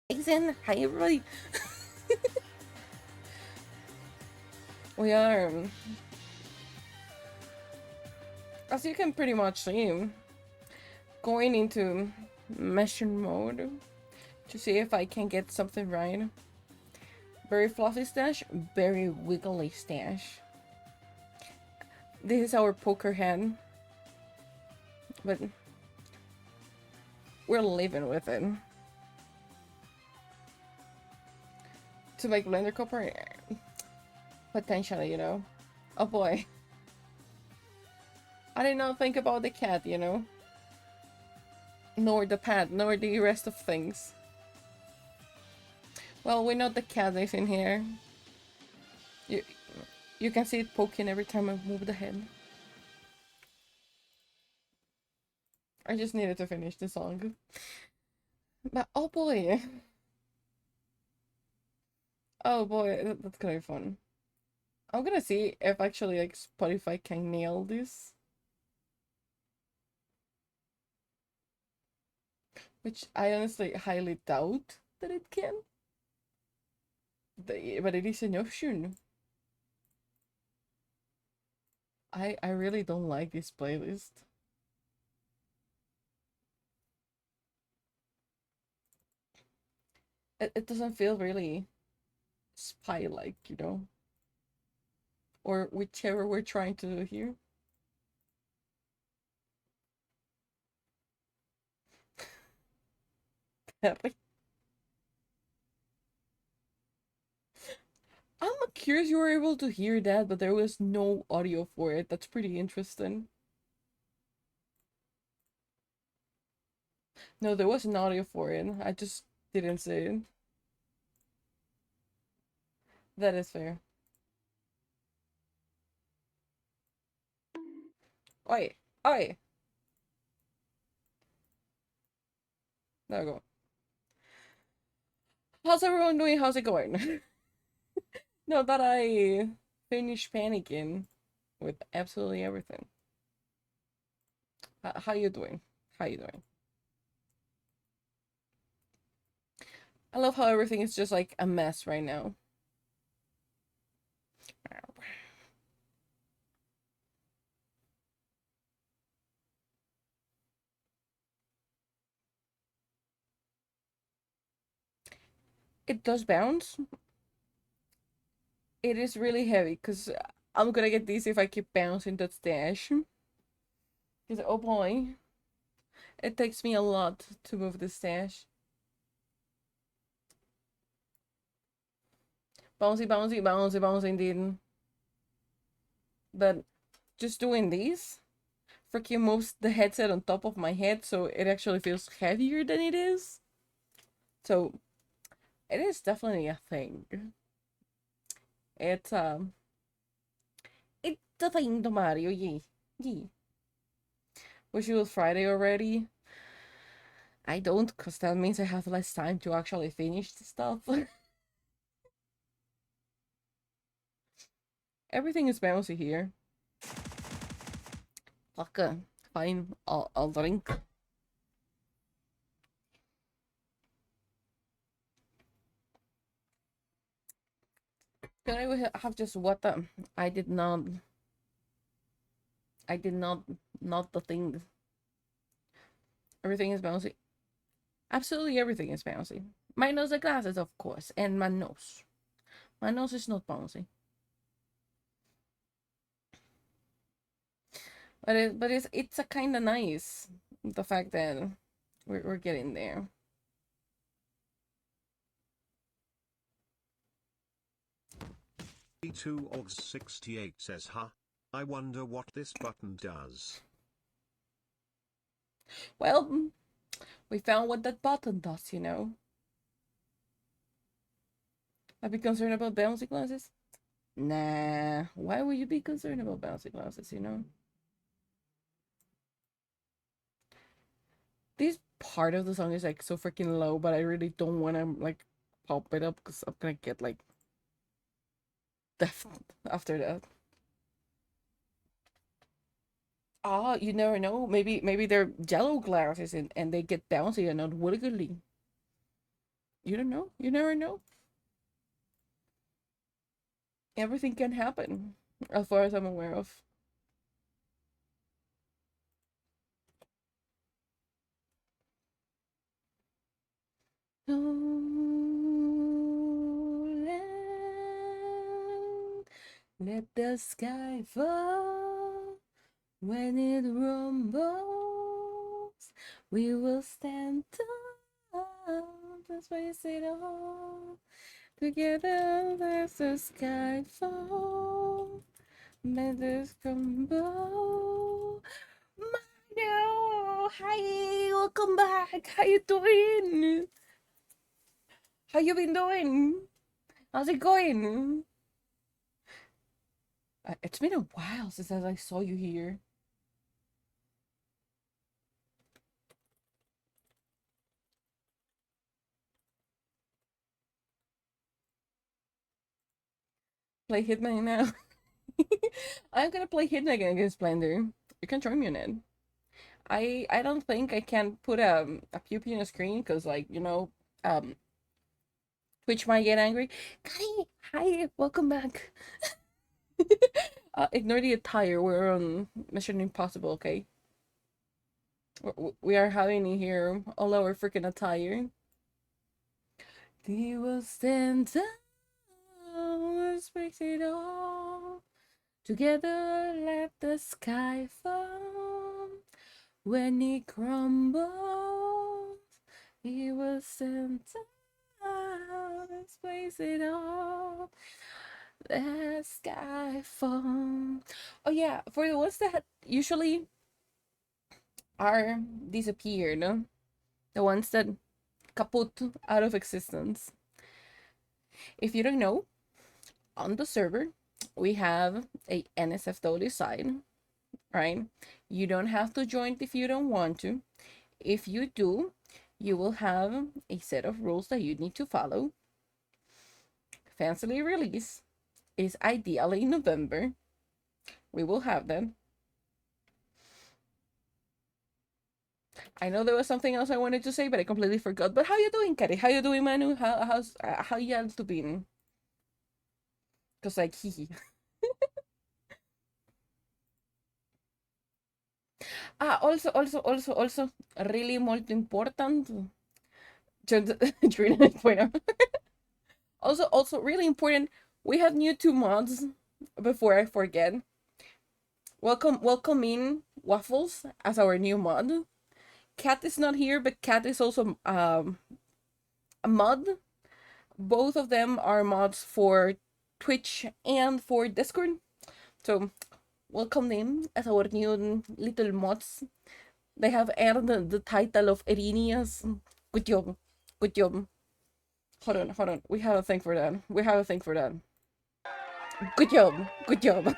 Ethan, hi everybody. We are, as you can pretty much see, going into mission mode to see if I can get something right. Very fluffy stash, very wiggly stash. This is our poker hand, but we're living with it. To make blender copper, potentially, you know. Oh boy. I did not think about the cat, you know. Nor the pet, nor the rest of things. Well, we know the cat is in here. You, you can see it poking every time I move the head. I just needed to finish the song. But oh boy. Oh boy, that's gonna be fun. I'm gonna see if actually like Spotify can nail this. Which I honestly highly doubt that it can. But it is an option. I really don't like this playlist. It doesn't feel really spy-like, you know? Or whichever we're trying to do here. I'm curious you were able to hear that, but there was no audio for it. That's pretty interesting. No, there was an audio for it. I just didn't say it. That is fair. Oi! Oi! There we go. How's everyone doing? How's it going? No, that I finished panicking with absolutely everything. How you doing? How you doing? I love how everything is just like a mess right now. It does bounce. It is really heavy because I'm gonna get these if I keep bouncing that stash. Because oh boy, it takes me a lot to move the stash. Bouncy, bouncy, bouncy, bouncy indeed. But just doing these freaking moves the headset on top of my head so it actually feels heavier than it is. So it is definitely a thing. It's it's a thing, Mario. Yeah. Yeah. Wish it was Friday already. I don't, because that means I have less time to actually finish the stuff. Everything is bouncy here. Fuck. Fine, I'll drink. Can I have just what the... I did not... I did not... Not the thing. Everything is bouncy. Absolutely everything is bouncy. Minus the glasses, of course, and my nose. My nose is not bouncy. But it's a kind of nice, the fact that we're getting there. E2Orgs68 says, huh? I wonder what this button does. Well, we found what that button does, you know. I'd be concerned about bouncy glasses? Nah, why would you be concerned about bouncy glasses, you know? This part of the song is like so freaking low, but I really don't want to like pop it up because I'm gonna get like deaf after that. Ah, you never know. Maybe they're jello glasses and they get bouncy and not wiggly. You don't know. You never know. Everything can happen, as far as I'm aware of. Let the sky fall. When it rumbles, we will stand tall. Let's face it all. Together, let the sky fall. Let us crumble. Mario, hi, welcome back. How you doing? How you been doing? How's it going? It's been a while since I saw you here. Play Hitman now. I'm gonna play Hitman against Blender. You can join me on it. I don't think I can put a PvP on a screen because, like, Twitch might get angry. Kari, hi, welcome back. Ignore the attire. We're on Mission Impossible, okay? We are having here all our freaking attire. They will stand tall, breaks it all. Together, let the sky fall. When it crumbles, it will stand tall, place it all. The sky fall. Oh yeah, for the ones that usually are disappeared, the ones that kaput out of existence. If you don't know, on the server, we have a NSFW side, right? You don't have to join if you don't want to. If you do, you will have a set of rules that you need to follow. Fancily release is ideally in November. We will have them. I know there was something else I wanted to say, but I completely forgot. But how you doing, Kari? How you doing, Manu? How you all been? Cause like hee. Also, really molt important. Also, really important. We have new two mods. Before I forget, welcome in Waffles as our new mod. Cat is not here, but Cat is also a mod. Both of them are mods for Twitch and for Discord. So welcome them as our new little mods. They have earned the title of Erinias. Good job. Good job. Hold on. We have a thing for that. We have a thing for that. Good job. Good job.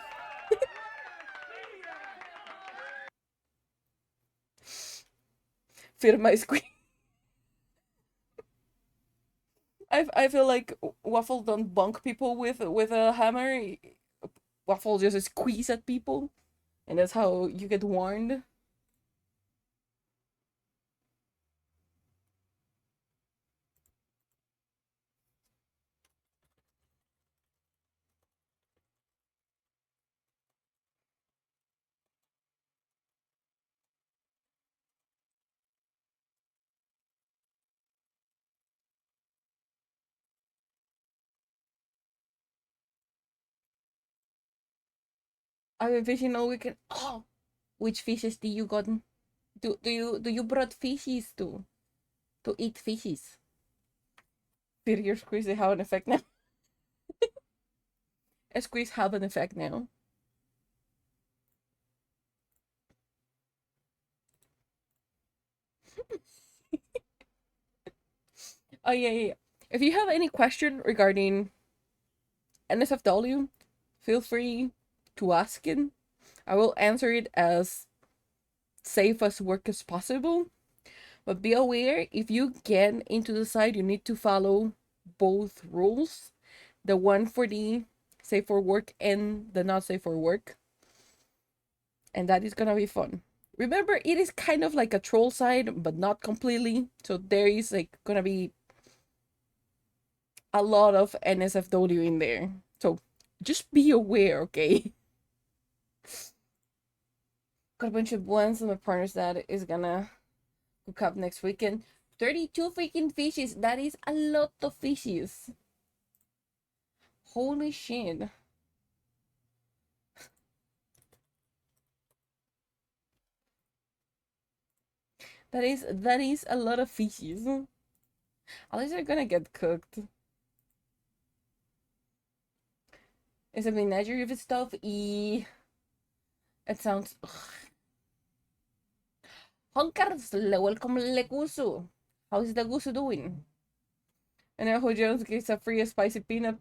Firma is queen. I feel like Waffle don't bonk people with a hammer. Waffle just squeeze at people, and that's how you get warned. I've been fishing all weekend. Oh, which fishes do you got? Do you brought fishes to eat fishes? Did your squeeze have an effect now? A squeeze have an effect now. Oh yeah. If you have any question regarding NSFW, feel free to ask it. I will answer it as safe as work as possible. But be aware, if you get into the site, you need to follow both rules. The one for the safe for work and the not safe for work. And that is gonna be fun. Remember, it is kind of like a troll site, but not completely. So there is like gonna be a lot of NSFW in there. So just be aware, okay? Got a bunch of ones on my partner's dad is gonna cook up next weekend. 32 freaking fishes. That is a lot of fishes. Holy shit. That is a lot of fishes. At least they're gonna get cooked. Is it menagerie of stuff? It sounds. Honkars, welcome Lekusu. How is the goose doing? And then Jones gets a free spicy peanut.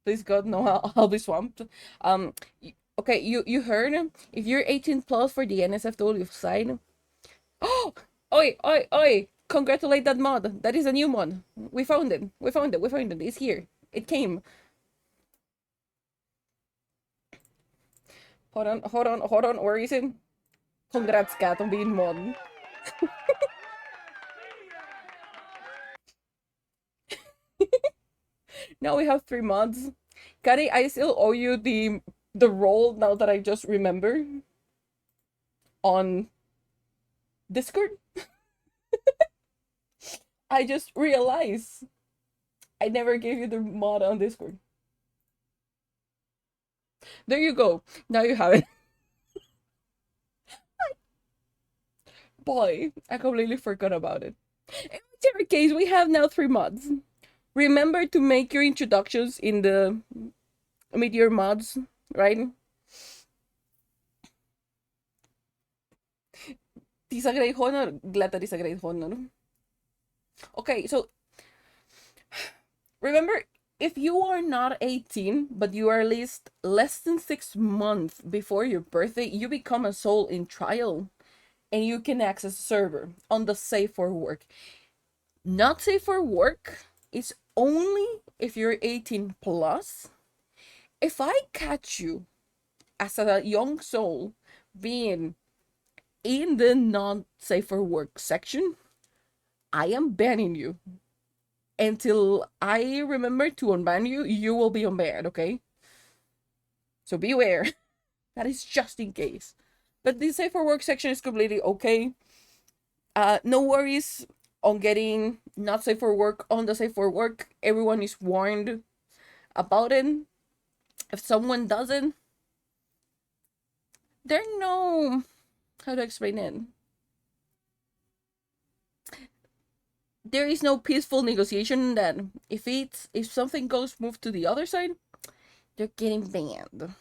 Please God, no, I'll be swamped. Okay, you heard him. If you're 18 plus for the NSFW side, oh, oi, oi, oi! Congratulate that mod. That is a new mod. We found it. We found it. We found it. It's here. It came. Hold on, hold on, hold on. Where is it? Congrats, cat, on being mod. Now we have 3 mods. Kari, I still owe you the role now that I just remember on Discord. I just realized I never gave you the mod on Discord. There you go. Now you have it. Boy, I completely forgot about it. In whichever case, we have now 3 mods. Remember to make your introductions in the Meteor mods, right? Tis a great honor. Glad that is a great honor. Okay, so remember, if you are not 18, but you are at least less than 6 months before your birthday, you become a soul in trial and you can access the server on the safe for work. Not safe for work is only if you're 18 plus. If I catch you as a young soul being in the not safe for work section, I am banning you. Until I remember to unban you, you will be unbanned, okay? So beware. That is just in case. But the safe for work section is completely okay. No worries on getting not safe for work on the safe for work. Everyone is warned about it. If someone doesn't, there no, how to explain it? There is no peaceful negotiation that if something goes move to the other side, they're getting banned.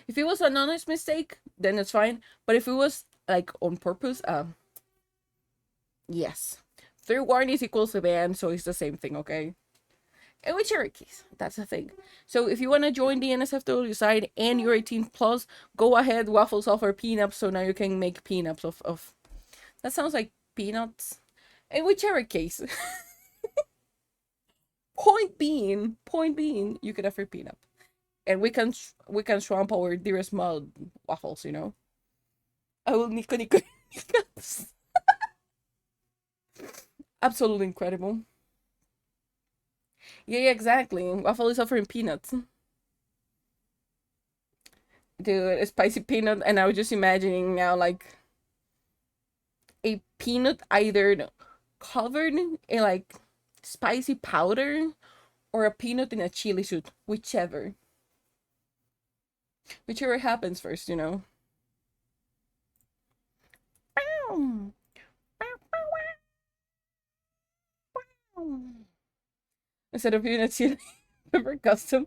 If it was an honest mistake, then it's fine. But if it was like on purpose, yes. 3 warnings equals a ban, so it's the same thing, okay? And with Cherokees, that's the thing. So if you want to join the NSFW side and you're 18 plus, go ahead, waffles offer peanuts, so now you can make peanuts of that sounds like peanuts. And with Cherokees. point being, you can offer peanut. And we can swamp our dearest mod waffles, you know. I will nico. Absolutely incredible. Yeah, exactly. Waffle is offering peanuts. Dude, a spicy peanut, and I was just imagining now like a peanut either covered in like spicy powder or a peanut in a chili suit, whichever happens first, you know. Instead of peanut chili pepper custom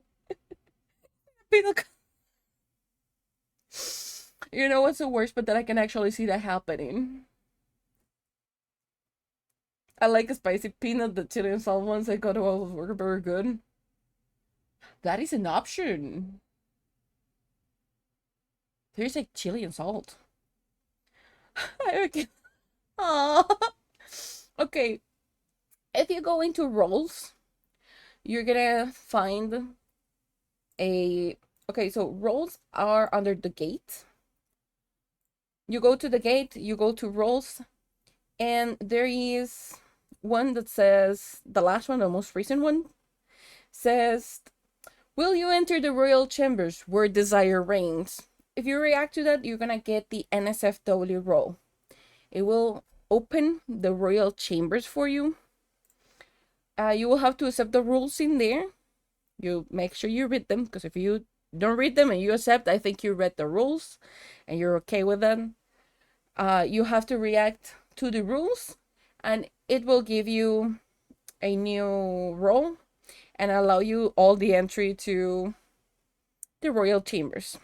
peanut. You know what's the worst, but that I can actually see that happening. I like a spicy peanut. The chili and salt ones I got to work very good. That is an option. There's like chili and salt. Okay. Aww. Okay. If you go into roles, you're gonna find a... Okay, so roles are under the gate. You go to the gate, you go to roles, and there is one that says, the last one, the most recent one, Says, will you enter the royal chambers where desire reigns? If you react to that, you're gonna get the NSFW role. It will open the royal chambers for you. You will have to accept the rules in there. You make sure you read them, because if you don't read them and you accept, I think you read the rules and you're okay with them. You have to react to the rules, and it will give you a new role and allow you all the entry to the royal chambers.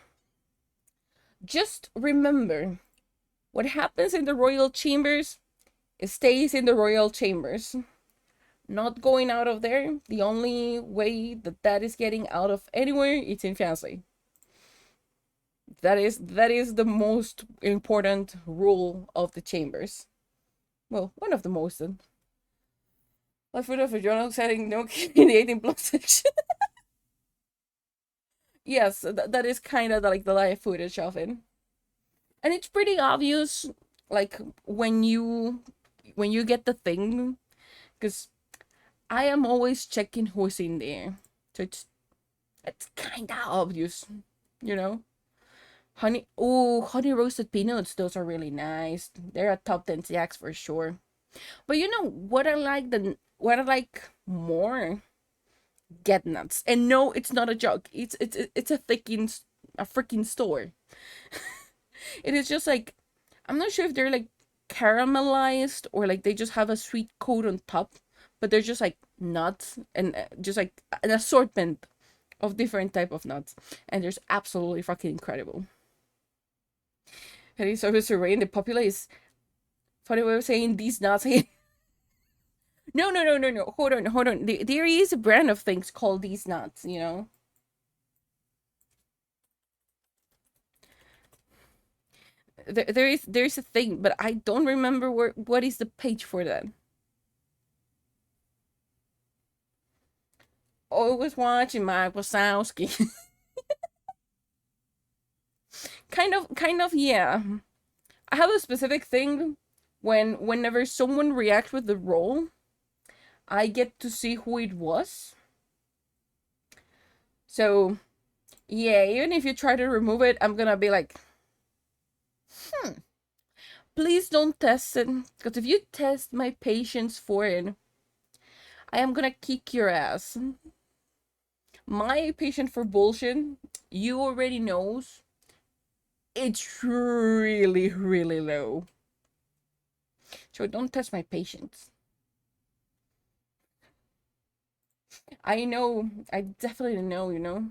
Just remember, what happens in the royal chambers, it stays in the royal chambers. Not going out of there. The only way that is getting out of anywhere, it's in fancy. That is the most important rule of the chambers. Well, one of the most. Life food of a journal setting no in the 18 plus section. Yes, that is kind of like the live footage of it. And it's pretty obvious, like, when you get the thing, because I am always checking who's in there. So it's kind of obvious, you know? Honey roasted peanuts, those are really nice. They're a top 10 snacks for sure. But you know what I like more? Get nuts. And no, it's not a joke. It's a freaking store. It is just like, I'm not sure if they're like caramelized or like they just have a sweet coat on top, but they're just like nuts and just like an assortment of different type of nuts, and there's absolutely fucking incredible. Harry service rain the populace. Funny way of saying these nuts. No. Hold on. There is a brand of things called these nuts, you know. There's a thing, but I don't remember what is the page for that. Always watching Mike Wazowski. kind of, yeah. I have a specific thing whenever someone reacts with the role, I get to see who it was. So, yeah, even if you try to remove it, I'm gonna be like, please don't test it, because if you test my patience for it, I am gonna kick your ass. My patient for bullshit, you already knows, it's really, really low. So don't test my patience. I know, I definitely know, you know.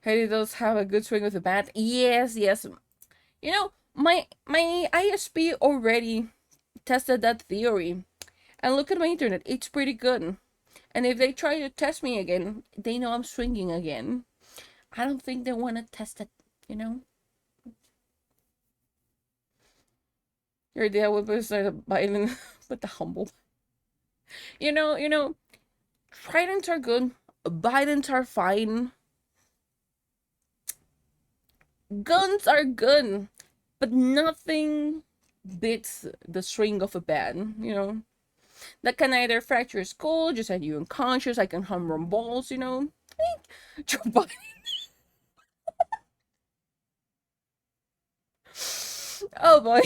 Harry does have a good swing with the bat. Yes. You know, my ISP already tested that theory. And look at my internet, it's pretty good. And if they try to test me again, they know I'm swinging again. I don't think they want to test it, you know? Your idea would be Biden, but the humble. You know, Tridents are good. Bidens are fine. Guns are good. But nothing beats the string of a bat, you know? That can either fracture your skull, just send you unconscious, I can hum run balls, you know? Joe Biden. Oh boy.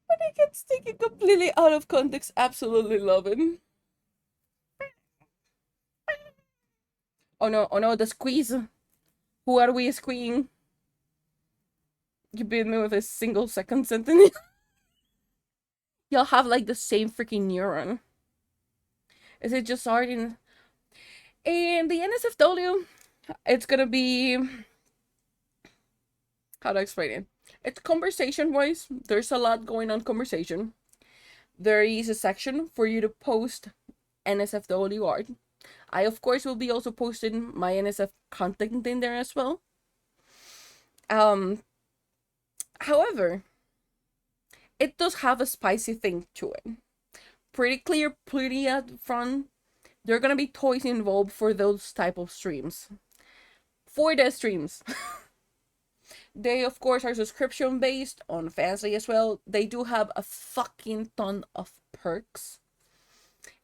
When it gets taken completely out of context, absolutely love it. Oh no, the squeeze. Who are we squeeing? You beat me with a single second sentence. You'll have like the same freaking neuron. Is it just starting? And the NSFW, it's gonna be, how to explain it? It's conversation wise. There's a lot going on conversation. There is a section for you to post NSFW art. I of course will be also posting my NSF content in there as well. However, it does have a spicy thing to it. Pretty clear, pretty upfront. There are gonna be toys involved for those type of streams. For the streams. They, of course, are subscription based on Fansly as well. They do have a fucking ton of perks.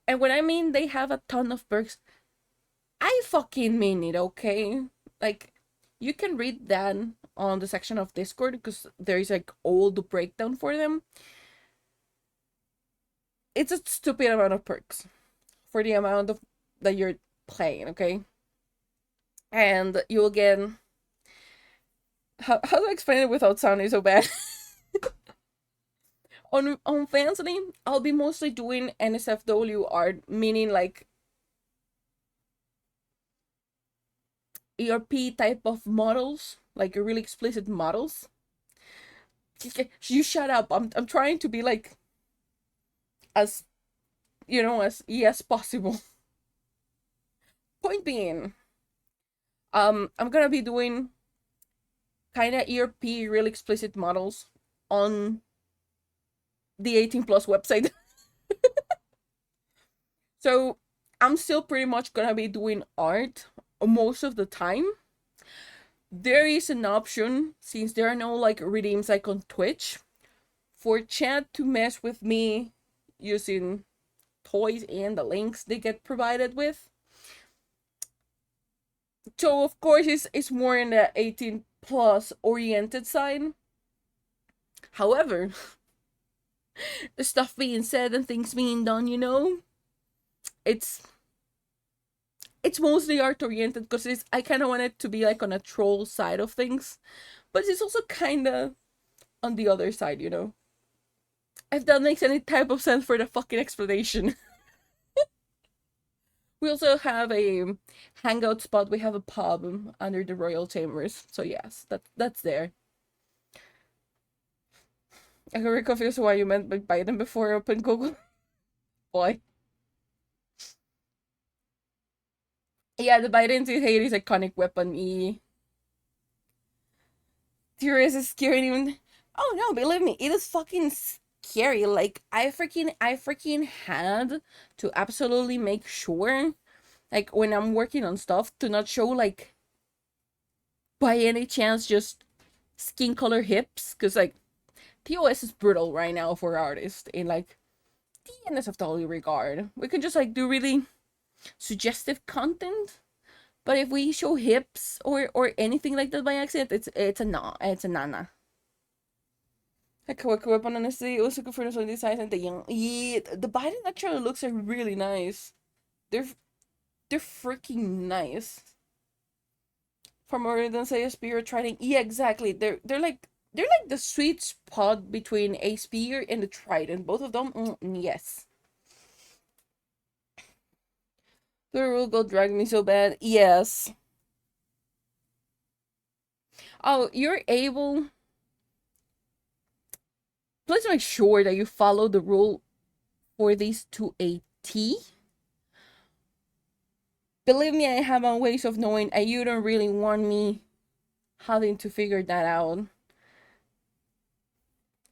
And when I mean they have a ton of perks, I fucking mean it, okay? Like, you can read that on the section of Discord because there is like all the breakdown for them. It's a stupid amount of perks for the amount of that you're playing, okay? And you'll get how do I explain it without sounding so bad? On Fansly, I'll be mostly doing NSFW art, meaning like ERP type of models, like really explicit models. You shut up. I'm trying to be like as as as possible. Point being, I'm gonna be doing kind of ERP real explicit models on the 18 plus website. So I'm still pretty much gonna be doing art most of the time. There is an option, since there are no like redeems like on Twitch, for chat to mess with me using toys and the links they get provided with. So of course it's more in the 18 plus oriented side. However, the stuff being said and things being done, it's mostly art oriented because I kind of want it to be like on a troll side of things, but it's also kind of on the other side, If that makes any type of sense for the fucking explanation. We also have a hangout spot. We have a pub under the royal chambers. So yes, that's there. I got very confused why you meant by Biden before open Google. Why? Yeah, the Biden to hate is iconic weapon E. Furious is scary even. Oh no, believe me, it is fucking scary. Like I freaking had to absolutely make sure, like when I'm working on stuff, to not show like by any chance just skin color hips, because like TOS is brutal right now for artists in like the NSFW regard. We can just like do really suggestive content, but if we show hips or anything like that by accident, it's a nana. Like quick weapon honestly, also good for the designs and the young. Yeah, the Biden actually looks like really nice. They're they're freaking nice. For more than say a spear trident. Yeah, exactly. They're like the sweet spot between a spear and a trident. Both of them, yes. The rule go drag me so bad. Yes. Oh, you're able. Please make sure that you follow the rule for these to a T. Believe me, I have my ways of knowing, and you don't really want me having to figure that out.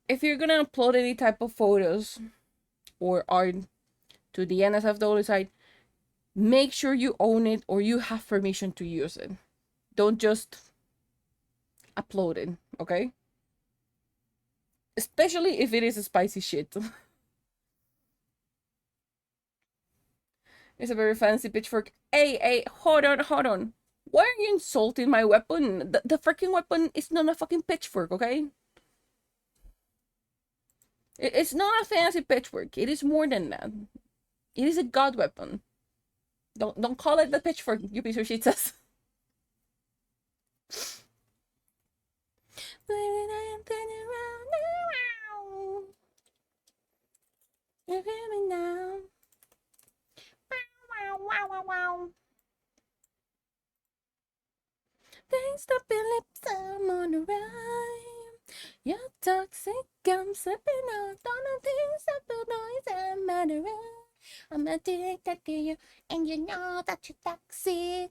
If you're gonna upload any type of photos or art to the NSFW site, make sure you own it or you have permission to use it. Don't just upload it, okay? Especially if it is a spicy shit. It's a very fancy pitchfork. Hey, hold on. Why are you insulting my weapon? The freaking weapon is not a fucking pitchfork, okay? It's not a fancy pitchfork. It is more than that. It is a god weapon. Don't call it the pitchfork, you piece of shit says. You hear me now? Wow. Thanks to Phillips, I'm on the ride. You're toxic, I'm slipping out on the things that the noise and matter. I'm addicted to you, and you know that you're toxic.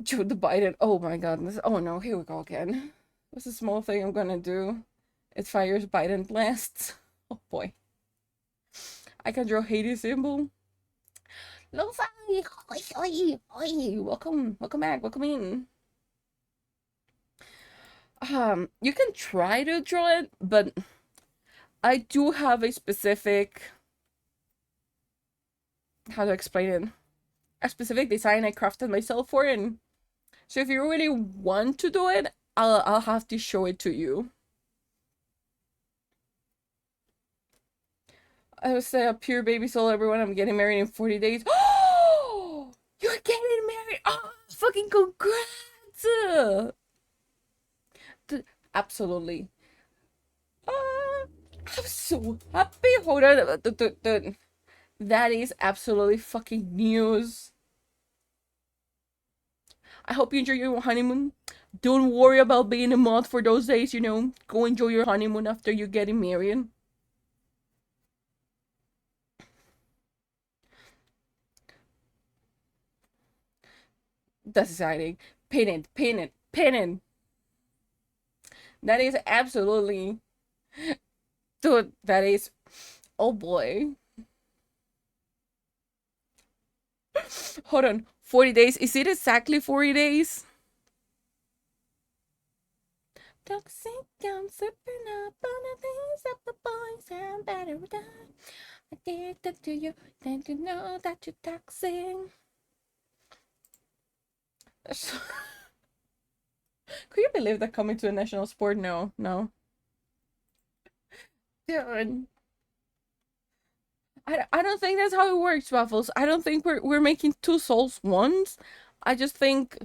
Joe the Biden. Oh my god. Oh no, here we go again. What's a small thing I'm gonna do? It fires Biden blasts. Oh boy. I can draw Hades symbol. Lo-fi! Oi! Welcome back, welcome in. You can try to draw it, but I do have a specific, how to explain it, a specific design I crafted myself for, and so if you really want to do it, I'll have to show it to you. I would say a pure baby soul, everyone. I'm getting married in 40 days. Oh, you're getting married! Oh, fucking congrats! Absolutely. I'm so happy. Hold on. That is absolutely fucking news. I hope you enjoy your honeymoon. Don't worry about being a mod for those days, you know. Go enjoy your honeymoon after you're getting married. That's exciting. Pin it, pin it, pin it. That is absolutely. Dude, that is. Oh boy. Hold on. 40 days. Is it exactly 40 days? Toxic, I'm slipping up on the things that the boys sound better done. Addicted to you, then you know that you're toxic. Could you believe that coming to a national sport? No, no. Dude. I don't think that's how it works, Waffles. I don't think we're making two souls once. I just think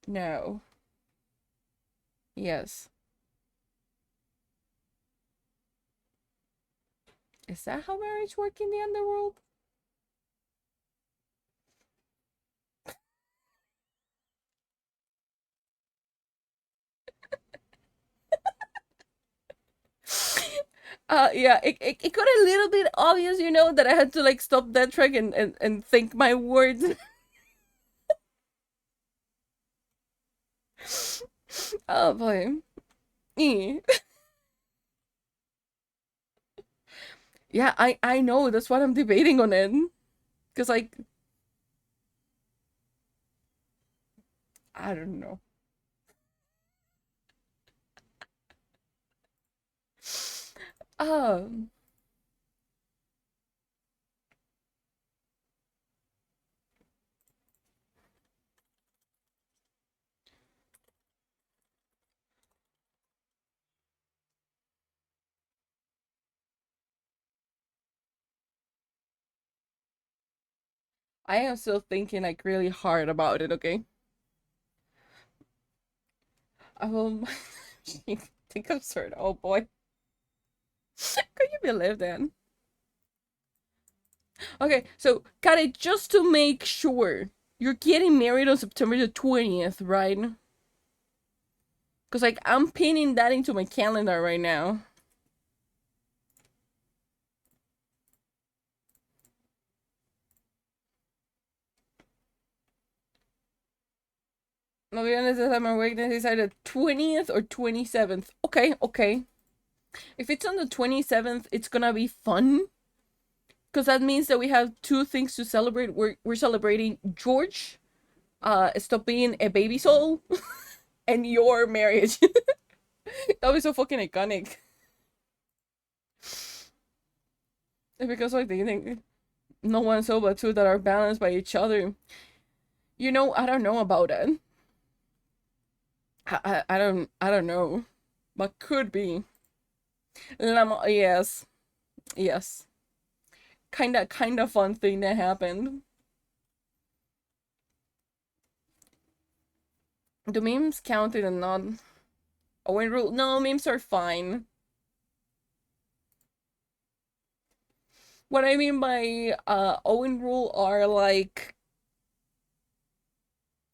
no. Yes. Is that how marriage work in the underworld? Yeah, it got a little bit obvious, you know, that I had to like stop that track and think my words. Oh boy. Eh. Yeah, I know. That's what I'm debating on it. Cause like I don't know. Um, I am still thinking like really hard about it. Okay. I will think absurd. Oh boy. Could you believe that? Okay, so Kare, just to make sure, you're getting married on September the 20th, right? Because like I'm pinning that into my calendar right now. No, be honest, that my weakness is either 20th or 27th. Okay, okay. If it's on the 27th, it's gonna be fun. Because that means that we have two things to celebrate. We're celebrating George stop being a baby soul and your marriage. That was so fucking iconic. Because like they think no one so but two that are balanced by each other. You know, I don't know about it. I don't know. But could be. Yes. Yes. Kinda fun thing that happened. Do memes counted and not Owen rule? No, memes are fine. What I mean by Owen rule are like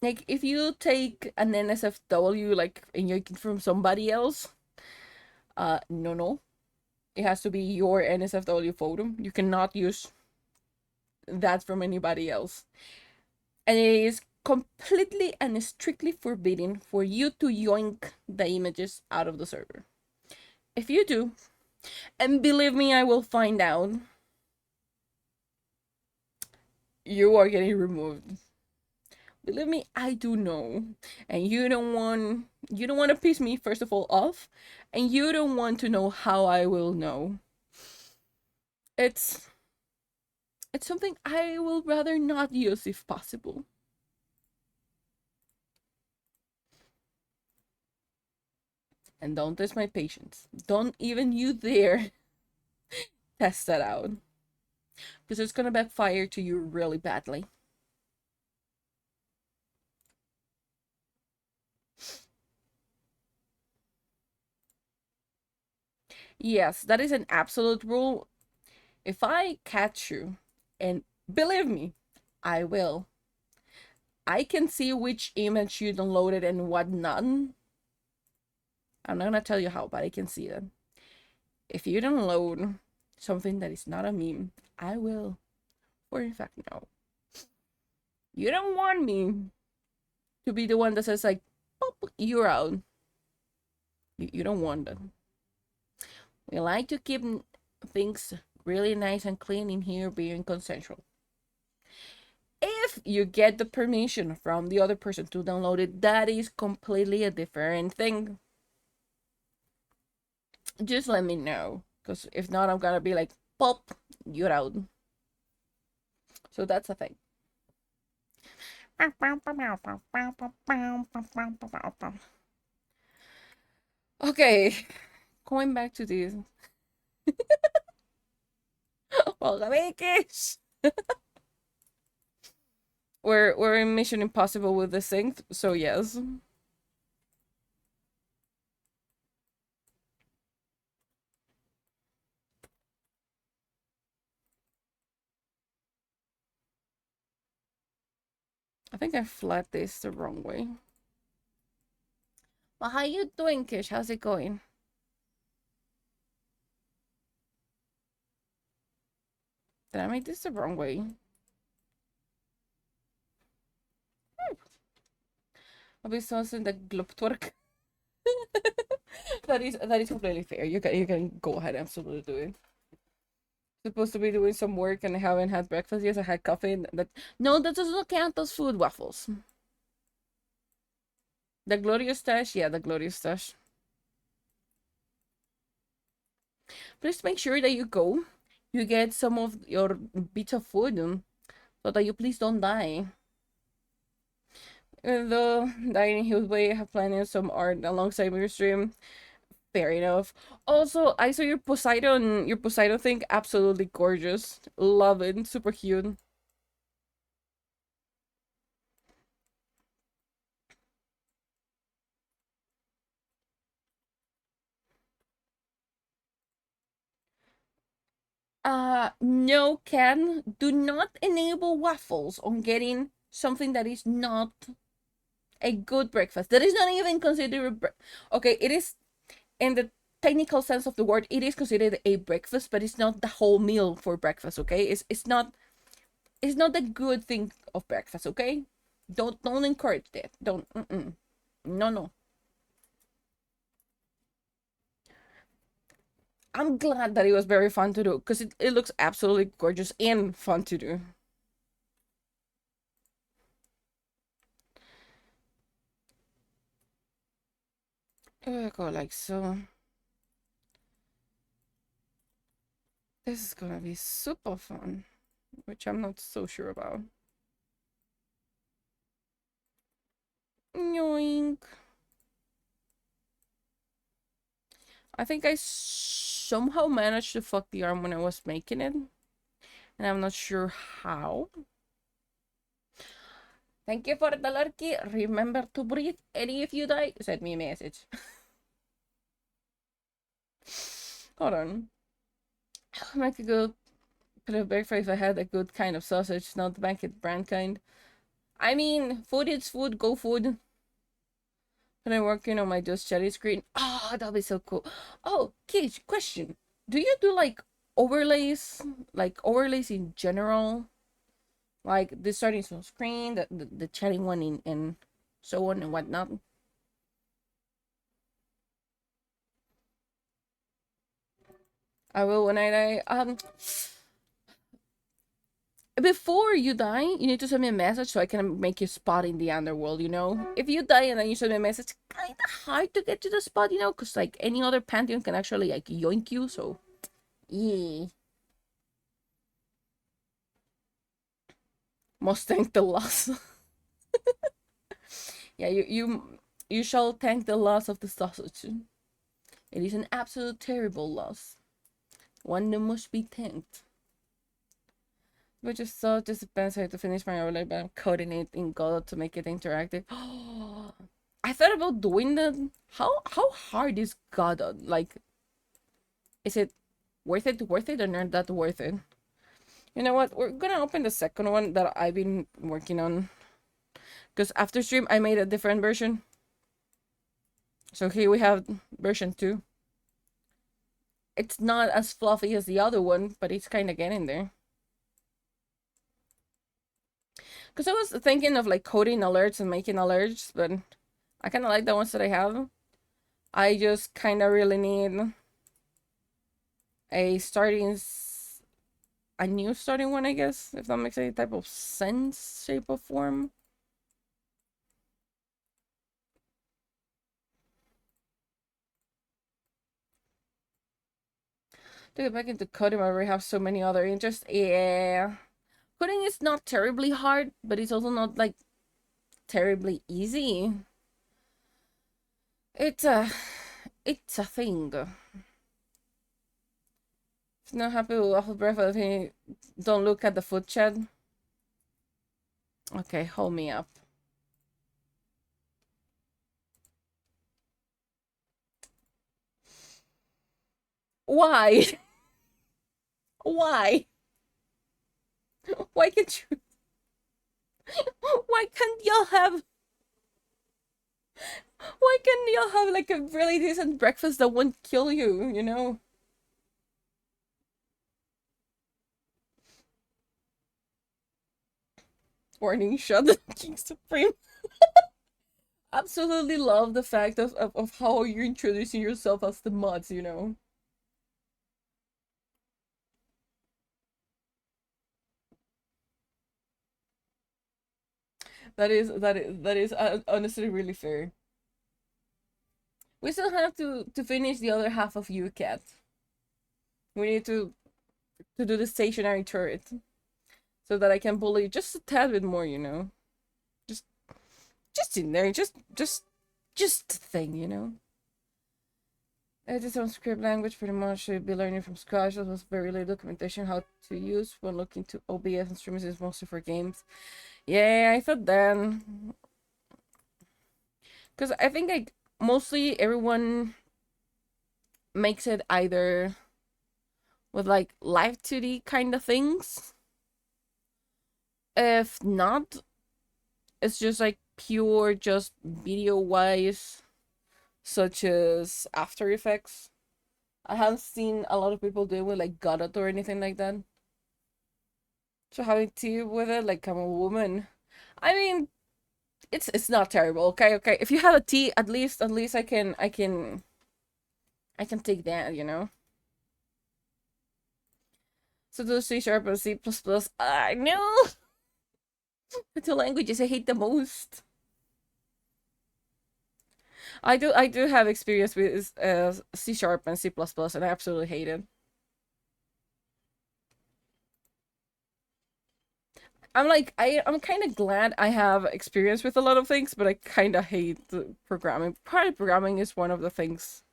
if you take an NSFW like and you get from somebody else, no. It has to be your NSFW photo. You cannot use that from anybody else. And it is completely and strictly forbidden for you to yoink the images out of the server. If you do, and believe me, I will find out, you are getting removed. Believe me, I do know. And you don't want to piss me first of all off, and you don't want to know how I will know. It's it's something I will rather not use if possible. And don't test my patience. Don't even you dare test that out. Because it's gonna backfire to you really badly. Yes, that is an absolute rule. If I catch you, and believe me, I will. I can see which image you downloaded and what not. I'm not gonna tell you how, but I can see that. If you download something that is not a meme, I will, or in fact, no. You don't want me to be the one that says like, "Pop, you're out." You don't want that. We like to keep things really nice and clean in here, being consensual. If you get the permission from the other person to download it, that is completely a different thing. Just let me know, because if not, I'm gonna be like, pop, you're out. So that's the thing. Okay, going back to this. We're in Mission Impossible with the synth, so yes. I think I flat this the wrong way. Well, how you doing, Kish? How's it going? Did I make this the wrong way? I'll be so in the globtwerk. that is completely fair. You can go ahead and absolutely do it. Supposed to be doing some work and I haven't had breakfast. Yes, I had coffee. No, that doesn't count as food waffles. The glorious stash, yeah, the glorious stash. Please make sure that you get some of your bits of food so that you please don't die. Even though Dining Hills Way have planning some art alongside your stream, fair enough. Also, I saw your Poseidon thing, absolutely gorgeous. Love it, super cute. No, Ken, do not enable waffles on getting something that is not a good breakfast. That is not even considered okay, it is in the technical sense of the word, it is considered a breakfast, but it's not the whole meal for breakfast, okay? It's not the good thing of breakfast, okay? Don't encourage that. Don't no no. I'm glad that it was very fun to do because it looks absolutely gorgeous and fun to do. Go like so. This is gonna be super fun, which I'm not so sure about. Yoink. I think I somehow managed to fuck the arm when I was making it, and I'm not sure how. Thank you for the lurky. Remember to breathe, and if you die, send me a message. Hold on. Make a good put a breakfast if I had a good kind of sausage, not the banquet brand kind. I mean, food is food, go food. When I'm working on my Just Chatty screen. Oh, that'll be so cool. Oh, Cage, question. Do you do like overlays? Like overlays in general? Like the starting on screen, the chatting one in and so on and whatnot. I will when I die. before you die, you need to send me a message so I can make you spot in the underworld, you know? If you die and then you send me a message, it's kind of hard to get to the spot, you know? Because, like, any other pantheon can actually, like, yoink you, so... Yeah. Must thank the loss. Yeah, you shall thank the loss of the sausage. It is an absolute terrible loss. One that must be thanked. Which is so disappointing to finish my earlier, but I'm coding it in Godot to make it interactive. I thought about doing that. How hard is Godot? Like, is it worth it or not that worth it? You know what? We're gonna open the second one that I've been working on. Because after stream, I made a different version. So here we have version 2. It's not as fluffy as the other one, but it's kind of getting there. Because I was thinking of like coding alerts and making alerts, but I kind of like the ones that I have. I just kind of really need a new starting one, I guess, if that makes any type of sense, shape, or form. To get back into coding, I already have so many other interests. Yeah. Coding is not terribly hard, but it's also not like terribly easy. It's a thing. If not happy with awful breath, I think don't look at the food chat. Okay, hold me up. Why? Why? Why can't you? Why can't y'all have? Why can't y'all have like a really decent breakfast that won't kill you? You know. Warning shot the King Supreme. Absolutely love the fact of how you're introducing yourself as the mods, you know. That is honestly really fair. We still have to finish the other half of UCAT. We need to do the stationary turret so that I can bully just a tad bit more, you know. Just in there, just a thing, you know. It is on script language pretty much. Should be learning from scratch. There was very little documentation how to use when looking to OBS and streamers is mostly for games. Yeah, I thought then. Because I think like mostly everyone makes it either with like live 2D kind of things. If not, it's just like pure just video wise, such as After Effects. I haven't seen a lot of people doing with like Godot or anything like that. So having tea with it, like I'm a woman. I mean, it's not terrible. Okay, okay. If you have a tea, at least I can take that, you know. So do C# and C++. I know. The two languages I hate the most. I do have experience with C# and C++, and I absolutely hate it. I'm kind of glad I have experience with a lot of things, but I kind of hate the programming. Part of programming is one of the things,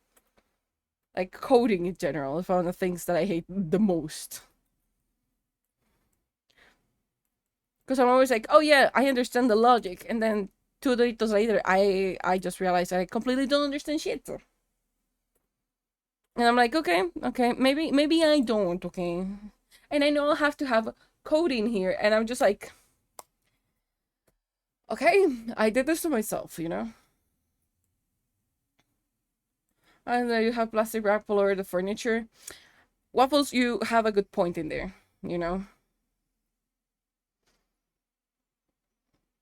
like coding in general, is one of the things that I hate the most. Because I'm always like, oh yeah, I understand the logic, and then 2 days later, I just realized I completely don't understand shit. And I'm like, okay, maybe I don't, okay. And I know I'll have to have coding here, and I'm just like, okay, I did this to myself, you know? And then you have plastic wrap all over the furniture. Waffles, you have a good point in there, you know?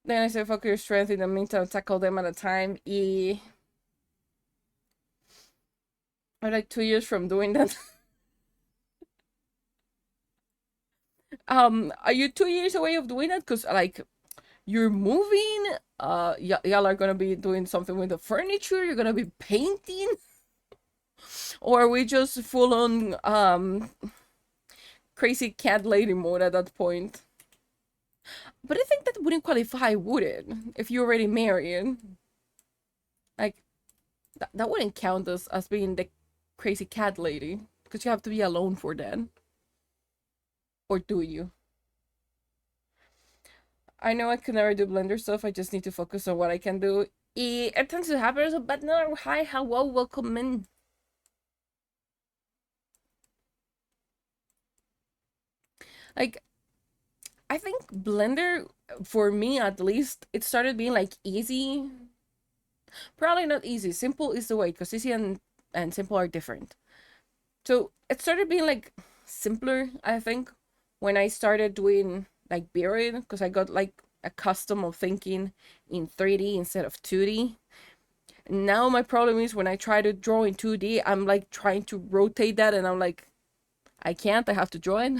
Then I said, focus your strength in the meantime, tackle them at a time. I'm like 2 years from doing that. Are you 2 years away of doing it? Because like you're moving, y'all are gonna be doing something with the furniture. You're gonna be painting, or are we just full on crazy cat lady mode at that point? But I think that wouldn't qualify, would it? If you're already married, like that wouldn't count as being the crazy cat lady because you have to be alone for that. Or do you? I know I could never do Blender stuff. I just need to focus on what I can do. It tends to happen, but no. Hi, hello, welcome in. Like, I think Blender, for me at least, it started being like easy. Probably not easy. Simple is the way, because easy and simple are different. So it started being like simpler, I think, when I started doing like Buried, because I got like accustomed of thinking in 3D instead of 2D. Now my problem is when I try to draw in 2D, I'm like trying to rotate that and I'm like, I can't, I have to draw it.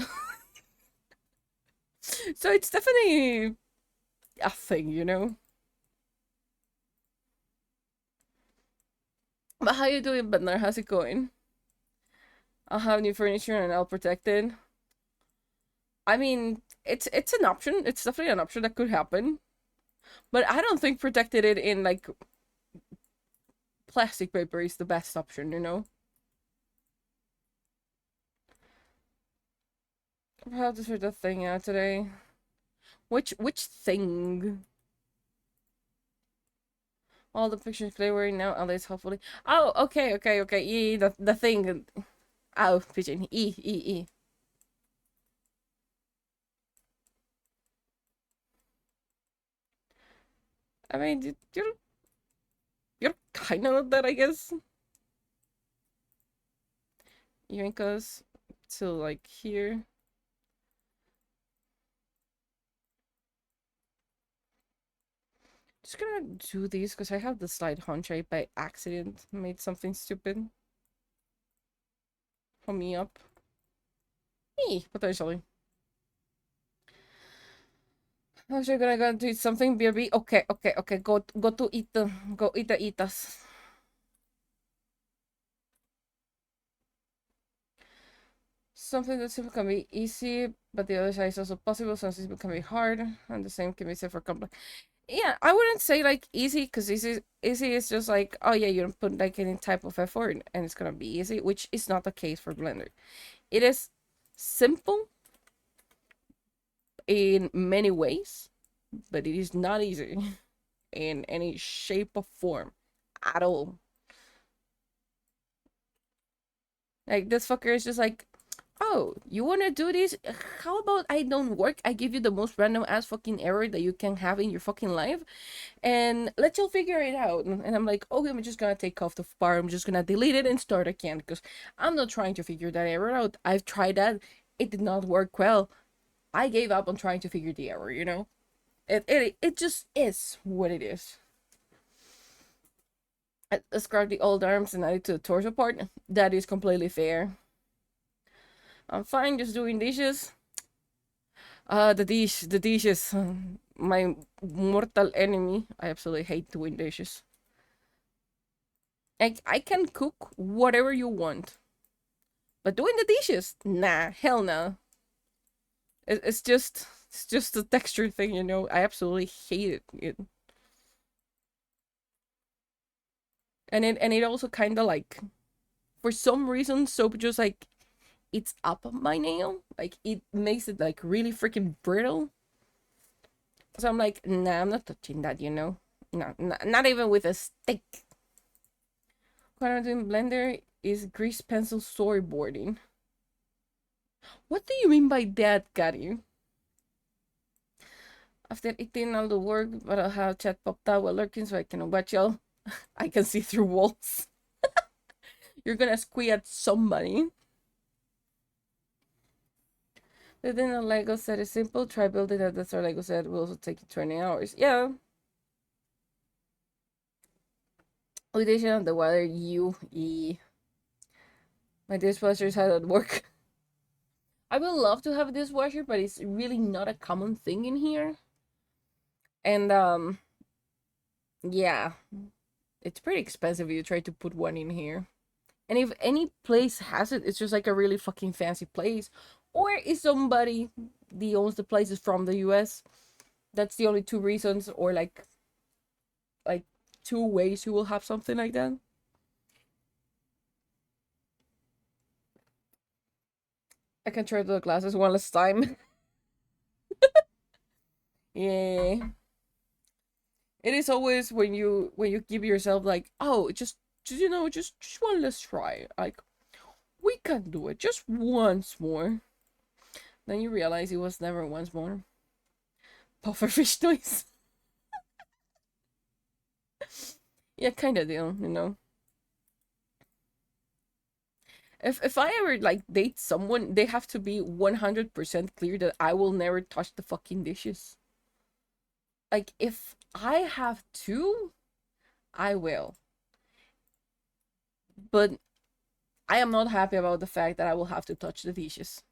So it's definitely a thing, you know? But how you doing, Butler? How's it going? I'll have new furniture and I'll protect it. I mean, it's an option. It's definitely an option that could happen. But I don't think protected it in like plastic paper is the best option, you know? How to sort the thing out today. Which thing? All the pictures clear wearing now, at least hopefully. Oh, okay. The thing. Oh, pigeon. E. I mean, you're kind of that, I guess. Yankas to like here. Just gonna do these because I have the slide hunch. I by accident made something stupid. Pull me up. Potentially. I'm sure gonna go do something, BRB. Okay. Go to eat the eatas. Something that simple can be easy, but the other side is also possible. Something simple can be hard, and the same can be said for complex. Yeah, I wouldn't say like easy because easy is just like, oh yeah, you don't put like any type of effort and it's gonna be easy, which is not the case for Blender. It is simple in many ways, but it is not easy in any shape or form at all. Like this fucker is just like, oh, you wanna do this? How about I don't work? I give you the most random ass fucking error that you can have in your fucking life, and let you figure it out. And I'm like, okay, I'm just gonna take off the bar. I'm just gonna delete it and start again because I'm not trying to figure that error out. I've tried that. It did not work well. I gave up on trying to figure the error, you know? It just is what it is. I described the old arms and added to the torso part. That is completely fair. I'm fine just doing dishes. The dishes. My mortal enemy. I absolutely hate doing dishes. I can cook whatever you want. But doing the dishes? Nah, hell no. It's just a texture thing, you know. I absolutely hate it. And it also kind of like, for some reason, soap just like it's up my nail. Like it makes it like really freaking brittle. So I'm like, nah, I'm not touching that, you know. No, not even with a stick. What I'm doing Blender is grease pencil storyboarding. What do you mean by that, Gary? After eating all the work, but I'll have chat popped out while lurking so I can watch y'all. I can see through walls. You're gonna squeal at somebody. Building a Lego set is simple. Try building a desert Lego set. It will also take you 20 hours. Yeah. Audition of the water, UE. My dishwasher's hard at work. I would love to have a dishwasher, but it's really not a common thing in here. And yeah, it's pretty expensive if you try to put one in here. And if any place has it, it's just like a really fucking fancy place. Or is somebody the owns the place is from the US. That's the only two reasons, or like two ways you will have something like that. I can try the glasses one last time. Yeah. It is always when you give yourself like, oh, just just one last try. Like we can do it just once more. Then you realize it was never once more. Pufferfish noise. Yeah, kind of deal. If I ever like date someone, they have to be 100% clear that I will never touch the fucking dishes. Like if I have to, I will. But I am not happy about the fact that I will have to touch the dishes.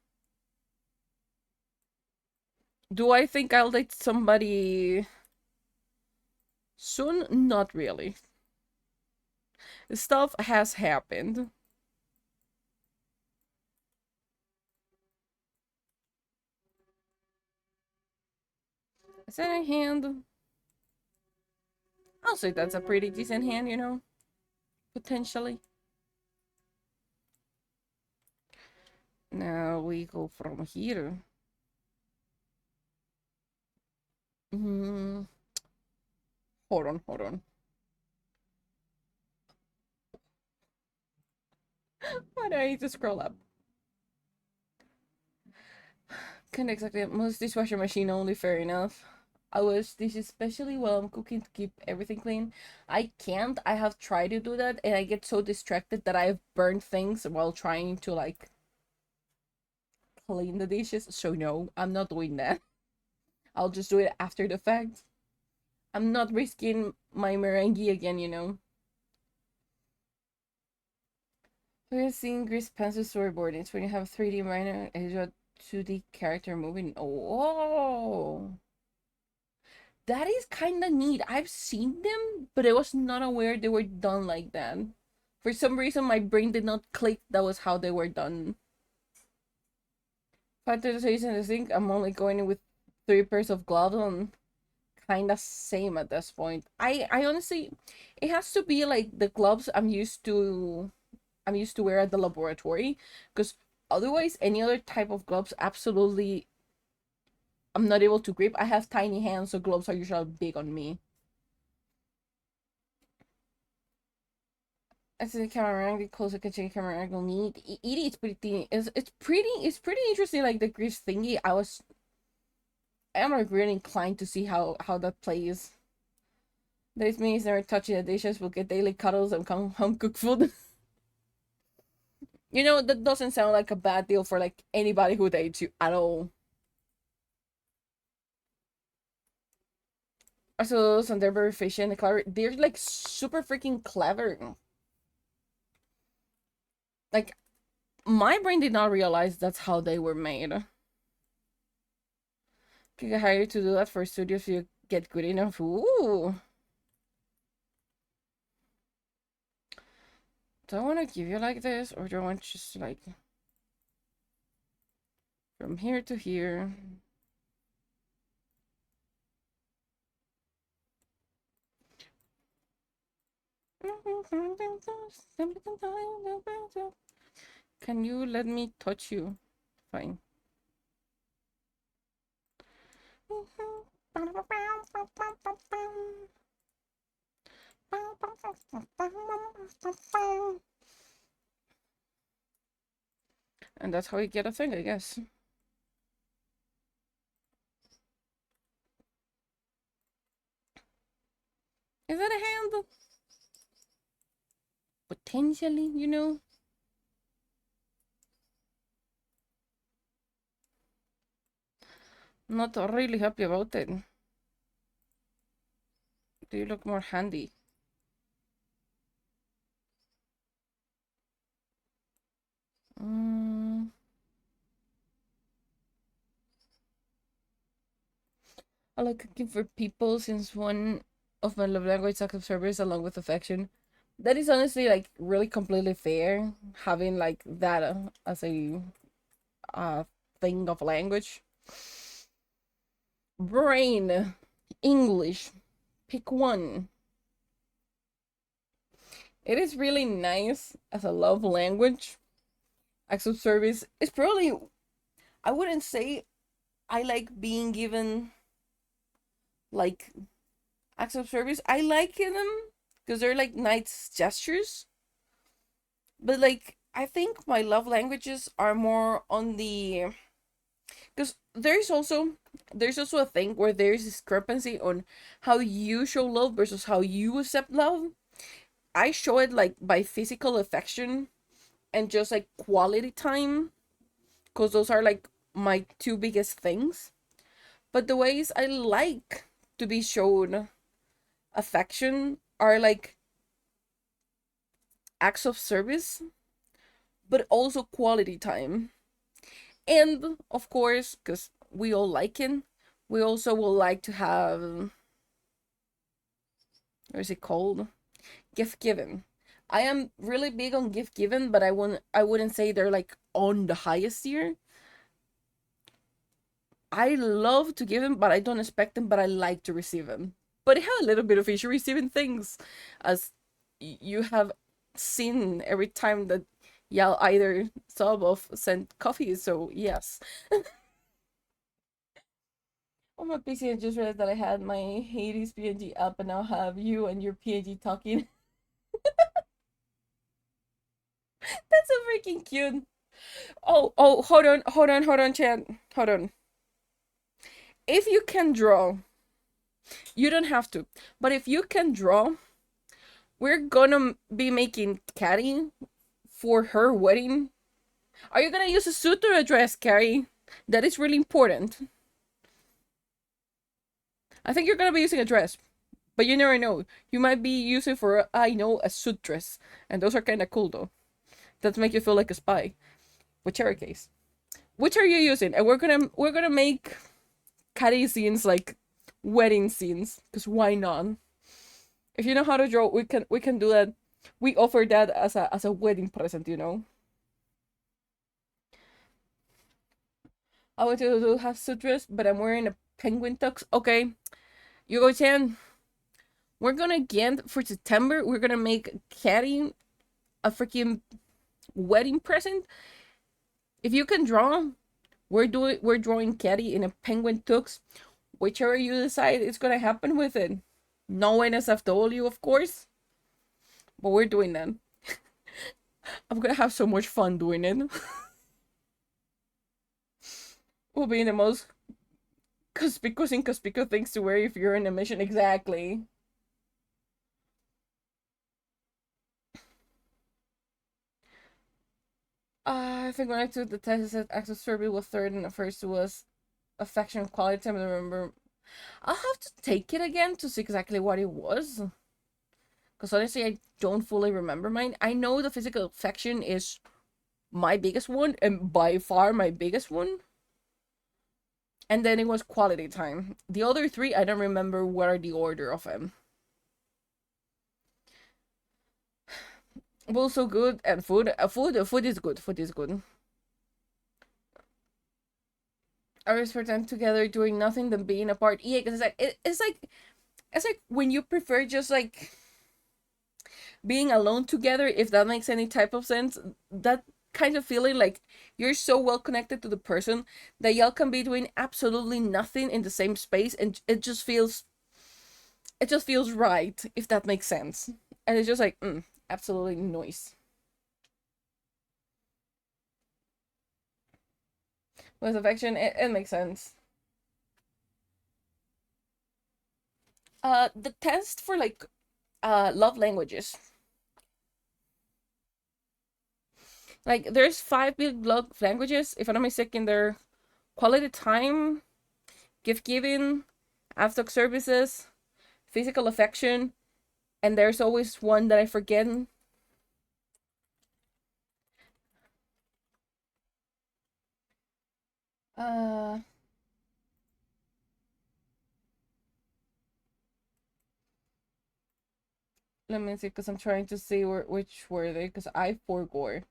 Do I think I'll date somebody soon? Not really. Stuff has happened. Is that a hand? I'll say that's a pretty decent hand. Potentially. Now we go from here. Mm, hold on. Why do I need to scroll up? Can't exactly most dishwasher machine only, fair enough. I was this especially while I'm cooking to keep everything clean. I can't. I have tried to do that and I get so distracted that I've burned things while trying to like clean the dishes. So no, I'm not doing that. I'll just do it after the fact. I'm not risking my meringue again. We're seeing Grease pencil storyboard. It's when you have 3D minor as a 2D character moving. Oh, that is kind of neat. I've seen them, but I was not aware they were done like that. For some reason, my brain did not click that was how they were done. Factor season, I think I'm only going in with 3 pairs of gloves on. Kind of same at this point. I honestly, it has to be like the gloves I'm used to. I'm used to wear at the laboratory, because otherwise, any other type of gloves, absolutely, I'm not able to grip. I have tiny hands, so gloves are usually big on me. As the camera angle, closer can change camera angle need. It is pretty. It's pretty interesting. Like the grease thingy. I am like really inclined to see how that plays. This means never touching the dishes. Will get daily cuddles and come home cook food. That doesn't sound like a bad deal for like anybody who dates you at all. Also, those and they're very efficient and clever. They're like super freaking clever. Like my brain did not realize that's how they were made. Can I hire you to do that for a studio if you get good enough? Ooh. Do I want to give you like this, or do I want just like from here to here? Can you let me touch you? Fine. And that's how you get a thing, I guess. Is that a hand? Potentially. Not really happy about it. Do you look more handy? Mm, I like cooking for people since one of my love language acts of service along with affection. That is honestly like really completely fair, having like that as a uh thing of language. Brain, English, pick one. It is really nice as a love language. Acts of service is probably, I wouldn't say I like being given like acts of service. I like them because they're like nice gestures. But like I think my love languages are more on the, because there's also a thing where there's discrepancy on how you show love versus how you accept love. I show it like by physical affection and just like quality time, because those are like my two biggest things. But the ways I like to be shown affection are like acts of service, but also quality time. And of course, because we all like it, we also will like to have, what is it called? Gift giving. I am really big on gift giving, but I wouldn't say they're like on the highest tier. I love to give them, but I don't expect them, but I like to receive them. But I have a little bit of issue receiving things, as you have seen every time that y'all either sub of sent coffee. So yes. On my PC, I just realized that I had my Hades PNG up, and now have you and your PNG talking. That's so freaking cute. Oh, hold on, Chad. Hold on. If you can draw, you don't have to, but if you can draw, we're gonna be making Caddy for her wedding. Are you gonna use a suit or a dress, Carrie? That is really important. I think you're gonna be using a dress, but you never know. You might be using for, I know, a suit dress, and those are kind of cool though. That make you feel like a spy. Whichever case, which are you using? And we're gonna make Caddy scenes like wedding scenes, because why not? If you know how to draw, we can do that. We offer that as a wedding present. I want to do have suit dress, but I'm wearing a penguin tux. Okay, you go, Chan. We're gonna get for September. We're gonna make Caddy a freaking wedding present. If you can draw, we're drawing Caddy in a penguin tux. Whichever you decide is gonna happen with it. No one as I've told you, of course, but we're doing that. I'm gonna have so much fun doing it. We'll be in the most inconspicuous things to wear if you're in a mission. Exactly. I think when I took the test, it said access survey was third, and the first was affection quality time. I remember. I'll have to take it again to see exactly what it was. Because honestly, I don't fully remember mine. I know the physical affection is my biggest one, and by far my biggest one. And then it was quality time. The other three, I don't remember what are the order of them. Also good, and food is good. Food is good. I spend time together doing nothing than being apart. Yeah, because it's like when you prefer just like being alone together, if that makes any type of sense. That kind of feeling like you're so well connected to the person that y'all can be doing absolutely nothing in the same space, and it just feels right, if that makes sense. And it's just like absolutely noise. With affection, it makes sense. The test for like love languages. Like there's five big love languages. If I'm not mistaken, they're quality time, gift giving, after services, physical affection, and there's always one that I forget. Uh Let me see, because I'm trying to see which were they, because I forgot.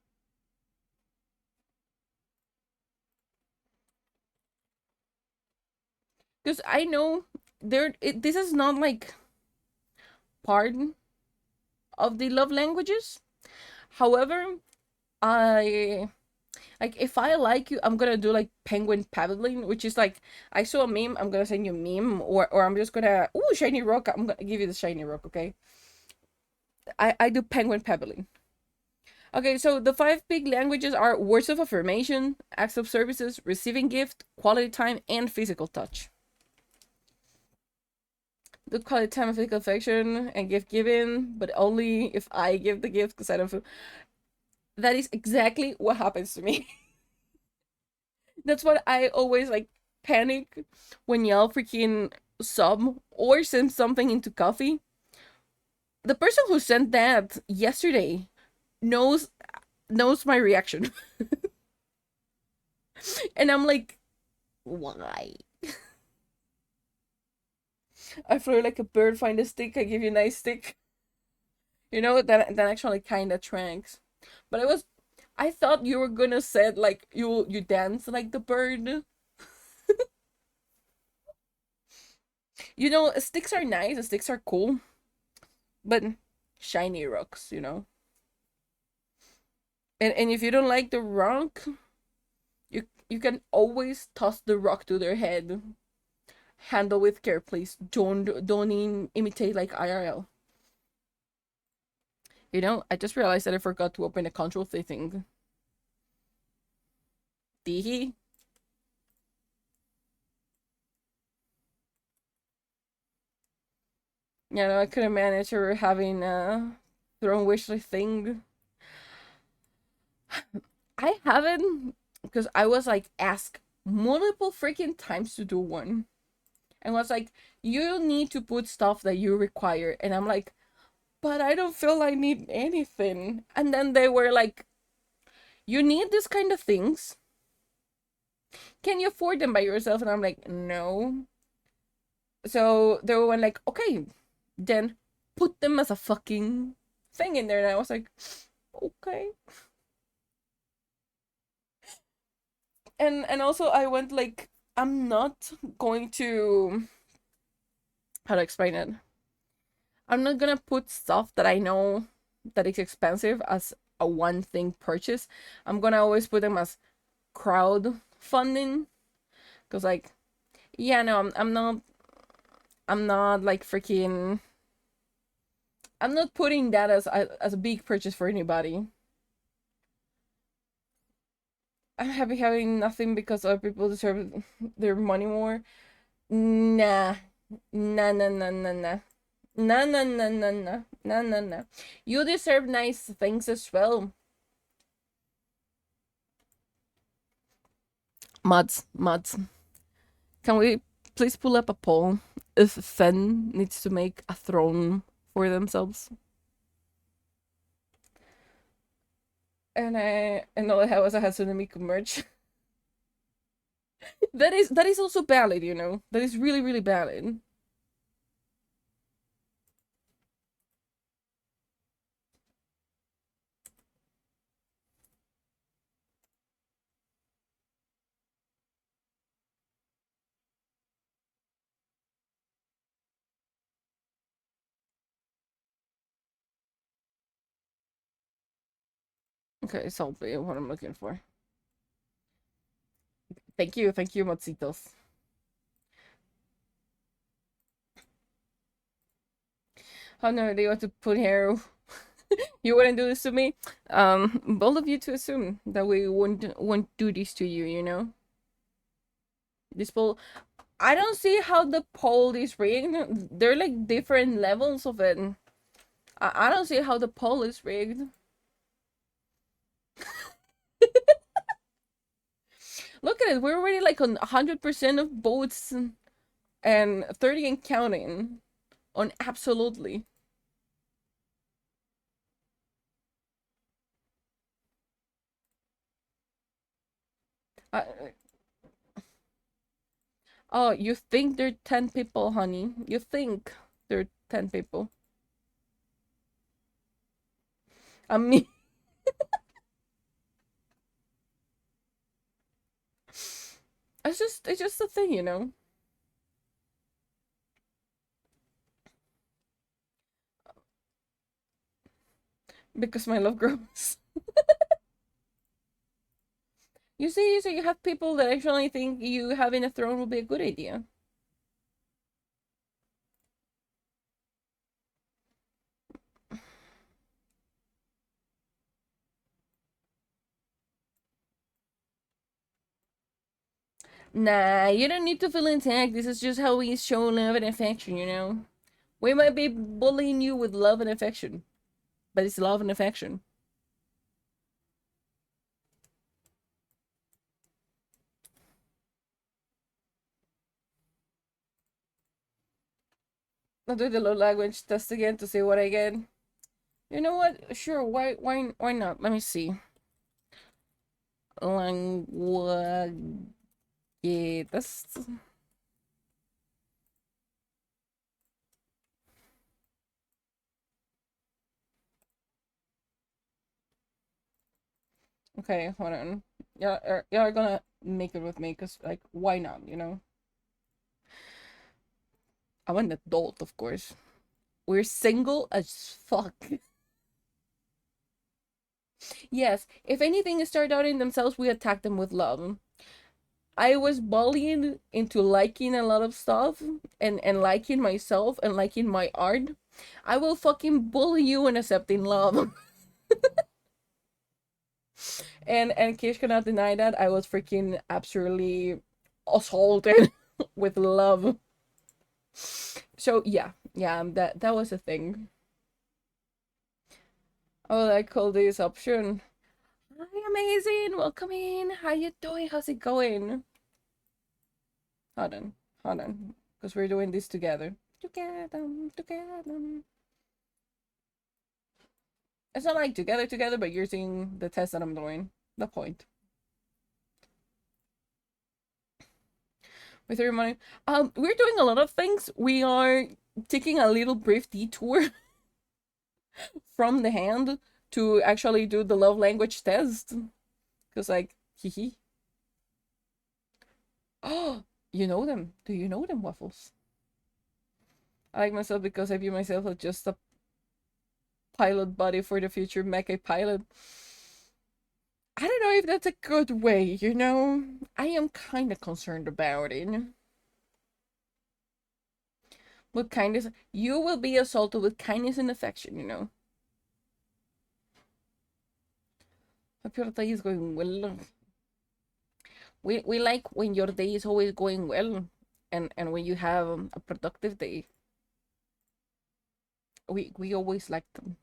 Because I know this is not like part of the love languages. However, I like if I like you, I'm gonna do like penguin paddling, which is like I saw a meme, I'm gonna send you a meme, or I'm just gonna shiny rock, I'm gonna give you the shiny rock, okay? I do penguin paddling. Okay, so the five big languages are words of affirmation, acts of services, receiving gift, quality time, and physical touch. The quality time and physical affection and gift giving, but only if I give the gift because I don't feel. That is exactly what happens to me. That's what I always like panic when y'all freaking sub or send something into coffee. The person who sent that yesterday knows my reaction. And I'm like, why? I flew like a bird, find a stick, I give you a nice stick. You know, that actually kinda tracks. But I thought you were gonna said like you dance like the bird. You know, sticks are nice, sticks are cool, but shiny rocks, you know. And if you don't like the rock, you can always toss the rock to their head. Handle with care, please. Don't imitate like IRL. You know, I just realized that I forgot to open the control thing. Teehee. Yeah, no, I couldn't manage her having a throne wish thing. I haven't, because I was like asked multiple freaking times to do one, and was like, you need to put stuff that you require, and I'm like, but I don't feel I need anything. And then they were like, you need this kind of things. Can you afford them by yourself? And I'm like, no. So they were like, okay, then put them as a fucking thing in there. And I was like, okay. And also I went like, I'm not going to, how to explain it. I'm not gonna put stuff that I know that is expensive as a one thing purchase. I'm gonna always put them as crowd funding, because like, yeah, no, I'm not like freaking, I'm not putting that as a big purchase for anybody. I'm happy having nothing because other people deserve their money more. Nah, nah, nah, nah, nah, nah. Nah, nah, nah, nah, nah, nah, nah, nah. You deserve nice things as well. Mods. Can we please pull up a poll if Fen needs to make a throne for themselves? And all I have was a Hatsune Miku merch. That is also valid, you know. That is really, really valid. Okay, so what I'm looking for. Thank you, Motsitos. Oh no, they want to put hair. You wouldn't do this to me. Bold of you to assume that we won't do this to you. You know, this poll. I don't see how the poll is rigged. They're like different levels of it. I don't see how the poll is rigged. Look at it. We're already like on 100% of votes and 30 and counting on absolutely. Uh, oh, you think there are 10 people, honey? You think there are 10 people? I mean, it's just a thing, you know. Because my love grows. You have people that actually think you having a throne will be a good idea. Nah, you don't need to feel attacked. This is just how we show love and affection, you know? We might be bullying you with love and affection, but it's love and affection. I'll do the love language test again to see what I get. You know what? Sure, why not? Let me see. Language test. Okay, hold on. Y'all are gonna make it with me, cause like, why not? You know, I'm an adult, of course. We're single as fuck. Yes, if anything is start out in themselves, we attack them with love. I was bullied into liking a lot of stuff and liking myself and liking my art. I will fucking bully you in accepting love. And Kish cannot deny that I was freaking absolutely assaulted with love. So yeah, that was a thing. Oh, I call this option. Hi, amazing. Welcome in. How you doing? How's it going? Hold on, hold on, because we're doing this together. Together, together. It's not like together, but you're seeing the test that I'm doing. The point. With your money. We're doing a lot of things. We are taking a little brief detour from the hand to actually do the love language test. Cause like, hee. Oh, you know them. Do you know them, Waffles? I like myself because I view myself as just a pilot body for the future mecha pilot. I don't know if that's a good way, you know? I am kind of concerned about it. With kindness, you will be assaulted with kindness and affection, you know? Hope your day is going well. We like when your day is always going well, and when you have a productive day. We always like them.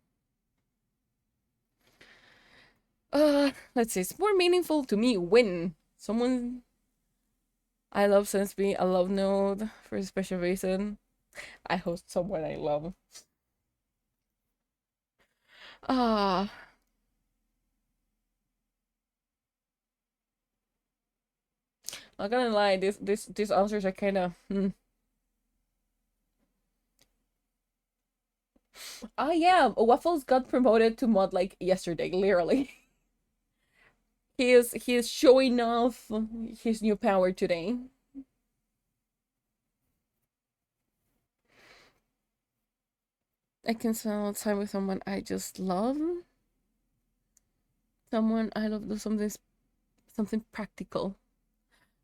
Let's see. It's more meaningful to me when someone I love sends me a love note for a special reason. I host someone I love. Ah, not gonna lie. These answers are kind of. Oh yeah, Waffles got promoted to mod like yesterday, literally. He is showing off his new power today. I can spend time with someone I just love. Someone I love do something practical.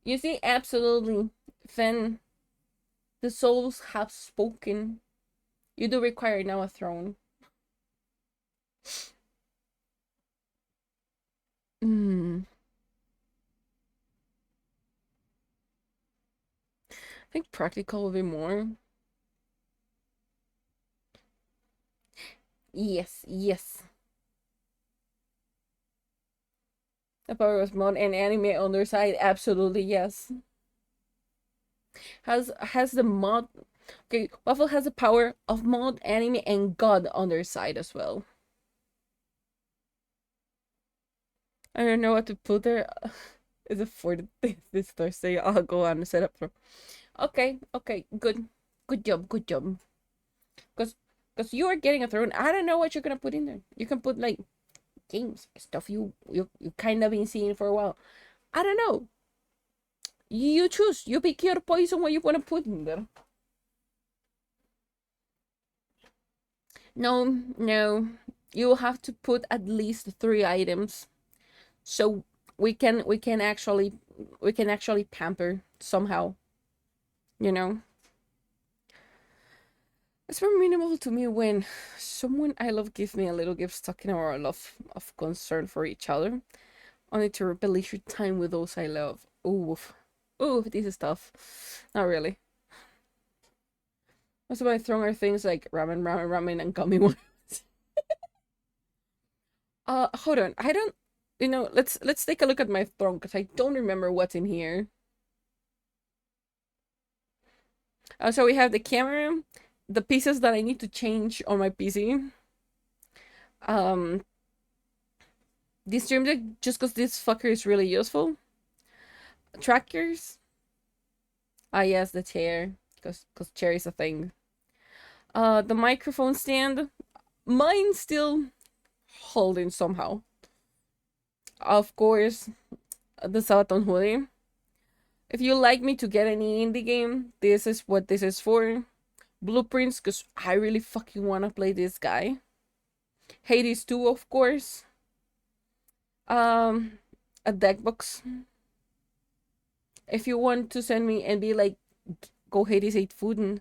You see, absolutely. Then the souls have spoken. You do require now a throne. Hmm. I think practical will be more. Yes. The power of mod and anime on their side, absolutely yes. Has the mod okay, Waffle has the power of mod, anime, and god on their side as well. I don't know what to put there. Is it for this Thursday? I'll go on and set up for. Okay, good job, good job. Cause you are getting a throne. I don't know what you're gonna put in there. You can put like games, stuff you kind of been seeing for a while. I don't know. You choose. You pick your poison what you want to put in there. No, no. You have to put at least 3 items, so we can actually pamper somehow. You know, it's very meaningful to me when someone I love gives me a little gift talking about our love of concern for each other, only to rebellish time with those I love. Oof. Ooh, this is tough. Not really. Most of my throne are things like ramen, and gummy worms. Hold on. I don't. Let's take a look at my throne because I don't remember what's in here. So we have the camera, the pieces that I need to change on my PC. Um, this stream deck just because this fucker is really useful. Trackers. Ah yes, the chair, because chair is a thing. The microphone stand. Mine still holding somehow. Of course, the Sabaton hoodie. If you like me to get any indie game, this is what this is for. Blueprints, because I really fucking want to play this guy. Hades 2, of course. A deck box. If you want to send me and be like, go Hades 8 food and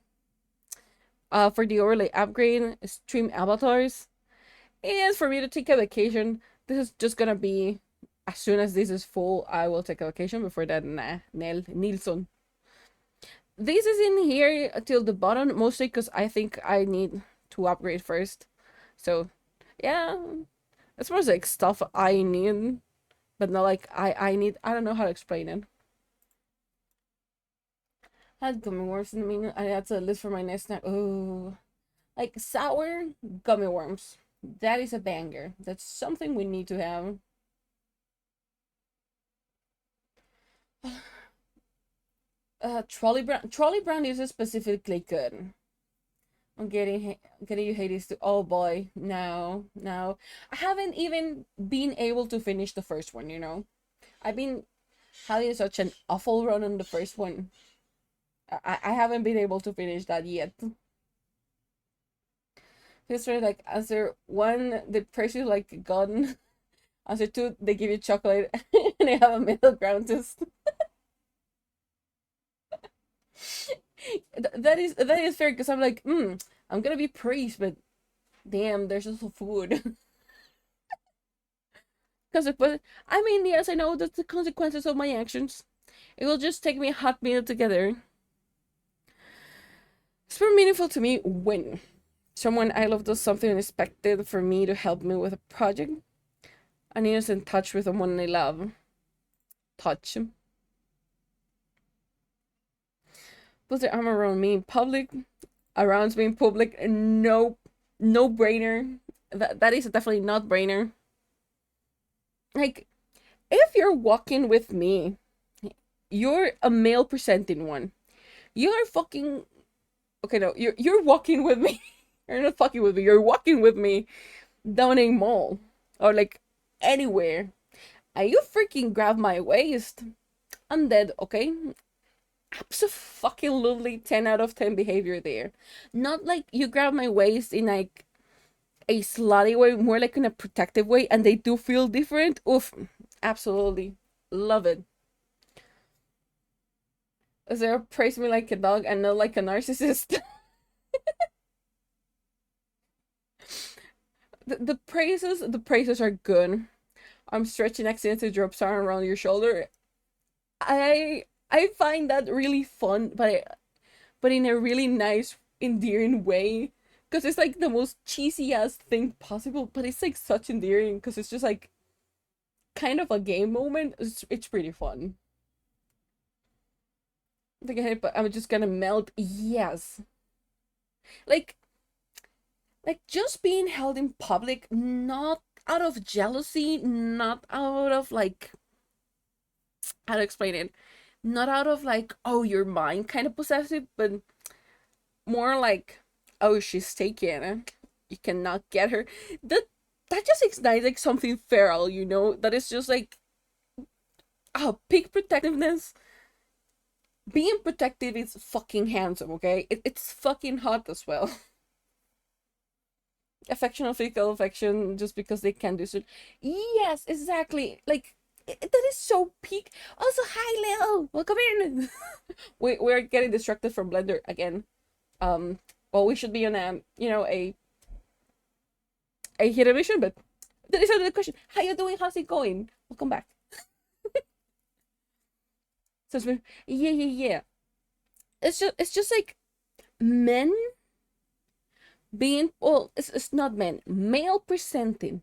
for the overlay upgrade, stream avatars. And for me to take a vacation, this is just gonna be, as soon as this is full, I will take a vacation. Before that, nah, Nilsson. This is in here till the bottom, mostly because I think I need to upgrade first. So, yeah, it's more like stuff I need, but not like I need. I don't know how to explain it. I had gummy worms in the mean. I had to list for my next snack. Oh, like sour gummy worms. That is a banger. That's something we need to have. Trolley brown is specifically good. I'm getting you Hades to. Oh boy, no. I haven't even been able to finish the first one. I've been having such an awful run on the first one. I haven't been able to finish that yet. History, like, answer 1, they praise you like a god. Answer 2, they give you chocolate and they have a middle ground test. that is fair because I'm like, I'm gonna be praised, but damn, there's also food. Consequences. I mean, yes, I know that's the consequences of my actions. It will just take me a hot meal together. It's very meaningful to me when someone I love does something unexpected for me to help me with a project. An innocent touch with someone I love. Touch. Put their arm around me in public. Around me in public. No brainer. That is definitely not brainer. Like, if you're walking with me, you're a male presenting one. You're fucking. Okay, no, you're walking with me. You're not fucking with me. You're walking with me down a mall or like anywhere. And you freaking grab my waist. I'm dead, okay? Absolutely 10 out of 10 behavior there. Not like you grab my waist in like a slutty way, more like in a protective way, and they do feel different. Oof, absolutely love it. Zero praise me like a dog and not like a narcissist. the praises are good. I'm stretching accidentally drops arm around your shoulder. I find that really fun, but in a really nice, endearing way. Because it's like the most cheesy ass thing possible, but it's like such endearing because it's just like kind of a game moment. It's pretty fun. Like, but I'm just gonna melt. Yes. Like just being held in public, not out of jealousy, not out of like, how to explain it, not out of like, oh, you're mine kind of possessive, but more like, oh, she's taken, you cannot get her. that just ignites like something feral, you know, that is just like peak protectiveness. Being protective is fucking handsome, okay? It's fucking hot as well. Affection or physical affection just because they can do so. Yes, exactly. Like that is so peak. Also, hi Lil, welcome in. We're getting distracted from Blender again. Well, we should be on a hidden mission, but there is another question. How you doing? How's it going? Welcome back. So yeah. It's just like men being, well, it's not men, male presenting,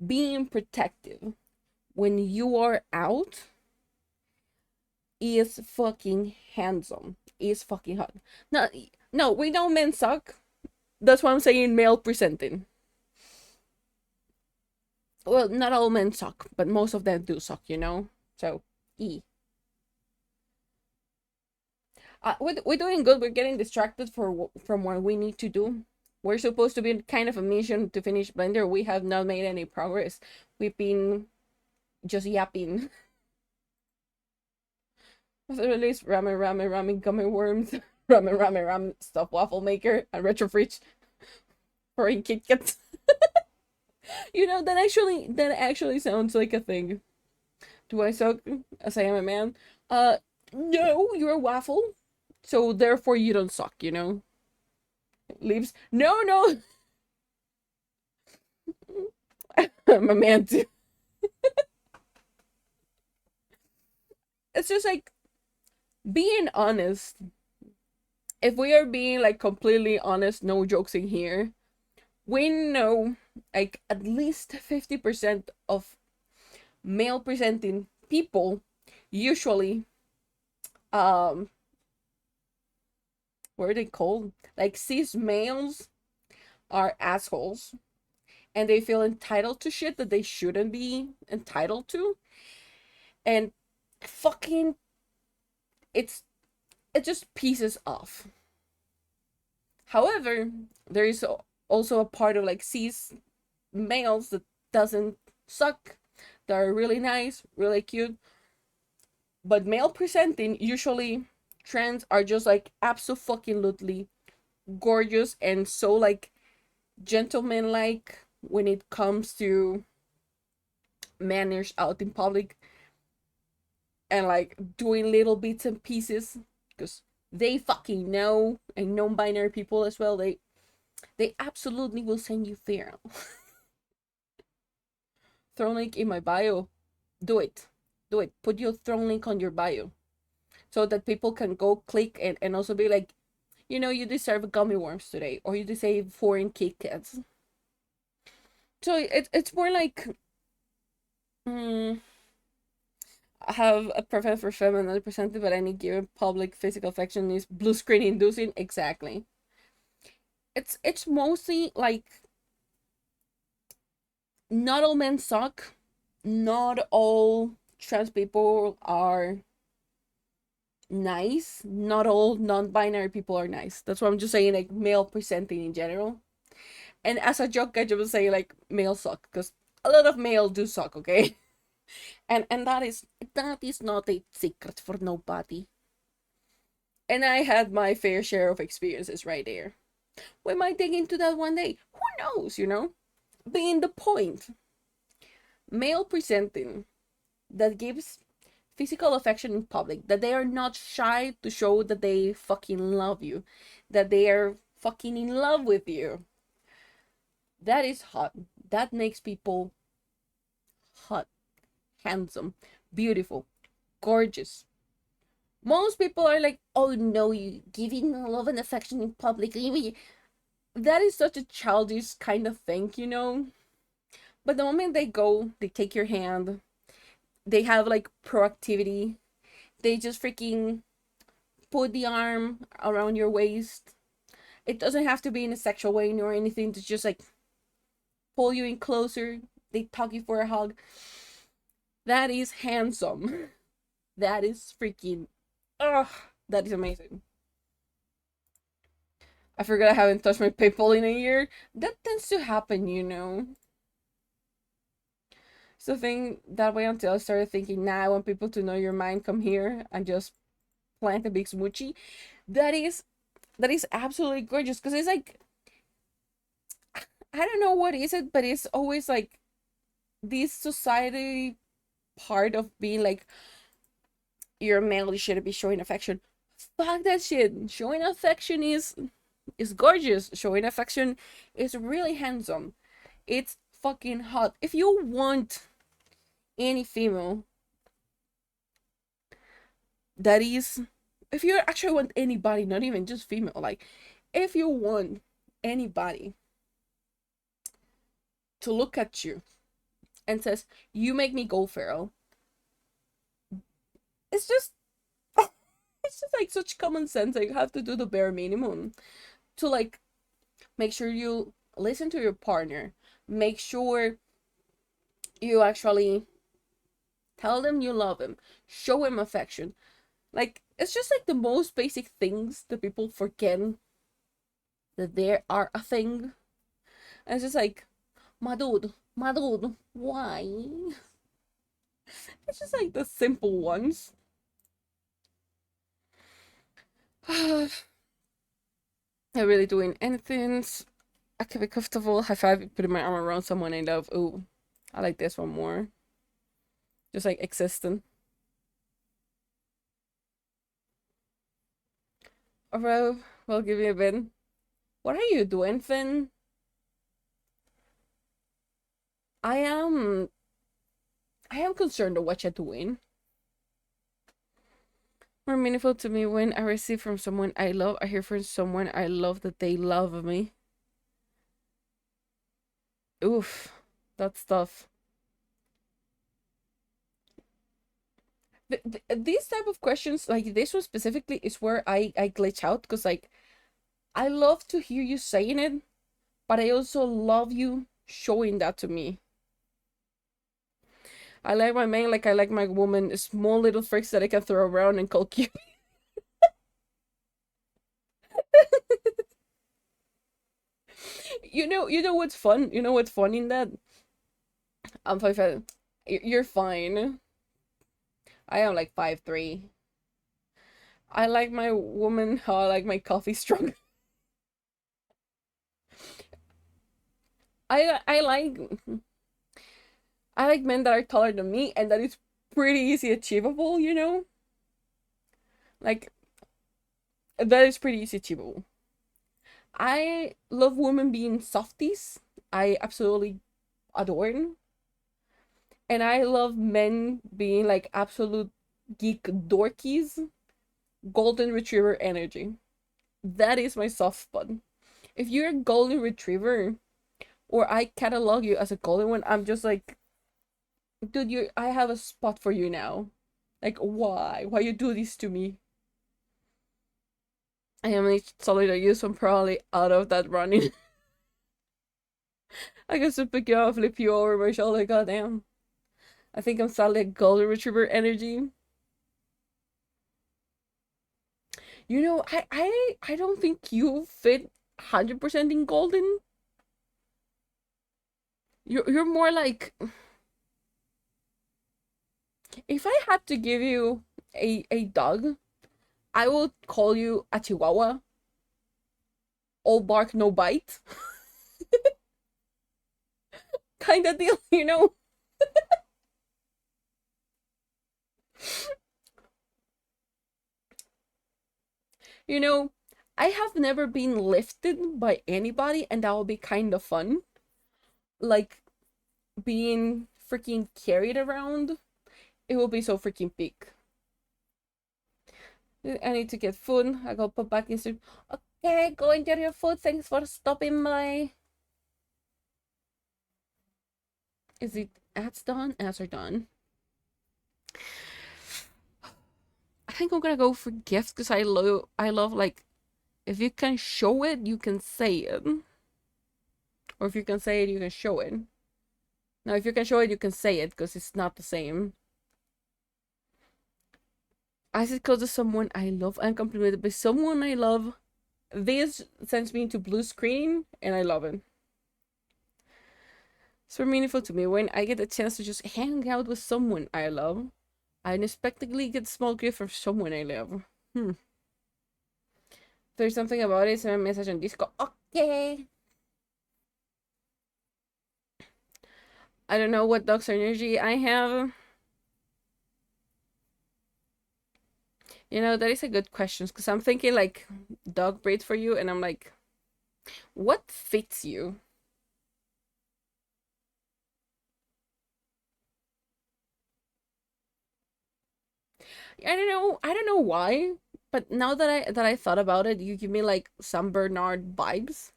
being protective when you are out is fucking handsome, is fucking hot. No, no, we know men suck. That's why I'm saying male presenting. Well, not all men suck, but most of them do suck, you know. So we're doing good. We're getting distracted from what we need to do. We're supposed to be kind of a mission to finish Blender. We have not made any progress. We've been just yapping. Release ramen gummy worms, ramen stuffed waffle maker, and retro fridge for a Kit Kat. You know, that actually sounds like a thing. Do I suck as I am a man? No, you're a waffle, so therefore you don't suck. You know, leaves. No, no, I'm a man too. It's just like being honest. If we are being like completely honest, no jokes in here, we know like at least 50% of male presenting people usually um what are they called, like cis males, are assholes, and they feel entitled to shit that they shouldn't be entitled to, and fucking it's it just pieces off. However, there is also a part of like cis males that doesn't suck, that are really nice, really cute, but male presenting usually trans are just like absolutely gorgeous and so like gentleman like when it comes to manners out in public and like doing little bits and pieces, because they fucking know, and non-binary people as well, they absolutely will send you feral. Throne link in my bio. Do it. Do it. Put your throne link on your bio so that people can go click and also be like, you know, you deserve gummy worms today, or you deserve foreign Kit Kats. So it's more like, I have a preference for feminine represented, but any given public physical affection is blue screen inducing. Exactly. It's mostly like not all men suck. Not all trans people are nice. Not all non-binary people are nice. That's what I'm just saying, like male presenting in general. And as a joke, I just say like male suck, because a lot of male do suck, okay? And that is not a secret for nobody. And I had my fair share of experiences right there. We might dig into that one day. Who knows, you know? Being the point. Male presenting that gives physical affection in public, that they are not shy to show that they fucking love you, that they are fucking in love with you. That is hot. That makes people hot, handsome, beautiful, gorgeous. Most people are like, oh no, you giving love and affection in public. That is such a childish kind of thing, you know? But the moment they go, they take your hand, they have like proactivity, they just freaking put the arm around your waist. It doesn't have to be in a sexual way nor anything, to just like pull you in closer, they tug you for a hug. That is handsome. That is freaking, ugh, that is amazing. I forgot I haven't touched my PayPal in a year. That tends to happen, you know. So think that way until I started thinking, now I want people to know your mind, come here and just plant a big smoochie. That is that is absolutely gorgeous because it's like, I don't know what is it, but it's always like this society part of being like, you're a male, you shouldn't be showing affection. Fuck that shit. Showing affection is gorgeous. Showing affection is really handsome. It's fucking hot. If you want any female that is, if you actually want anybody, not even just female, like if you want anybody to look at you and says, you make me go feral, it's just it's just like such common sense. Like, you have to do the bare minimum to like make sure you listen to your partner, make sure you actually tell them you love him, show him affection. Like, it's just like the most basic things that people forget that there are a thing. And it's just like, my dude, why? It's just like the simple ones. Not really doing anything. I can be comfortable. High five, putting my arm around someone I love. Ooh, I like this one more. Just like existing. Alright, well, give me a bit. What are you doing, Finn? I am. I am concerned of what you're doing. More meaningful to me when I receive from someone I love. I hear from someone I love that they love me. Oof, that's tough. These type of questions, like this one specifically, is where I glitch out because like I love to hear you saying it, but I also love you showing that to me. I like my man like I like my woman, small little freaks that I can throw around and call cute. You know what's fun? You know what's fun in that? I'm 5'5". You're fine. I am like 5'3". I like my woman how I like my coffee strong. I like men that are taller than me and that is pretty easy achievable, you know? Like, that is pretty easy achievable. I love women being softies. I absolutely adore them. And I love men being like absolute geek dorkies. Golden retriever energy. That is my soft spot. If you're a golden retriever, or I catalog you as a golden one, I'm just like, dude, I have a spot for you now. Like, why? Why you do this to me? I am solid at you, so I'm probably out of that running. I guess to pick you up, flip you over my shoulder, goddamn. I think I'm sadly a golden retriever energy. You know, I don't think you fit 100% in golden. You're more like, if I had to give you a dog, I would call you a Chihuahua. All bark, no bite. Kind of deal, you know? You know, I have never been lifted by anybody, and that would be kind of fun. Like, being freaking carried around. It will be so freaking peak. I need to get food. I go put back in soup. Okay, go and get your food. Thanks for stopping by. Is it ads done? Ads are done. I think I'm gonna go for gifts because I love like, if you can show it, you can say it. Or if you can say it, you can show it. Now, if you can show it, you can say it because it's not the same. I said close to someone I love. I'm complimented by someone I love. This sends me into blue screen, and I love it. It's very meaningful to me when I get a chance to just hang out with someone I love. I unexpectedly get a small gift from someone I love. There's something about it. Send a message on Discord. Okay. I don't know what dog's energy I have. You know, that is a good question because I'm thinking like dog breed for you, and I'm like, what fits you? I don't know. I don't know why, but now that I thought about it, you give me like some Bernard vibes.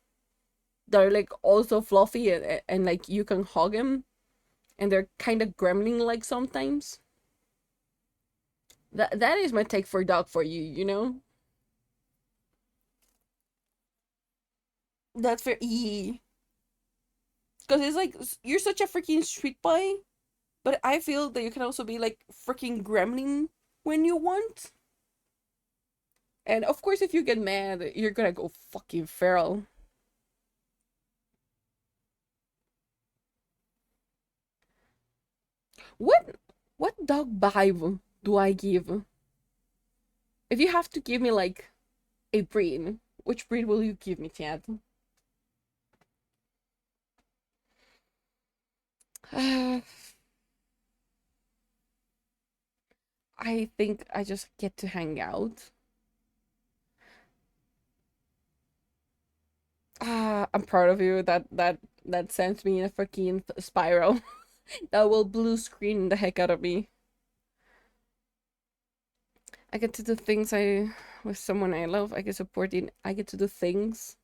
They're like also fluffy and like you can hug them, and they're kind of gremlin like sometimes. That is my take for dog for you. You know. That's very because it's like you're such a freaking sweet boy, but I feel that you can also be like freaking gremlin when you want. And of course, if you get mad, you're gonna go fucking feral. What what dog vibe do I give? If you have to give me like a breed, which breed will you give me, Chad? I think I just get to hang out. I'm proud of you. That sends me in a fucking spiral. That will blue screen the heck out of me. I get to do things I with someone I love. I get supporting. I get to do things.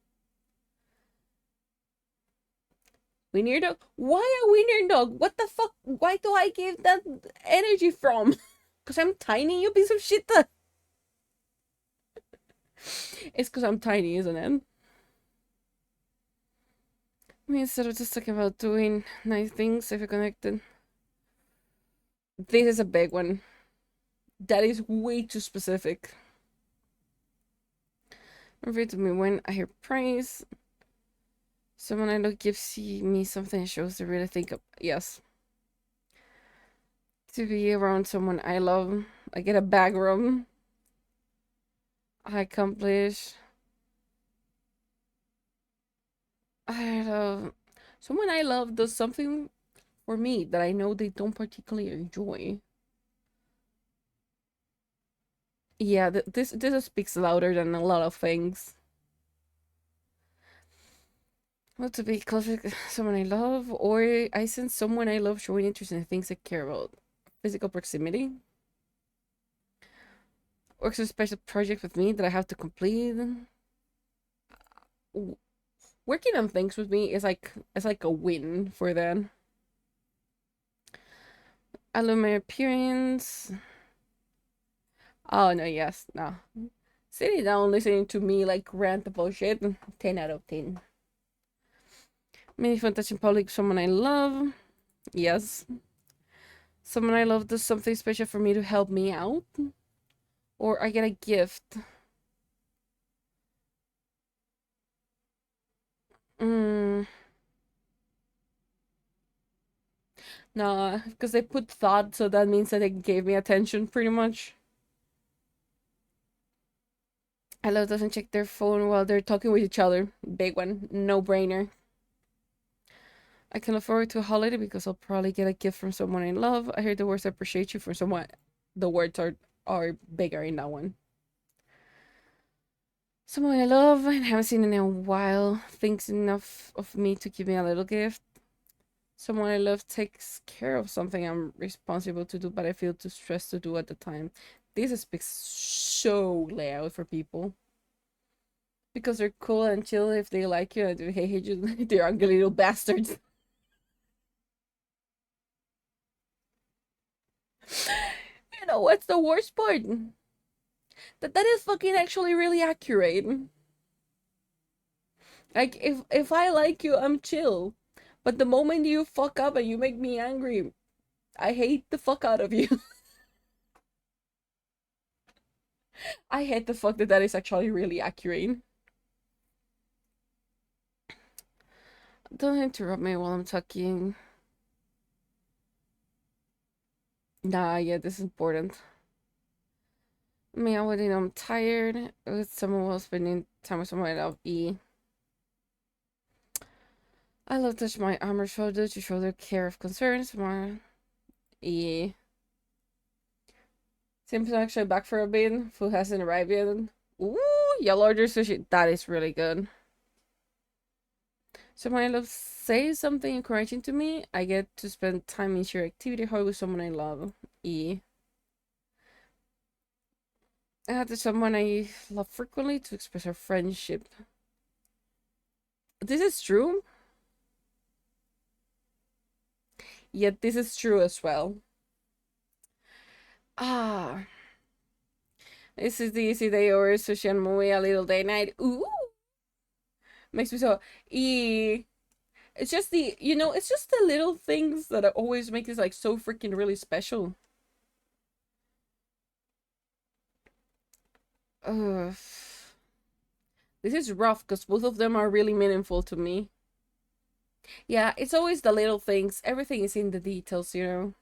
Wiener dog. Why a wiener dog? What the fuck? Why do I give that energy from? Cause I'm tiny, you piece of shit. It's cause I'm tiny, isn't it? I mean, instead of just talking about doing nice things, if you're connected, this is a big one. That is way too specific. Reveal to me when I hear praise. Someone I know gives me something that shows they really think of. Yes. To be around someone I love. I get a bag room. I accomplish. I love. Someone I love does something for me that I know they don't particularly enjoy. Yeah, this speaks louder than a lot of things. Well, to be close with someone I love, or I sense someone I love showing interest in things I care about. Physical proximity. Works a special project with me that I have to complete. Working on things with me is like it's like a win for them. I love my appearance. Oh no, yes, no. Sitting down listening to me like rant about shit. 10 out of 10. Many fun touching public someone I love. Yes. Someone I love does something special for me to help me out. Or I get a gift. Mm, no, because they put thought, so that means that they gave me attention pretty much. I love doesn't check their phone while they're talking with each other. Big one. No brainer. I can look forward to a holiday because I'll probably get a gift from someone I love. I heard the words appreciate you from someone. The words are bigger in that one. Someone I love and haven't seen in a while thinks enough of me to give me a little gift. Someone I love takes care of something I'm responsible to do, but I feel too stressed to do at the time. This speaks so loud for people because they're cool and chill if they like you and they hate you. They're ugly little bastards. You know what's the worst part? That is fucking actually really accurate. Like if I like you, I'm chill. But the moment you fuck up and you make me angry, I hate the fuck out of you. I hate the fuck that is actually really accurate. Don't interrupt me while I'm talking. Nah, yeah, this is important. Me, I'm tired. With someone while spending time with someone I love. I love touch my arm or shoulder to shoulder care of concerns. More. Seems actually back for a bit. Food hasn't arrived yet. Ooh, y'all order sushi. That is really good. So when I love say something encouraging to me, I get to spend time in shared activity hall with someone I love. I have to someone I love frequently to express our friendship. This is true. Yet this is true as well. Ah, this is the easy day or sushi and movie, a little day night. Ooh, makes me so. It's just it's just the little things that always make this like so freaking really special. Ugh. This is rough because both of them are really meaningful to me. Yeah, it's always the little things. Everything is in the details, you know.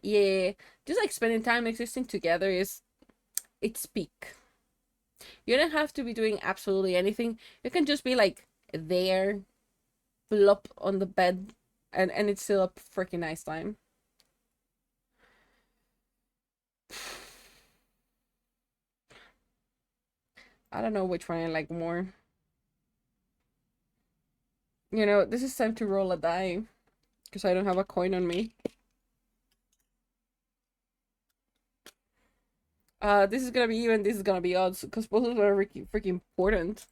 Yeah, just like spending time existing together is it's peak. You don't have to be doing absolutely anything. You can just be like there, flop on the bed, and it's still a freaking nice time. I don't know which one I like more. This is time to roll a die because I don't have a coin on me. This is gonna be even. This is gonna be odds because both of them are freaking important.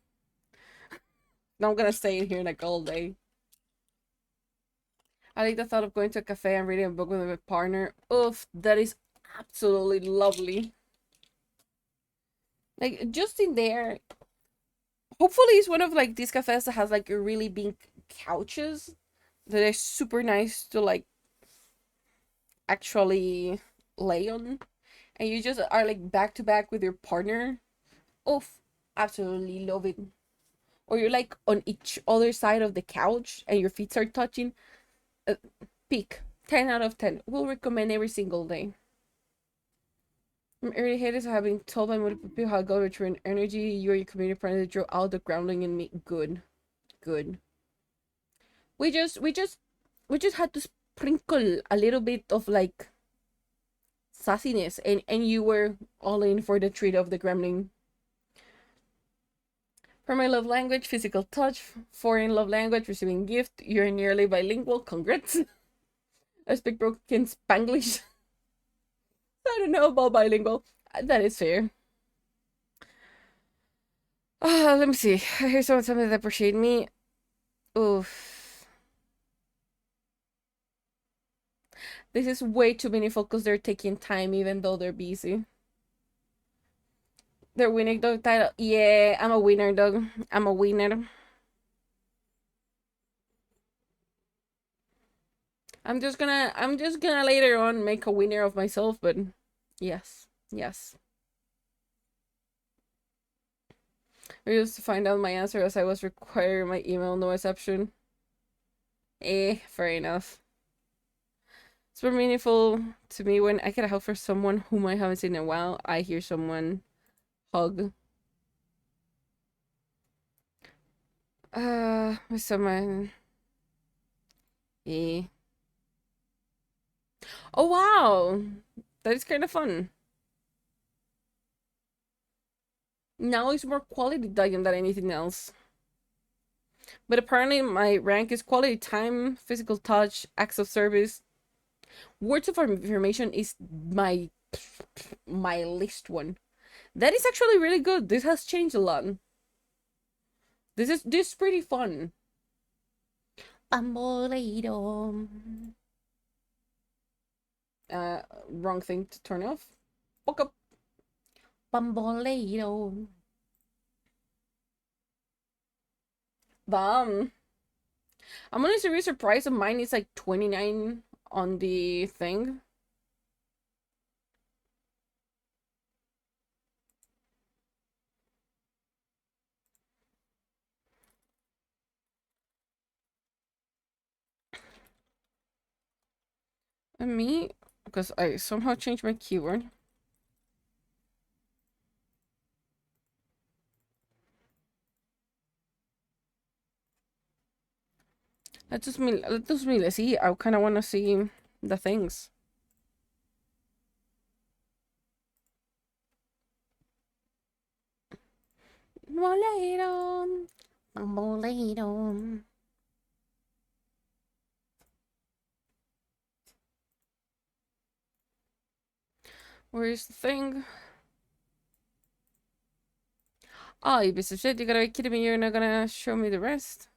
Now I'm gonna stay in here like all day. I like the thought of going to a cafe and reading a book with my partner. Oof, that is absolutely lovely. Like just in there. Hopefully, it's one of like these cafes that has like a really big couches that are super nice to like actually lay on, and you just are like back to back with your partner. Oof, absolutely love it. Or you're like on each other side of the couch and your feet are touching. Uh, Peak 10 out of 10. Will recommend every single day. I'm irritated to having told by multiple people how God return energy. You or your community partner draw out the grounding in me. Good. Good. We just we just we just had to sprinkle a little bit of like sassiness and you were all in for the treat of the gremlin. For my love language, physical touch. Foreign love language, receiving gift. You're nearly bilingual. Congrats. I speak broken Spanglish. I don't know about bilingual. That is fair. Let me see. I hear someone tell me that appreciate me. Oof. This is way too meaningful because they're taking time even though they're busy. They're winning dog title. Yeah, I'm a winner, dog. I'm a winner. I'm just gonna later on make a winner of myself, but yes. Yes. I used to find out my answer as I was requiring my email no exception. Fair enough. It's more meaningful to me when I get a hug for someone whom I haven't seen in a while. I hear someone hug. With someone. Eh. Oh wow! That is kind of fun. Now it's more quality time than anything else. But apparently my rank is quality time, physical touch, acts of service. Words of affirmation is my least one. That is actually really good. This has changed a lot. This is pretty fun. Bamboleo. Wrong thing to turn off. Fuck up. Bamboleo. Bam. I'm honestly really surprised that mine is like 29 on the thing. And me, because I somehow changed my keyword. Let us me, let's see. I kind of want to see the things. Bambolero, bambolero. Where's the thing? Oh, you piece of shit, you gotta be kidding me, you're not gonna show me the rest.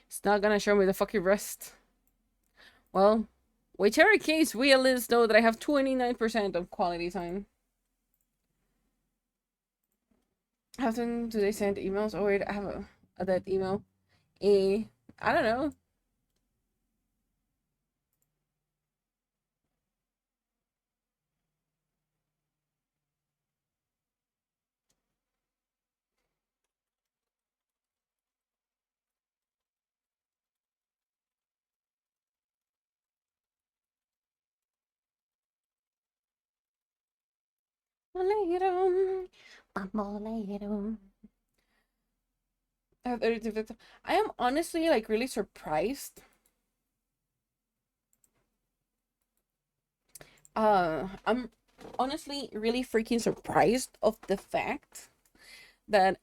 It's not gonna show me the fucking rest. Well, whichever case, we at least know that I have 29% of quality time. How often do they send emails? Oh wait, I have a dead email. I don't know. Bambolero, bambolero. I am honestly like really surprised. I'm honestly really freaking surprised of the fact that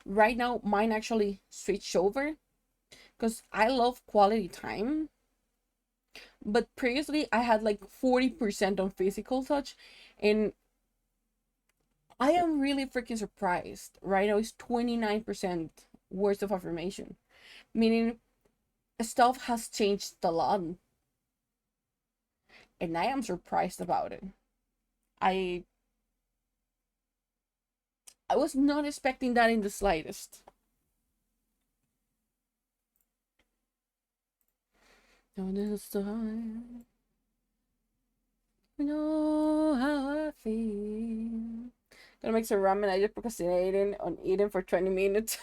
right now mine actually switched over because I love quality time, but previously I had like 40% on physical touch, and I am really freaking surprised. Right now it's 29% words of affirmation, meaning stuff has changed a lot, and I am surprised about it. I I was not expecting that in the slightest. On this time, you know how I feel. Gonna make some ramen. I just procrastinating on eating for 20 minutes.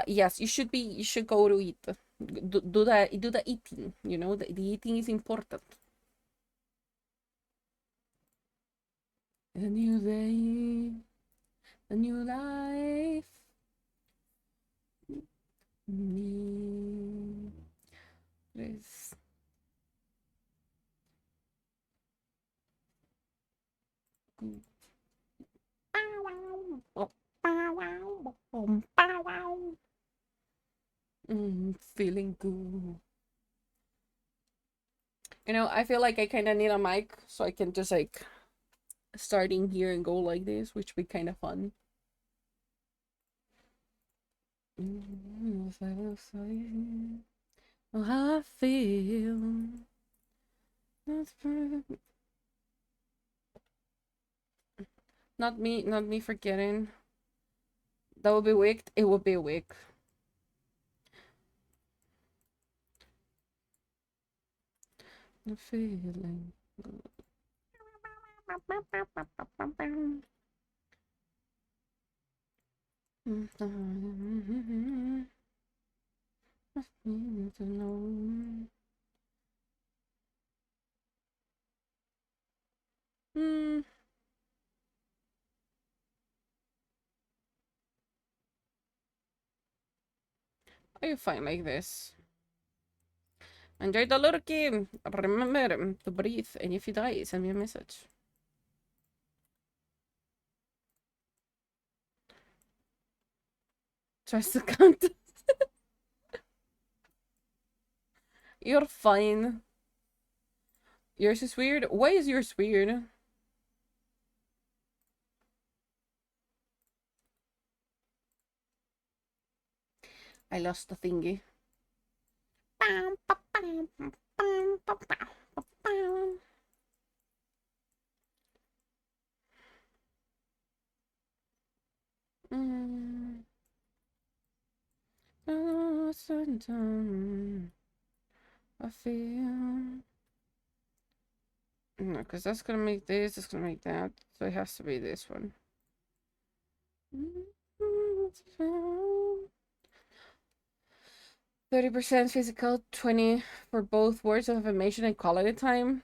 Yes, you should go to eat. Do the eating. You know, the eating is important. A new day, a new life. Me. Tres. Feeling good. You know, I feel like I kind of need a mic so I can just like start in here and go like this, which would be kind of fun. Oh, how I feel. Not me forgetting. That would be weak. It would be weak. The feeling. To know. Hmm. Are you fine like this? Enjoy the little game. Remember to breathe, and if you die, send me a message. Tries to count. You're fine. Yours is weird. Why is yours weird? I lost the thingy. A certain time I feel. No, because that's gonna make this, it's gonna make that. So it has to be this one. 30% physical, 20 for both words of affirmation and quality time.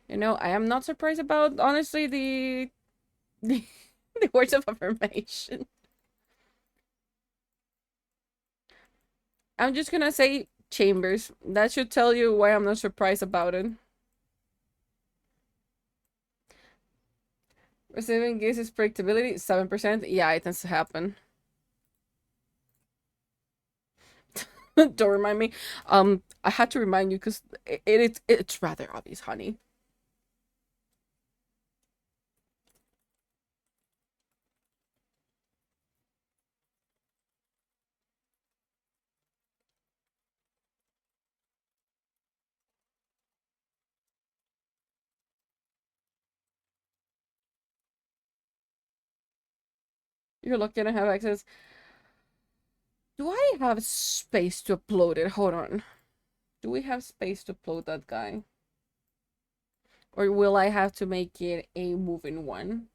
You know, I am not surprised about, honestly, the, the words of affirmation. I'm just gonna say chambers. That should tell you why I'm not surprised about it. Receiving gives is predictability, 7%. Yeah, it tends to happen. Don't remind me. I had to remind you because it's rather obvious, honey. You're lucky to have access. Do I have space to upload it? Hold on. Do we have space to upload that guy? Or will I have to make it a moving one?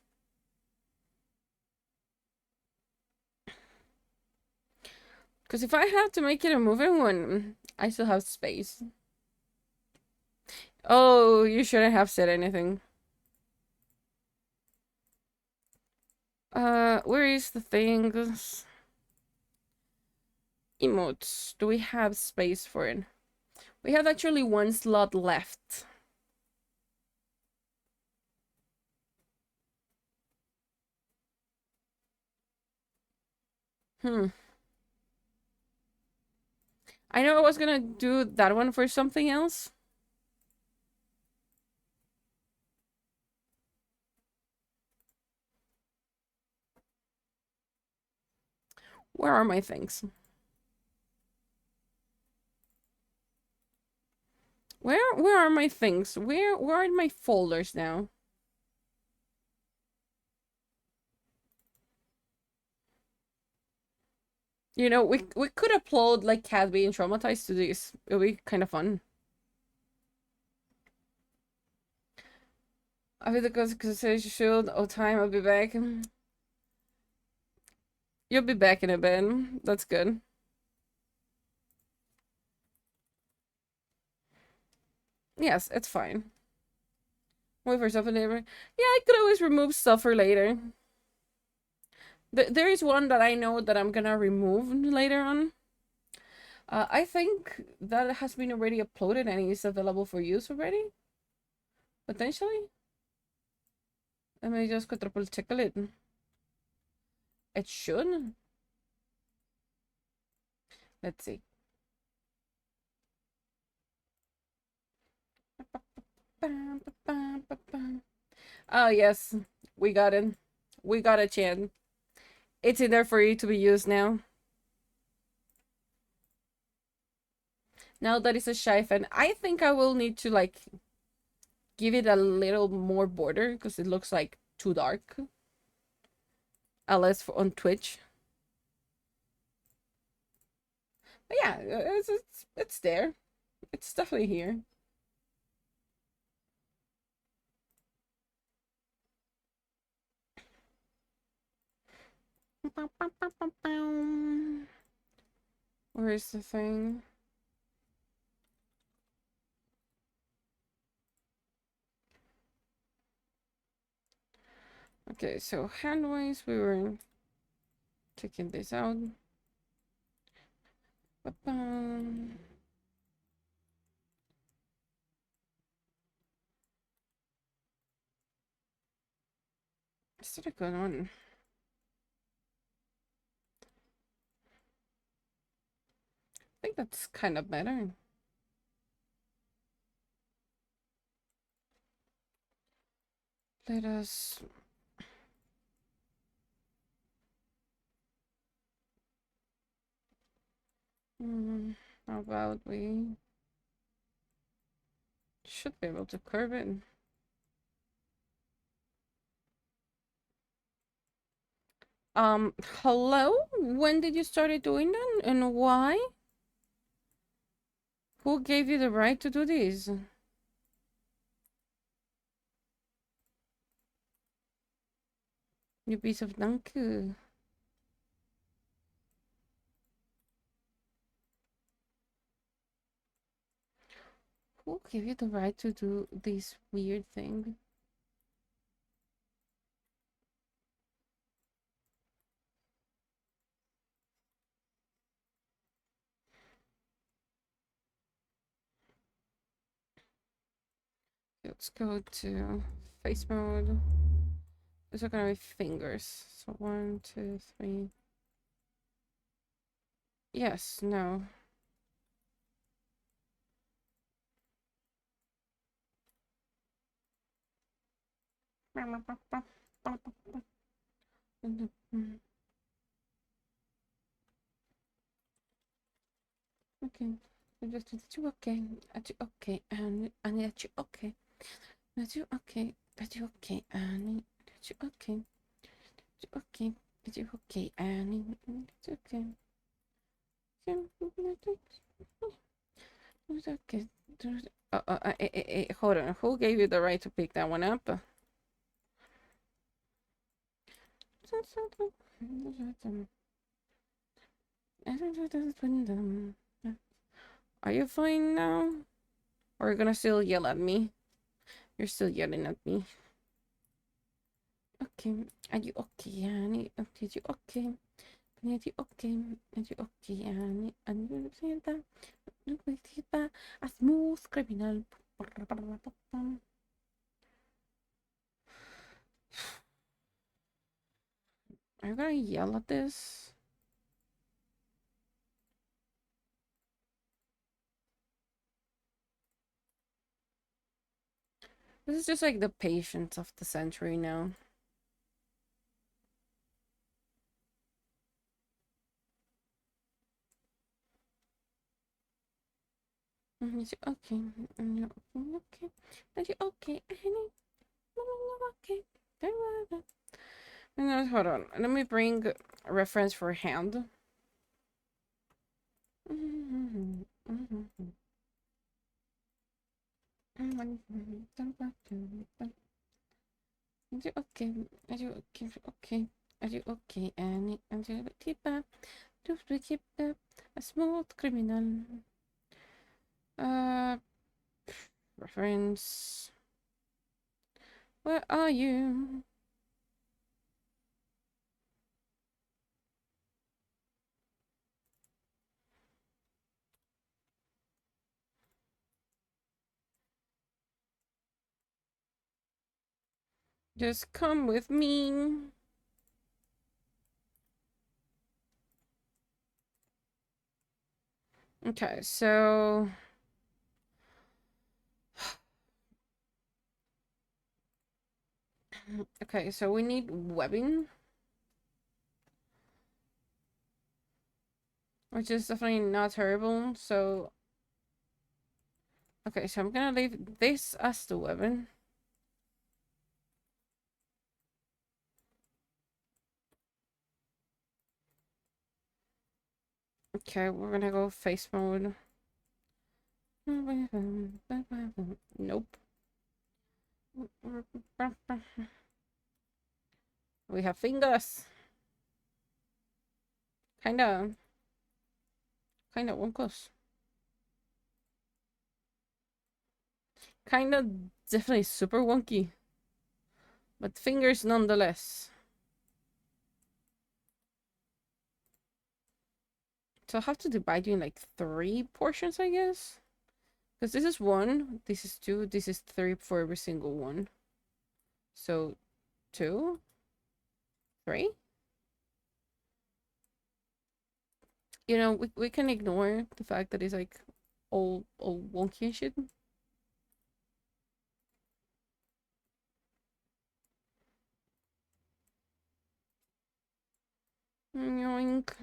Because if I have to make it a moving one, I still have space. Oh, you shouldn't have said anything. Where is the things? Emotes. Do we have space for it? We have actually one slot left. I know I was gonna do that one for something else. Where are my things? Where are my things? Where are my folders now? You know, we could upload like Cat being traumatized to this. It'll be kind of fun. I feel the consideration shield. Oh, time. I'll be back. You'll be back in a bit. That's good. Yes, it's fine. Wait for something later. Yeah, I could always remove stuff for later. There is one that I know that I'm gonna remove later on. I think that has been already uploaded and is available for use already. Potentially. Let me just triple check it. It should. Let's see. Oh yes, we got it. We got a chance. It's in there for you to be used now. Now that it's a chiffon, I think I will need to like give it a little more border because it looks like too dark. Unless on Twitch. But yeah, it's there. It's definitely here. Where is the thing? Okay, so handways, we were taking this out. Is that a good one? I think that's kind of better. Let us... how about we... should be able to curve it. Hello? When did you start doing that and why? Who gave you the right to do this? You piece of donkey. Who gave you the right to do this weird thing? Let's go to face mode. These are gonna be fingers. So 1, 2, 3. Yes, no. Okay. Just okay. Okay. And that you okay. That you okay. That you okay. And that you okay. Okay. That you okay. And it's okay. It's okay. Hold on. Who gave you the right to pick that one up? Are you fine now? Or are you gonna still yell at me? You're still yelling at me. Okay. Are you okay, Annie? Are you okay? Are you okay? Are you okay, Annie? And you say that a smooth criminal. Are you gonna yell at this? This is just like the patience of the century now. Is it okay? Okay. Are you okay, Annie? Okay. Hold on. Let me bring a reference for hand. Are you okay? Are you okay? Okay. Are you okay, Annie? Are you keep up? Do we keep up a smooth criminal? Reference. Where are you? Just come with me. Okay, so okay, so we need webbing, which is definitely not terrible. So okay, so I'm gonna leave this as the webbing. Okay, we're gonna go face mode. Nope. We have fingers. Kinda wonkos. Kinda definitely super wonky. But fingers nonetheless. So I'll have to divide you in like 3 portions, I guess. Because this is 1, this is 2, this is 3 for every single one. So 2, 3. You know, we can ignore the fact that it's like all wonky and shit. Yoink.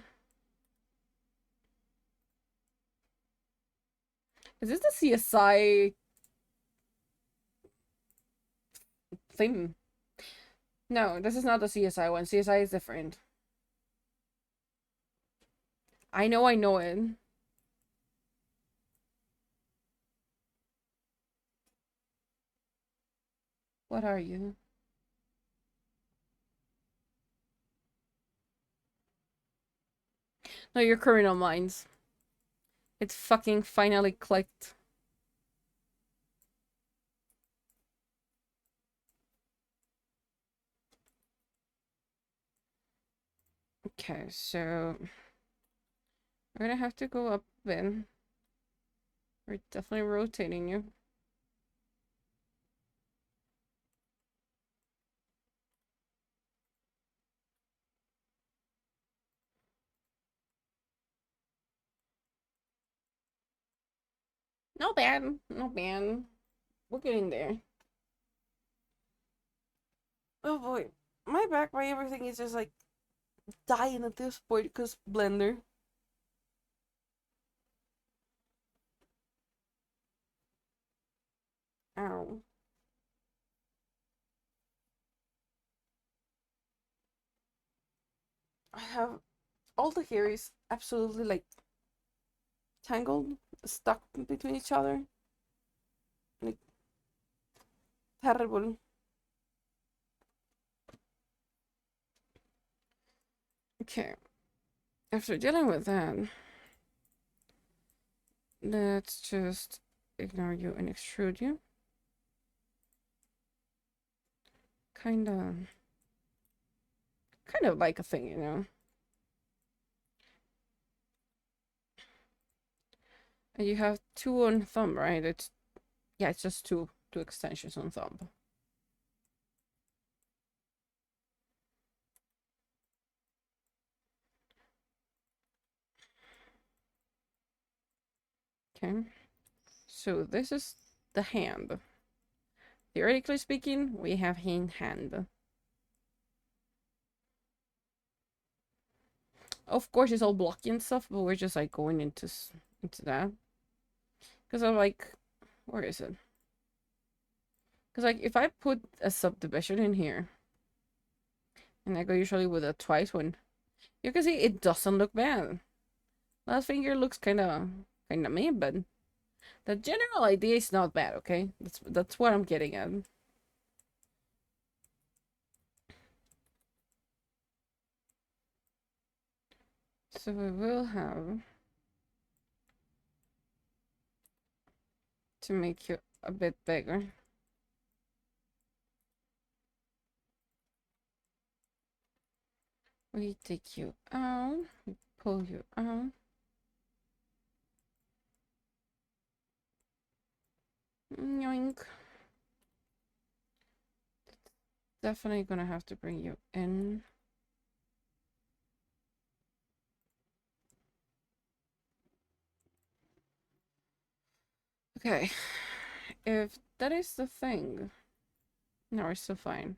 Is this the CSI thing? No, this is not the CSI one. CSI is different. I know it. What are you? No, you're Criminal Minds. It's fucking finally clicked. Okay, so we're gonna have to go up then. We're definitely rotating you. Not bad, not bad. We're getting there. Oh boy, my back, my everything is just like dying at this point because Blender. Ow. I have all the hair is absolutely like tangled, stuck between each other. Like terrible. Okay. After dealing with that, let's just ignore you and extrude you. Kind of like a thing, you know. And you have two on thumb, right? It's just two extensions on thumb. Okay. So this is the hand. Theoretically speaking, we have hand. Of course, it's all blocky and stuff, but we're just like going into that because I'm like, where is it? Because like if I put a subdivision in here, and I go usually with a twice one, you can see it doesn't look bad. Last finger looks kind of mean, but the general idea is not bad. Okay, that's what I'm getting at. So we will have to make you a bit bigger. We take you out, we pull you out. Yoink. Definitely gonna have to bring you in. Okay. If that is the thing, no, we're still fine.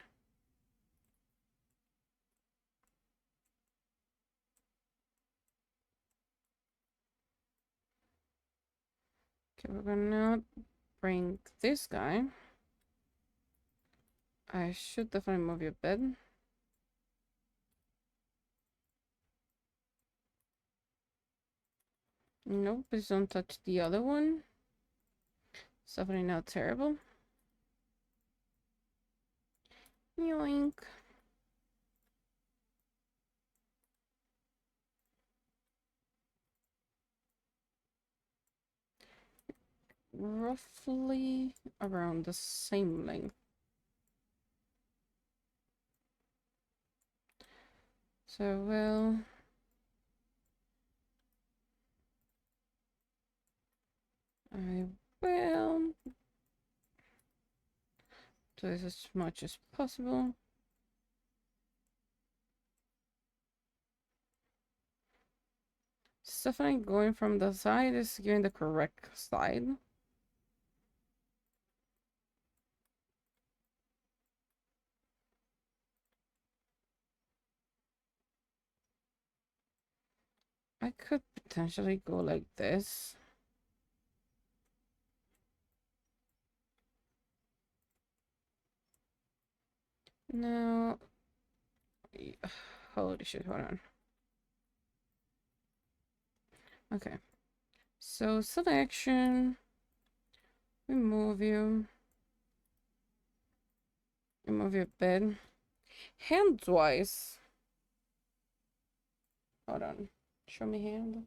Okay, we're gonna bring this guy. I should definitely move your bed. Nope, please don't touch the other one. It's definitely not terrible. Yoink. Roughly around the same length. So I will do this as much as possible. Definitely going from the side is giving the correct side. I could potentially go like this. No. Holy shit, hold on. Okay. So selection. Remove you. Remove your bed. Hand-wise. Hold on. Show me hand.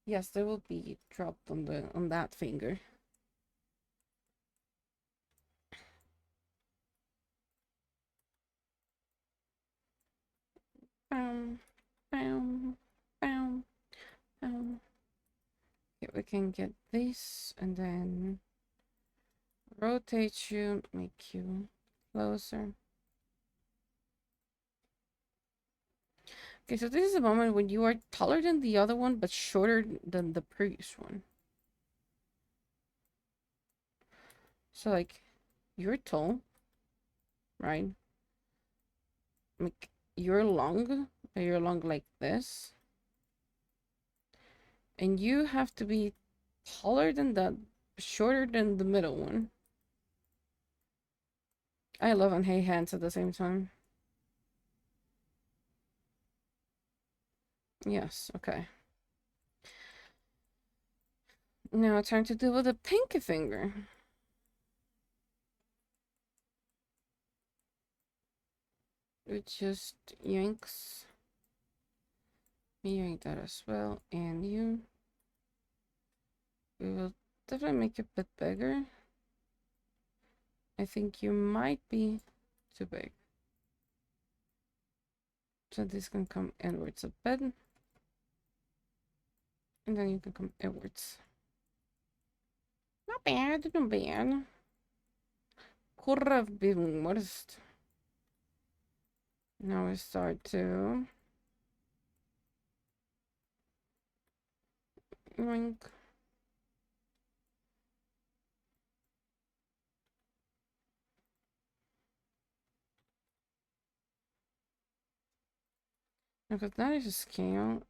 Yes, they will be dropped on that finger. Bam, bam, bam, bam. Okay, we can get this and then rotate you, make you closer. Okay, so this is a moment when you are taller than the other one, but shorter than the previous one. So, like, you're tall, right? Like, you're long like this. And you have to be taller than that, shorter than the middle one. I love and hate hands at the same time. Yes, okay. Now time to deal with the pinky finger. It just yanks. You yank that as well, and you. We will definitely make it a bit bigger. I think you might be too big. So this can come inwards a bit. And then you can come inwards. Not bad, not bad. Could have been worse. Now we start to yoink. Because that is a scale.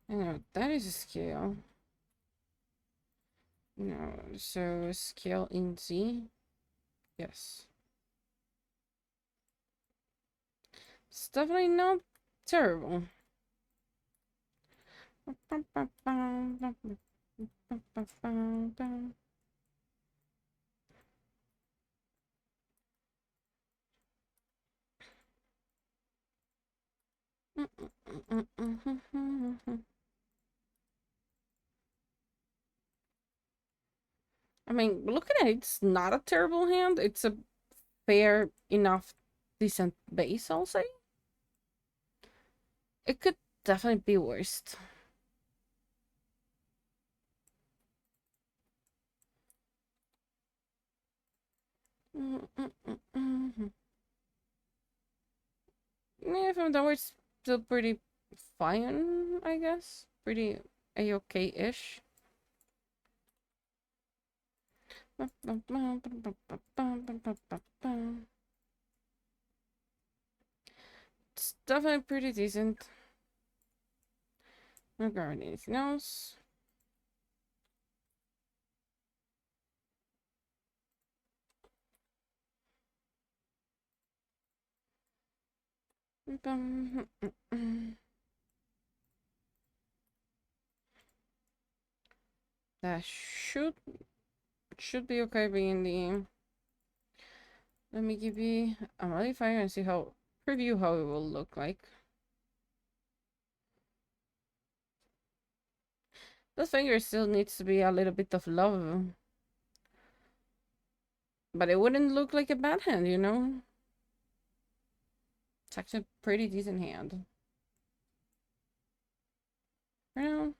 I know that is a scale. No, so scale in Z. Yes. It's definitely not terrible. I mean, looking at it, it's not a terrible hand. It's a fair enough, decent base, I'll say. It could definitely be worse. Yeah, from downwards, still pretty fine, I guess. Pretty a-okay-ish. It's definitely pretty decent. Regarding anything else. That should be okay being the. Let me give you a modifier and see how preview how it will look like. The finger still needs to be a little bit of love. But it wouldn't look like a bad hand, you know? It's actually a pretty decent hand. For now,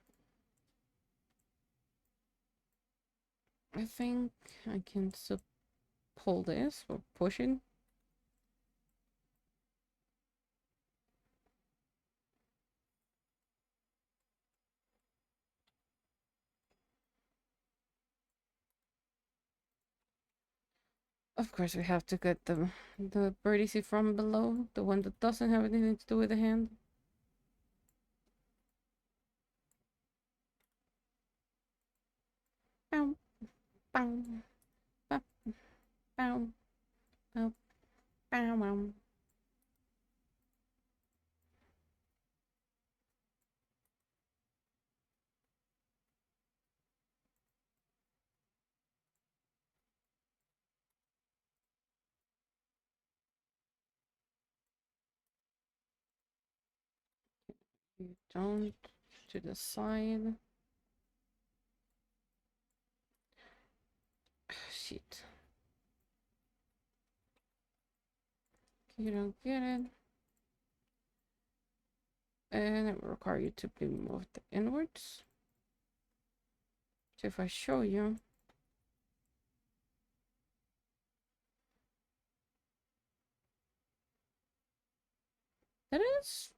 I think I can still pull this or push it. Of course, we have to get the birdie from below, the one that doesn't have anything to do with the hand. Bow, bow, bow, bow, bow, bow, bow. You don't to the side. Shit. You don't get it. And it will require you to be moved inwards. So if I show you, that is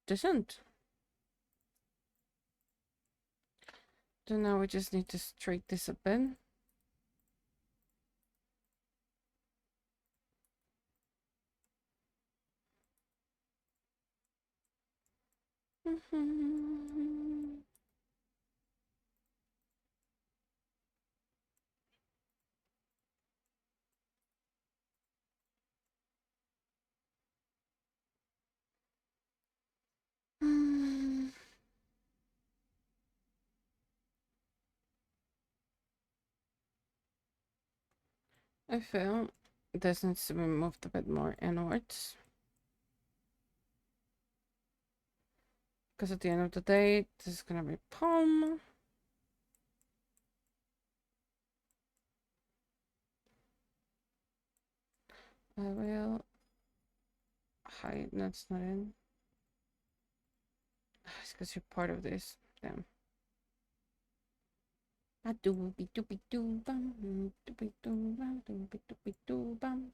decent. So now we just need to straighten this a bit. I feel this needs to be moved a bit more inwards. Because at the end of the day, this is gonna be palm. I will hide, that's not in. It's because you're part of this. Damn. A doobie doobie doo bum, doobie doo bum, doobie doobie doo bum.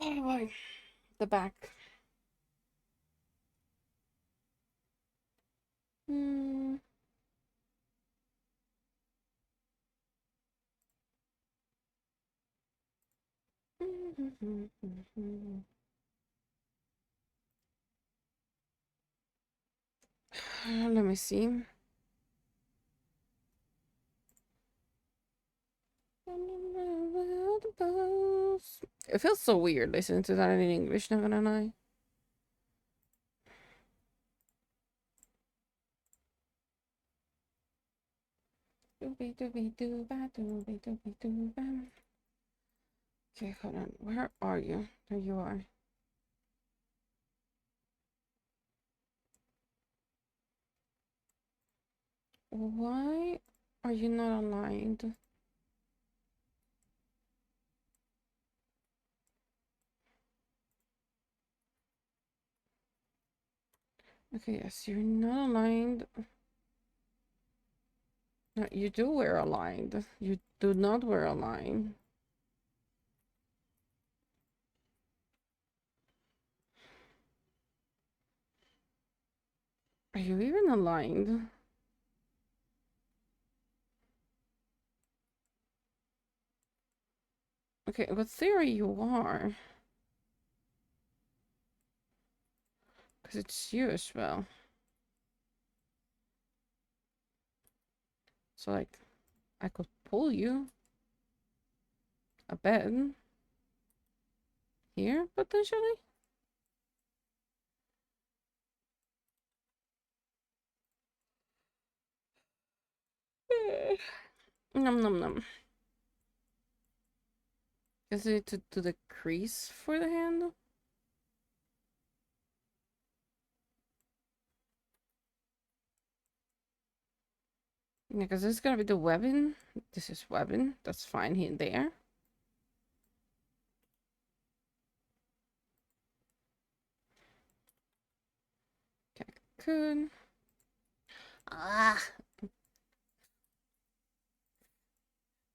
Oh boy, the back. Hmm. Let me see. It feels so weird listening to that in English, not gonna lie. Doobie doobie doo ba doobie doobie doo ba. Okay, hold on. Where are you? There you are. Why are you not aligned? Okay, yes, you're not aligned. No, you do wear a line. You do not wear a line. Are you even aligned? Okay, what theory you are? Because it's you as well. So, like, I could pull you a bed here, potentially. Num num num. Is it to the crease for the handle? Yeah, because this is gonna be the webbing. This is webbing. That's fine here and there. Okay, good. Ah.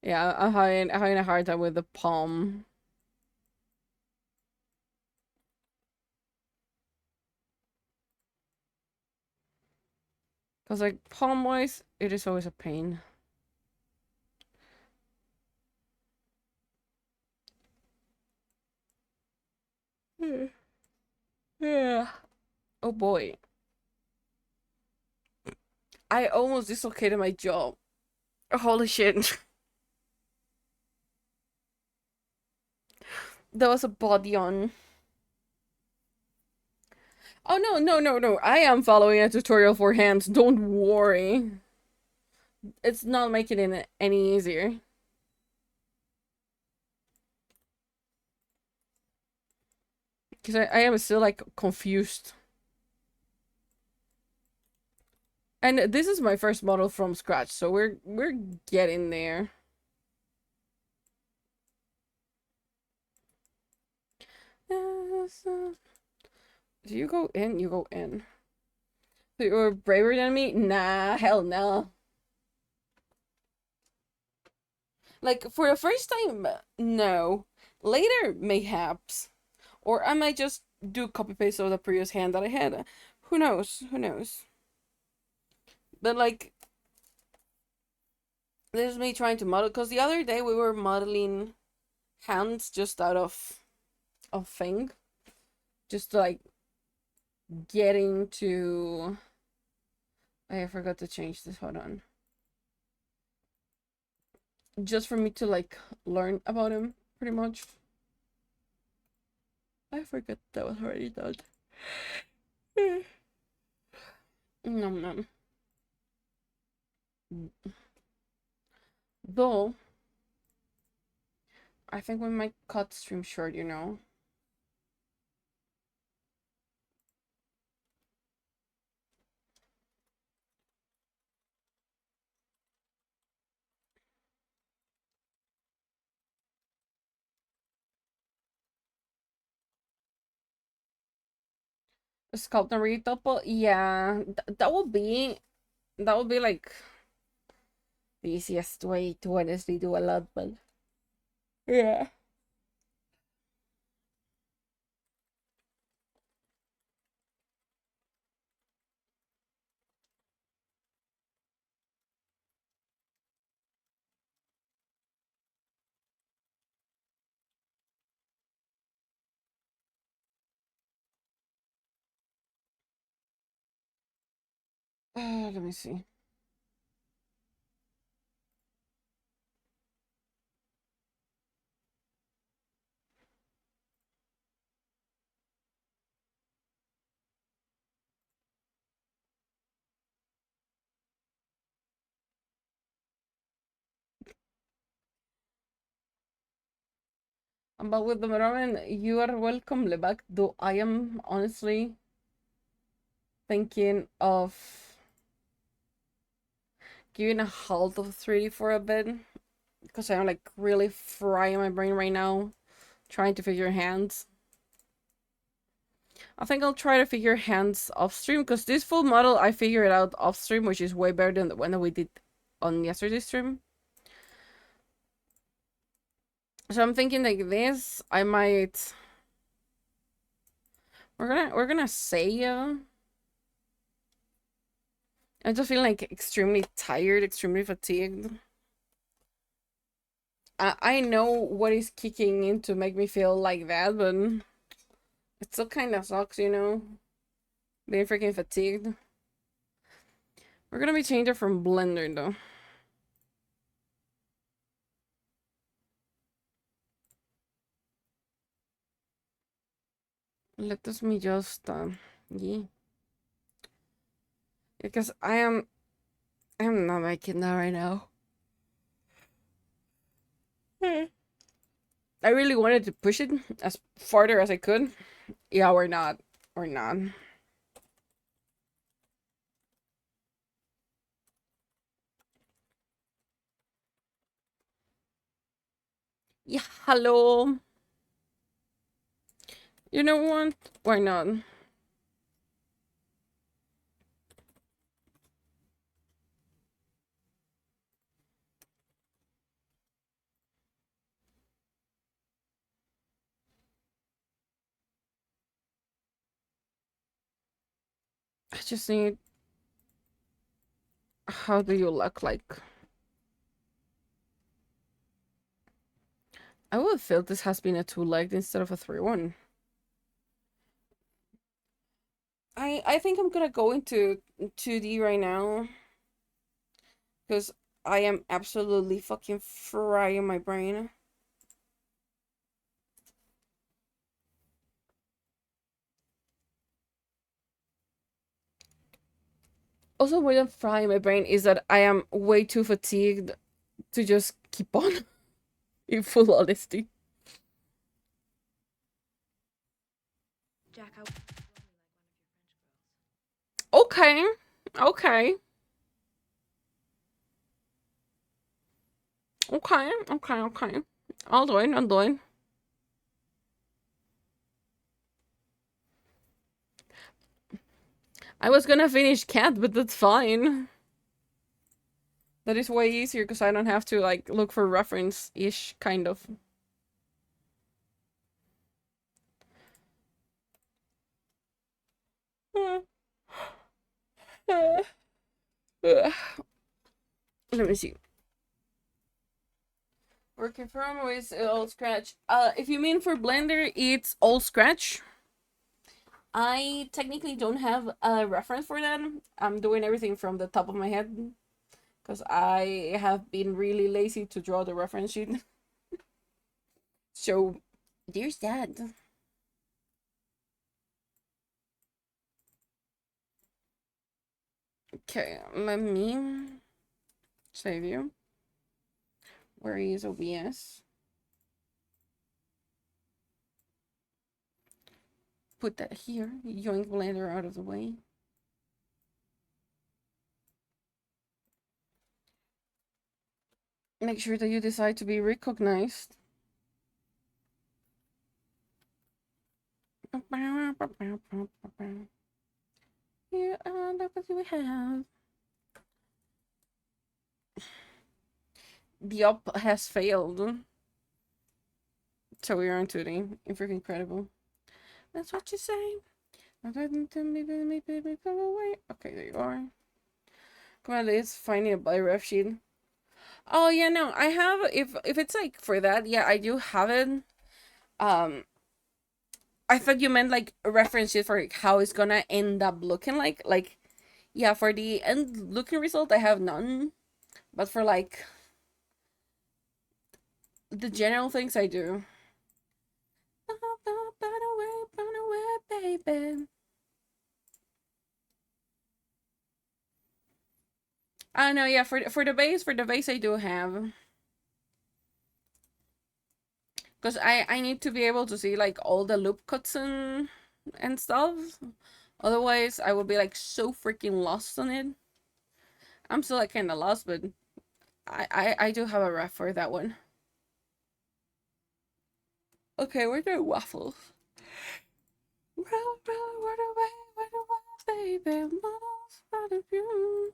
Yeah, I'm having a hard time with the palm. Because, like, palm wise, it is always a pain. Yeah. Oh boy. I almost dislocated my jaw. Holy shit. There was a body on. Oh no, no, no, no. I am following a tutorial for hands. Don't worry. It's not making it any easier. Because I am still, like, confused. And this is my first model from scratch, so we're getting there. Do you go in? You go in. So you're braver than me? Nah, hell no. Like, for the first time, no. Later, mayhaps. Or I might just do copy paste of the previous hand that I had. Who knows? Who knows? But, like, this is me trying to model. Because the other day we were modeling hands just out of thing. Just to, like, getting to... I forgot to change this. Hold on. Just for me to, like, learn about him, pretty much. I forgot that was already done. Nom nom. Though, I think we might cut stream short, you know? Sculpt and retouple? Yeah, that would be like the easiest way to honestly do a lot, but yeah. Let me see. But with the Roman, you are welcome, Lebac. Though I am honestly thinking of giving a halt of 3D for a bit. Because I'm like really frying my brain right now. Trying to figure hands. I think I'll try to figure hands off stream. Because this full model I figured out off stream. Which is way better than the one that we did on yesterday's stream. So I'm thinking like this. I might... We're gonna say... I'm just feeling like extremely tired, extremely fatigued. I know what is kicking in to make me feel like that, but it still kind of sucks, you know? Being freaking fatigued. We're gonna be changing from Blender, though. Let us me just, yeah. Because I'm not making that right now. I really wanted to push it as farther as I could. Yeah, we're not. We're not. Yeah, hello. You know what? Why not? I just need... How do you look like? I would have felt this has been a 2-legged instead of a 3-1. I think I'm gonna go into 2D right now. Because I am absolutely fucking frying my brain. Also, more than frying my brain is that I am way too fatigued to just keep on. In full honesty. Jack, Okay. Okay. Okay, okay, okay. I'll do it, I'll do it. I was gonna finish Cat, but that's fine. That is way easier because I don't have to like look for reference-ish, kind of. Let me see. Working from with all scratch. If you mean for Blender, it's all scratch. I technically don't have a reference for that. I'm doing everything from the top of my head because I have been really lazy to draw the reference sheet. So there's that. Okay, let me save you. Where is OBS? Put that here. Yoink Blender out of the way. Make sure that you decide to be recognized. Here, look what we have. The up has failed. So we are on 2D. Freaking incredible. That's what you say. Okay, there you are. Come on, let's find a by ref sheet. Oh yeah, no, I have if it's like for that, yeah, I do have it. I thought you meant like a reference sheet for like, how it's gonna end up looking like yeah, for the end looking result I have none. But for like the general things I do. Run away, baby. I know, yeah, for the base I do have. Because I need to be able to see like all the loop cuts and stuff. Otherwise I would be like so freaking lost on it. I'm still like kinda lost, but I do have a ref for that one. Okay, we're doing waffles. Run away, baby. Lost out of you.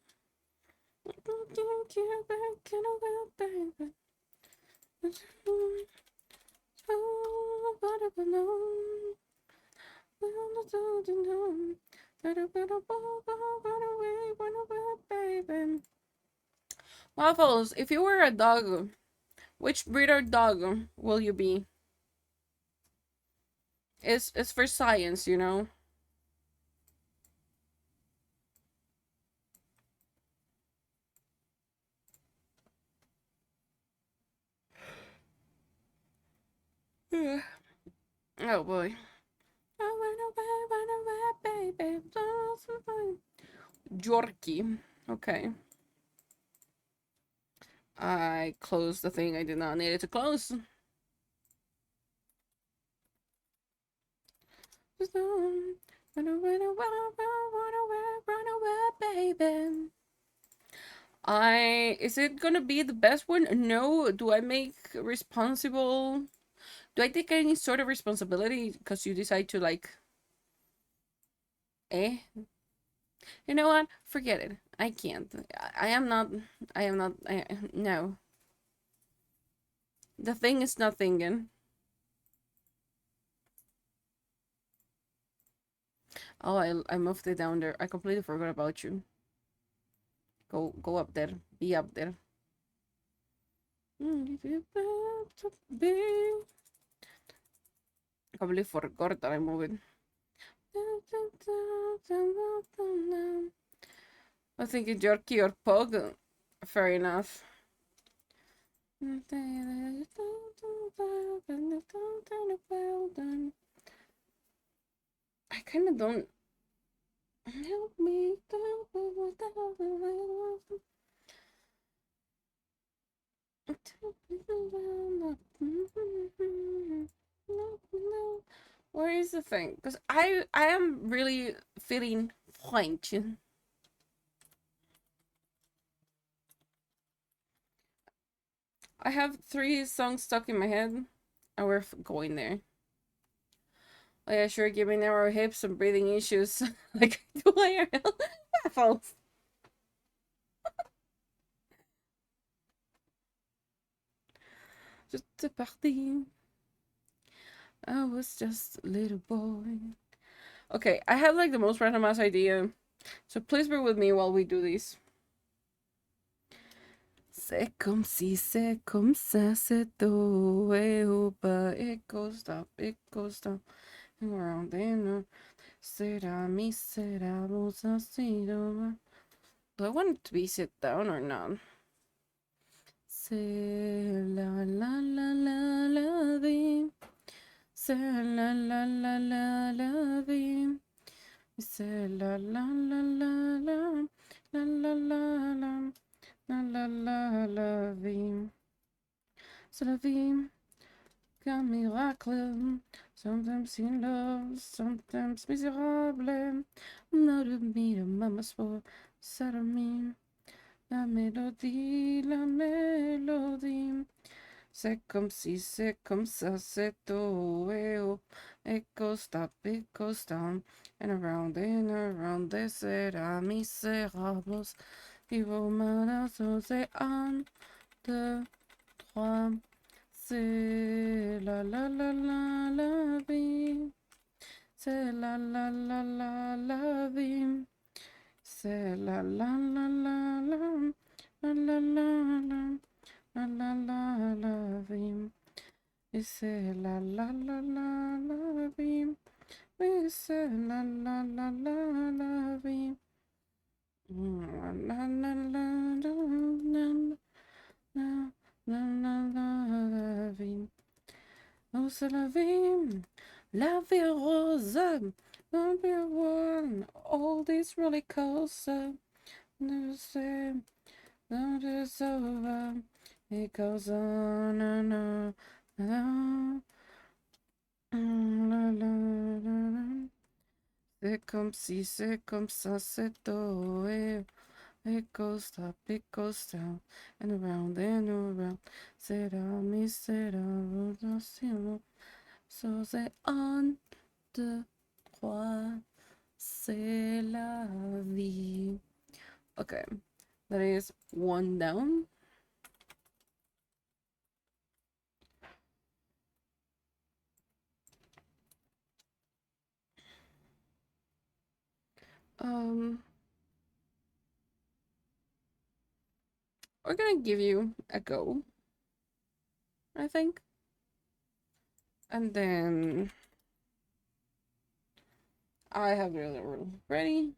Waffles, if you were a dog, which breed of dog will you be? It's for science, you know. Oh boy. Jorky. Okay. I closed the thing I did not need it to close. Run away, baby. Is it gonna be the best one? No. Do I make responsible? Do I take any sort of responsibility because you decide to like eh? You know what? Forget it. I can't. I am not. No. The thing is not thinking. Oh, I moved it down there. I completely forgot about you. Go up there. Be up there. I completely forgot that I moved it. I think it's Jerky or Pug. Fair enough. I kind of don't. Help me. Where is the thing? Because I am really feeling French. I have 3 songs stuck in my head, and we're going there. Oh yeah, sure, giving narrow hips and breathing issues. Like, do IRL waffles. Just a party. I was just a little boy. Okay, I have like the most random ass idea, so please bear with me while we do this. C'est comme si, c'est comme ça, c'est tout, but it goes up, and around and será mi, será vos así, do I want it to be sit down or not? C'est la vie, c'est la vie, c'est la vie, c'est la vie. Qu'un miracle, sometimes in love, sometimes miserable. Not a me, the mama's for me. La mélodie, la mélodie. C'est comme si, c'est comme ça, c'est oh, eh, oh. It goes up, it goes down, and around, they said, misérables. Ils vont m'annoncer un, deux, trois. C'est la vie. C'est la vie. C'est la vie. Et c'est la vie. Oui, c'est la vie. La vie. Oh, c'est la vie rose, number one, all these roller coaster, never say, not is over, it goes on and on, c'est comme si, c'est comme ça, c'est tout, it goes up, it goes down, and around, c'est la misère, so c'est un, deux, trois, c'est la vie. Okay, that is 1 down. We're gonna give you a go, I think. And then I have the other one ready.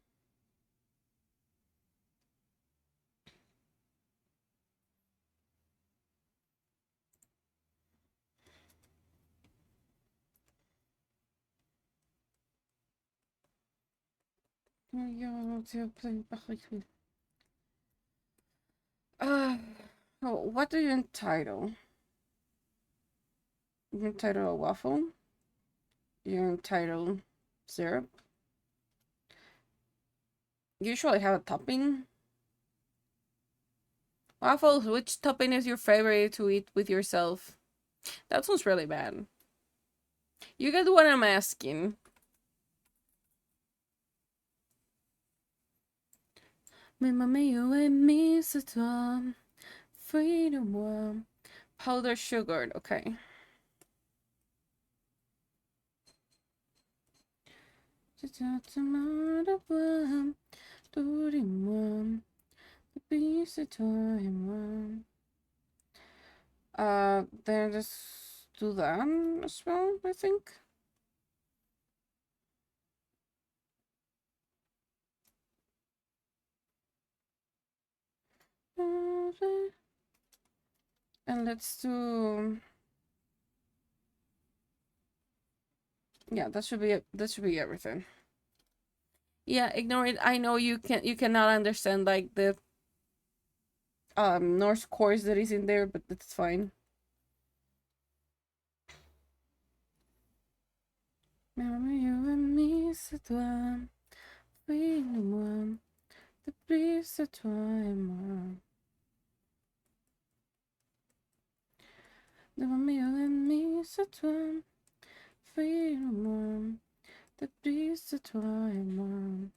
What do you entitle? You entitle a waffle? You entitle syrup? Usually have a topping. Waffles, which topping is your favorite to eat with yourself? That sounds really bad. You get what I'm asking. Mamma mia, et mi, c'est toi. Freedom, powder sugar, okay. Then just do that as well, I think. And let's do, yeah, that should be everything. Yeah, ignore it. I know you cannot understand like the Norse chorus that is in there, but that's fine. You and me, c'est toi. Oui, moi. Depuis c'est toi et moi. Devant mieux ennemi, c'est toi. Fuis-moi. Depuis, c'est toi et moi.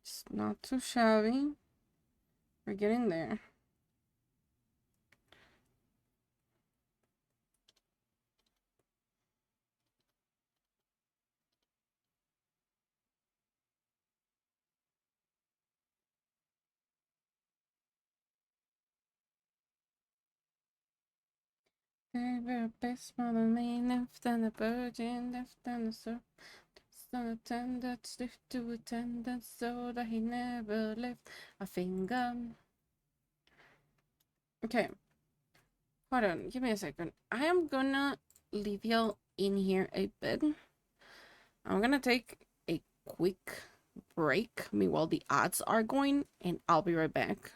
It's not too shabby. We're getting there. They were best more than me, left and a virgin, left and a serf. Son attendant, stiff to attendance, so that he never left a finger. Okay, hold on, give me a second. I am gonna leave y'all in here a bit. I'm gonna take a quick break meanwhile the ads are going, and I'll be right back.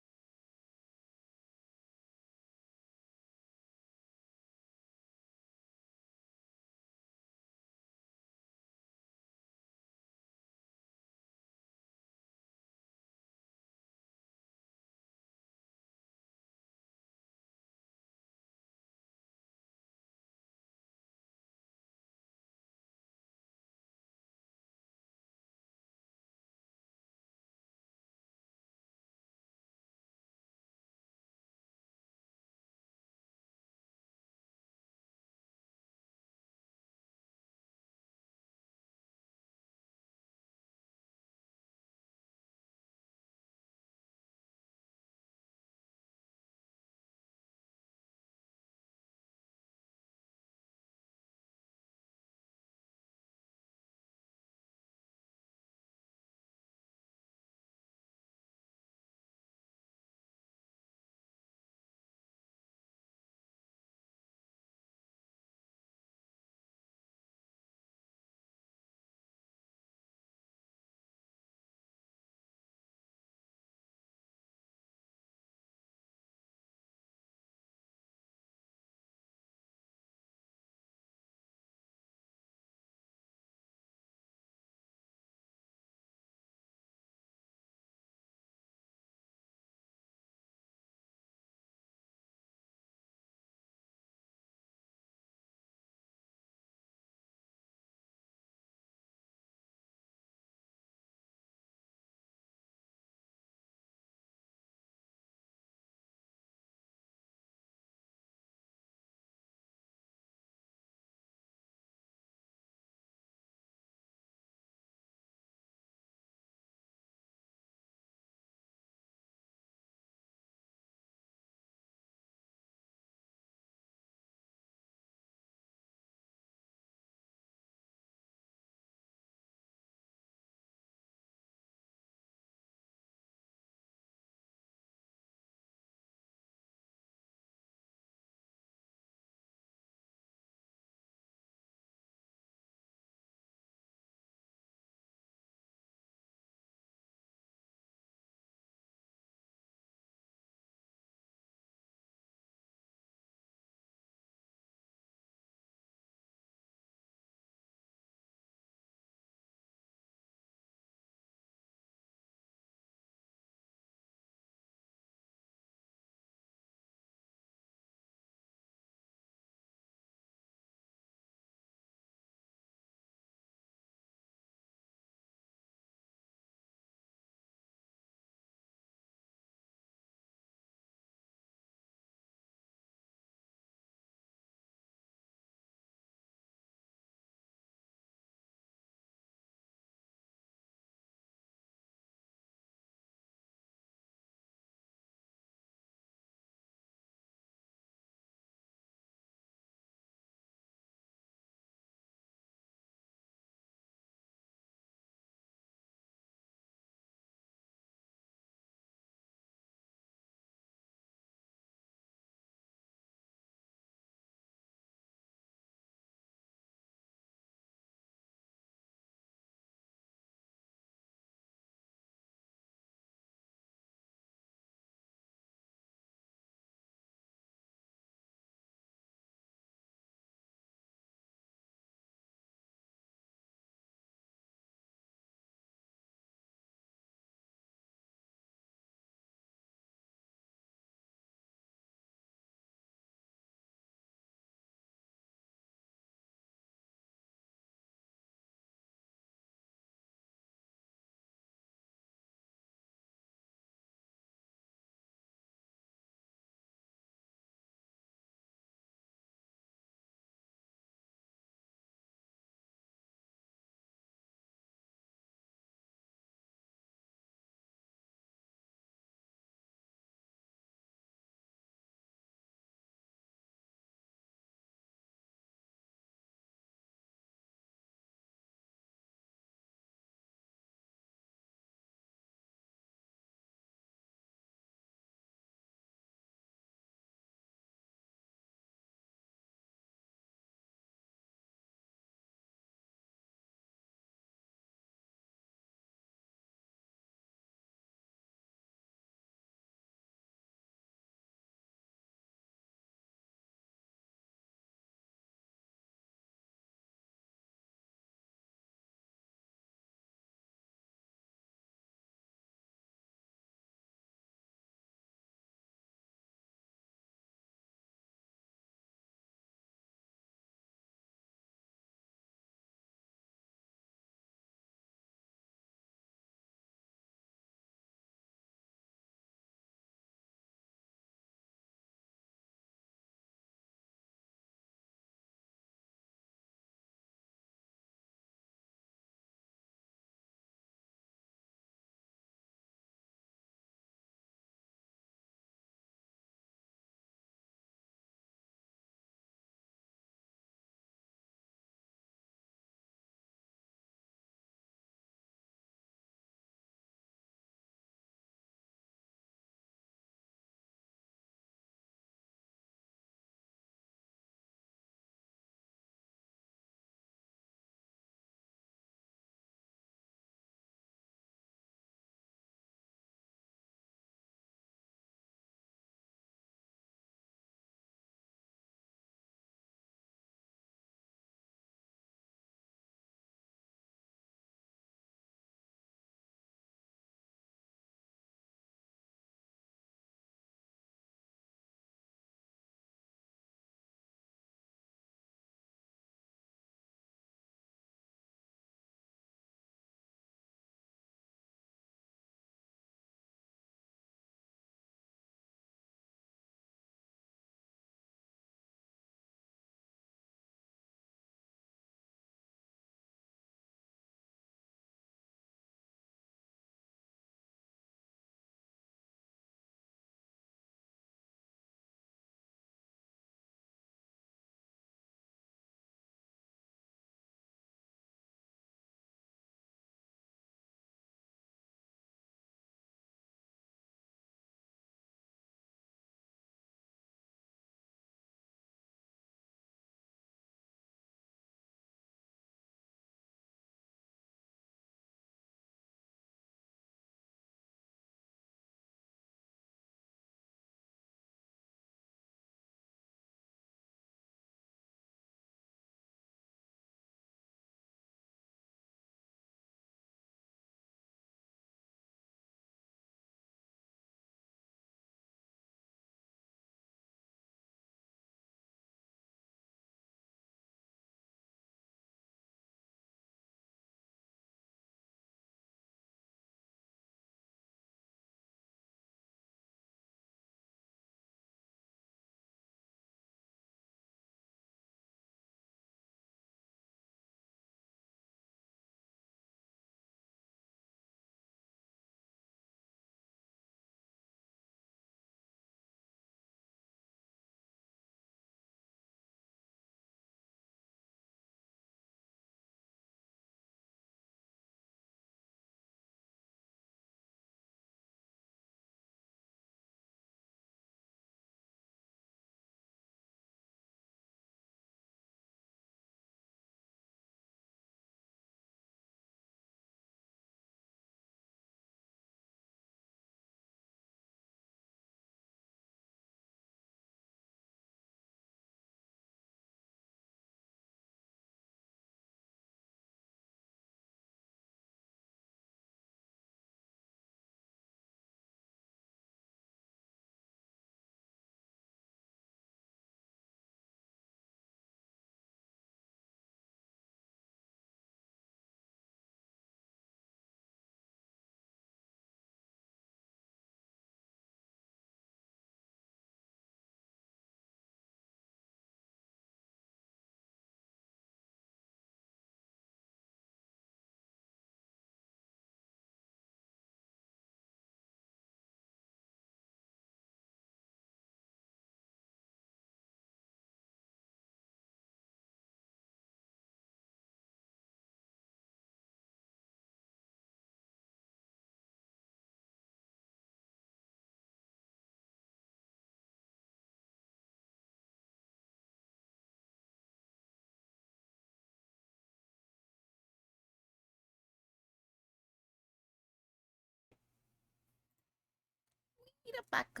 Get it back.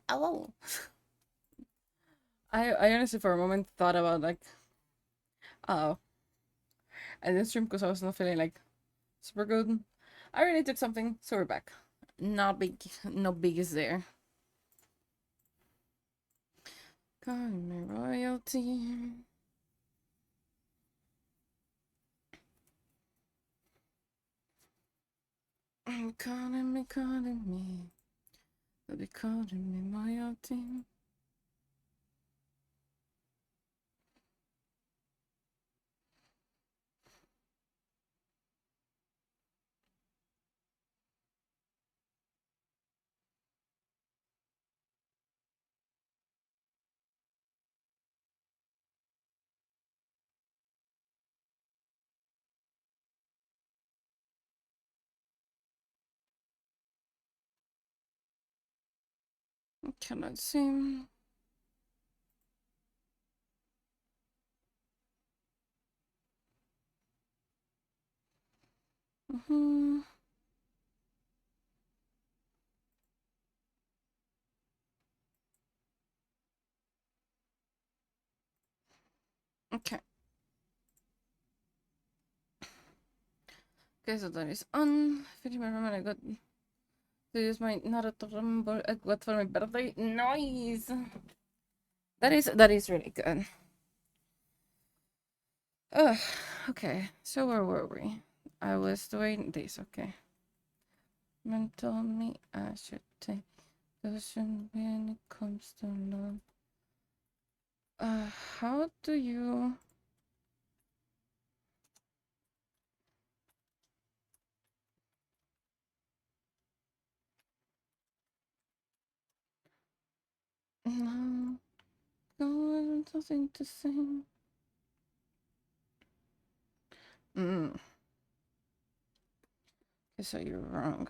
Ow. I honestly for a moment thought about like, oh, and this stream because I was not feeling like super good. I really took something, so we're back. Not big, no biggies there. Calling me royalty. Calling me. They'll be calling me royalty. Cannot see. Okay. Okay, so that is on. If you remember, I got to use my Naruto remember I got for my birthday. Nice. That is really good. Ugh. Okay. So where were we? I was doing this. Okay. Man told me I should take caution when it comes to love. How do you? No, no, nothing to say. Okay, so you're wrong.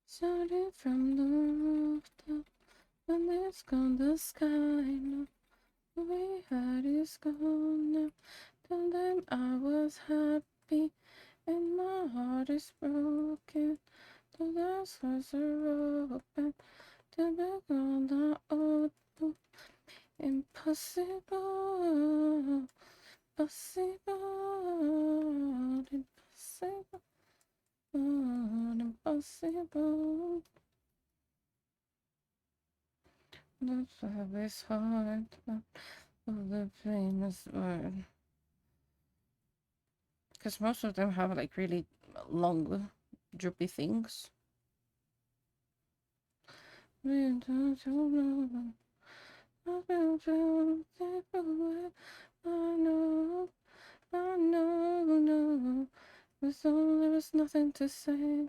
Started from the rooftop, and it's gone the sky now. The way I is gone now. Tell them I was happy, and my heart is broken. The doors are open. To the ground are open. Impossible, possible, impossible, impossible. The love is hard, but the pain is word. Because most of them have like really long, droopy things. I know. There was nothing to say.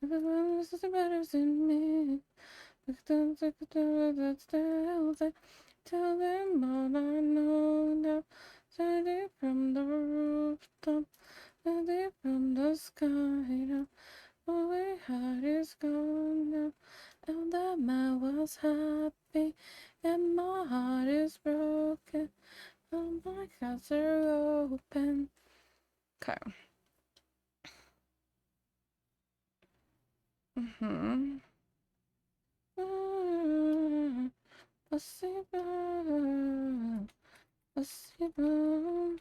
Everyone was better than me. Tell them all I know now. Send it from the rooftop, send it from the sky now. All we had is gone now. And that man was happy, and my heart is broken. And my hands are open. Okay. Possible. Possible.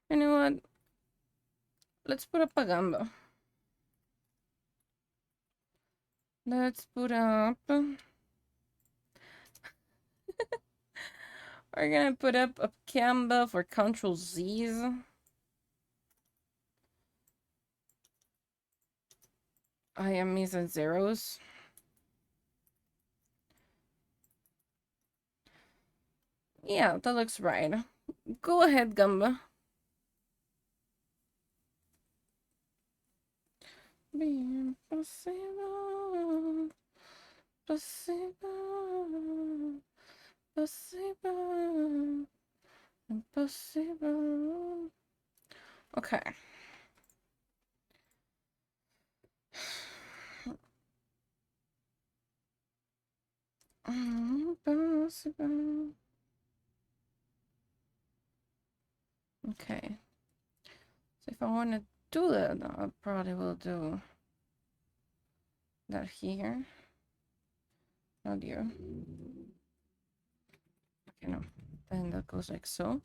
You know what? Let's put up a gamba. Let's put up. We're gonna put up a Canva for Control Z's. I am using zeros. Yeah, that looks right. Go ahead, Gamba. Be impossible. Possible. Possible. Impossible. Okay. Impossible. Okay. So if I want to do that, I probably will do that here. Not you. Okay, no. Then that goes like so.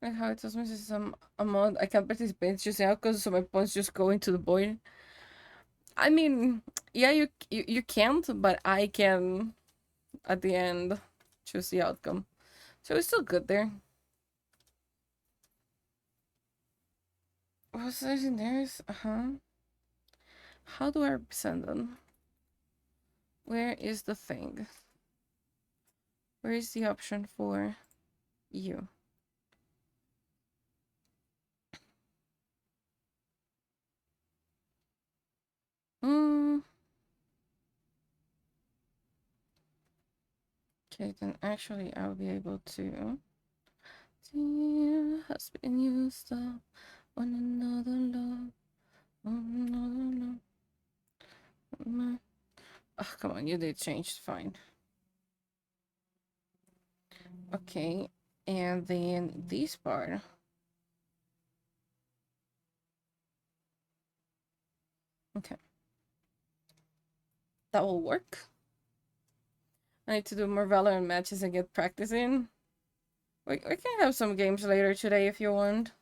Like how it tells me this is a mod I can't participate just now because so my points just go into the void. I mean, yeah, you can't, but I can at the end choose the outcome. So it's still good there. What's legendaries? How do I represent them? Where is the thing? Where is the option for you? Okay, then actually I'll be able to. Has been used up on another love, on another love. Oh, come on, you did change, fine. Okay, and then this part. Okay. That will work. I need to do more Valorant matches and get practice in. We can have some games later today if you want.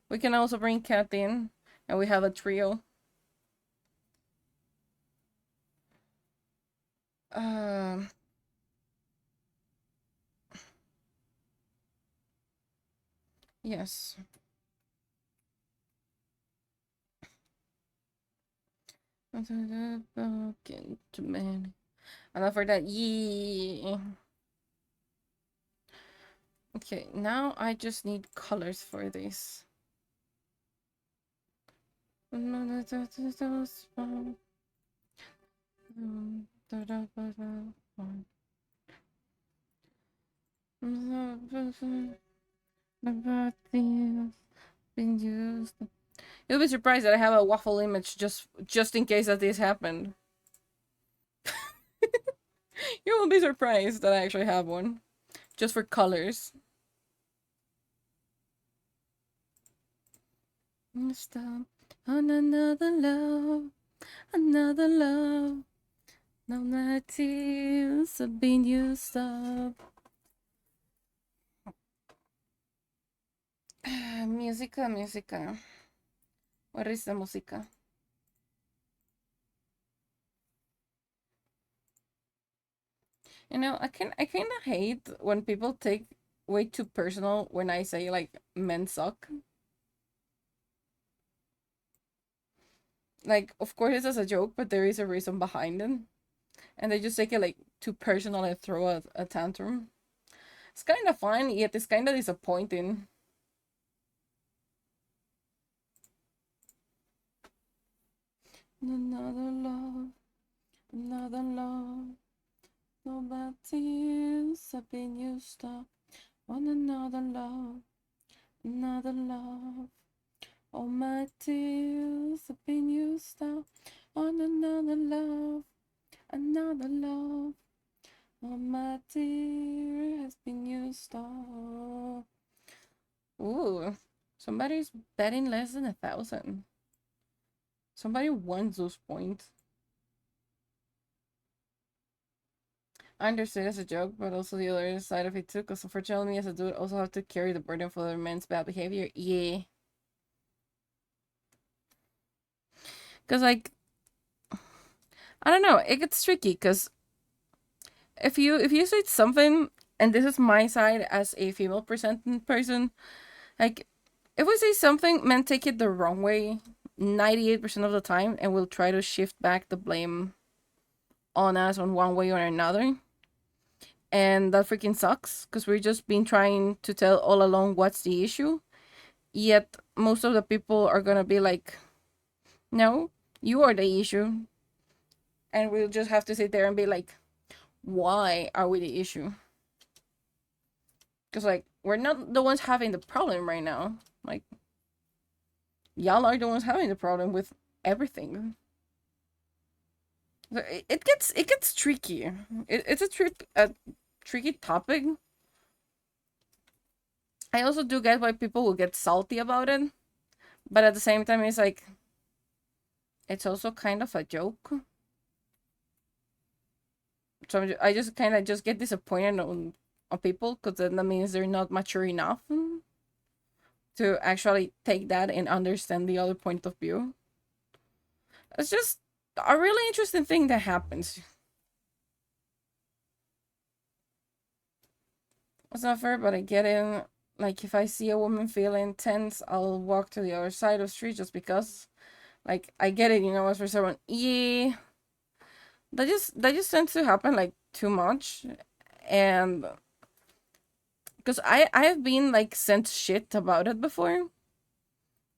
We can also bring Kat in, and we have a trio. Yes. Too many. Enough for that. Yeah. Okay, now I just need colors for this. Been used. You'll be surprised that I have a waffle image just in case that this happened. You will be surprised that I actually have one. Just for colors. Stop on another love. Another love. Now my tears have been used up. Música, música. Where is the música? You know, I kind of hate when people take way too personal when I say like men suck. Like, of course it's as a joke, but there is a reason behind it, and they just take it like too personal and throw a tantrum. It's kind of fun, yet it's kind of disappointing. Another love, another love. No bad tears have been used up on another love, another love. All my tears have been used up on another love, another love. All my tear has been used up. Ooh, somebody's betting less than 1,000. Somebody wants those points. I understood as a joke, but also the other side of it too, because unfortunately me as a dude also have to carry the burden for the men's bad behavior. Yeah. Because, like, I don't know, it gets tricky, because if you say something, and this is my side as a female presenting person, like, if we say something, men take it the wrong way 98% of the time, and will try to shift back the blame on us on one way or another. And that freaking sucks, because we've just been trying to tell all along what's the issue. Yet, most of the people are gonna be like, no, you are the issue. And we'll just have to sit there and be like, why are we the issue? Because, like, we're not the ones having the problem right now. Like, y'all are the ones having the problem with everything. It gets tricky. It's a tricky topic. I also do get why people will get salty about it, but at the same time, it's like it's also kind of a joke. So I just kind of just get disappointed on people because then that means they're not mature enough to actually take that and understand the other point of view. It's just a really interesting thing that happens. It's not fair, but I get it. Like if I see a woman feeling tense, I'll walk to the other side of the street just because. Like I get it, as for someone, yeah, that just tends to happen like too much, and because I've been like sent shit about it before.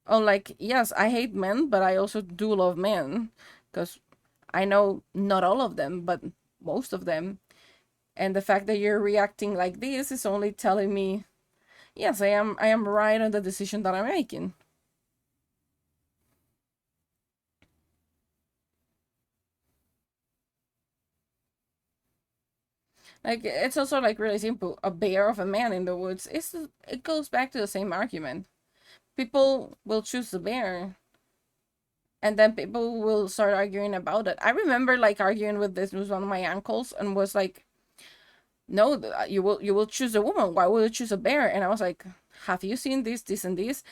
Oh, like yes, I hate men, but I also do love men, because I know not all of them, but most of them, and the fact that you're reacting like this is only telling me, yes, I am right on the decision that I'm making. Like it's also like really simple. A bear of a man in the woods. It goes back to the same argument. People will choose the bear, and then people will start arguing about it. I remember like arguing with this with one of my uncles, and was like, "No, you will choose a woman. Why would you choose a bear?" And I was like, "Have you seen this, and this?"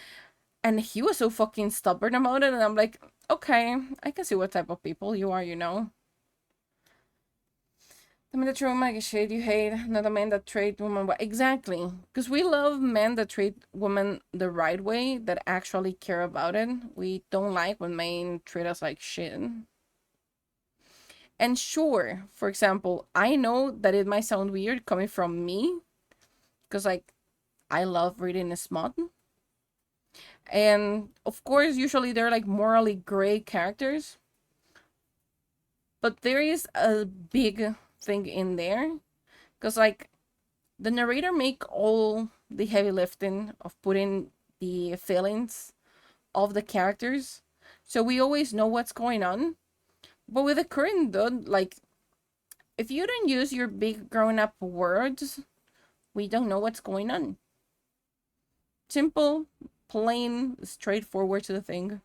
And he was so fucking stubborn about it, and I'm like, "Okay, I can see what type of people you are." I mean, the true woman is shade you hate, not a man that treat women well. Exactly. Because we love men that treat women the right way, that actually care about it. We don't like when men treat us like shit. And sure, for example, I know that it might sound weird coming from me, because, like, I love reading smut. And, of course, usually they're, like, morally gray characters. But there is a big thing in there. Because, like, the narrator make all the heavy lifting of putting the feelings of the characters, so we always know what's going on. But with the current dude, like if you don't use your big grown up words, we don't know what's going on. Simple, plain, straightforward to the thing,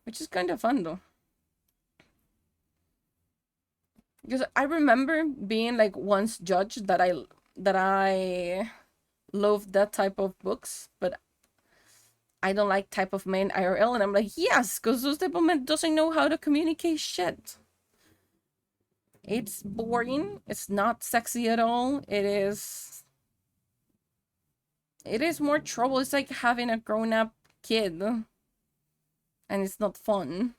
which is kind of fun though. Because I remember being like once judged that I love that type of books, but I don't like type of men IRL, and I'm like, yes, because those type of men doesn't know how to communicate shit. It's boring. It's not sexy at all. It is more trouble. It's like having a grown up kid, and it's not fun.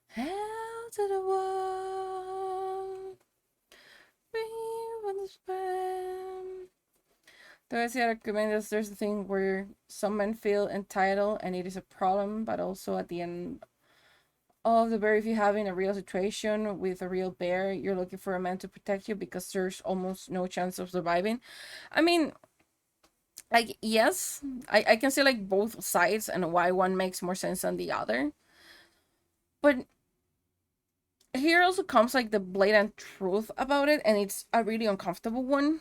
Hell to the wall. The way I recommend is there's a thing where some men feel entitled and it is a problem, but also at the end of the bear, if you're having a real situation with a real bear, you're looking for a man to protect you because there's almost no chance of surviving. I mean, like, yes, I can see like both sides and why one makes more sense than the other. But here also comes like the blatant truth about it, and it's a really uncomfortable one.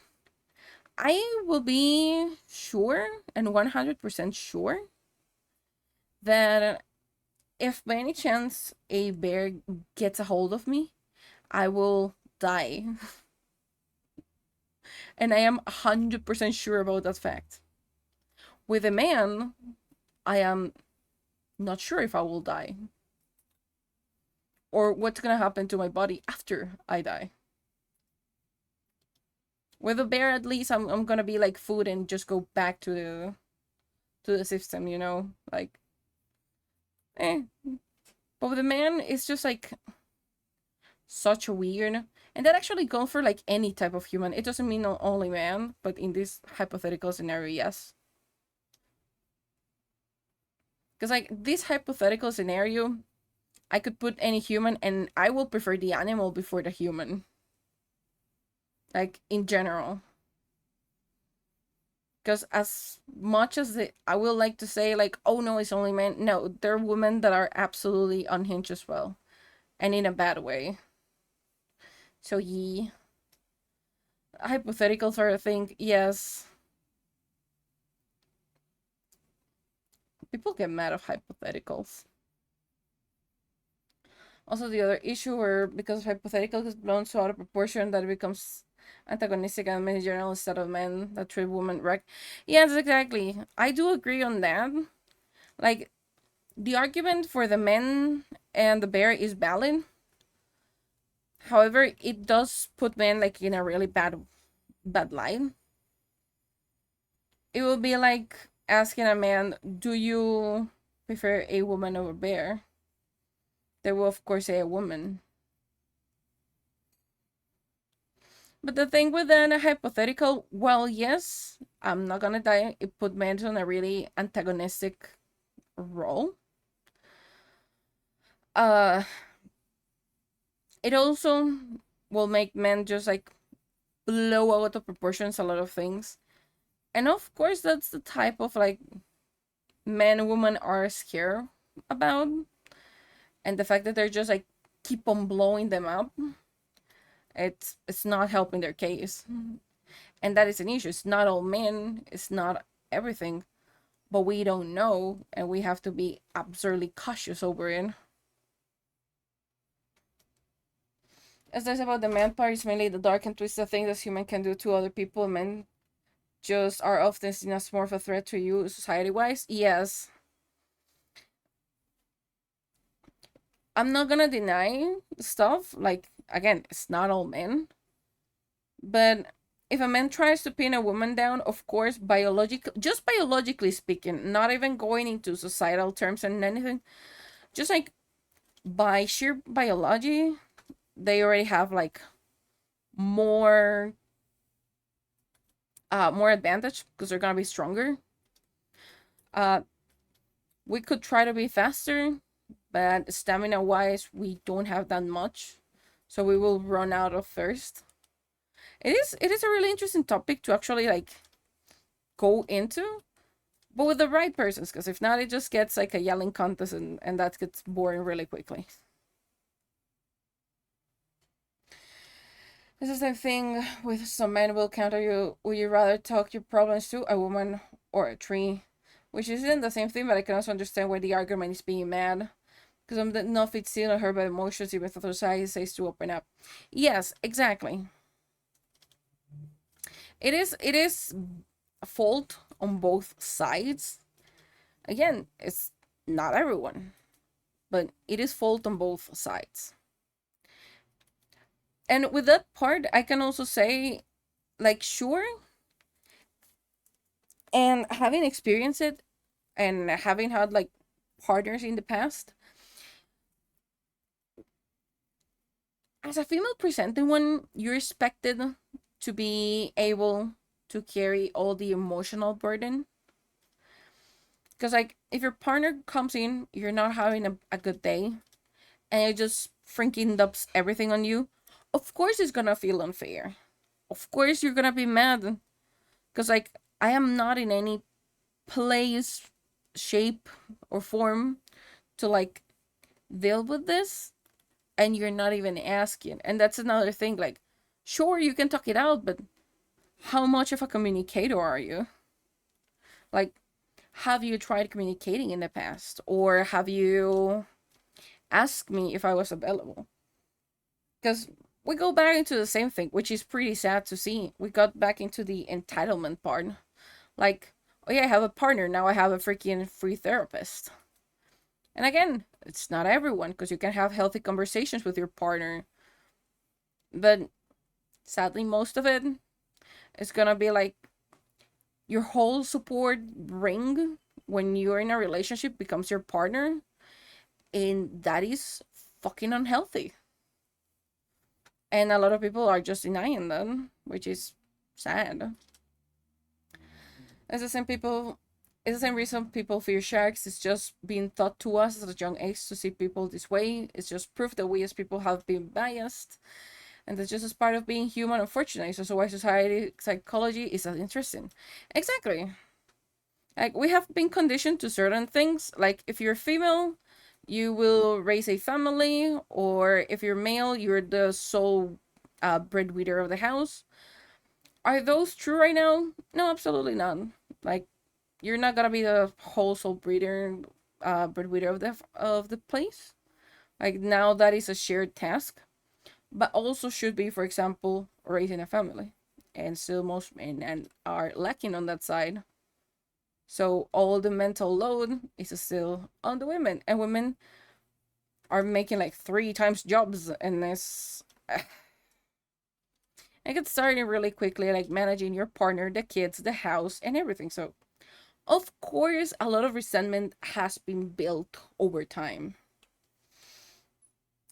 I will be sure and 100% sure that if by any chance a bear gets a hold of me, I will die. And I am 100% sure about that fact. With a man, I am not sure if I will die. Or what's gonna happen to my body after I die. With a bear, at least I'm gonna be like food and just go back to the system, Like, eh. But with a man, it's just like such a weird. And that actually goes for like any type of human. It doesn't mean only man, but in this hypothetical scenario, yes. Because like this hypothetical scenario, I could put any human, and I will prefer the animal before the human. Like in general. Because as much as I will like to say, like, oh no, it's only men. No, there are women that are absolutely unhinged as well, and in a bad way. So yeah, hypotheticals are a thing. Yes, people get mad of hypotheticals. Also, the other issue where because hypotheticals is blown so out of proportion that it becomes antagonistic and men in general instead of men that treat women right. Yes, exactly. I do agree on that. Like, the argument for the men and the bear is valid. However, it does put men like in a really bad light. It will be like asking a man, "Do you prefer a woman over a bear?" They will of course say a woman. But the thing with a hypothetical, well, yes, I'm not gonna die. It put men in a really antagonistic role. Uh, it also will make men just like blow out of proportions a lot of things. And of course, that's the type of like men and women are scared about. And the fact that they're just like keep on blowing them up, it's not helping their case. And that is an issue. It's not all men, it's not everything, but we don't know, and we have to be absurdly cautious over it. As there's about the man part, it's mainly the dark and twisted things that human can do to other people. Men just are often seen as more of a threat to you society wise. Yes. I'm not gonna deny stuff. Like, again, it's not all men. But if a man tries to pin a woman down, of course, just biologically speaking, not even going into societal terms and anything, just like by sheer biology, they already have like more more advantage because they're gonna be stronger. Uh we could try to be faster, but stamina wise we don't have that much. So we will run out of thirst. It is a really interesting topic to actually like go into, but with the right persons, because if not, it just gets like a yelling contest, and that gets boring really quickly. This is the thing with some men will counter you. Would you rather talk your problems to a woman or a tree? Which isn't the same thing, but I can also understand why the argument is being mad. Because I'm not fit seen or hurt by emotions, even if the other side says to open up. Yes, exactly. It is a fault on both sides. Again, it's not everyone, but it is fault on both sides. And with that part, I can also say, like, sure, and having experienced it and having had like partners in the past, as a female presenting one, you're expected to be able to carry all the emotional burden. Because, like, if your partner comes in, you're not having a good day, and it just freaking dumps everything on you, of course it's gonna feel unfair. Of course you're gonna be mad. Because, like, I am not in any place, shape, or form to, like, deal with this, and you're not even asking. And that's another thing. Like, sure, you can talk it out, but how much of a communicator are you? Like, have you tried communicating in the past? Or have you asked me if I was available? Because we go back into the same thing, which is pretty sad to see. We got back into the entitlement part. Like, oh yeah, I have a partner, now I have a freaking free therapist. And again, it's not everyone, because you can have healthy conversations with your partner. But sadly, most of it is gonna be like your whole support ring when you're in a relationship becomes your partner. And that is fucking unhealthy. And a lot of people are just denying them, which is sad. It's the same people. It's the same reason people fear sharks. It's just being taught to us at a young age to see people this way. It's just proof that we as people have been biased. And that's just as part of being human, unfortunately. So why society psychology is that interesting. Exactly. Like, we have been conditioned to certain things. Like, if you're female, you will raise a family, or if you're male, you're the sole breadwinner of the house. Are those true right now? No, absolutely not. Like, you're not gonna be the whole sole breadwinner of the place. Like, now that is a shared task, but also should be, for example, raising a family. And still, most men and are lacking on that side. So all the mental load is still on the women, and women are making like 3 times jobs, and it's I get started really quickly, like managing your partner, the kids, the house, and everything. So of course, a lot of resentment has been built over time.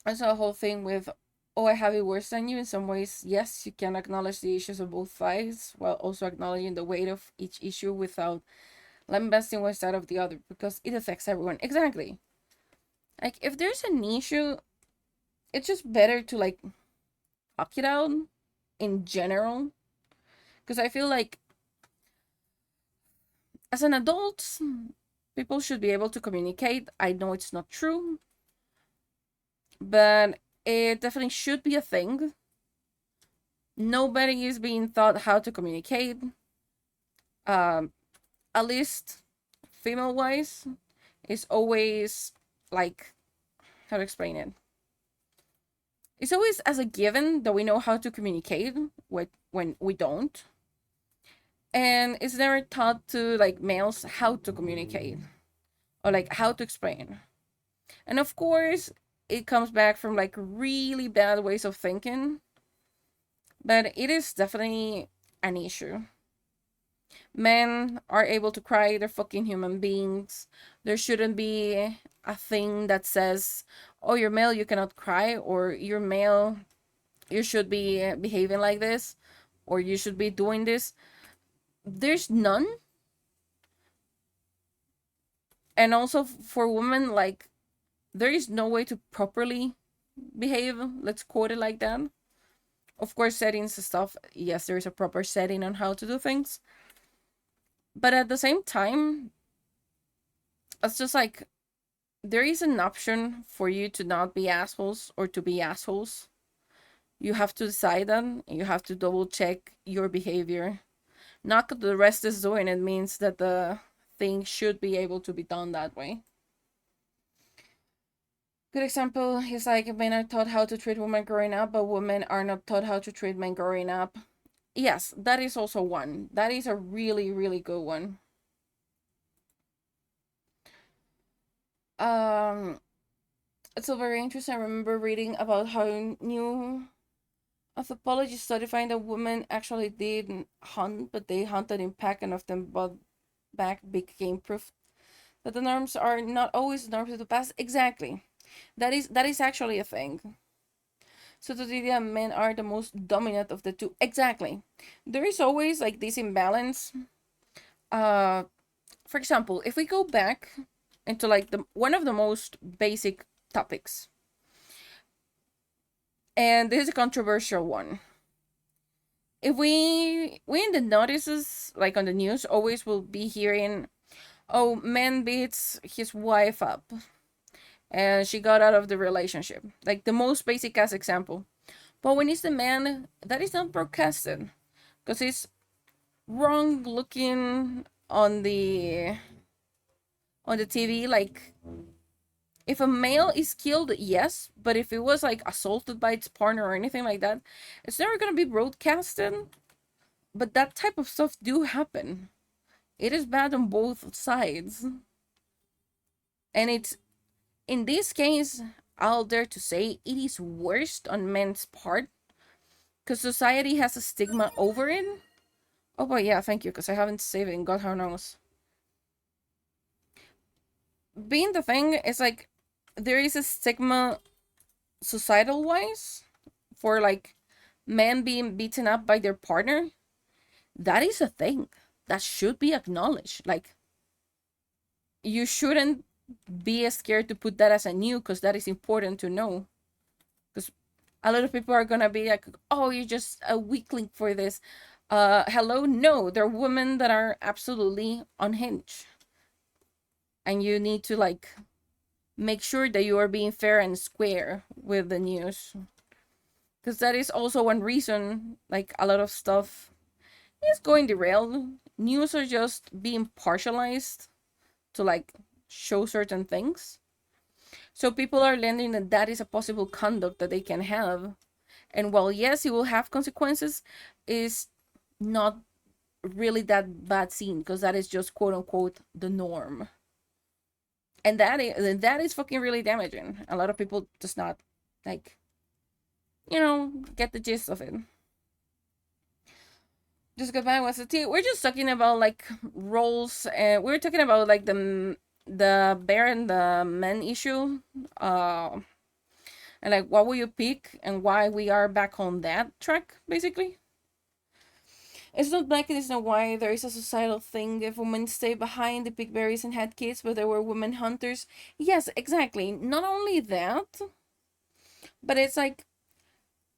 That's a whole thing with, oh, I have it worse than you. In some ways, yes, you can acknowledge the issues of both sides while also acknowledging the weight of each issue without lambasting one side of the other, because it affects everyone. Exactly. Like, if there's an issue, it's just better to like talk it out in general. Because I feel like as an adult, people should be able to communicate. I know it's not true, but it definitely should be a thing. Nobody is being taught how to communicate. Um, at least female wise, is always like, how to explain it. It's always as a given that we know how to communicate when we don't. And it's never taught to like males how to communicate or like how to explain. And of course, it comes back from like really bad ways of thinking, but it is definitely an issue. Men are able to cry, they're fucking human beings. There shouldn't be a thing that says, oh, you're male, you cannot cry, or you're male, you should be behaving like this, or you should be doing this. There's none. And also for women, like, there is no way to properly behave, let's quote it like that. Of course, settings and stuff, yes, there is a proper setting on how to do things, but at the same time, it's just like, there is an option for you to not be assholes or to be assholes. You have to decide that, and you have to double check your behavior. Not that the rest is doing it means that the thing should be able to be done that way. Good example is like, men are taught how to treat women growing up, but women are not taught how to treat men growing up. Yes, that is also one. That is a really, really good one. It's so very interesting. I remember reading about how new anthropology study find that women actually did hunt, but they hunted in pack, and of them brought back big game, proof that the norms are not always the norms of the past. Exactly. That is actually a thing. So to the idea men are the most dominant of the two. Exactly. There is always like this imbalance. Uh for example, if we go back into like the one of the most basic topics, and this is a controversial one. If we in the notices, like on the news, always will be hearing, oh, man beats his wife up and she got out of the relationship, like the most basic as example. But when it's the man, that is not broadcasted because it's wrong looking on the TV. Like, if a male is killed, yes, but if it was like assaulted by its partner or anything like that, it's never gonna be broadcasted. But that type of stuff do happen. It is bad on both sides. And it's, in this case, I'll dare to say it is worst on men's part because society has a stigma over it. Oh, but yeah, thank you, because I haven't saved it in God how knows. Being the thing is like, there is a stigma societal wise for like men being beaten up by their partner. That is a thing that should be acknowledged. Like, you shouldn't be scared to put that as a new, because that is important to know. Because A lot of people are gonna be like, oh, you're just a weakling for this. Hello, no, there are women that are absolutely unhinged, and you need to like make sure that you are being fair and square with the news, because that is also one reason like a lot of stuff is going derailed. News are just being partialized to like show certain things, so people are learning that that is a possible conduct that they can have. And while yes, it will have consequences, is not really that bad scene, because that is just quote unquote the norm. And that is fucking really damaging. A lot of people just not like, get the gist of it. Just goodbye, what's the tea? We're just talking about like roles, and we're talking about like the bear and the men issue. And like what will you pick and why we are back on that track, basically. It's not black and it's not white. There is a societal thing. If women stay behind, they pick berries and had kids, but there were women hunters. Yes, exactly. Not only that, but it's like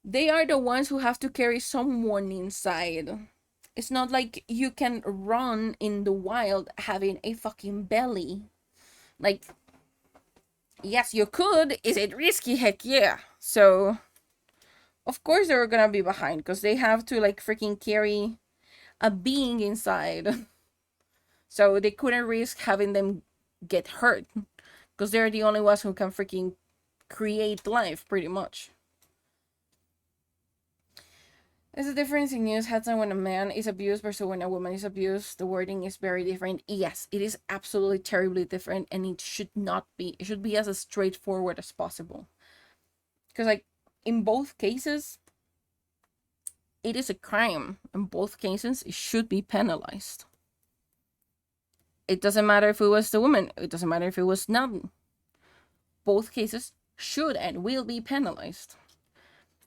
they are the ones who have to carry someone inside. It's not like you can run in the wild having a fucking belly. Like, yes, you could. Is it risky? Heck yeah. So, of course they're gonna be behind because they have to like freaking carry a being inside. So they couldn't risk having them get hurt because they're the only ones who can freaking create life, pretty much. There's a difference in news headline when a man is abused versus when a woman is abused. The wording is very different. Yes, it is absolutely terribly different, and it should not be. It should be as straightforward as possible. Because, like, in both cases, it is a crime. In both cases, it should be penalized. It doesn't matter if it was the woman. It doesn't matter if it was not. Both cases should and will be penalized.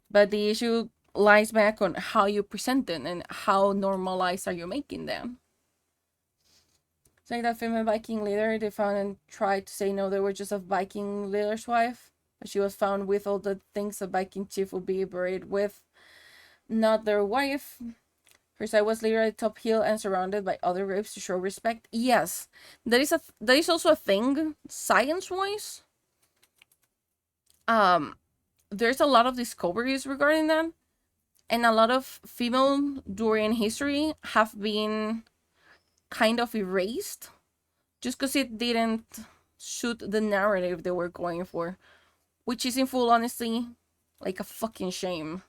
But the issue lies back on how you present it and how normalized are you making them. It's like that female Viking leader they found and tried to say no, they were just a Viking leader's wife. But she was found with all the things a Viking chief would be buried with. Not their wife. Her side was later at top hill and surrounded by other rapes to show respect. Yes, that is also a thing, science-wise. There's a lot of discoveries regarding that, and a lot of female during history have been kind of erased just because it didn't suit the narrative they were going for, which is in full honesty like a fucking shame.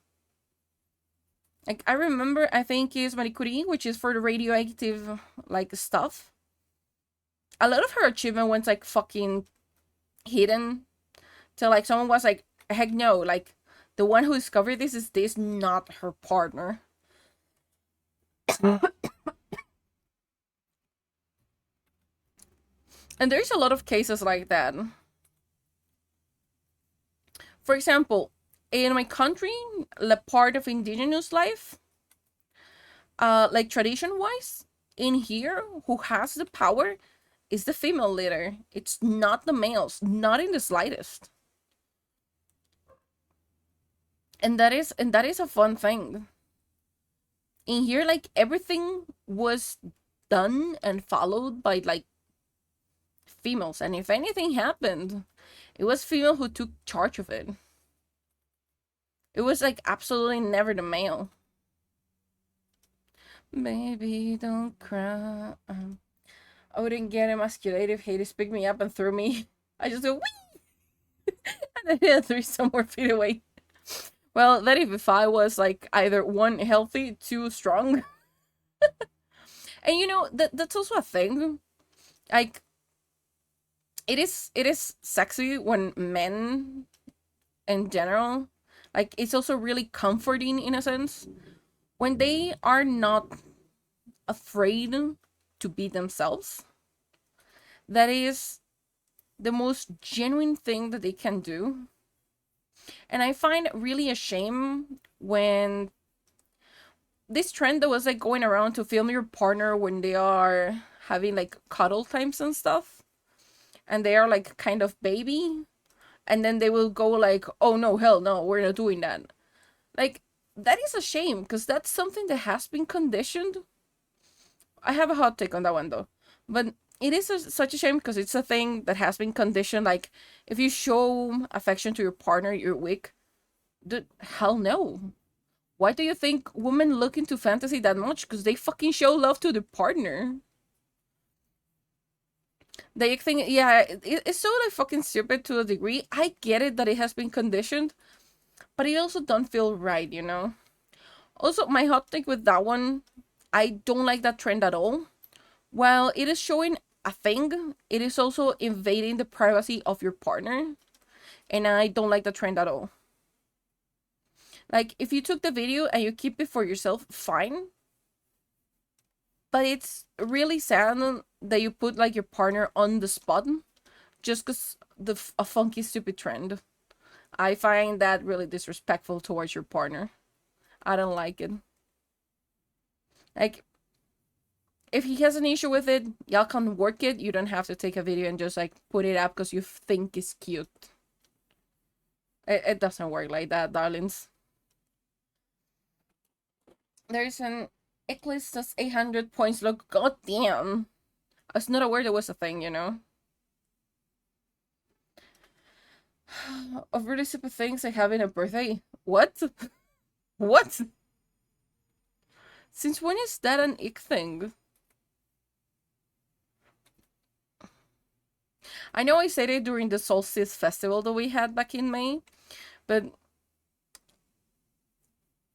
Like, I remember, I think it's Marie Curie, which is for the radioactive, like, stuff. A lot of her achievement went, like, fucking hidden. Till, like, someone was like, heck no, like, the one who discovered this is this, not her partner. And there's a lot of cases like that. For example, in my country, the part of indigenous life, like tradition wise, in here, who has the power is the female leader. It's not the males, not in the slightest. And that is a fun thing. In here, like everything was done and followed by like females, and if anything happened, it was female who took charge of it. It was like absolutely never the male. Baby, don't cry. I wouldn't get emasculated if Hades picked me up and threw me. I just go wee, and then threw some more feet away. Well, that if I was like either one healthy, two strong. And that's also a thing. Like it is sexy when men in general, like it's also really comforting in a sense when they are not afraid to be themselves. That is the most genuine thing that they can do. And I find really a shame when this trend that was like going around to film your partner when they are having like cuddle times and stuff, and they are like kind of baby. and then they will go like, oh no, hell no, we're not doing that. Like, that is a shame, because that's something that has been conditioned. I have a hot take on that one though, but it is such a shame because it's a thing that has been conditioned. Like, if you show affection to your partner, you're weak. Dude, hell no. Why do you think women look into fantasy that much? Because they fucking show love to their partner. They think, yeah, it's so like fucking stupid to a degree. I get it that it has been conditioned, but it also don't feel right, you know? Also, my hot take with that one, I don't like that trend at all. While it is showing a thing, it is also invading the privacy of your partner. And I don't like the trend at all. Like, if you took the video and you keep it for yourself, fine. But it's really sad that you put like your partner on the spot just because a funky stupid trend. I find that really disrespectful towards your partner. I don't like it. Like, if he has an issue with it, y'all can work it. You don't have to take a video and just like put it up because you think it's cute. It doesn't work like that, darlings. There's an Eclipse that's 800 points. Look, goddamn. I was not aware there was a thing, you know? Of really stupid things like having a birthday. What? What? Since when is that an ick thing? I know I said it during the Solstice Festival that we had back in May, but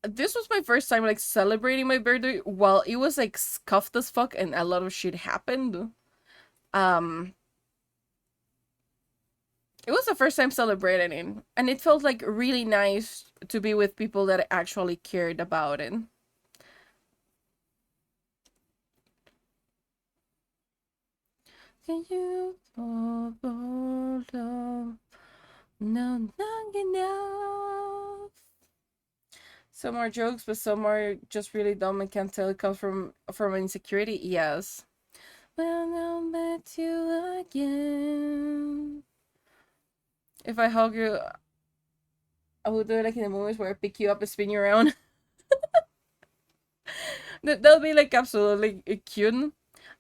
this was my first time like celebrating my birthday while it was like scuffed as fuck and a lot of shit happened. It was the first time celebrating it, and it felt like really nice to be with people that actually cared about it. Can you fall love? No, not enough. Some are jokes, but some are just really dumb and can't tell it comes from insecurity. Yes. Well, I'll bet you again. If I hug you, I will do it like in the movies where I pick you up and spin you around. That'll be like absolutely cute.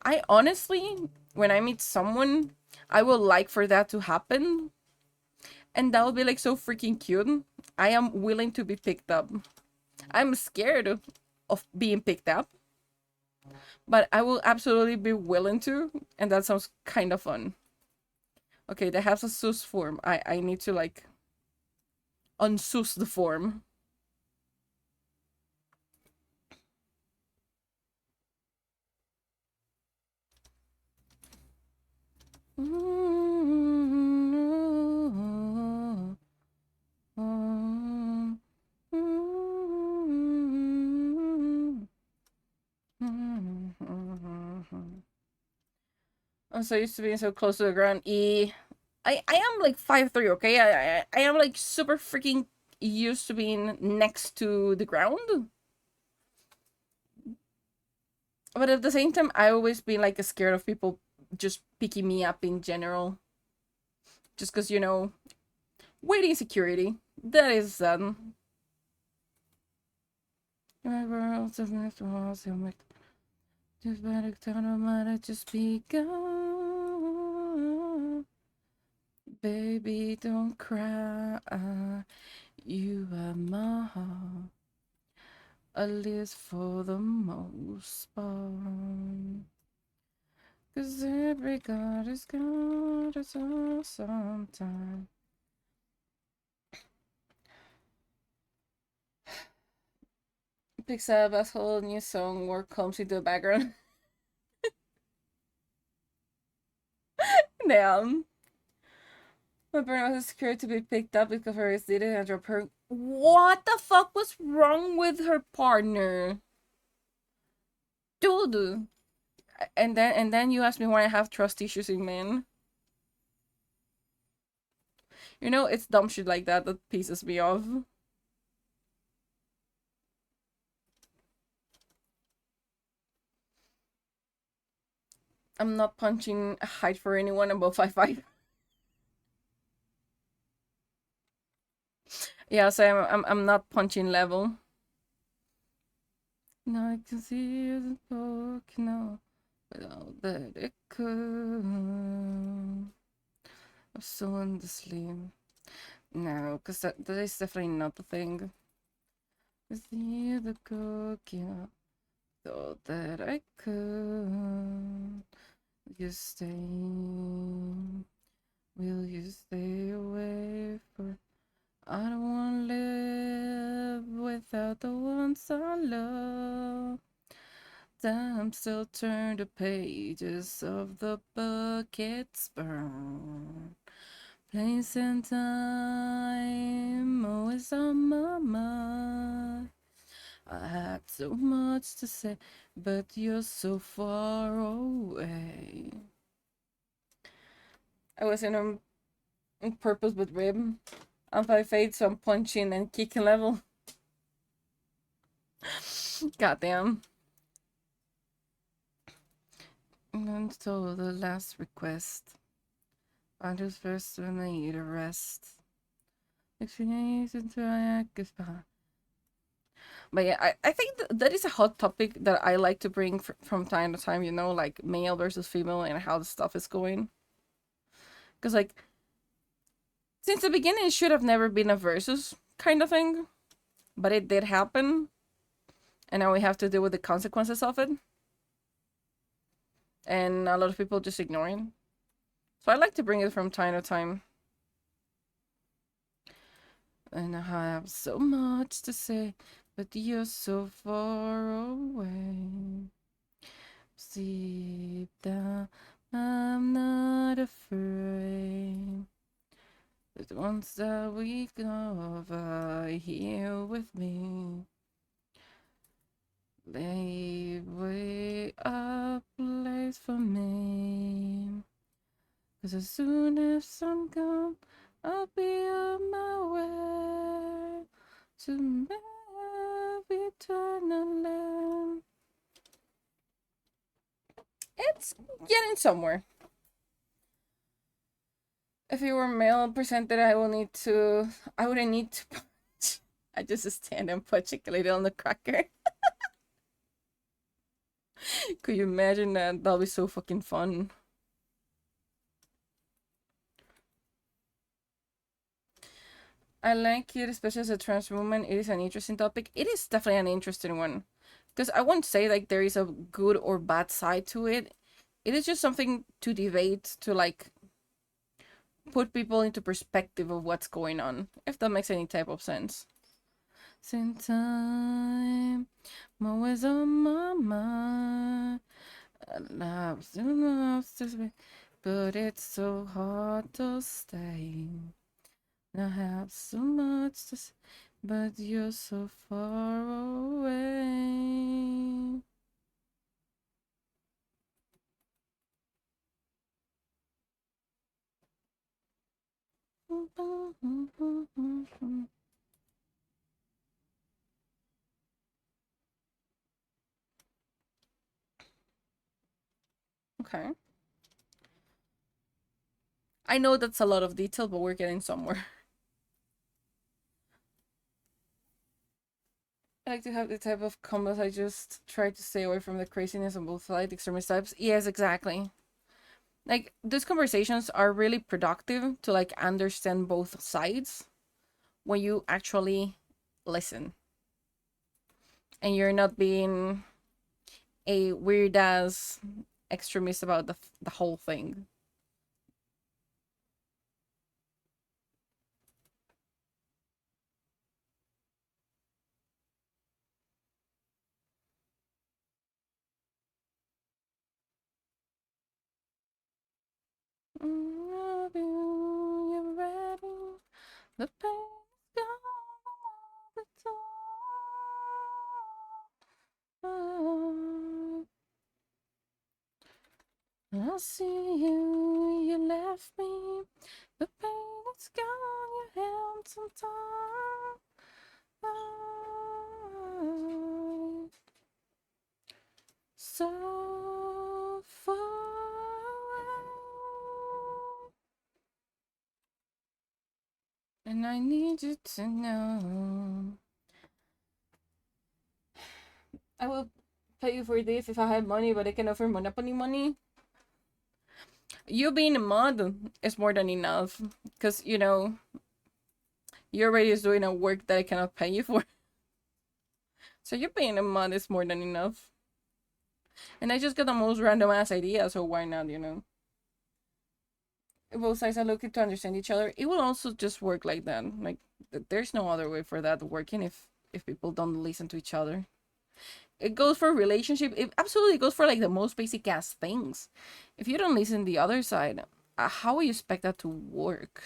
I honestly, when I meet someone, I would like for that to happen. And that would be like so freaking cute. I am willing to be picked up. I'm scared of being picked up. But I will absolutely be willing to. And that sounds kind of fun. Okay, that has a sus form. I need to like unsus the form. I'm so used to being so close to the ground. I am like 5'3", okay? I am like super freaking used to being next to the ground. But at the same time, I always been like scared of people just picking me up in general. Just because, you know, weight insecurity. That is just be gone. Baby, don't cry. You are my heart. At least for the most part. 'Cause every God is God is all sometime. Picks up a whole new song or comes into the background. Damn. My burner was scared to be picked up because her did it and drop her. What the fuck was wrong with her partner? Dude. And then you ask me why I have trust issues in men. You know, it's dumb shit like that that pisses me off. I'm not punching height for anyone above 5'5". Yeah, so I'm not punching level. Now I can see the book now without that it could. I'm so in the sleep. No, because that is definitely not the thing. I see the cook, yeah. Thought that I could. You stay. Will you stay away for? I don't want to live without the ones I love. Time still turn the pages of the buckets burn. Place and time always on my mind. I had so much to say, but you're so far away. I was in on purpose with Rib. I'm 5'8", so I'm punching and kicking level. Goddamn. Until the last request. I just first when I need a rest. But yeah, I think that is a hot topic that I like to bring from time to time, you know, like male versus female and how the stuff is going. Because, like, since the beginning, it should have never been a versus kind of thing. But it did happen. And now we have to deal with the consequences of it. And a lot of people just ignoring. So I like to bring it from time to time. And I have so much to say, but you're so far away. Sleep down, I'm not afraid. The ones that we cover here with me. Leave way a place for me. 'Cause as soon as sun comes, I'll be on my way to eternal land. It's getting somewhere. If you were male presented, I wouldn't need to punch. I just stand and punch a lady on the cracker. Could you imagine that? That'll be so fucking fun. I like it, especially as a trans woman. It is an interesting topic. It is definitely an interesting one. Because I won't say like there is a good or bad side to it. It is just something to debate, to like put people into perspective of what's going on, if that makes any type of sense. Since time, always on my mind. But it's so hard to stay. I have so much to say, but you're so far away. Okay. I know that's a lot of detail, but we're getting somewhere. I like to have the type of combos. I just try to stay away from the craziness on both sides, extremist types. Yes, exactly. Like, these conversations are really productive to, like, understand both sides when you actually listen. And you're not being a weird ass extremist about the whole thing. Love you, you're ready. The pain is gone, the door. I see you, you left me. The pain is gone, you held some time. So far away. And And I need you to know. I will pay you for this if I had money, but I can offer Monopoly money. You being a mod is more than enough. Because, you know, you already is doing a work that I cannot pay you for. So you being a mod is more than enough. And I just got the most random ass idea, so why not, you know? If both sides are looking to understand each other, it will also just work like that. Like, there's no other way for that working if people don't listen to each other. It goes for relationship. It absolutely goes for like the most basic ass things. If you don't listen to the other side, how will you expect that to work?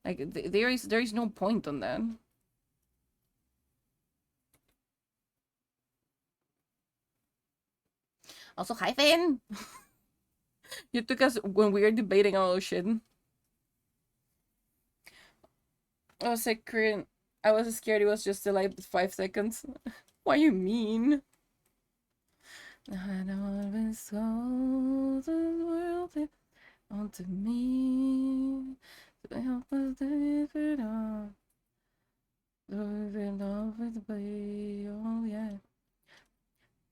Like there is no point on that. Also, hi Finn. You took us when we were debating all those shit. I was like, Korean. I was scared it was just delayed 5 seconds. What you mean? I don't always hold the world onto me to help us live it on. Live in love with the way, oh yeah.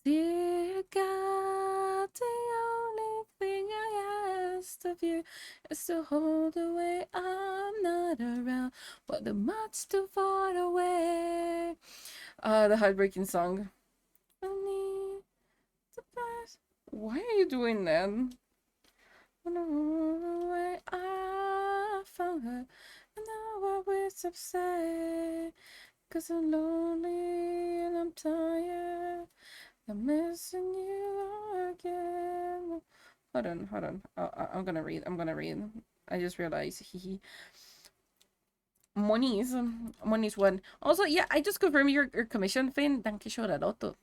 Dear God, the only thing I asked of you is to hold away. I'm not around, but the much too far away. The heartbreaking song. I need the best. Why are you doing that? Away, I found her, and now I wish upset. Cause I'm lonely and I'm tired. I'm missing you again. Hold on. I'm gonna read. I just realized. Moni's one. Also, yeah, I just confirmed your commission, Finn. Danke choraroto.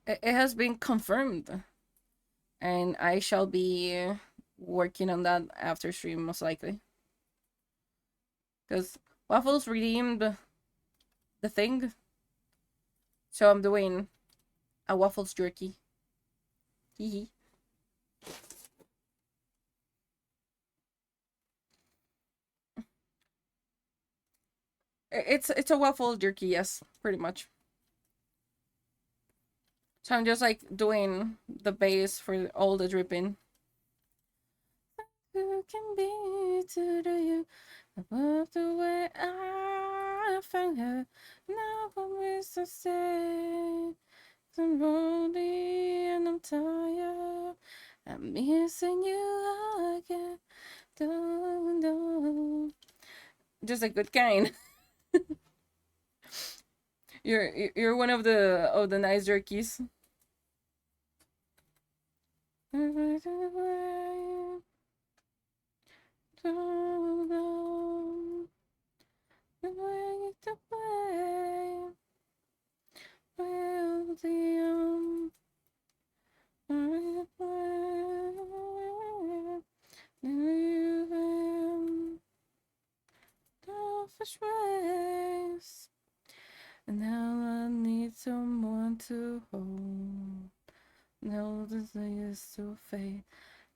It has been confirmed. And I shall be working on that after stream, most likely. Because Waffles redeemed the thing. So I'm doing a Waffles jerky. Hee. It's a waffle jerky, yes, pretty much. So I'm just like doing the base for all the dripping. Who can be to you above the way I found her? Now I'm with to say I'm lonely and I'm tired. I'm missing you again. Don't. Just a good kind. You're one of the nice jerkies. And now I need someone to hold. No, this is to fade.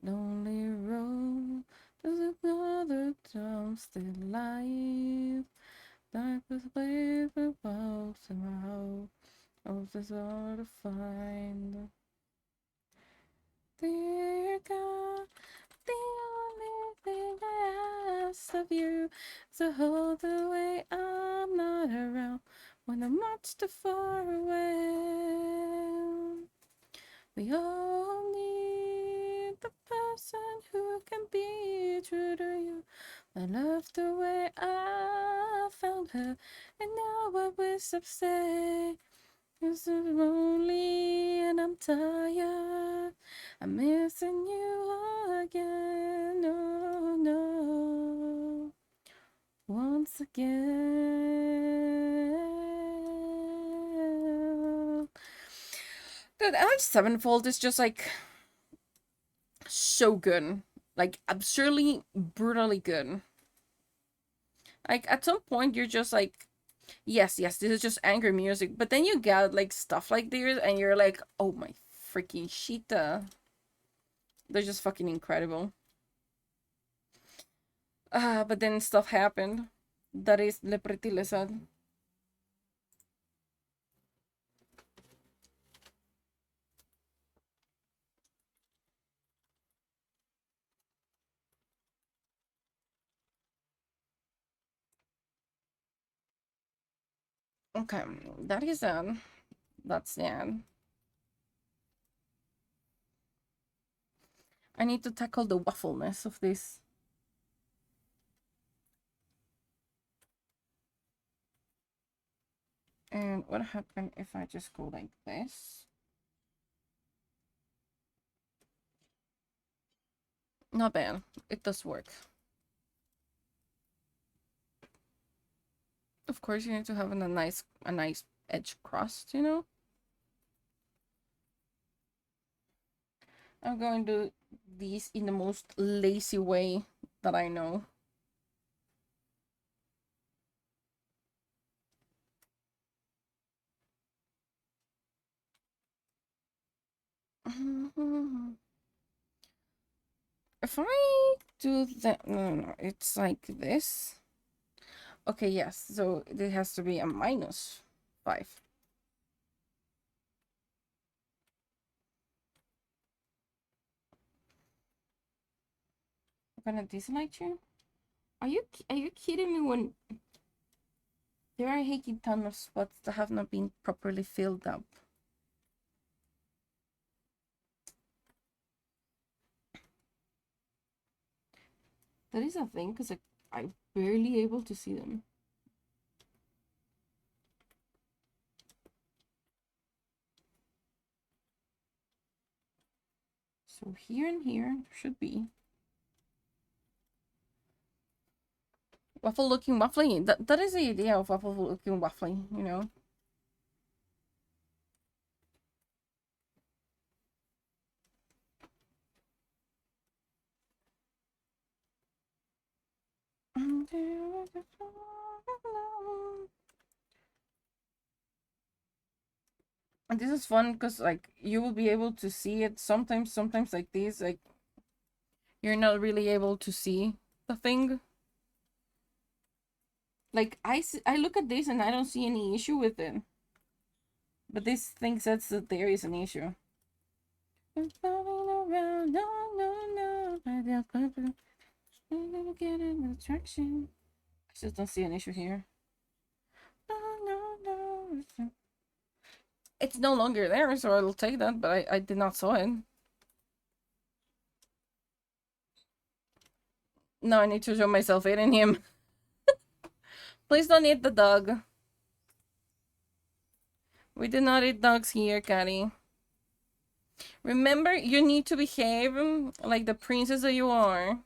Lonely road. There's another time still alive. Like this wave about somehow. Oh, this hard to find. Dear God, the only thing I ask of you is to hold the way I'm not around when I'm much too far away. We all need the person who can be true to you. I love the way I found her, and now I wish I'd say. Cause I'm lonely and I'm tired. I'm missing you again. Oh no. Once again. Dude, Avenged Sevenfold is just like so good. Like absurdly, brutally good. Like at some point you're just like, yes, this is just angry music. But then you get like stuff like this and you're like, oh my freaking shit. They're just fucking incredible. But then stuff happened. That is le pretty le sad. Okay, that is sad. That's sad. I need to tackle the waffleness of this. And what happened if I just go like this? Not bad. It does work. Of course, you need to have a nice edge crust, you know? I'm going to do these in the most lazy way that I know. If I do that, no, it's like this. Okay, yes, so it has to be a -5. I'm gonna dislike you. Are you kidding me? When there are a ton of spots that have not been properly filled up. That is a thing, because I'm barely able to see them. So here and here should be. Waffle looking waffly. That is the idea of waffle looking waffly, you know? And this is fun because like you will be able to see it sometimes like this, like you're not really able to see the thing. Like I look at this and I don't see any issue with it. But this thing says that there is an issue. I just don't see an issue here. It's no longer there, so I'll take that, but I did not saw it. Now I need to show myself eating him. Please don't eat the dog. We do not eat dogs here, Catty. Remember, you need to behave like the princess that you are.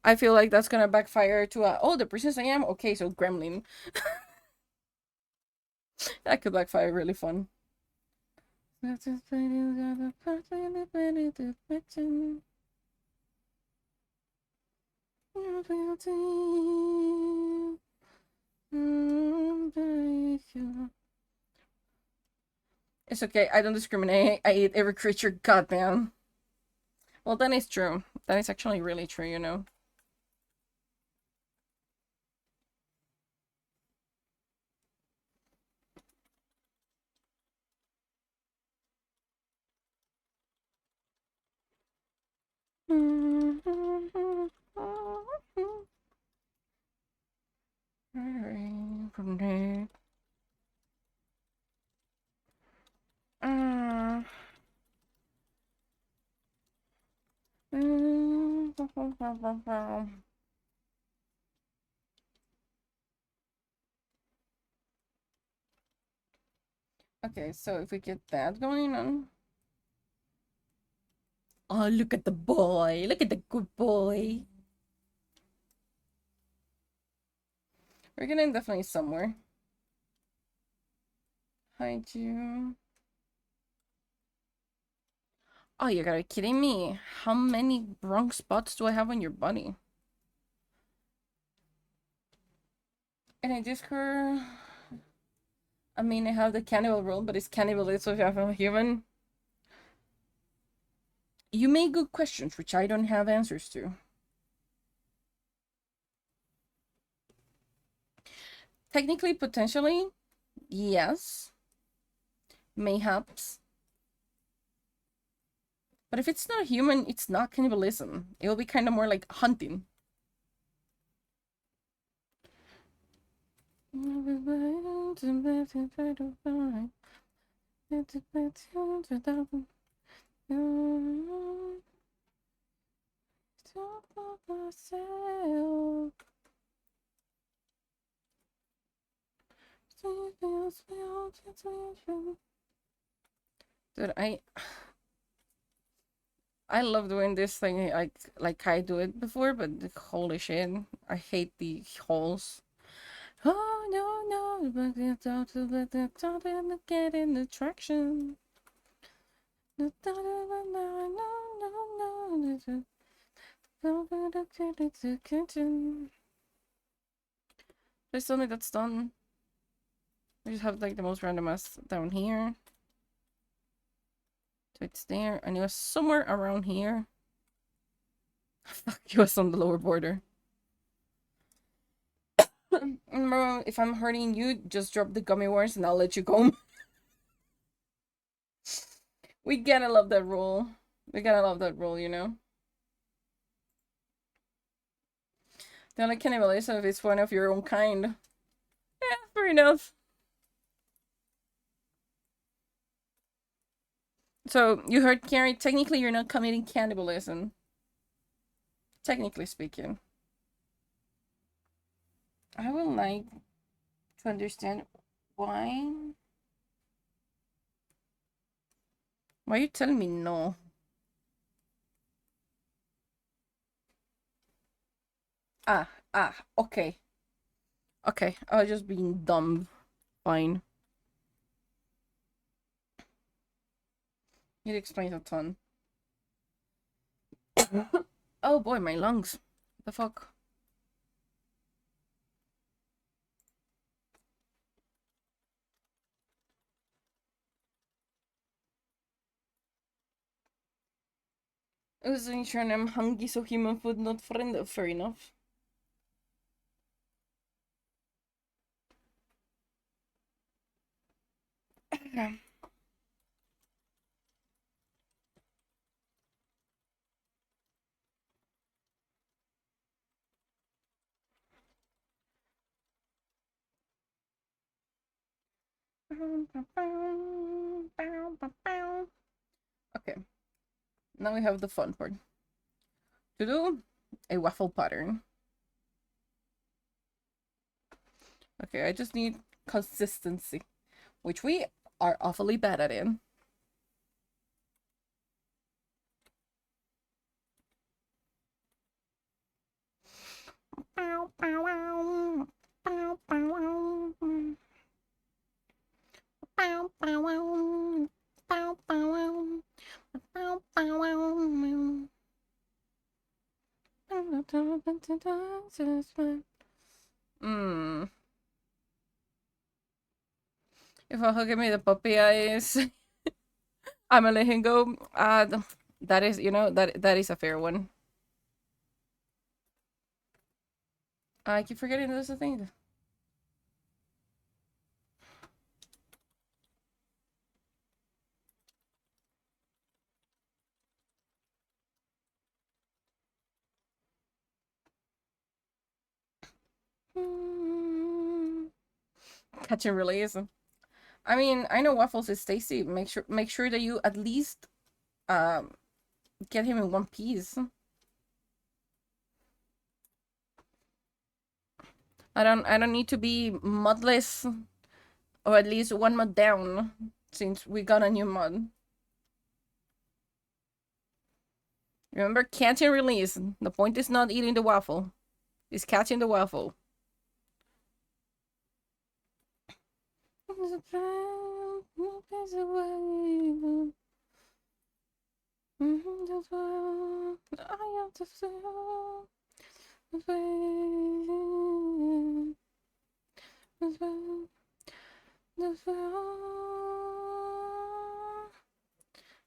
I feel like that's gonna backfire to oh, the princess I am? Okay, so gremlin. That could backfire really fun. It's okay, I don't discriminate. I eat every creature, goddamn. Well, that is true. That is actually really true, you know. From there. Okay, so if we get that going on. Oh, look at the boy. Look at the good boy. We're getting definitely somewhere. Hide you. Oh, you gotta be kidding me. How many wrong spots do I have on your body? And I just heard... I mean, I have the cannibal rule, but it's cannibalism if you have a human. you make good questions, which I don't have answers to. Technically, potentially, yes. Mayhaps. But if it's not human, it's not cannibalism. It will be kind of more like hunting. Dude, I love doing this thing like I do it before, but holy shit, I hate the holes. Oh no, but it's out to let the top and get in the traction. Please tell me that's done. I just have like the most random ass down here. So it's there, and it was somewhere around here. Fuck, it was on the lower border. Remember, if I'm hurting you, just drop the gummy worms and I'll let you go. We gotta love that rule. We gotta love that rule, you know? The only cannibalism if it's one of your own kind. Yeah, fair enough. So, you heard Carrie, technically you're not committing cannibalism. Technically speaking. I would like to understand why. Why are you telling me no? Okay. Okay, I was just being dumb. Fine. It explains a ton. Oh boy, my lungs. What the fuck? It was ensuring I'm hungry, so human food not friend. Fair enough. Okay, now we have the fun part. To do a waffle pattern. Okay, I just need consistency, which we are awfully bad at it. If I'll give me the puppy eyes, I'm gonna let him go. That is, you know, that is a fair one. I keep forgetting there's a thing. Catch and release. I mean, I know Waffles is tasty. Make sure that you at least get him in one piece. I don't need to be mudless, or at least one mud down, since we got a new mud. Remember, catch and release. The point is not eating the waffle. It's catching the waffle.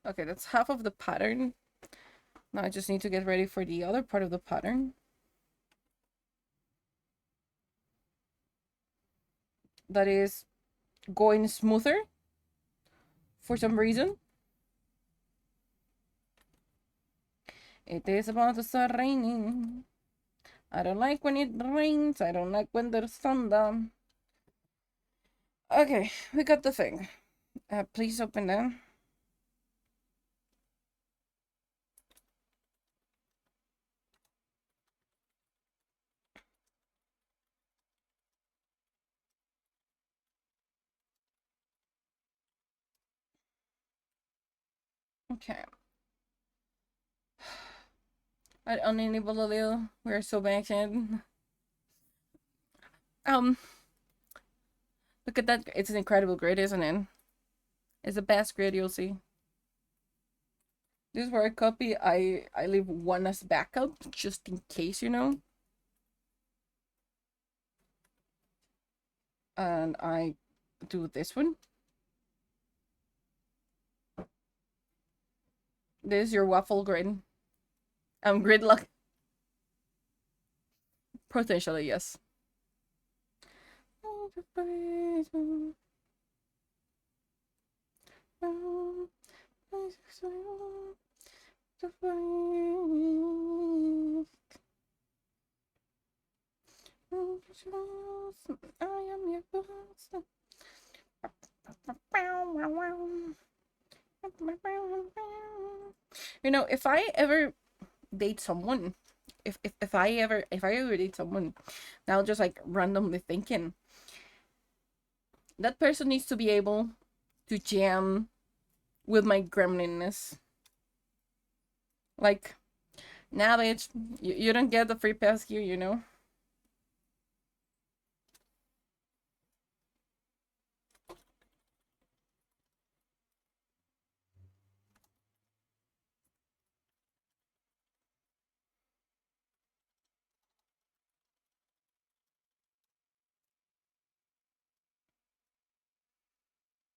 Okay, that's half of the pattern. Now I just need to get ready for the other part of the pattern. That is going smoother for some reason. It is about to start raining. I don't like when it rains. I don't like when there's thunder. Okay, we got the thing. Please open that. Okay. I unenable a little. We're so back in. Look at that. It's an incredible grid, isn't it? It's the best grid you'll see. This is where I copy. I leave one as backup, just in case, you know. And I do this one. This is your waffle grid. Gridlock. Potentially, yes. I am your boss. You know, if I ever date someone, if I ever date someone, now just like randomly thinking, that person needs to be able to jam with my gremlinness. Like, nah, bitch, you don't get the free pass here, you know?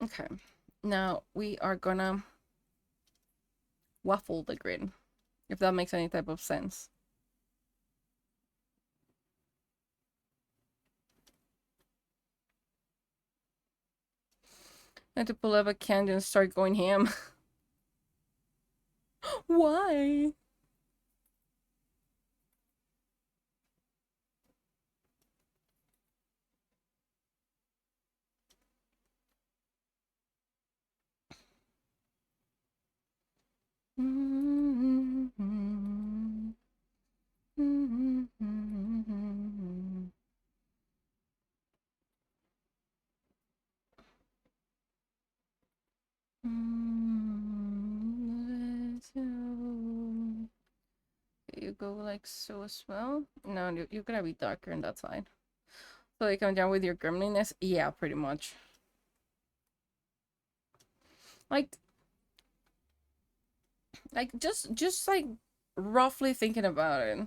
Okay, now we are gonna waffle the grid, if that makes any type of sense. I had to pull up a candle and start going ham. Why? You go like so as well. No, you're gonna be darker on that side. So you come down with your gremlinness. Yeah, pretty much. Like, just like roughly thinking about it.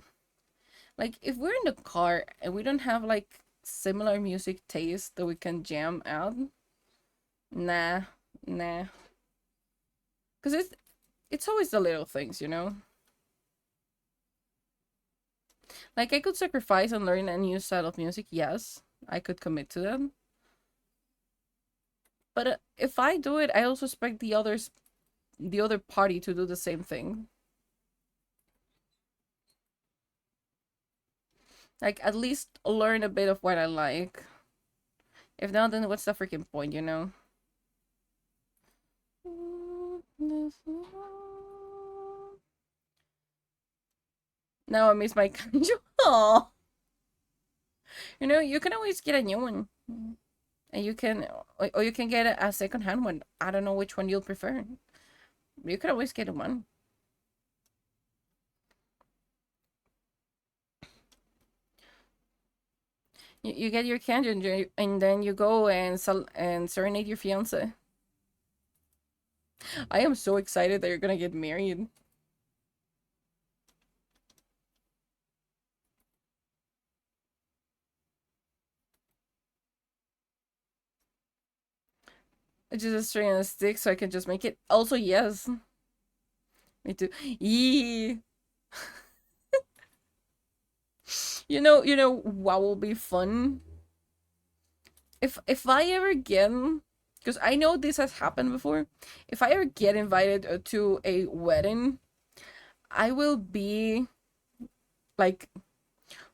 Like, if we're in the car and we don't have like similar music taste that we can jam out, nah, nah. Cause it's always the little things, you know. Like, I could sacrifice and learn a new style of music. Yes, I could commit to them. But if I do it, I also expect the other party to do the same thing. Like, at least learn a bit of what I like. If not, then what's the freaking point, you know? Now I miss my kanjo. Aww. You know, you can always get a new one. And you can, or you can get a second-hand one. I don't know which one you'll prefer. You can always get one. You get your kanjo and then you go and serenade your fiance. I am so excited that you're gonna get married. Just a string and a stick so I can just make it. Also, yes. Me too. Yee. You know what will be fun? If I ever get, because I know this has happened before, if I ever get invited to a wedding, I will be like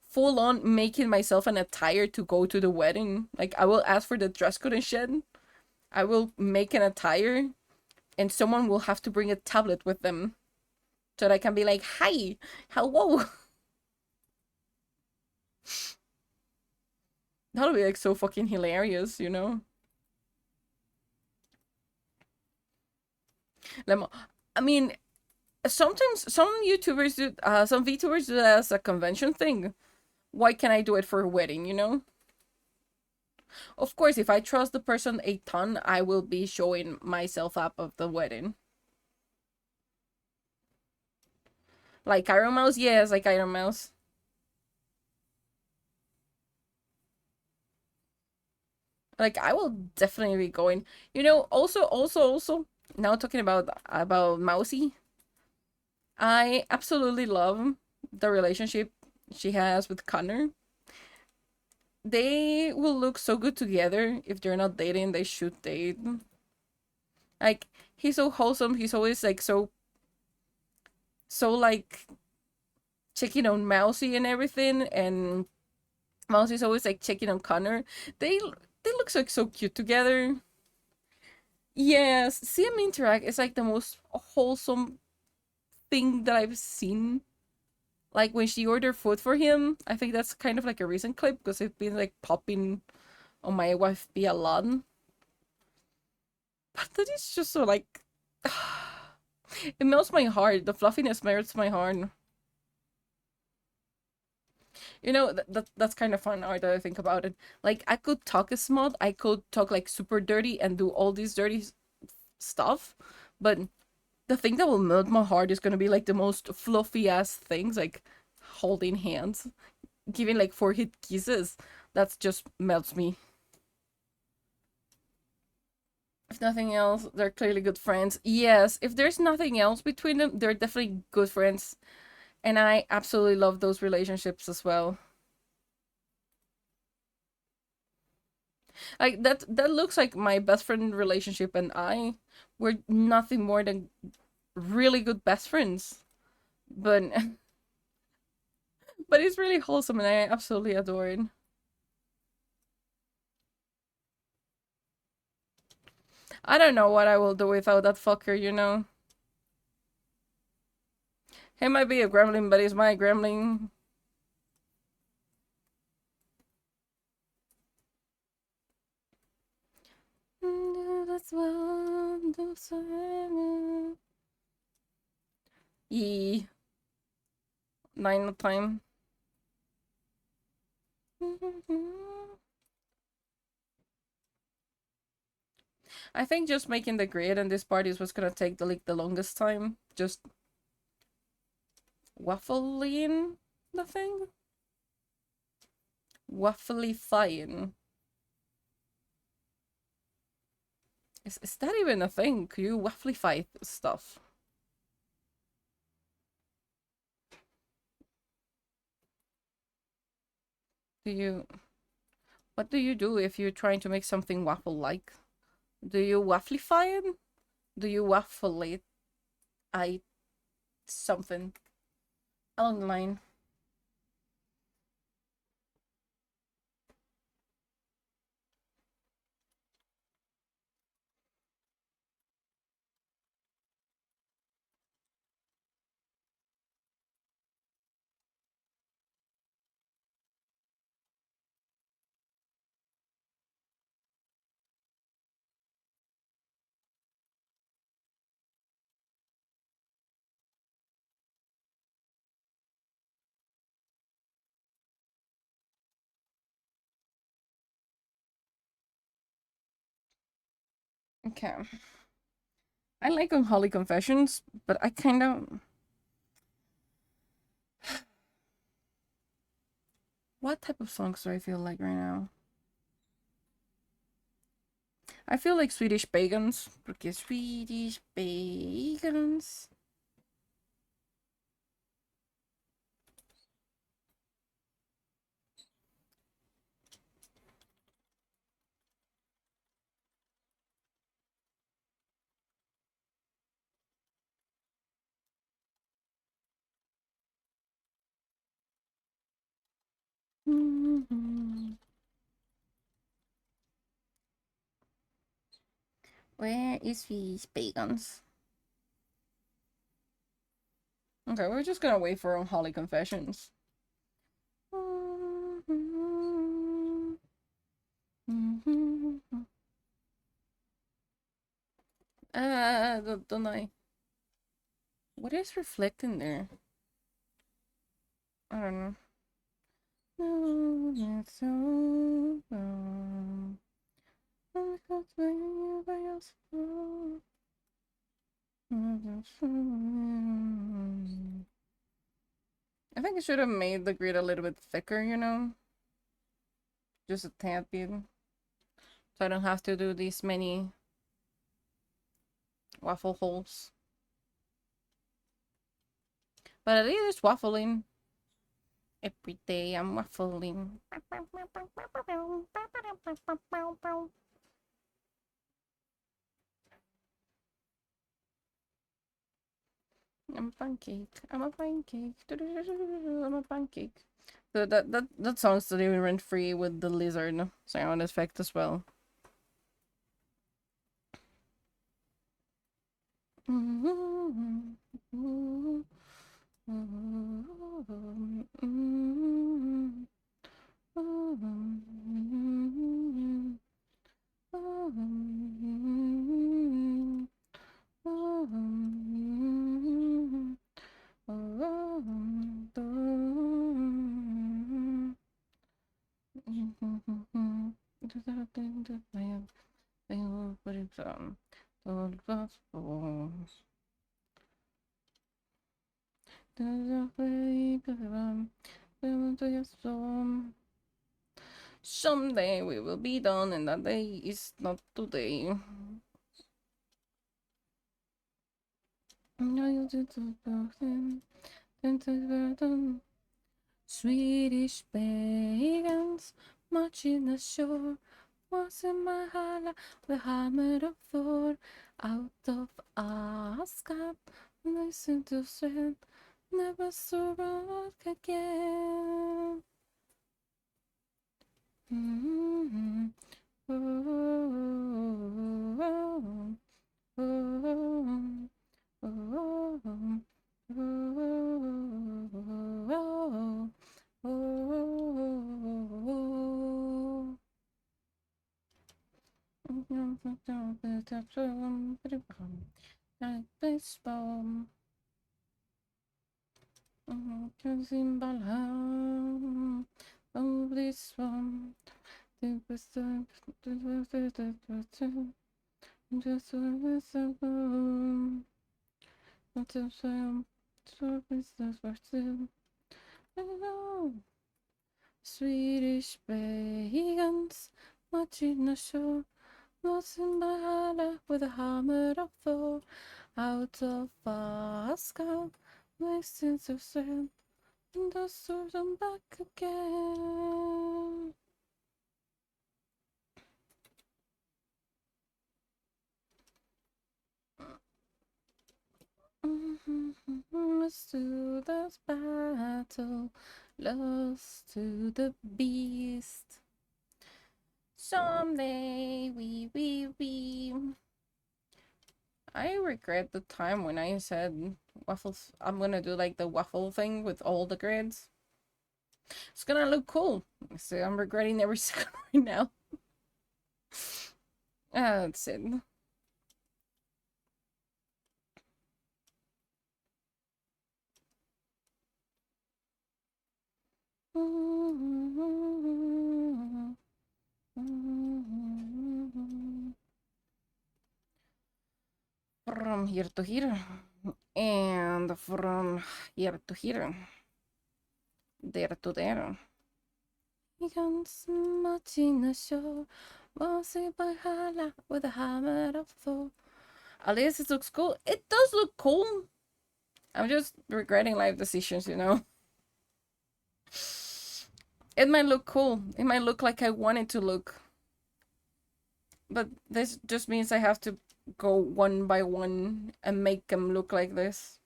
full on making myself an attire to go to the wedding. Like I will ask for the dress code and shit. I will make an attire, and someone will have to bring a tablet with them so that I can be like, "Hi, hello." That'll be like so fucking hilarious, you know? Lemo- I mean, sometimes some YouTubers do, some VTubers do that as a convention thing. Why can't I do it for a wedding, you know? Of course, if I trust the person a ton, I will be showing myself up of the wedding. Like Iron Mouse, yes, like Iron Mouse. Like I will definitely be going. You know, also, now talking about Mousy, I absolutely love the relationship she has with Connor. They will look so good together. If they're not dating, they should date. Like he's so wholesome. He's always like so like checking on Mousy and everything, and Mousy's always like checking on Connor. They look so cute together. Yes, see him interact is like the most wholesome thing that I've seen. Like when she ordered food for him, I think that's kind of like a recent clip because it's been like popping on my FB a lot. But that is just so like it melts my heart. The fluffiness melts my heart. You know, that's kind of fun art that I think about it. Like I could talk a smut, I could talk like super dirty and do all these dirty stuff, but the thing that will melt my heart is gonna be like the most fluffy ass things, like holding hands, giving like forehead kisses. That's just melts me. If nothing else, they're clearly good friends. Yes, if there's nothing else between them, they're definitely good friends. And I absolutely love those relationships as well. Like that looks like my best friend relationship and I were nothing more than really good best friends. But but it's really wholesome and I absolutely adore it. I don't know what I will do without that fucker, you know. He might be a gremlin, but he's my gremlin. That's what Yee. 9 time. I think just making the grid and this part is what's gonna take the longest time. Just waffling the thing? Wafflifying. Is that even a thing? Could you wafflify stuff? Do you... What do you do if you're trying to make something waffle-like? Do you wafflify it? Do you waffle it? I... something. Along the line. Okay. I like Unholy Confessions, but I kind of... What type of songs do I feel like right now? I feel like Swedish Pagans, porque Swedish Pagans. Where is these pagans? Okay, we're just gonna wait for Unholy Confessions. Don't I? What is reflecting there? I don't know. No, it's so wrong. I think I should have made the grid a little bit thicker, you know? Just a tad bit. So I don't have to do these many waffle holes. But at least it's waffling. Every day I'm waffling. I'm a pancake. I'm a pancake. I'm a pancake. So that song's still even rent free with the lizard sound effect as well. Someday we will be done, and that day is not today. Swedish pagans marching ashore was in my hala with hammer of Thor out of Asgard. Listen to strength, never survive again. Baseball. Oh, this one. Just Swedish pagans marching ashore, lost in Valhalla with a hammer of Thor, out of Asgard, lessons of strength, and the swords them back again. Lost to the battle, lost to the beast. Someday we. I regret the time when I said waffles. I'm gonna do like the waffle thing with all the grids. It's gonna look cool. So I'm regretting every second right now. That's it. From here to here. And from here to here. There to there. Guns marching ashore, was it by Hala with a hammer of Thor. At least it looks cool. It does look cool. I'm just regretting life decisions, you know. It might look cool. It might look like I want it to look. But this just means I have to go one by one and make them look like this.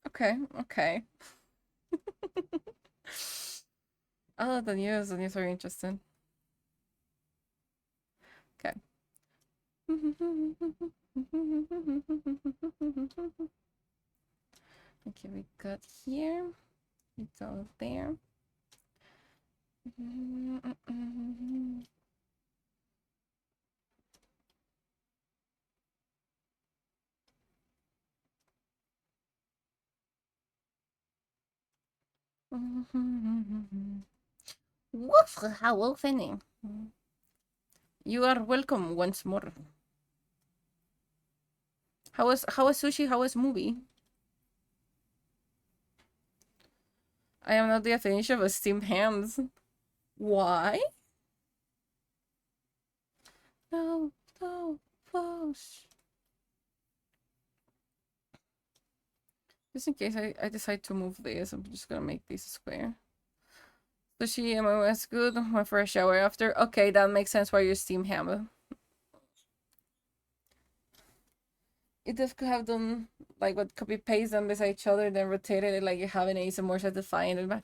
Okay, okay. Oh, the news. The news are interesting. Okay. Okay, we got here. We go there. Woof, how funny. You are welcome once more. How was sushi? How was movie? I am not the definition of steamed hams. Why? No, no, push. Just in case I decide to move this, I'm just gonna make this a square. Sushi MOS good. Went for a shower after. Okay, that makes sense why you steam ham. It just could have done like what copy paste them beside each other, then rotated it like you have an ace and more satisfying.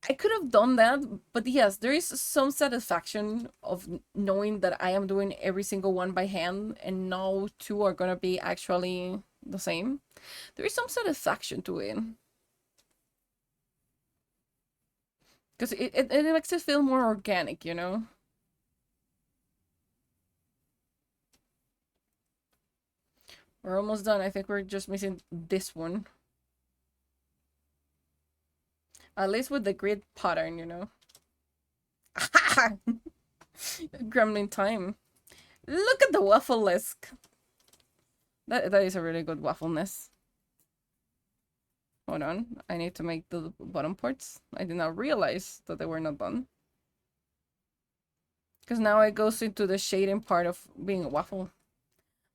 I could have done that, but yes, there is some satisfaction of knowing that I am doing every single one by hand and no two are gonna be actually the same. There is some satisfaction to it. Because it makes it feel more organic, you know? We're almost done. I think we're just missing this one. At least with the grid pattern, you know? Gremlin time. Look at the waffle lisk. That is a really good waffleness. Hold on. I need to make the bottom parts. I did not realize that they were not done. Because now it goes into the shading part of being a waffle.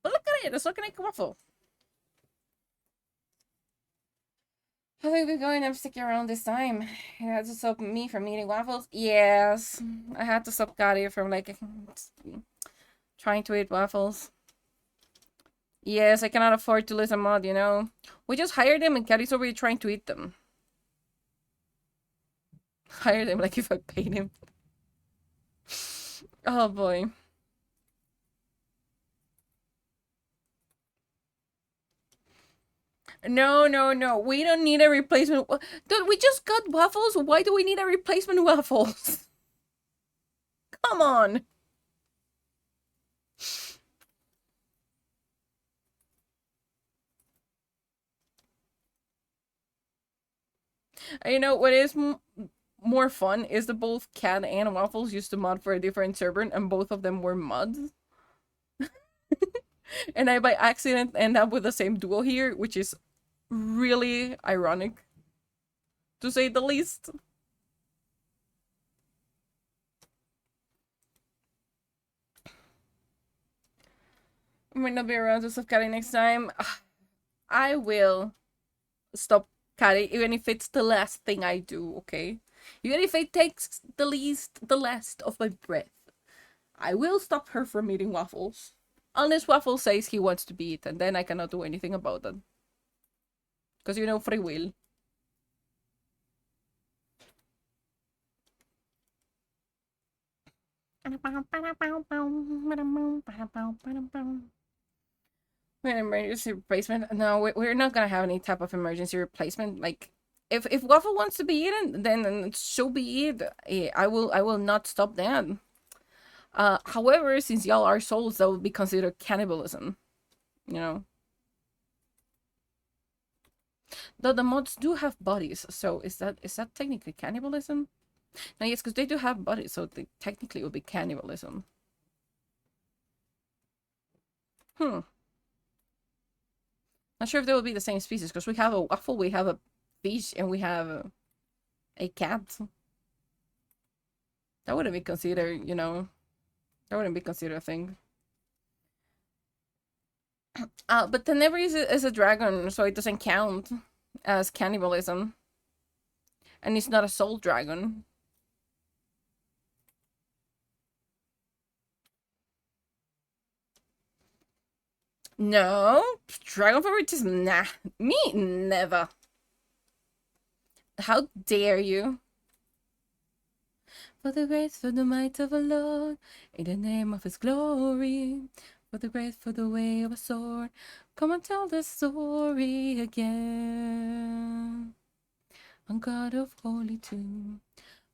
But look at it. It's looking like a waffle. How are we going? I'm sticking around this time. You had to stop me from eating waffles? Yes. I had to stop Kari from like trying to eat waffles. Yes, I cannot afford to lose a mod, you know. We just hired him and Kari's over here trying to eat them. Hired him like if I paid him. Oh boy. No, no, no. We don't need a replacement. Dude, we just got waffles. Why do we need a replacement waffles? Come on. You know what is more fun is that both Cat and Waffles used to mod for a different server and both of them were mods. And I by accident end up with the same duo here, which is really ironic, to say the least. I might not be around to stop Catty next time. I will stop Catty, even if it's the last thing I do, okay? Even if it takes the last of my breath. I will stop her from eating waffles. Unless Waffle says he wants to be eaten, then I cannot do anything about that. Because you know, free will. Emergency replacement? No, we're not gonna have any type of emergency replacement. Like, if Waffle wants to be eaten, then so be it. I will not stop that. However, since y'all are souls, that would be considered cannibalism. You know. Though the mods do have bodies, so is that technically cannibalism? No, yes, because they do have bodies, so they technically would be cannibalism. Hmm. Not sure if they would be the same species, because we have a waffle, we have a fish, and we have a cat. That wouldn't be considered, that wouldn't be considered a thing. But Tenebris is a dragon, so it doesn't count as cannibalism. And it's not a soul dragon. No, dragon favoritism, nah. Me, never. How dare you? For the grace, for the might of our Lord, in the name of his glory. For the grace, for the way of a sword, come and tell the story again. On God of Holy Tomb,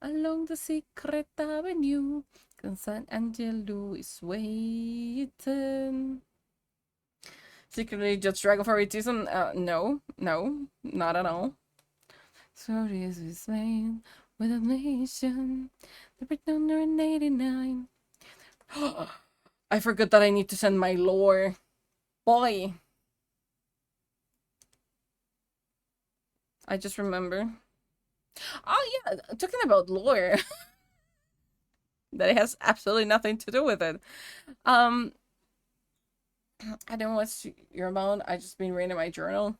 along the secret avenue, San Angelo is waiting. Secretly just dragon favoritism? No, not at all. Story is his name with a nation. The written 189. I forgot that I need to send my lore. Boy. I just remember. Oh yeah, talking about lore. That it has absolutely nothing to do with it. I don't know what's your amount. I just been reading my journal.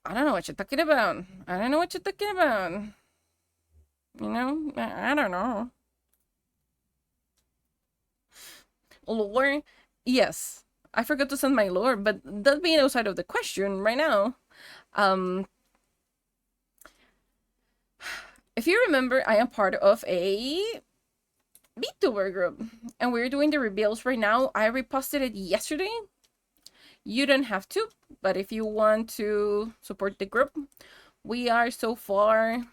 I don't know what you're talking about. I don't know what you're talking about. I don't know. Lore? Yes. I forgot to send my lore, but that being outside of the question right now. If you remember, I am part of a VTuber group, and we're doing the reveals right now. I reposted it yesterday. You don't have to, but if you want to support the group, we are so far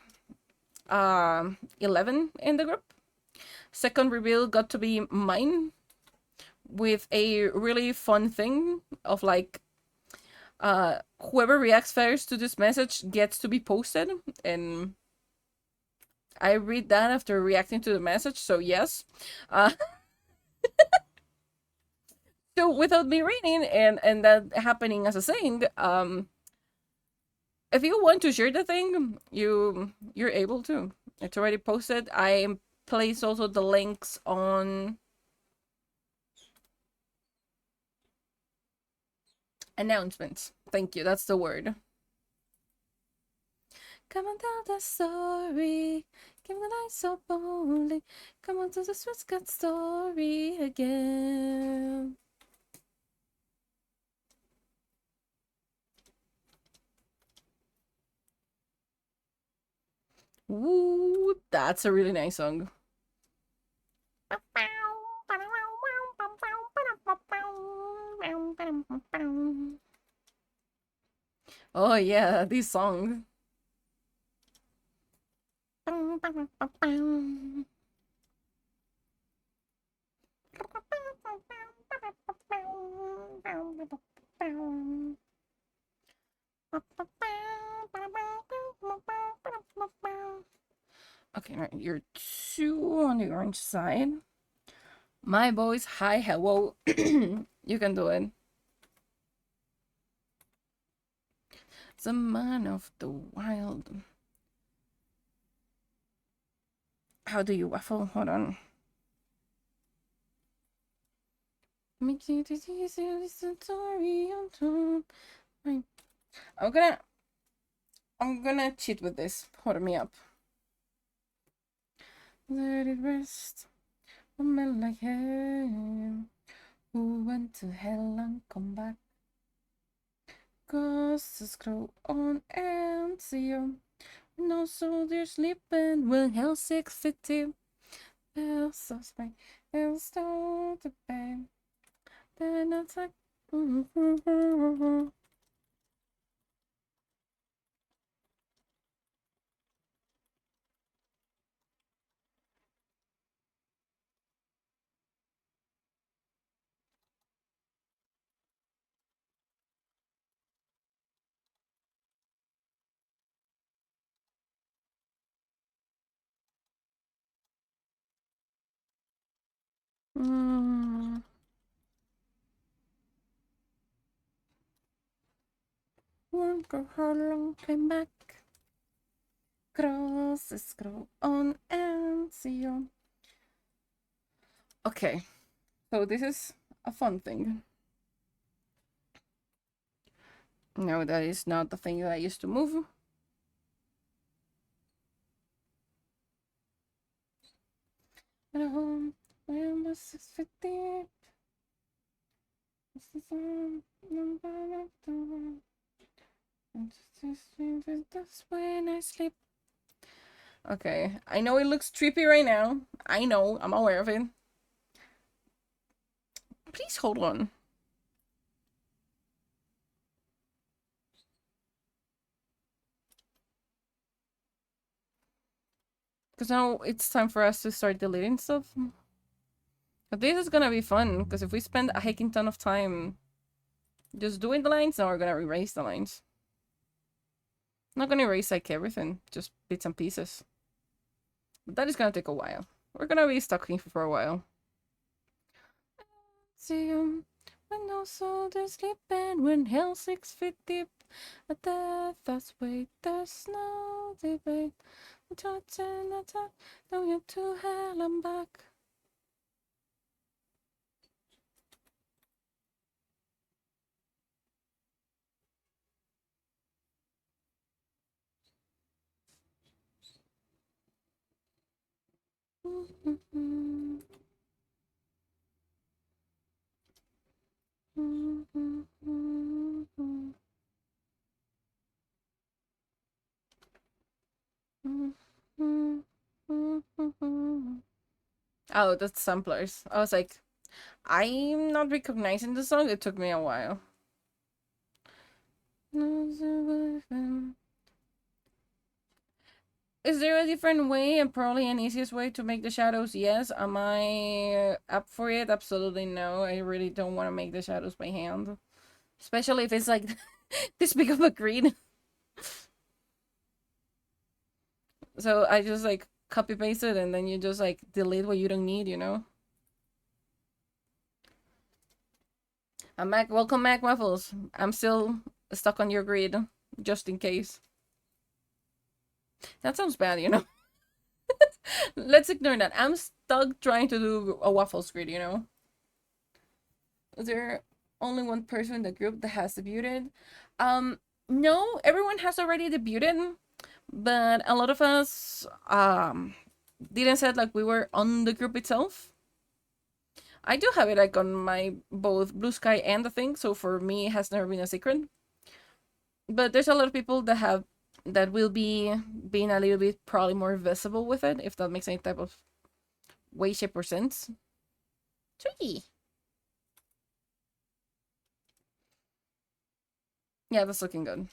11 in the group. Second reveal got to be mine with a really fun thing of like whoever reacts first to this message gets to be posted, and I read that after reacting to the message, so yes. So without me reading and that happening as a thing, if you want to share the thing, you're able to. It's already posted. I place also the links on announcements. Thank you. That's the word. Come on, tell the story. Give the light so boldly. Come on, tell the Swiss got story again. Ooh, that's a really nice song. Oh yeah, this song. Okay, right, you're two on the orange side. My boys, hi, hello. You can do it. The man of the wild. How do you waffle? Hold on. Makes it easy, listen story on top. I'm gonna cheat with this. Hold me up. Let it rest. A man like him who went to hell and come back. Ghosts grow on and see you. No soldiers sleeping when hell 650. Bells of spring and start to bang. Then it's like. Mm. Won't go how long came back. Cross scroll on and see you. Okay, so this is a fun thing. No, that is not the thing that I used to move. At home, where was 650? This is that's when I sleep. Okay, I know it looks trippy right now. I know, I'm aware of it. Please hold on. Because now it's time for us to start deleting stuff. But this is gonna be fun, because if we spend a hecking ton of time just doing the lines, now we're gonna erase the lines. I'm not gonna erase like everything, just bits and pieces. But that is gonna take a while. We're gonna be stuck here for a while. See when no soldiers sleeping, when hell 6 feet deep, a death that's wait, there's no debate. Touch and attack, now you're to hell and back. Oh, that's samplers. I was like, I'm not recognizing the song. It took me a while. Is there a different way and probably an easiest way to make the shadows? Yes. Am I up for it? Absolutely no. I really don't want to make the shadows by hand. Especially if it's like this big of a grid. So I just like copy paste it and then you just like delete what you don't need, you know? Welcome Mac Waffles. I'm still stuck on your grid, just in case. That sounds bad, you know? Let's ignore that. I'm stuck trying to do a waffles grid, you know? Is there only one person in the group that has debuted? No, everyone has already debuted, but a lot of us didn't say like we were on the group itself. I do have it like on my both Blue Sky and the thing, so for me it has never been a secret. But there's a lot of people that will be being a little bit probably more visible with it, if that makes any type of way, shape, or sense. Tricky. Yeah, that's looking good.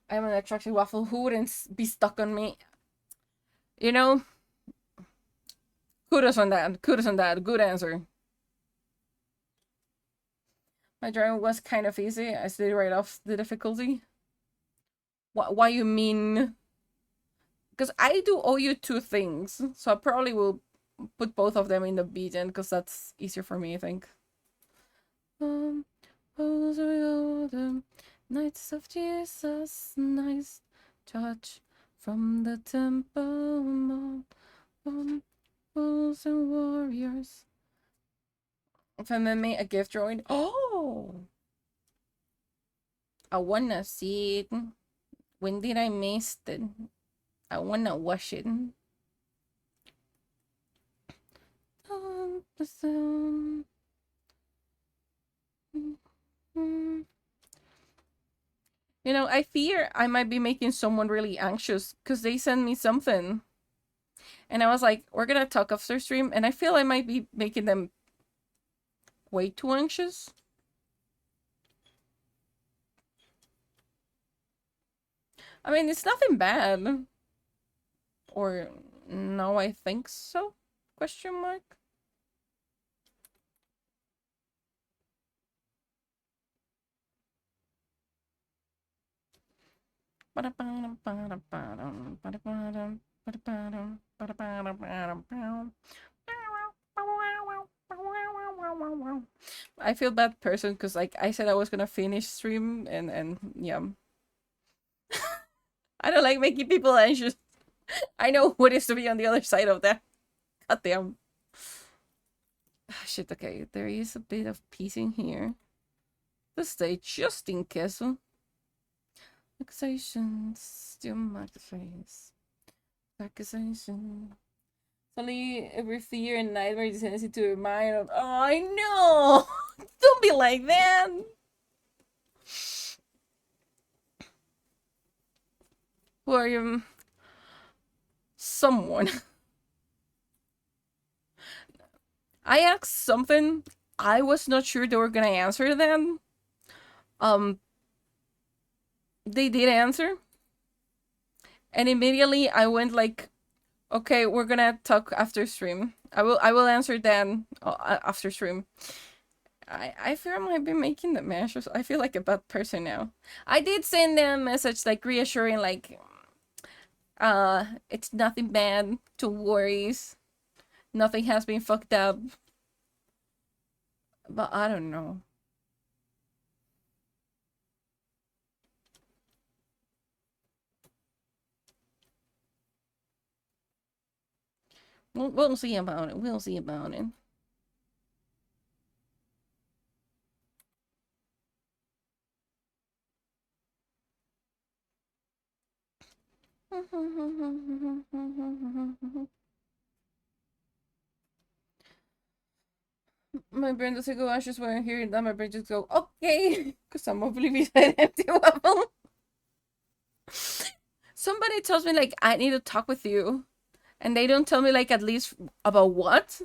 I'm an attractive waffle. Who wouldn't be stuck on me? You know, kudos on that. Kudos on that. Good answer. My drawing was kind of easy. I slid right off the difficulty. Why you mean? Because I do owe you two things, so I probably will put both of them in the vgen because that's easier for me, I think. Those are the Knights of Jesus, nice touch from the temple, bulls and warriors. If I made a gift drawing, oh, I wanna see it. When did I miss it? I wanna wash it. The sun. You know, I fear I might be making someone really anxious because they sent me something. And I was like, we're gonna talk after stream, and I feel I might be making them way too anxious. I mean, it's nothing bad. Or no, I think so? Question mark. I feel bad person because like I said I was gonna finish stream and yeah. I don't like making people anxious. I know what is to be on the other side of that. God damn. Ah, shit, okay. There is a bit of piecing here. The stage just in case. Accusations. Still mark the face. Accusation. Suddenly every fear and nightmare is tendency to remind of, oh, I know! Don't be like that! Who are you? Someone. I asked something. I was not sure they were gonna answer then. They did answer. And immediately I went like, okay, we're gonna talk after stream. I will answer then after stream. I fear I might be making the mash. I feel like a bad person now. I did send them a message like reassuring like it's nothing bad to worries. Nothing has been fucked up. But I don't know. We'll see about it. We'll see about it. My brain doesn't go ashes when I hear that. My brain just go, okay. Because I'm oblivious and empty waffle. Somebody tells me, like, I need to talk with you. And they don't tell me, like, at least about what.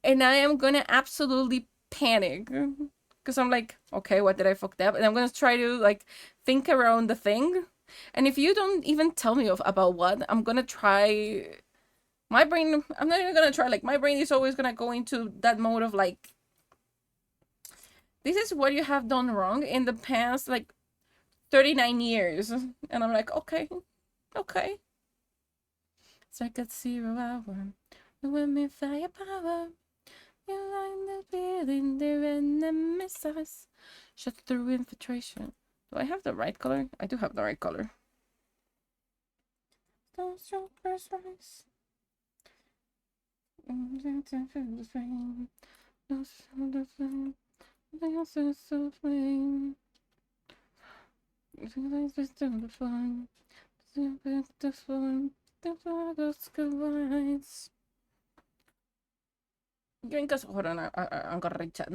And I am gonna absolutely panic. Because I'm like, okay, what did I fuck up? And I'm gonna try to, like, think around the thing. And if you don't even tell me about what, I'm gonna try. My brain, I'm not even gonna try. Like, my brain is always gonna go into that mode of, like, this is what you have done wrong in the past, like, 39 years. And I'm like, okay. Okay. It's like a 0 hour. With me firepower. You like the feeling there and the missiles. Shut through infiltration. Do I have the right color? I do have the right color. Don't show personalize. Hold on, I'm gonna read chat.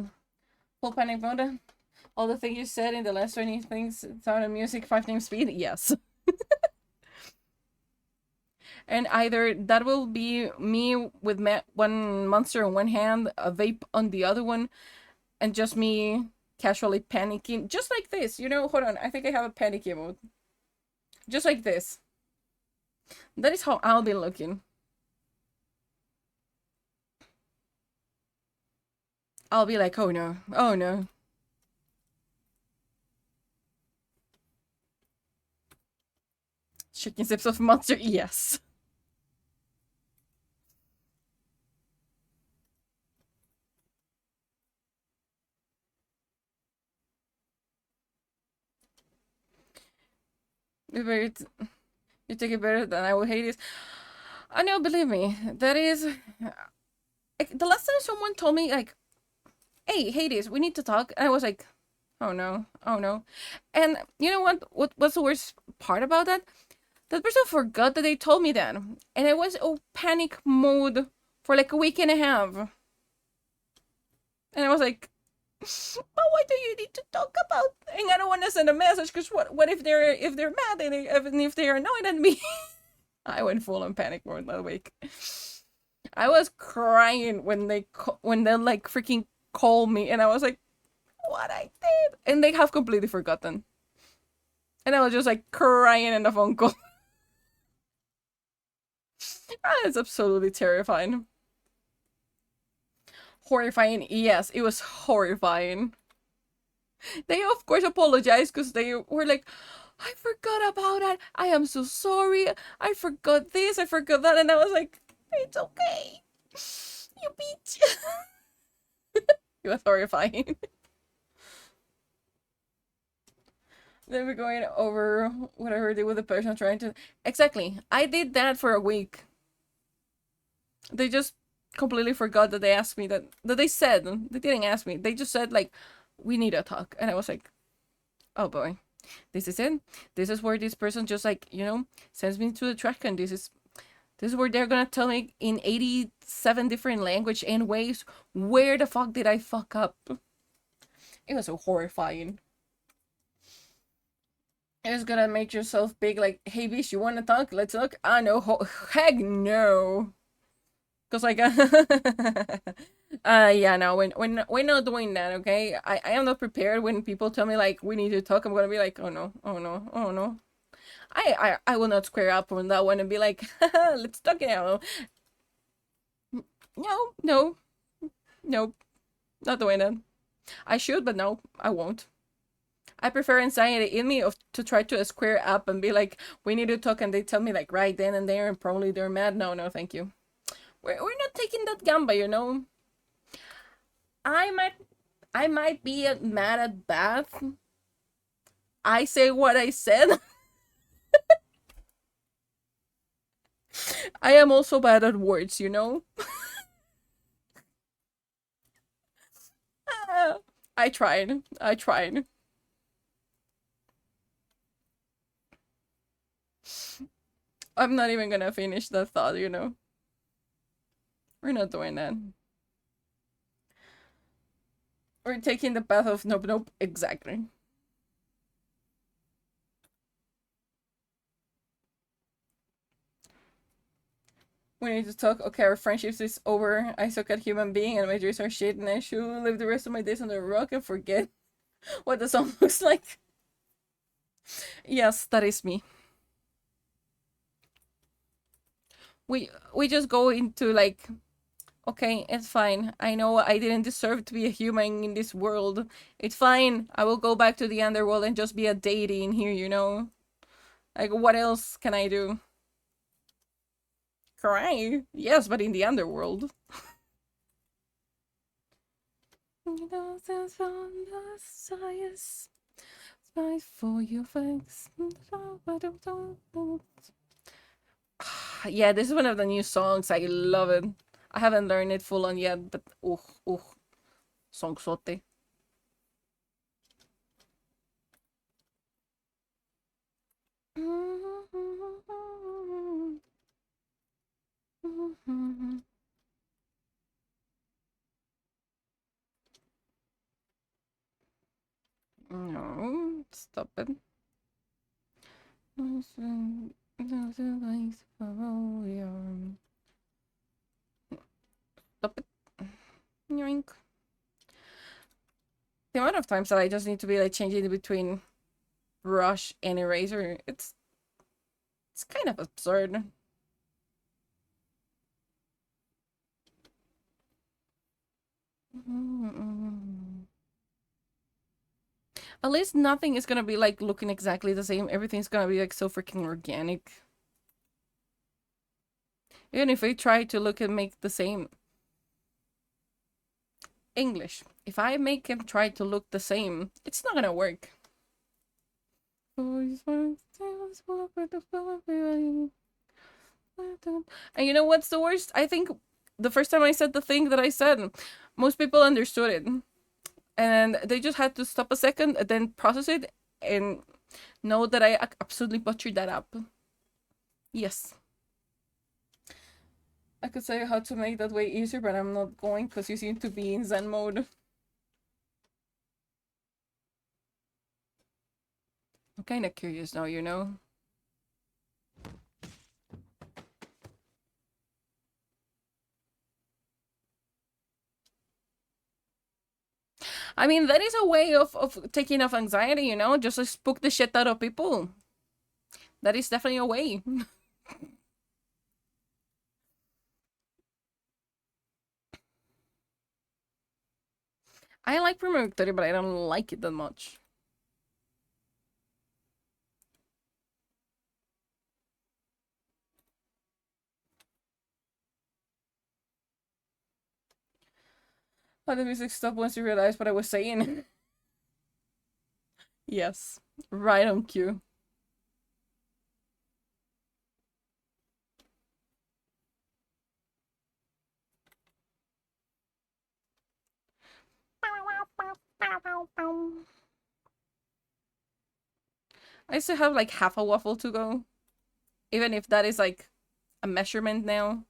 Full panic mode. All the things you said in the last 20 things, sound and music, 5 times speed? Yes. And either that will be me with one monster in one hand, a vape on the other one, and just me casually panicking. Just like this, you know? Hold on, I think I have a panicky mode. Just like this. That is how I'll be looking. I'll be like, oh no, oh no. Chicken sips of monster, yes. You take it better than I will hate it. I know, believe me, that is. Like, the last time someone told me, like, hey, Hades, we need to talk, and I was like, oh no, oh no. And you know what's the worst part about that? That person forgot that they told me that. And I was in panic mode for like a week and a half. And I was like, but why do you need to talk about? And I don't want to send a message because what if they're mad and if they are annoyed at me? I went full on panic mode that week. I was crying when they like freaking called me, and I was like, what I did, and they have completely forgotten. And I was just like crying in the phone call. It's absolutely terrifying. Horrifying, yes, it was horrifying. They of course apologized because they were like, I forgot about that. I am so sorry. I forgot this. I forgot that. And I was like, it's okay. You bitch. It was horrifying. Then we're going over whatever I did with the person trying to. Exactly. I did that for a week. They just completely forgot that they asked me that they said. They didn't ask me. They just said, like, we need to talk. And I was like, oh boy, this is it. This is where this person just, like, sends me to the track, and this is where they're gonna tell me in 87 different language and ways where the fuck did I fuck up. It was so horrifying. It's gonna make yourself big, like, hey bitch, you wanna talk? Let's talk. Ah no, heck no. Cause like, yeah, no, we're not doing that, okay? I am not prepared when people tell me like we need to talk. I'm gonna be like, oh no, oh no, oh no. I will not square up on that one and be like, let's talk now. No, no, no, not doing that. I should, but no, I won't. I prefer anxiety in me of to try to square up and be like, we need to talk, and they tell me like right then and there, and probably they're mad. No, no, thank you. We're not taking that gamba. I might I might be mad at Beth. I say what I said. I am also bad at words. I tried. I tried. I'm not even gonna finish that thought. We're not doing that. We're taking the path of nope, nope, exactly. We need to talk. Okay, our friendship is over. I suck at human being and my dreams are shit, and I should live the rest of my days on the rock and forget what the song looks like. Yes, that is me. We just go into like, okay, it's fine. I know I didn't deserve to be a human in this world. It's fine. I will go back to the underworld and just be a deity in here. Like, what else can I do? Cry? Yes, but in the underworld. For your face. Yeah, this is one of the new songs. I love it. I haven't learned it full on yet, but songsote. No, stop it. Stop it. Yoink. The amount of times that I just need to be like changing between brush and eraser, it's kind of absurd. At least nothing is gonna be like looking exactly the same. Everything's gonna be like so freaking organic. Even if I try to look and make the same English, if I make him try to look the same, it's not gonna work. And you know what's the worst? I think the first time I said the thing that I said, most people understood it. And they just had to stop a second and then process it and know that I absolutely butchered that up. Yes. I could say how to make that way easier, but I'm not going because you seem to be in Zen mode. I'm kind of curious now. I mean, that is a way of taking off anxiety, just to spook the shit out of people. That is definitely a way. I like Primo Victoria, but I don't like it that much. Oh, the music stopped once you realized what I was saying. Yes, right on cue. I still have like half a waffle to go, even if that is like a measurement now.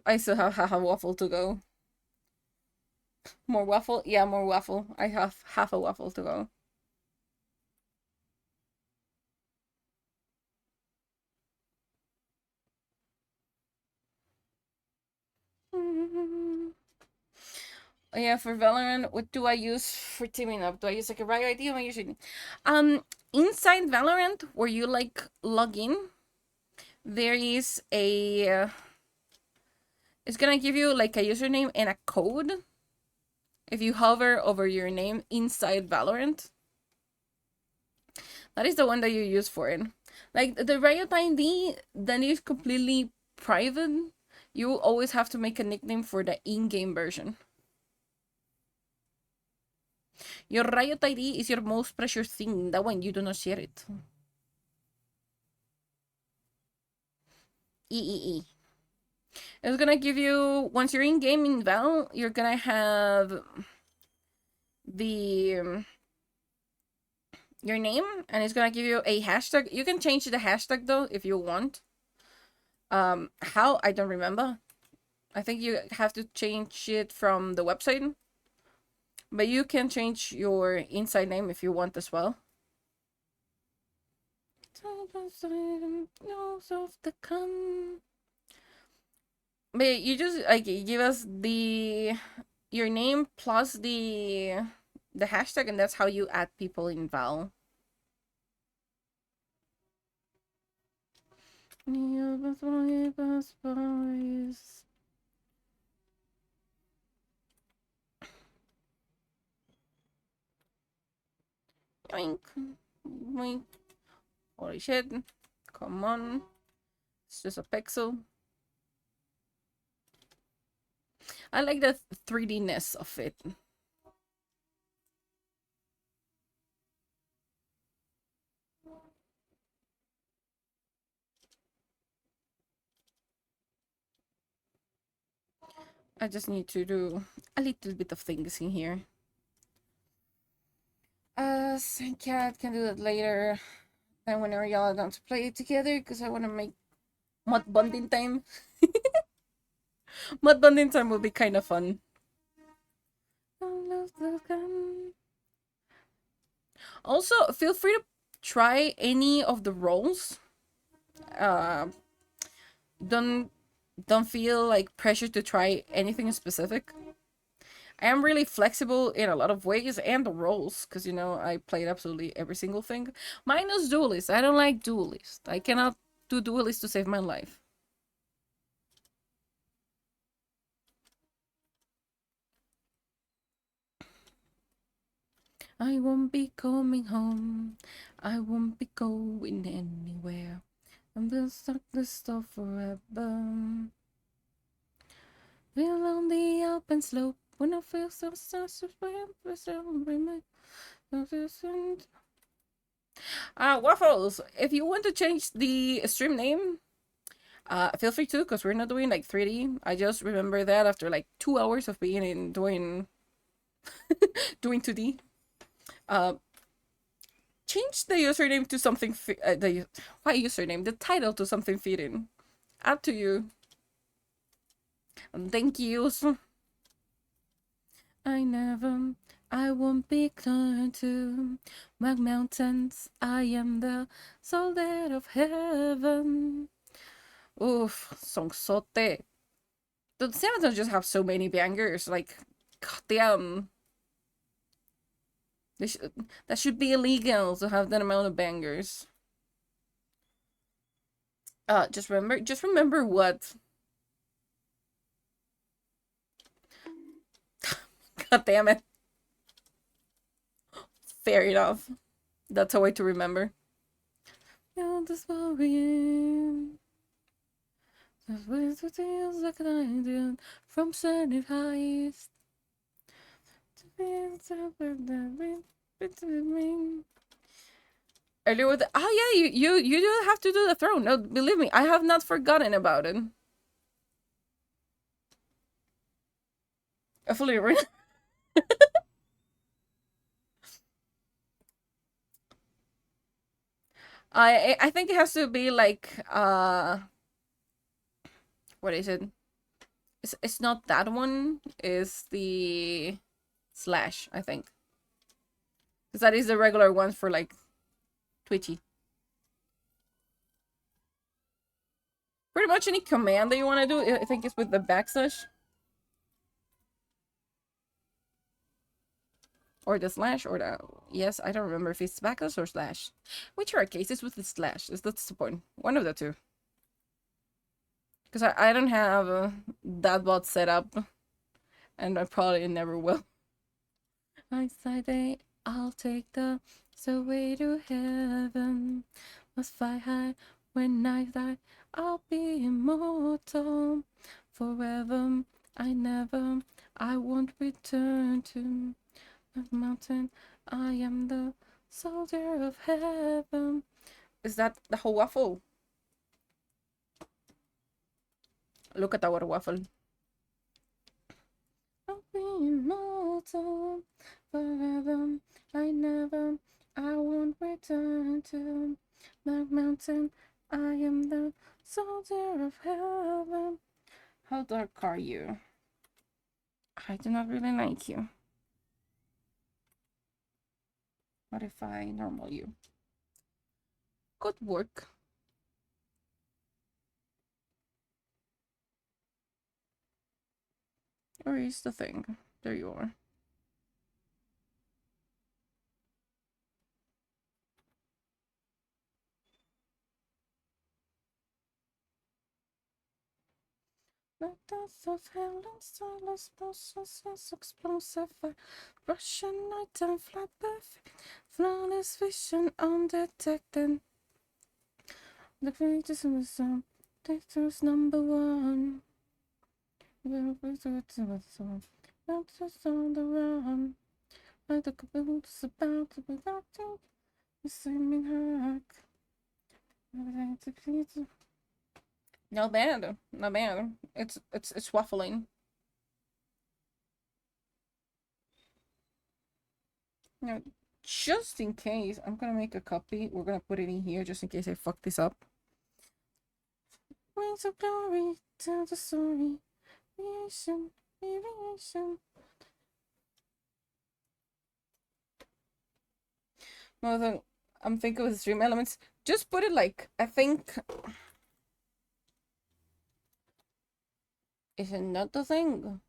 I still have half a waffle to go. More waffle? Yeah, more waffle. I have half a waffle to go. Yeah, for Valorant, what do I use for teaming up? Do I use like a riot ID or am I using inside Valorant where you like log in, there is a it's gonna give you like a username and a code if you hover over your name inside Valorant. That is the one that you use for it. Like the Riot ID, then is completely private. You will always have to make a nickname for the in-game version. Your Riot ID is your most precious thing. That one you do not share it. E. It's gonna give you, once you're in game in Val, you're gonna have the your name, and it's gonna give you a hashtag. You can change the hashtag though if you want. How, I don't remember. I think you have to change it from the website, but you can change your inside name if you want as well. But you just like give us the your name plus the hashtag, and that's how you add people in Val. Yoink. Yoink. Holy shit. Come on. It's just a pixel. I like the 3D-ness of it. I just need to do a little bit of things in here. Cat can do that later. Then whenever y'all are done to play it together, because I want to make mod bonding time. Mod bonding time will be kind of fun. Also, feel free to try any of the roles. Uh, don't feel like pressure to try anything specific. I am really flexible in a lot of ways, and the roles, because you know I played absolutely every single thing. Minus duelist. I don't like duelist. I cannot do duelist to save my life. I won't be coming home. I won't be going anywhere. I'm gonna stuck this stuff forever. Feel on the open slope when I feel so Waffles, if you want to change the stream name, feel free to, because we're not doing like 3D. I just remember that after like 2 hours of being in doing 2D. Change the username to something why username? The title to something fitting. Up to you. Thank you. I won't be climbing to my mountains. I am the soldier of heaven. Oof, songsote. The Sabaton just have so many bangers. Like, goddamn. That should be illegal to have that amount of bangers. Just remember what. God damn it. Fair enough. That's a way to remember. this worrying. Just with the deals like an idea from certain heights. To be separate, between. Earlier with oh yeah, you do have to do the throne. No, believe me, I have not forgotten about it. I fully agree. I think it has to be like what is it? It's not that one. It's the slash, I think. Because that is the regular one for like Twitchy. Pretty much any command that you want to do, I think it's with the backslash. Or the slash, or the... Yes, I don't remember if it's backslash or slash. Whichever case, it's with the slash. That's the point. One of the two. Because I don't have that bot set up. And I probably never will. I say I'll take the way to heaven. Must fly high when I die. I'll be immortal forever. I won't return to the mountain. I am the soldier of heaven. Is that the whole waffle? Look at our waffle. I'll be immortal forever. I won't return to the mountain. I am the soldier of heaven. How dark are you? I do not really like you. What if I normal you? Good work. Where is the thing? There you are. Like death of hell and starless processes explosive Russian nighttime flat perfect flawless vision undetected. The greatest in the sun, detectors number one. That's on the run. Like the caboose about to be locked up. The swimming hack. No bad. Not bad. It's waffling. Now, just in case, I'm gonna make a copy. We're gonna put it in here just in case I fuck this up. Wings of glory, tell the story. Creation, creation. No, then I'm thinking with stream elements. Just put it like, I think. Is it not the thing?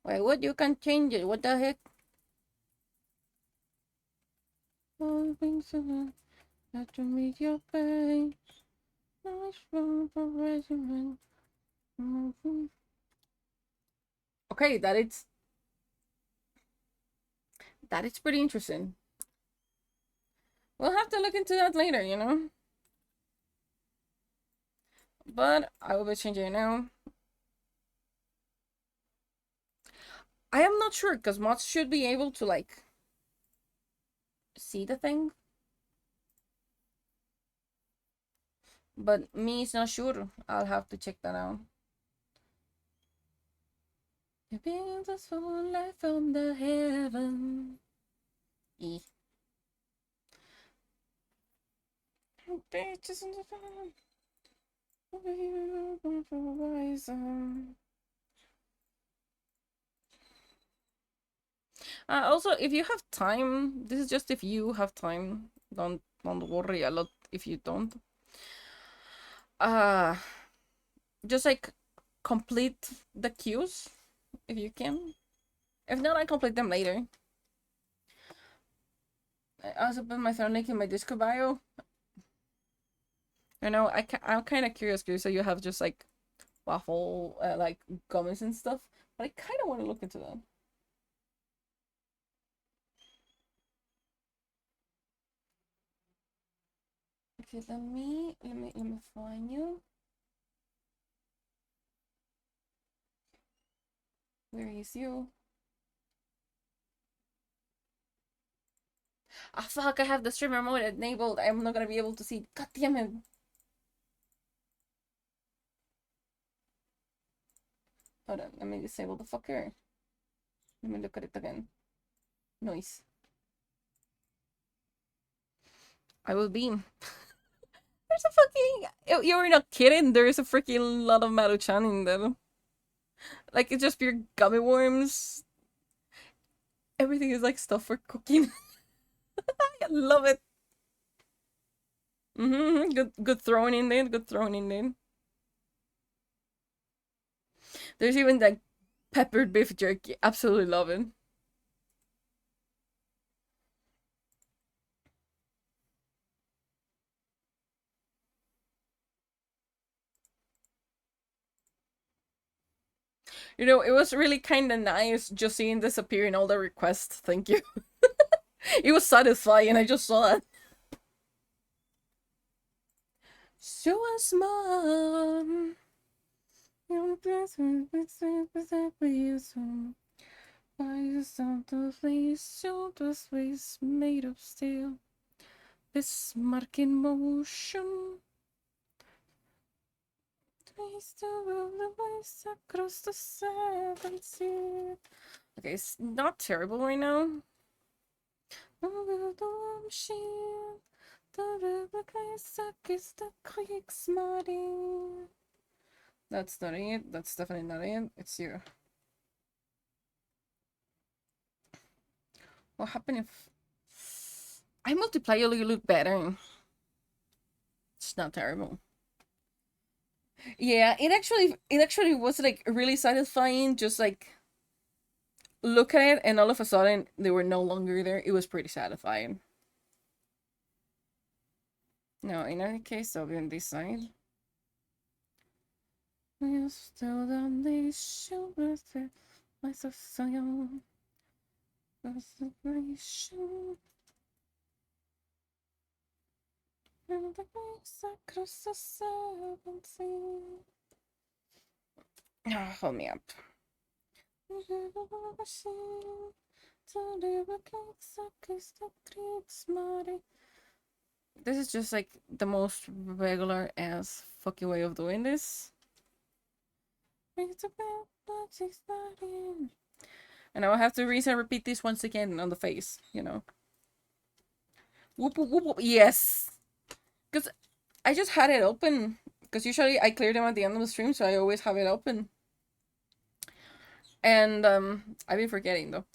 Wait, what? You can change it. What the heck? All things are that to meet your pain. Nice room for regiment. Okay, that it's pretty interesting. We'll have to look into that later, you know? But I will be changing it now. I am not sure, because mods should be able to, like, see the thing. But me is not sure. I'll have to check that out. You build us for life from the heaven. E. Bitches in the fan. Also, if you have time, this is just if you have time. Don't worry a lot if you don't. Just like complete the queues if you can. If not, I complete them later. I also put my third link in my Discord bio. You know, I'm kind of curious, so you have just like waffle, like gummies and stuff. But I kind of want to look into that. Okay, let me find you. Where is you? Ah, fuck, I have the streamer mode enabled. I'm not gonna be able to see. God damn it. Hold on, let me disable the fucker. Let me look at it again. Noise. I will beam. There's a fucking... You were not kidding. There's a freaking lot of Maruchan in there. Like, it's just pure gummy worms. Everything is like stuff for cooking. I love it. Good throwing in there. Good throwing in there. There's even like peppered beef jerky. Absolutely love it. You know, it was really kind of nice just seeing this appear in all the requests. Thank you. It was satisfying. I just saw it. So small. Shoulders made of steel. Bismarck in motion. Across the seven seas. Okay, it's not terrible right now. That's not it. That's definitely not it. It's you. What happened if I multiply you look better? It's not terrible. Yeah, it actually was like really satisfying. Just like look at it, and all of a sudden they were no longer there. It was pretty satisfying. No, in any case, I'll be on this side. We're still on these shoulders, myself so young. Celebration. And the waves across the seven seas. Ah, hold me up. This is just like the most regular ass fucking way of doing this. And I will have to repeat this once again on the face, you know. Whoop whoop whoop whoop. Yes. Because I just had it open. Because usually I clear them at the end of the stream, so I always have it open. And I've been forgetting though.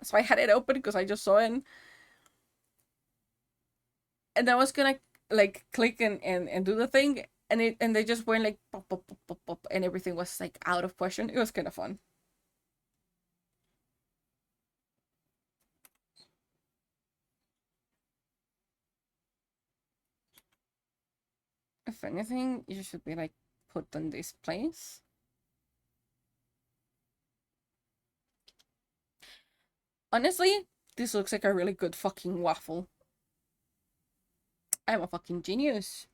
So I had it open because I just saw it. And I was gonna like click and do the thing, and they just went like pop pop pop pop pop, and everything was like out of question. It was kind of fun. If anything, you should be like put in this place. Honestly, this looks like a really good fucking waffle. I'm a fucking genius.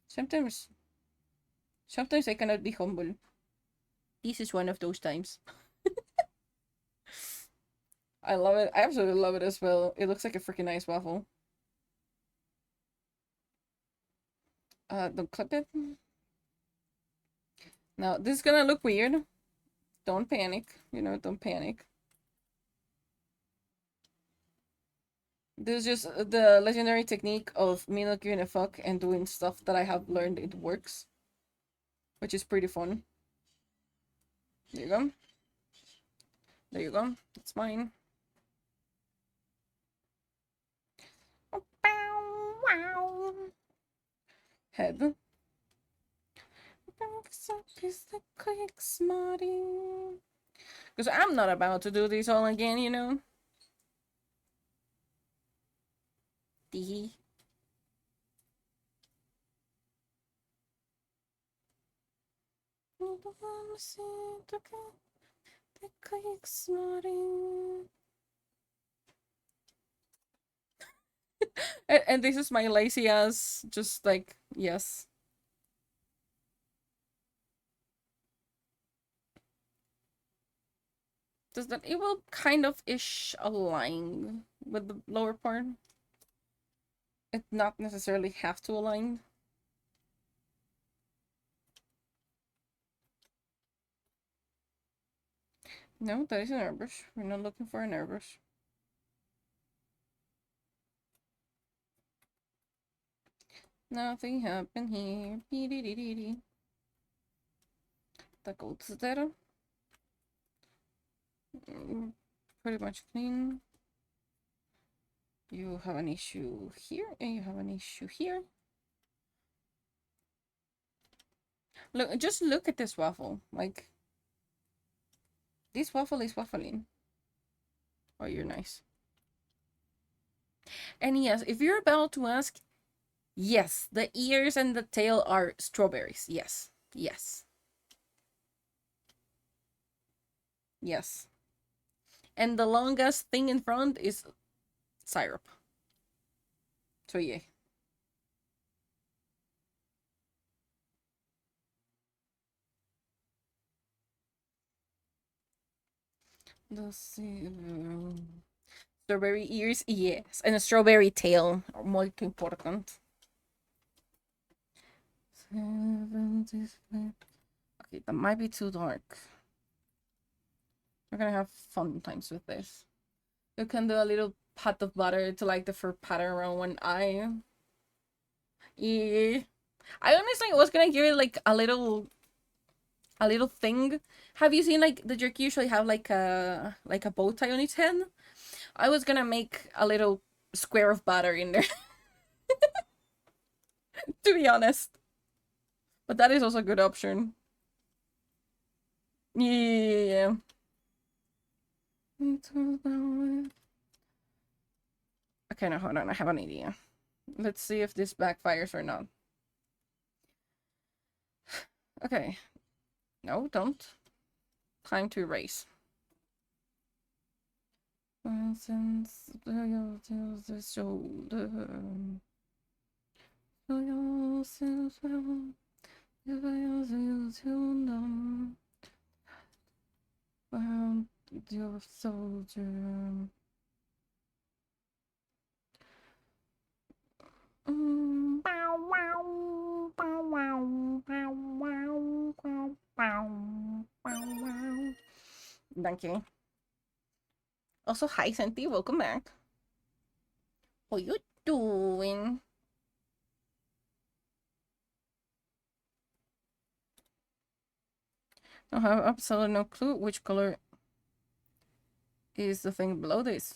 Sometimes I cannot be humble. This is one of those times. I love it. I absolutely love it as well. It looks like a freaking nice waffle. Don't clip it. Now, this is gonna look weird. Don't panic. You know, don't panic. This is just the legendary technique of me not giving a fuck and doing stuff that I have learned it works. Which is pretty fun. There you go. There you go. It's mine. Head. Because I'm not about to do this all again, you know? Tee. And this is my lazy ass, just like, yes. Does that, it will kind of ish align with the lower part. It not necessarily have to align. No, that is an airbrush. We're not looking for an airbrush. Nothing happened here. That goes there. Pretty much clean. You have an issue here, and you have an issue here. Look, just look at this waffle. Like, this waffle is waffling. Oh, you're nice. And yes, if you're about to ask, yes, the ears and the tail are strawberries. Yes. Yes. Yes. And the longest thing in front is syrup. So yeah. The strawberry ears, yes. And a strawberry tail are muito important. Okay, that might be too dark. We're gonna have fun times with this. You can do a little pat of butter to like the fur pattern around one eye. Yeah. I honestly was gonna give it like a little thing. Have you seen like the jerky usually have like a bow tie on its head? I was gonna make a little square of butter in there. To be honest. But that is also a good option. Yeah. Okay, now hold on, I have an idea. Let's see if this backfires or not. Okay. No, don't. Time to erase. Since the shoulder. Found your soldier. Thank you. Also, hi Santi, welcome back. How you doing? I have absolutely no clue which color is the thing below this.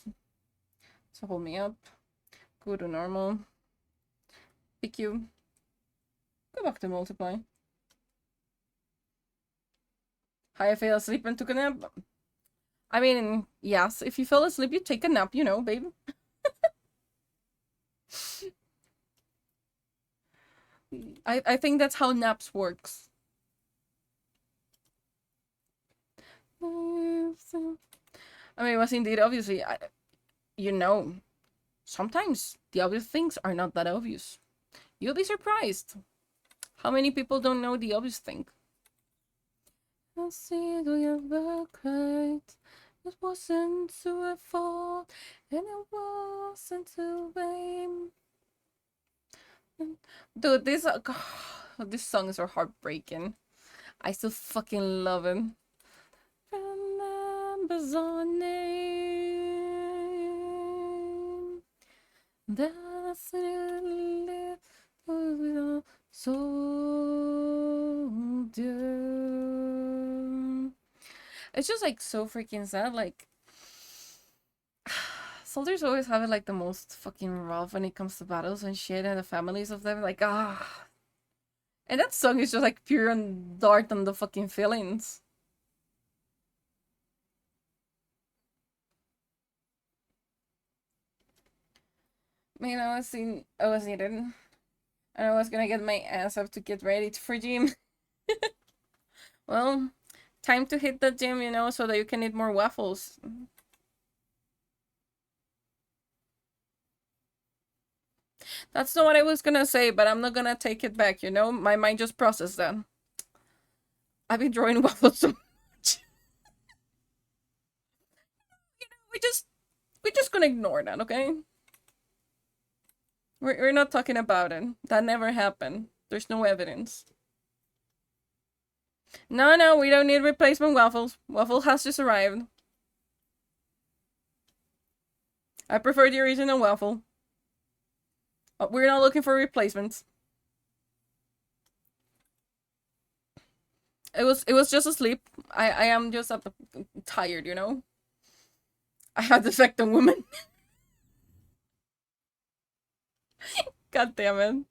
So hold me up. Go to normal. Pick you. Go back to multiply. Hi, I fell asleep and took a nap. I mean, yes, if you fell asleep, you take a nap, you know, babe. I think that's how naps works. I mean, it was indeed obviously, you know, sometimes the obvious things are not that obvious. You'll be surprised how many people don't know the obvious thing. I see you ever cried. It wasn't to fault, and it wasn't to blame. Dude, these songs are heartbreaking. I still fucking love it. Remembers our name. That's it. Soldier. It's just like so freaking sad. Like, soldiers always have it like the most fucking rough when it comes to battles and shit, and the families of them. Like, ah. And that song is just like pure and dart on the fucking feelings. Man, I was eating. And I was gonna get my ass up to get ready for gym. Well, time to hit the gym, you know, so that you can eat more waffles. That's not what I was gonna say, but I'm not gonna take it back, you know? My mind just processed that. I've been drawing waffles so much. we just we're just gonna ignore that, okay? We're not talking about it. That never happened. There's no evidence. No, no, we don't need replacement waffles. Waffle has just arrived. I prefer the original waffle. We're not looking for replacements. It was just asleep. I am just tired, you know. I had defective woman. God damn it.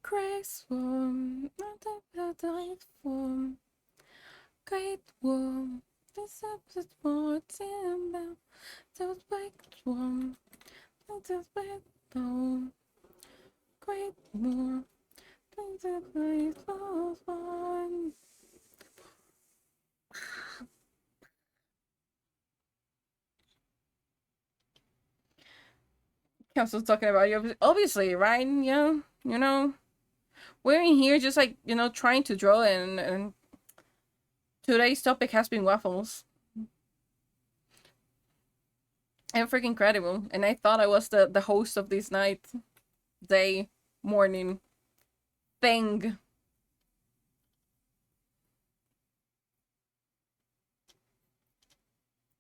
Graceful, not a diet form. Great warm, this episode more timber. Those big warm, those big bone. Great more, things are great for one. Council's talking about you, obviously, right? Yeah, you know, we're in here just like, you know, trying to draw, and today's topic has been waffles. And freaking incredible. And I thought I was the host of this night, day, morning thing.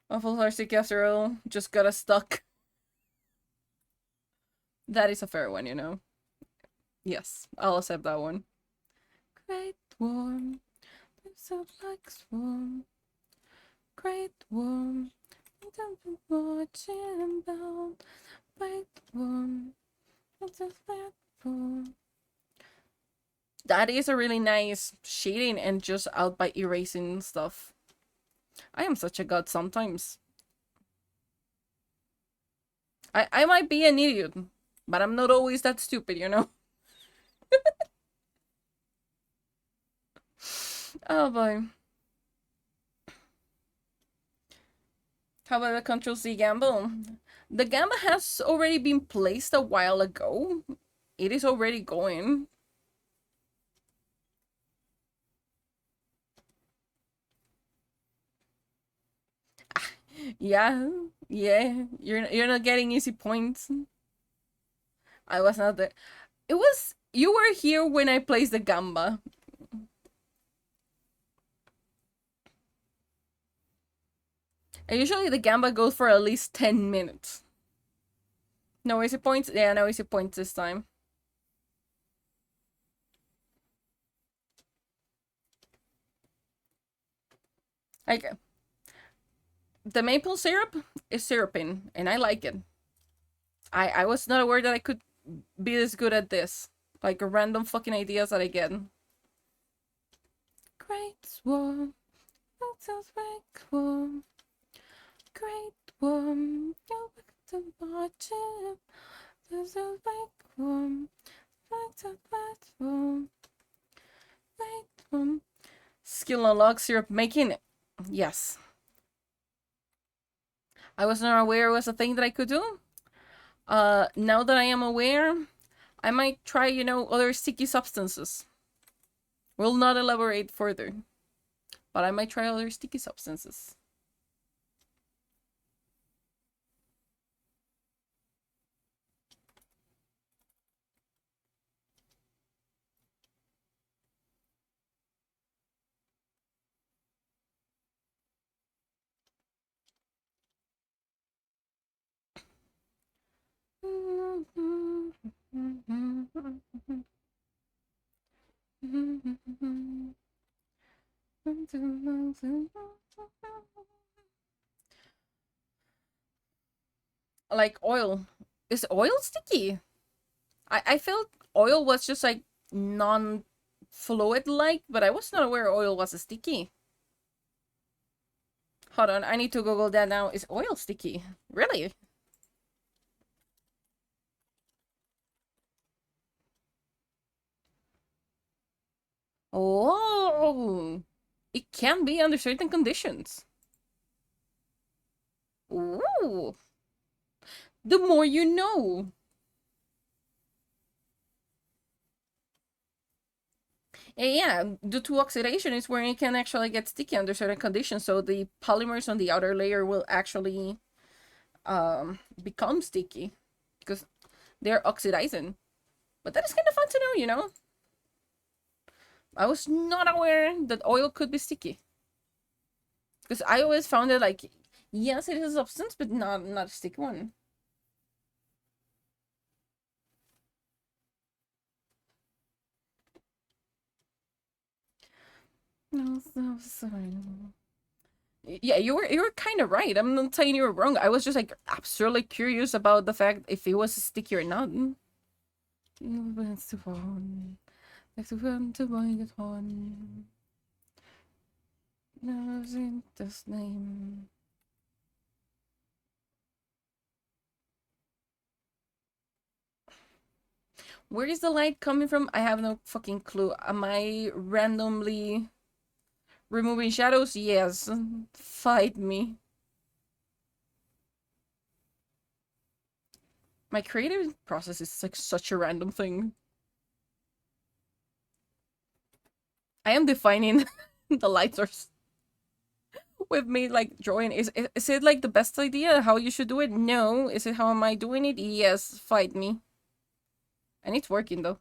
Waffles are sick after all. Just got us stuck. That is a fair one, you know. Yes, I'll accept that one. Great warm, so like warm. Great warm, don't watching about. Great warm, it's a flat warm. That is a really nice shading and just out by erasing stuff. I am such a god sometimes. I might be an idiot, but I'm not always that stupid, you know? Oh boy. How about the Control-C gamble? The gamble has already been placed a while ago. It is already going. Yeah, yeah. You're not getting easy points. I was not there. It was you were here when I placed the gamba. And usually the gamba goes for at least 10 minutes. No easy points? Yeah, no easy points this time. Okay. The maple syrup is syruping, and I like it. I was not aware that I could be this good at this. Like random fucking ideas that I get. Great swarm, sounds like warm. Great warm, go back to watch it. There's a like warm, back to platform. Great warm. Skill unlock syrup making. Yes. I was not aware it was a thing that I could do. Now that I am aware, I might try, you know, other sticky substances. Will not elaborate further, but I might try other sticky substances. Like oil. Is oil sticky? I felt oil was just like non-fluid like, but I was not aware oil was sticky. Hold on, I need to Google that now. Is oil sticky? Really? Oh, it can be under certain conditions. Ooh. know. The more you know. And yeah, due to oxidation is where it can actually get sticky under certain conditions. So the polymers on the outer layer will actually become sticky because they're oxidizing. But that is kind of fun to know, you know? I was not aware that oil could be sticky. Because I always found it like, yes, it is a substance, but not a sticky one. No, sorry. Yeah, you were kind of right. I'm not saying you were wrong. I was just like absurdly curious about the fact if it was sticky or not. Name. Where is the light coming from? I have no fucking clue. Am I randomly removing shadows? Yes. Fight me. My creative process is like such a random thing. I am defining the light source with me like drawing. Is it like the best idea how you should do it? No. Is it how am I doing it? Yes. Fight me. And it's working though.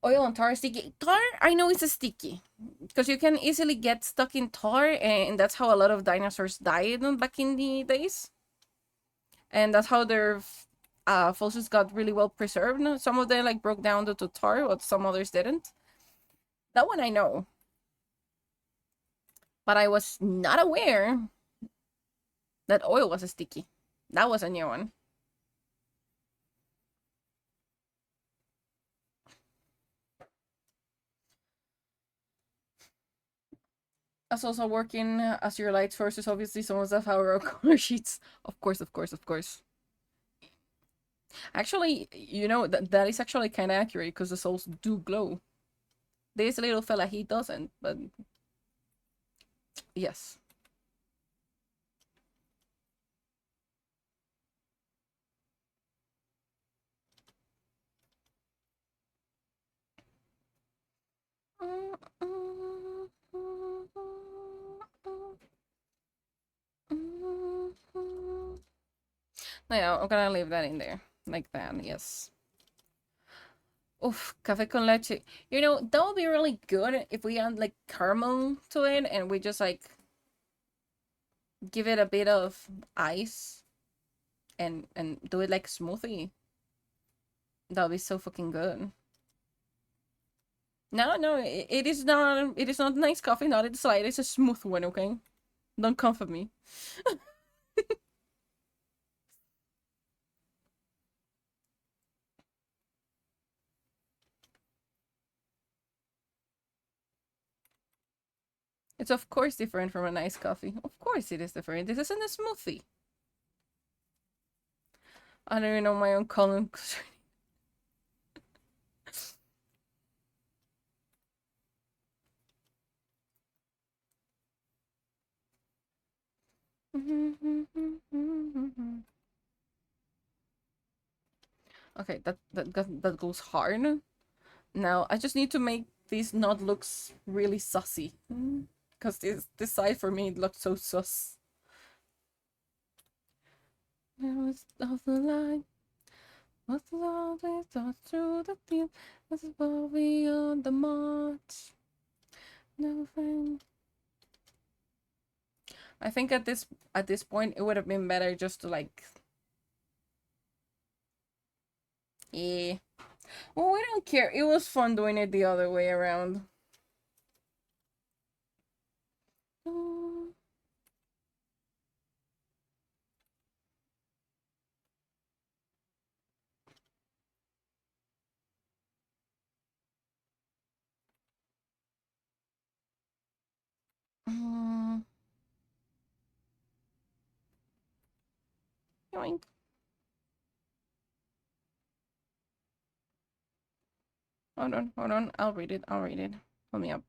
Oil on tar sticky. Tar, I know it's a sticky. Because you can easily get stuck in tar, and that's how a lot of dinosaurs died back in the days. And that's how their fossils got really well preserved. Some of them like broke down due to tar, but some others didn't. That one I know. But I was not aware that oil was a sticky. That was a new one. As also working as your light source is obviously some of the power color sheets. Of course, of course, of course. Actually, you know, that is actually kind of accurate because the souls do glow. This little fella, he doesn't, but yes. Yeah, I'm gonna leave that in there. Like that, yes. Oof, café con leche. You know, that would be really good if we add like caramel to it and we just like give it a bit of ice and do it like a smoothie. That would be so fucking good. No, it is not. It is not nice coffee. Not in the slightest. It's a smooth one. Okay, don't come for me. It's of course different from a nice coffee. Of course it is different. This isn't a smoothie. I don't even know my own column. Okay, that goes hard. Now I just need to make this not looks really sussy. Because this side for me it looks so sus. Now it's off the line. What's the love we thought through the deep? This is what we on the march. Nothing. I think at this point it would have been better just to like yeah. Well, we don't care. It was fun doing it the other way around. Yoink. Hold on. I'll read it. Pull me up.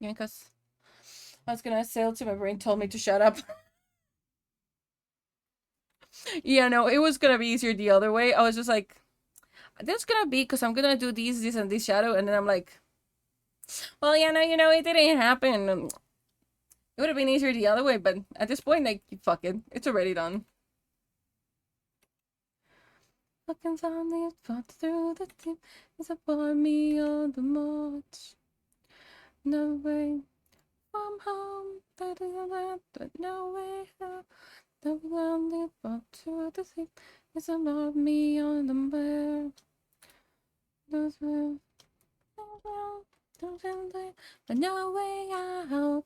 Yoinkus. I was gonna say till my brain told me to shut up. Yeah, no, it was gonna be easier the other way. I was just like, this gonna be because I'm gonna do this, and this shadow, and then I'm like, well, yeah, no, it didn't happen. It would have been easier the other way, but at this point, like, fuck it. It's already done. Fucking family fought through the team. It's about me on the march. No way from home. But no way home. The family fought through the team. It's about me on the march. But no way out.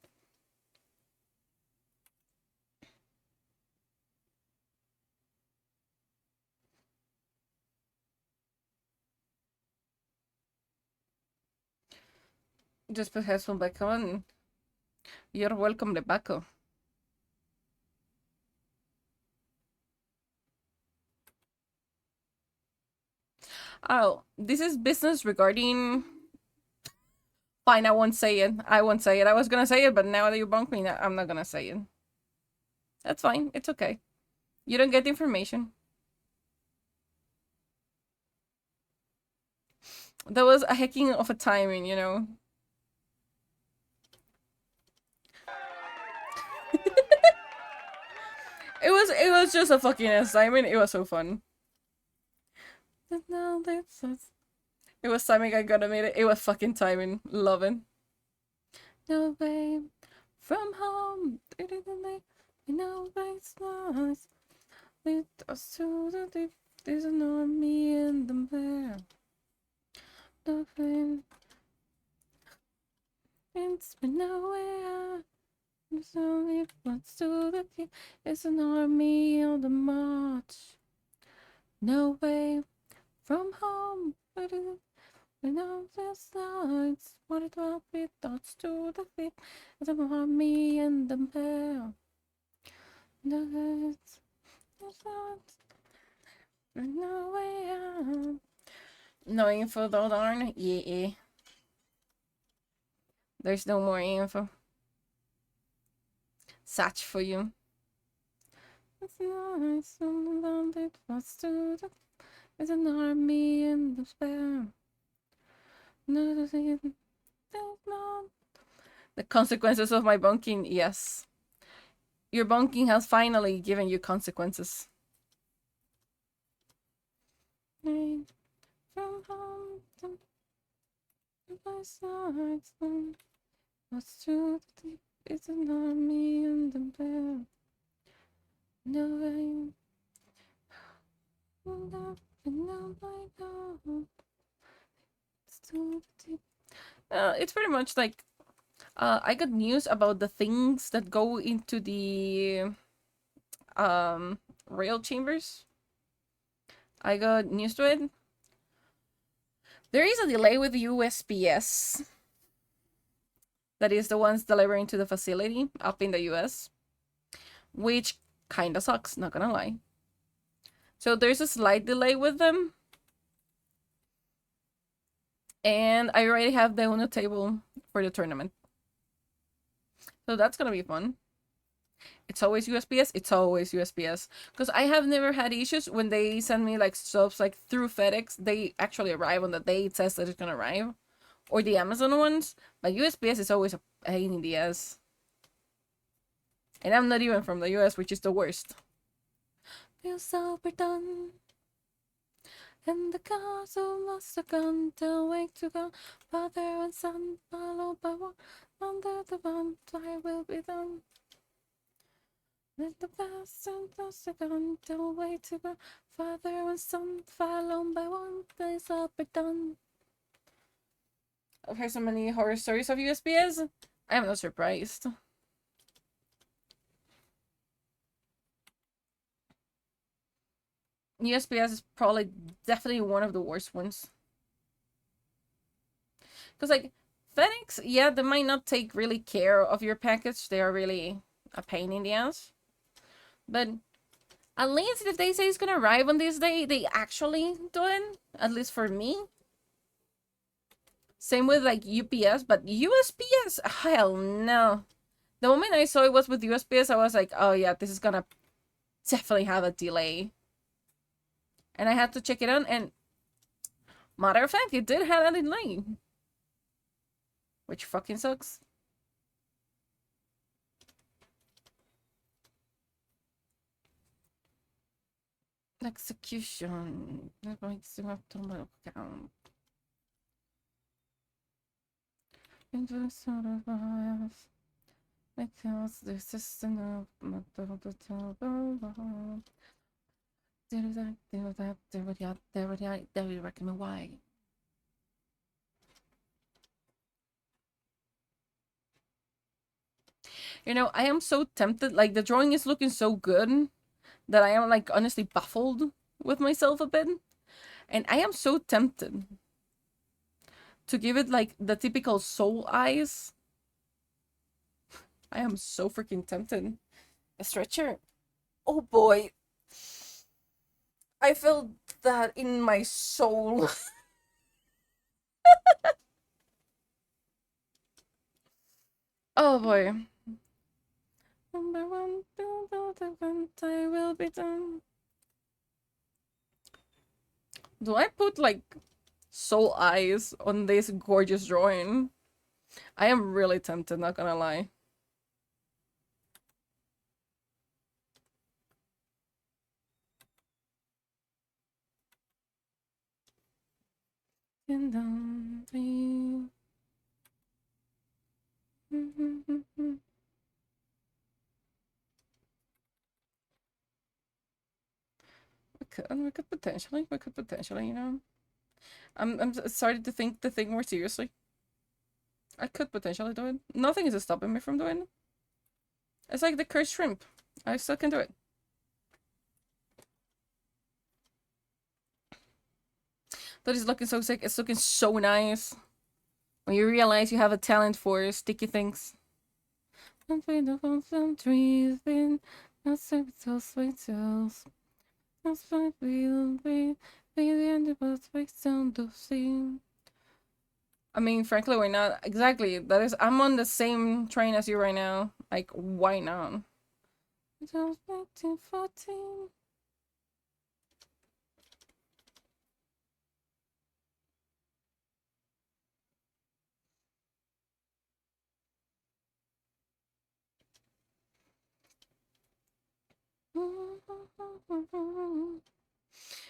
Just put headphone back on. You're welcome, Rebecca. Oh, this is business regarding. Fine, I won't say it. I won't say it. I was gonna say it, but now that you bunked me, I'm not gonna say it. That's fine. It's okay. You don't get the information. There was a hacking of a timing, it was just a fucking assignment. It was so fun. It was timing. I gotta admit it. It was fucking timing. Loving. No way from home. No place nice. Lead us to the deep. There's an army in the bear. Nothing. It's been nowhere. There's only what's to the deep. It's an army on the march. No way from home. We know this nights. What it will be thoughts to the feet. It's an army in the bear. No, it's no way out. No info though, darn. Yeah. There's no more info. Such for you. It's nice and it was to the. It's an army in the spare. The consequences of my bunking, yes. Your bunking has finally given you consequences. From home to my sides, what's to the deep? It's an army in the bear. No way. It's pretty much like I got news about the things that go into the rail chambers. I got news to it. There is a delay with USPS. That is the ones delivering to the facility up in the US, which kinda sucks, not gonna lie. So there's a slight delay with them. And I already have them on the table for the tournament. So that's gonna be fun. It's always USPS. It's always USPS. Because I have never had issues when they send me like stuff like through FedEx. They actually arrive on the day it says that it's gonna arrive. Or the Amazon ones. But USPS is always a pain in the ass. And I'm not even from the US, which is the worst. Feels overdone. And the castle must have gone till wake to go. Father and son, followed by one. Under the bonfire will be done. Let the past and must have gone till wake to go. Father and son, followed by one. Things all be done. I've heard so many horror stories of USPS. I am not surprised. USPS is probably definitely one of the worst ones. Because, like, FedEx, yeah, they might not take really care of your package. They are really a pain in the ass. But at least if they say it's gonna arrive on this day, they actually do it. At least for me. Same with, like, UPS. But USPS, hell no. The moment I saw it was with USPS, I was like, oh yeah, this is gonna definitely have a delay. And I had to check it out, and matter of fact, it did have a delay. Which fucking sucks. Execution. That makes you have to look down. Into sort of bias. Because the system of the table. There we recommend why. You know, I am so tempted. Like, the drawing is looking so good that I am, like, honestly baffled with myself a bit. And I am so tempted to give it, like, the typical soul eyes. I am so freaking tempted. A stretcher. Oh boy. I felt that in my soul. Oh boy. Number one, I will be done. Do I put like soul eyes on this gorgeous drawing? I am really tempted, not gonna lie. We could potentially, you know. I'm starting to think the thing more seriously. I could potentially do it. Nothing is stopping me from doing it. It's like the cursed shrimp. I still can do it. That is looking so sick. It's looking so nice. When you realize you have a talent for sticky things. Trees, that's why we'll be the end of us, sound of sea. I mean, frankly, why not? Exactly. That is, I'm on the same train as you right now. Like, why not? It was 1914.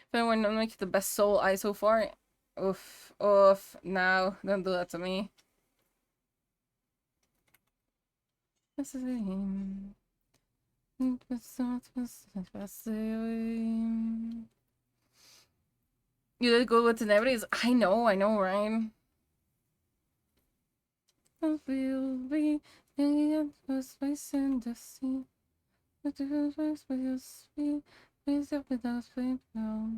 If anyone not make the best soul eye so far, oof, oof. No, don't do that to me. This is him. You did good with celebrities. I know, right? I will be the space in the sea. But the first will speak, please up without faith now.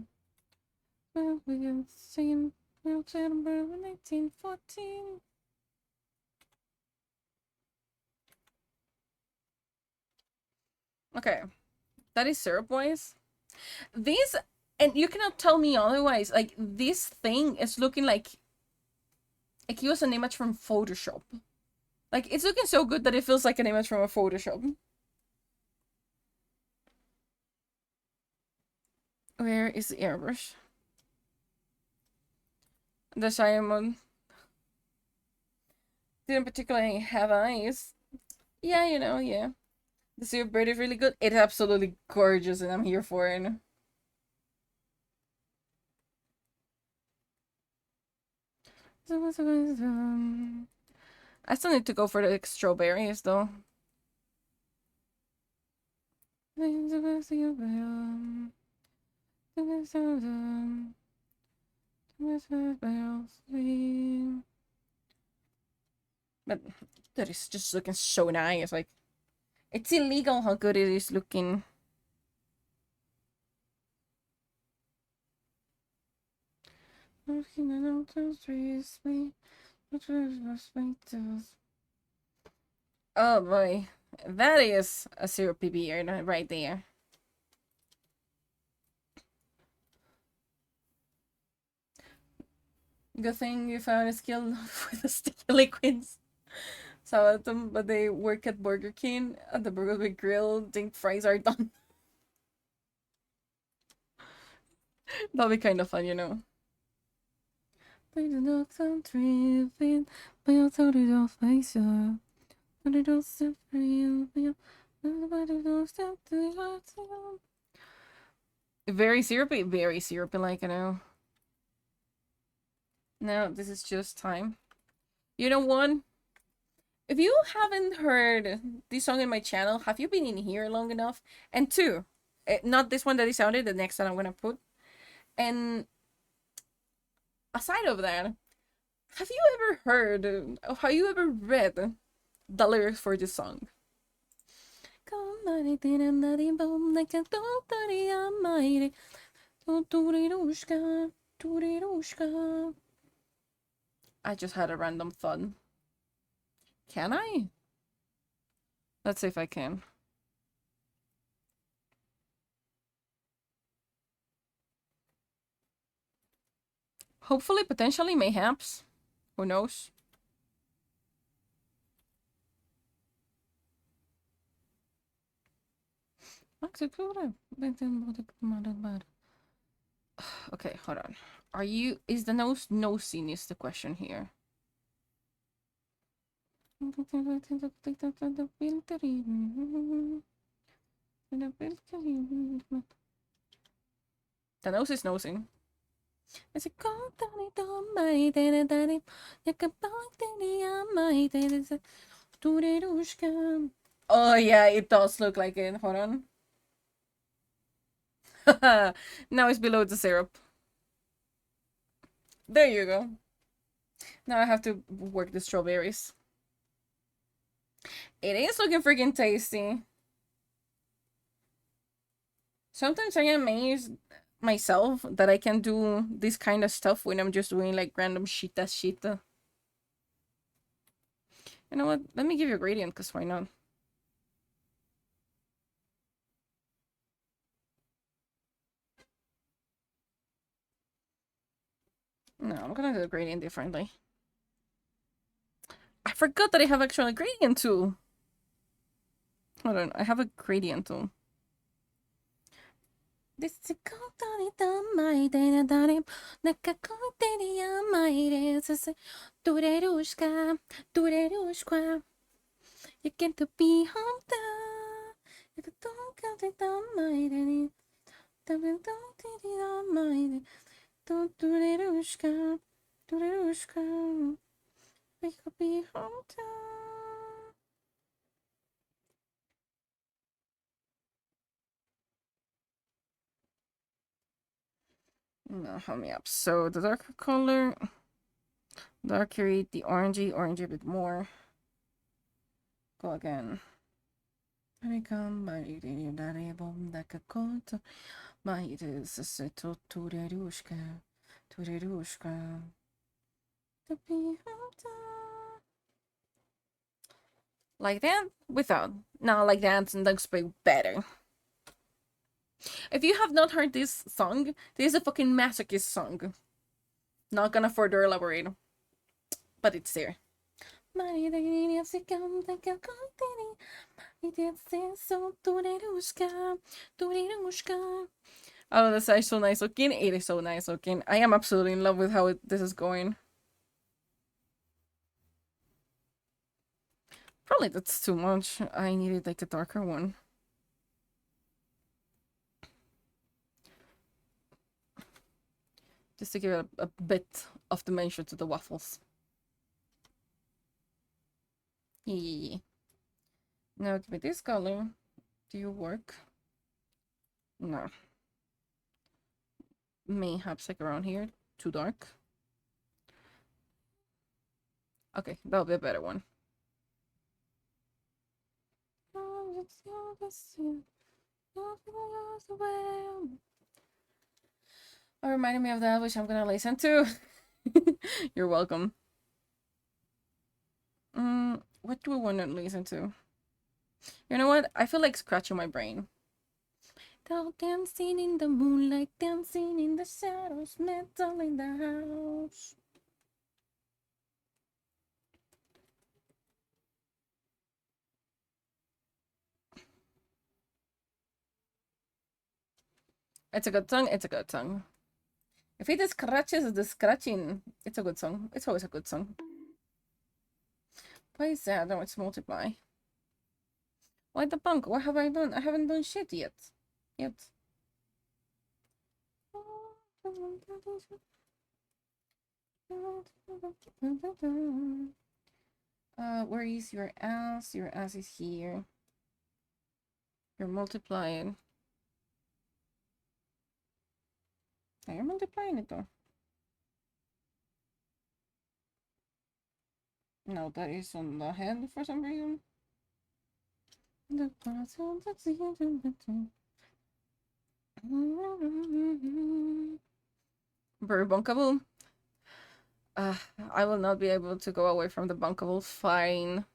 Well, we can sing September 1914. Okay, that is syrup boys. These, and you cannot tell me otherwise. Like, this thing is looking like it was an image from Photoshop. Like, it's looking so good that it feels like an image from a Photoshop. Where is the airbrush? The Simon didn't particularly have eyes. Yeah, you know, yeah. The syrup bird is really good. It's absolutely gorgeous, and I'm here for it. I still need to go for the strawberries, though. But that is just looking so nice. Like, it's illegal how good it is looking. Oh boy, that is a syrupy beard right there. Good thing you found a skill with the sticky liquids. Some of them, but they work at Burger King. At the Burger King grill, think fries are done. That'll be kind of fun, you know. Very syrupy, like, you know. No, this is just time. You know what? If you haven't heard this song in my channel, have you been in here long enough? And two, not this one that is sounded, the next one I'm gonna put. And aside of that, have you ever heard, have you ever read the lyrics for this song? I just had a random thought. Can I? Let's see if I can. Hopefully, potentially, mayhaps. Who knows? Okay, hold on. Are you... Is the nose nosing is the question here. The nose is nosing. Oh yeah, it does look like it. Hold on. Now it's below the syrup. There you go. Now I have to work the strawberries. It is looking freaking tasty. Sometimes I am amazed myself that I can do this kind of stuff when I'm just doing like random shit. You know what? Let me give you a gradient, because why not? No, I'm gonna do the gradient differently. I forgot that I have actually a gradient tool. Hold on, I have a gradient tool. No, help me up. So the darker color, darker, the orangey a bit more. Go again. Like that? Without. No, like that, and looks way better. If you have not heard this song, this is a fucking masochist song. Not gonna further elaborate, but it's there. Oh, this is so nice looking. It is so nice looking. I am absolutely in love with how this is going. Probably that's too much. I needed like a darker one. Just to give it a bit of dimension to the waffles. Yeah. Now give me this color. Do you work? No. Mayhaps like around here. Too dark. Okay, that'll be a better one. Oh, reminded me of that, which I'm gonna listen to. You're welcome. What do we want to listen to? You know what? I feel like scratching my brain. Dancing in the moonlight, dancing in the shadows, metal in the house. It's a good song. It's a good song. If it scratches the scratching, it's a good song. It's always a good song. Why is that? No, it's multiply. Why the punk? What have I done? I haven't done shit yet. Where is your ass? Your ass is here. You're multiplying. Now you're multiplying it though. No, that is on the head for some reason. Very bunkable. I will not be able to go away from the bunkable. Fine.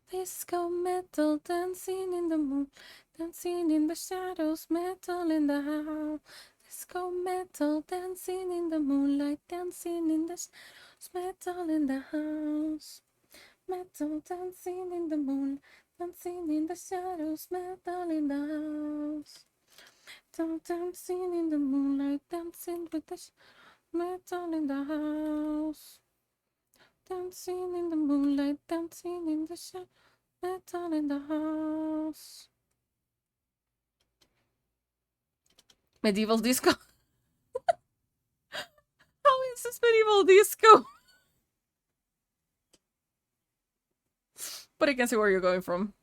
Disco metal dancing in the moon, dancing in the shadows, metal in the house. Disco metal dancing in the moonlight, dancing in the shadows, metal in the house. Metal dancing in the moon, dancing in the shadows, metal in the house. Metal dancing in the moonlight, dancing with the metal in the house. Dancing in the moonlight, dancing in the shadows, metal in the house. Medieval disco. How is this medieval disco? But I can see where you're going from.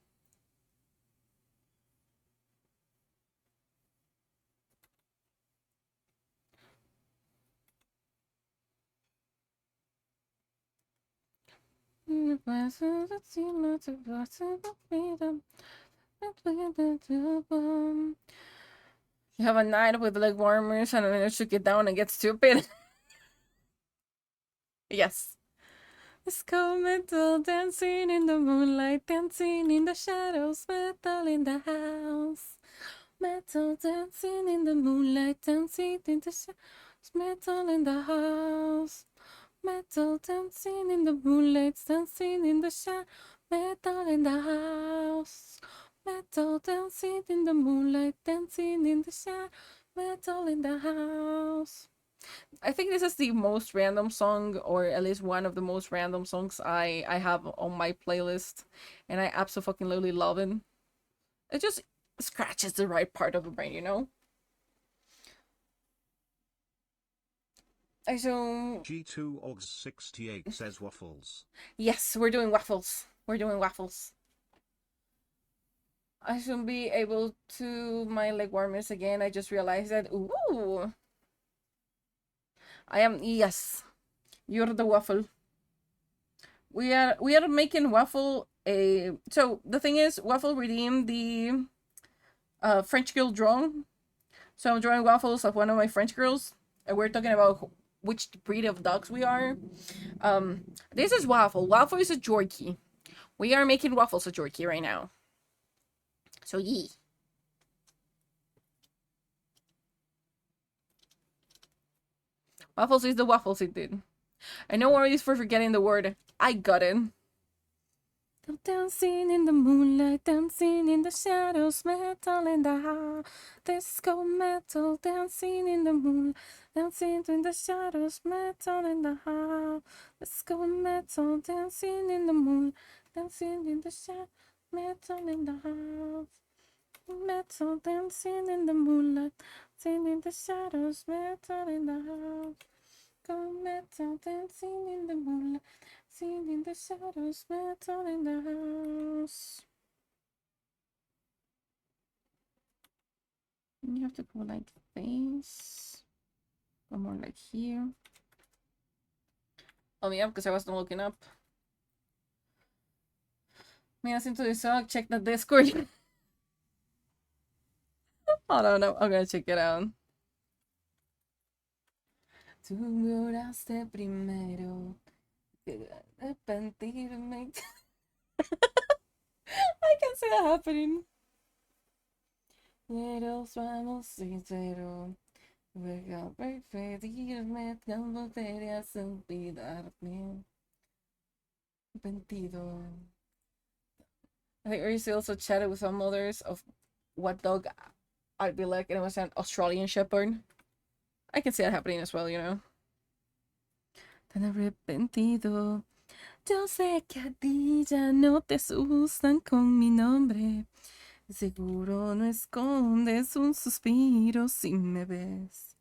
You have a night with leg warmers and then you shook it down and get stupid. Yes. Disco metal dancing in the moonlight, dancing in the shadows, metal in the house. Metal dancing in the moonlight, dancing in the shadows, metal in the house. Metal dancing in the moonlight, dancing in the shadows, metal in the house. Metal dancing in the moonlight, dancing in the shadows, metal in the house. I think this is the most random song, or at least one of the most random songs I have on my playlist, and I absolutely love it. It just scratches the right part of the brain, you know? So G2 Orgs 68 says waffles. yes, we're doing waffles. We're doing waffles. I should be able to my leg warmers again. I just realized that. Ooh. I am, yes. You're the waffle. We are making waffle a, so the thing is, waffle redeemed the French girl drawing. So I'm drawing waffles of one of my French girls, and we're talking about which breed of dogs we are. This is waffle. Waffle is a Yorkie. We are making waffles a Yorkie right now. So yee. Waffles is the waffles it did. And no worries for forgetting the word. I got it. Dancing in the moonlight, dancing in the shadows, metal in the house. Disco metal, dancing in the moonlight, dancing in the shadows, metal in the house. Disco metal, dancing in the moonlight, dancing in the shadows, metal in the house. Metal dancing in the moonlight, dancing in the shadows, metal in the house. Go metal dancing in the moonlight, seen in the shadows, metal in the house. You have to go like this. Go more like here. Oh yeah, because I wasn't looking up. Miras into the song, check the Discord. Oh no, I'm gonna check it out. Tú lloraste primero. Arrepentirme. I can see that happening. Pero vamos sincero. Venga, preferirme, no volverías a olvidarme. Arrepentido. I think Ursi also chatted with some others of what dog I'd be like, it was an Australian Shepherd. I can see that happening as well, you know. Tan arrepentido. Yo sé que a ti ya no te asustan con mi nombre. Seguro no escondes un suspiro si me ves.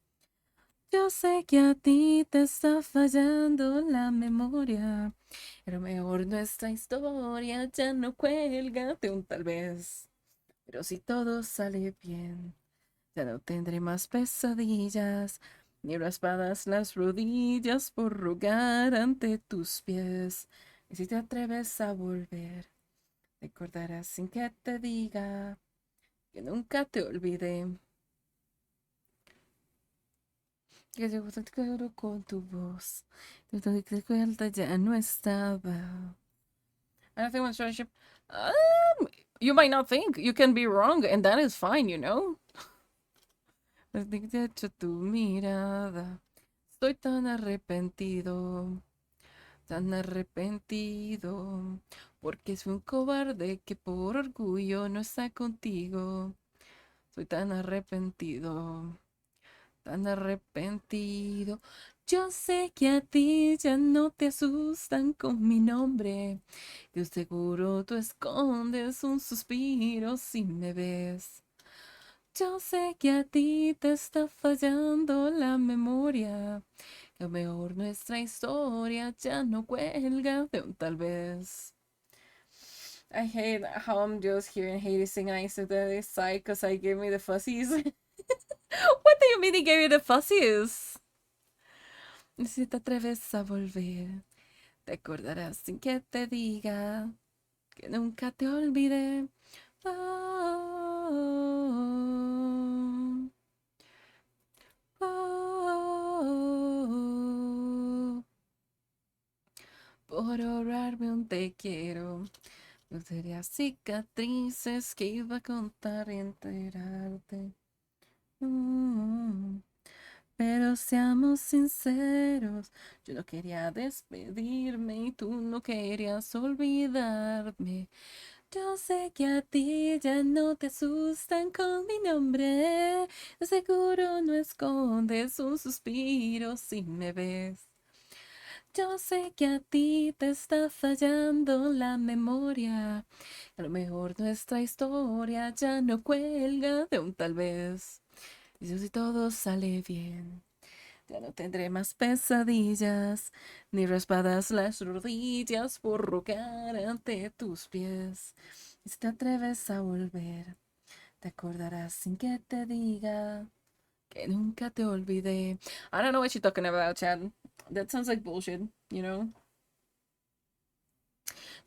Yo sé que a ti te está fallando la memoria. Pero mejor nuestra historia ya no cuelga de un tal vez. Pero si todo sale bien, ya no tendré más pesadillas, ni raspadas las rodillas por rogar ante tus pies. Y si te atreves a volver, recordarás sin que te diga que nunca te olvidé. Que yo te quiero con tu voz. Te cuenta ya no estaba. I don't think relationship. You might not think. You can be wrong, and that is fine, you know. De hecho, tu mirada. Estoy tan arrepentido, porque soy un cobarde que por orgullo no está contigo. Soy tan arrepentido. Yo sé que a ti ya no te asustan con mi nombre, que seguro tú escondes un suspiro si me ves. Yo sé que a ti te está fallando la memoria, que a lo mejor nuestra historia ya no cuelga de un tal vez. I hate how I'm just hearing Hades sing and I said that it's psych because I gave me the fuzzies. What do you mean he gave you the fuzzies? Si te atreves a volver, te acordarás sin que te diga que nunca te olvidé. Oh, oh, por ahorrarme un te quiero. No sería cicatrices que iba a contar y enterarte. Mm. Pero seamos sinceros, yo no quería despedirme y tú no querías olvidarme. Yo sé que a ti ya no te asustan con mi nombre. De seguro no escondes un suspiro si me ves. Yo sé que a ti te está fallando la memoria. A lo mejor nuestra historia ya no cuelga de un tal vez. Y si todo sale bien, ya no tendré más pesadillas, ni raspadas las rodillas por rogar ante tus pies. Y si te atreves a volver, te acordarás sin que te diga que nunca te olvidé. I don't know what you're talking about, Chad. That sounds like bullshit, you know?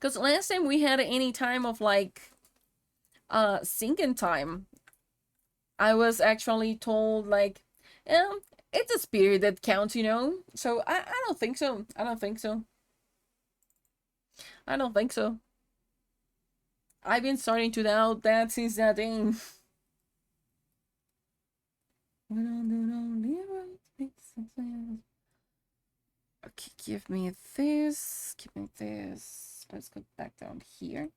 Because last time we had any time of like singing time, I was actually told like, it's a spirit that counts, you know? So I don't think so. I don't think so. I don't think so. I've been starting to doubt that since that day. Okay, give me this. Give me this. Let's go back down here.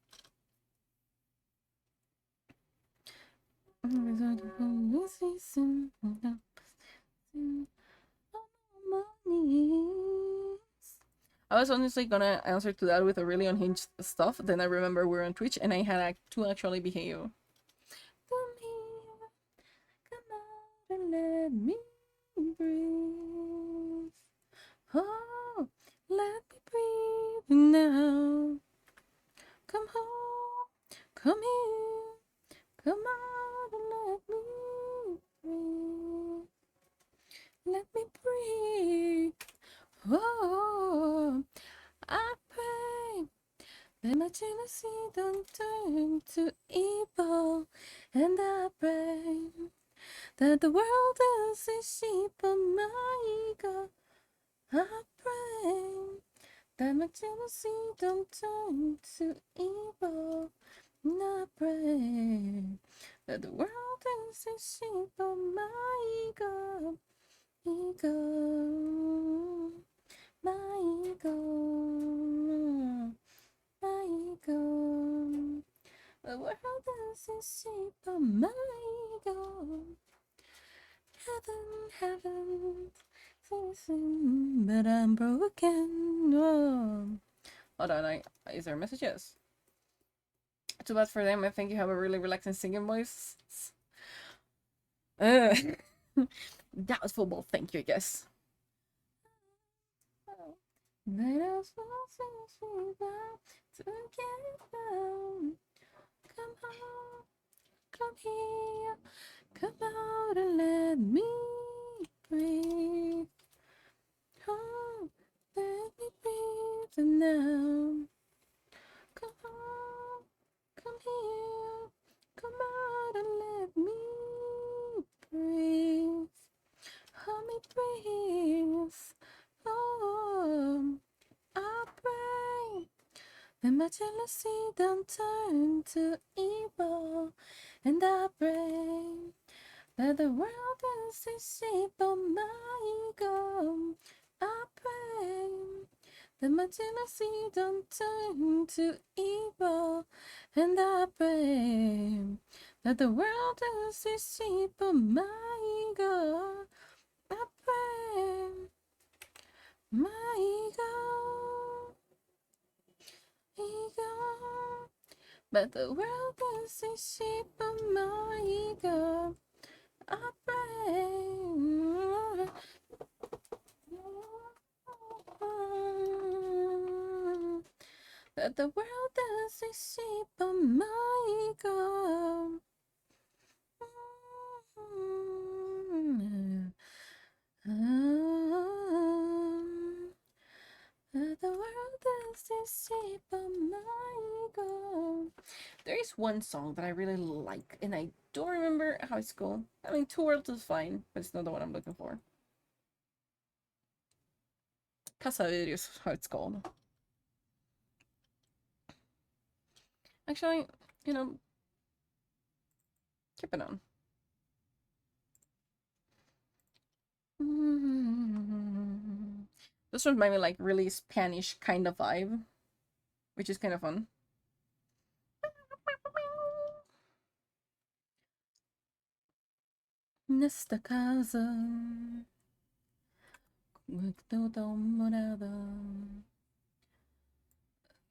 I was honestly gonna answer to that with a really unhinged stuff. Then I remember we're on Twitch and I had to actually behave. Come here, come out and let me breathe. Oh, let me breathe now. Come home, come here, come out and let me breathe. Let me breathe. Oh, I pray that my jealousy don't turn to evil, and I pray that the world is a sheep of my ego. I pray that my jealousy don't turn to evil, and I pray that the world is a sheep of my ego. Ego, my ego, my ego. The world is a shape of my go. Heaven, so soon, but I'm broken. Oh. Hold on, is there messages? Too bad for them. I think you have a really relaxing singing voice. That was football. Thank you, I guess. Let us all sing together. Come on, come here, come out and let me breathe. Oh, let me breathe now. Come on, come here, come out and let me breathe. Help me breathe. Oh, I pray that my jealousy don't turn to evil, and I pray that the world is the shape of my ego. I pray that my jealousy don't turn to evil, and I pray that the world is the shape of my ego. I pray my ego, but the world is the shape of my ego. I pray that the world is the shape of my ego. That the world is the shape of my ego. There is one song that I really like, and I don't remember how it's called. I mean, Two Worlds is fine, but it's not the one I'm looking for. Casa Vidrio is how it's called. Actually, you know, keep it on. This reminds me like really Spanish kind of vibe, which is kind of fun. Nesta casa, toda morada,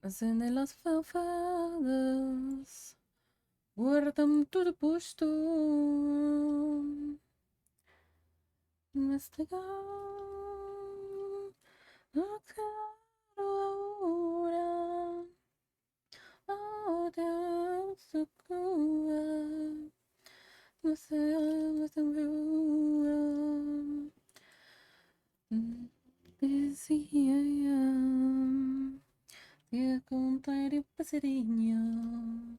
acende las falfadas, guardam tudo posto. Nesta casa, não quero ahora, oh Deus, socorra. No sé, no sé, ia contar o passarinho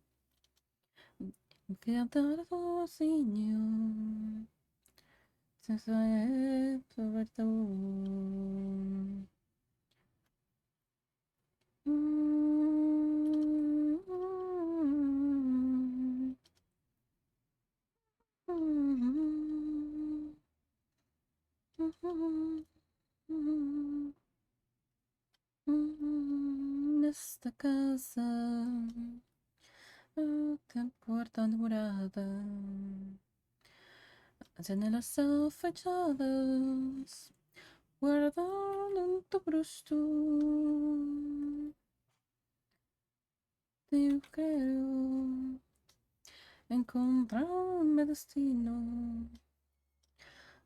que adora sozinho, se sai sobre nesta casa, que porta demorada, as janelas são fechadas, guardando um rosto. Eu quero encontrar meu destino,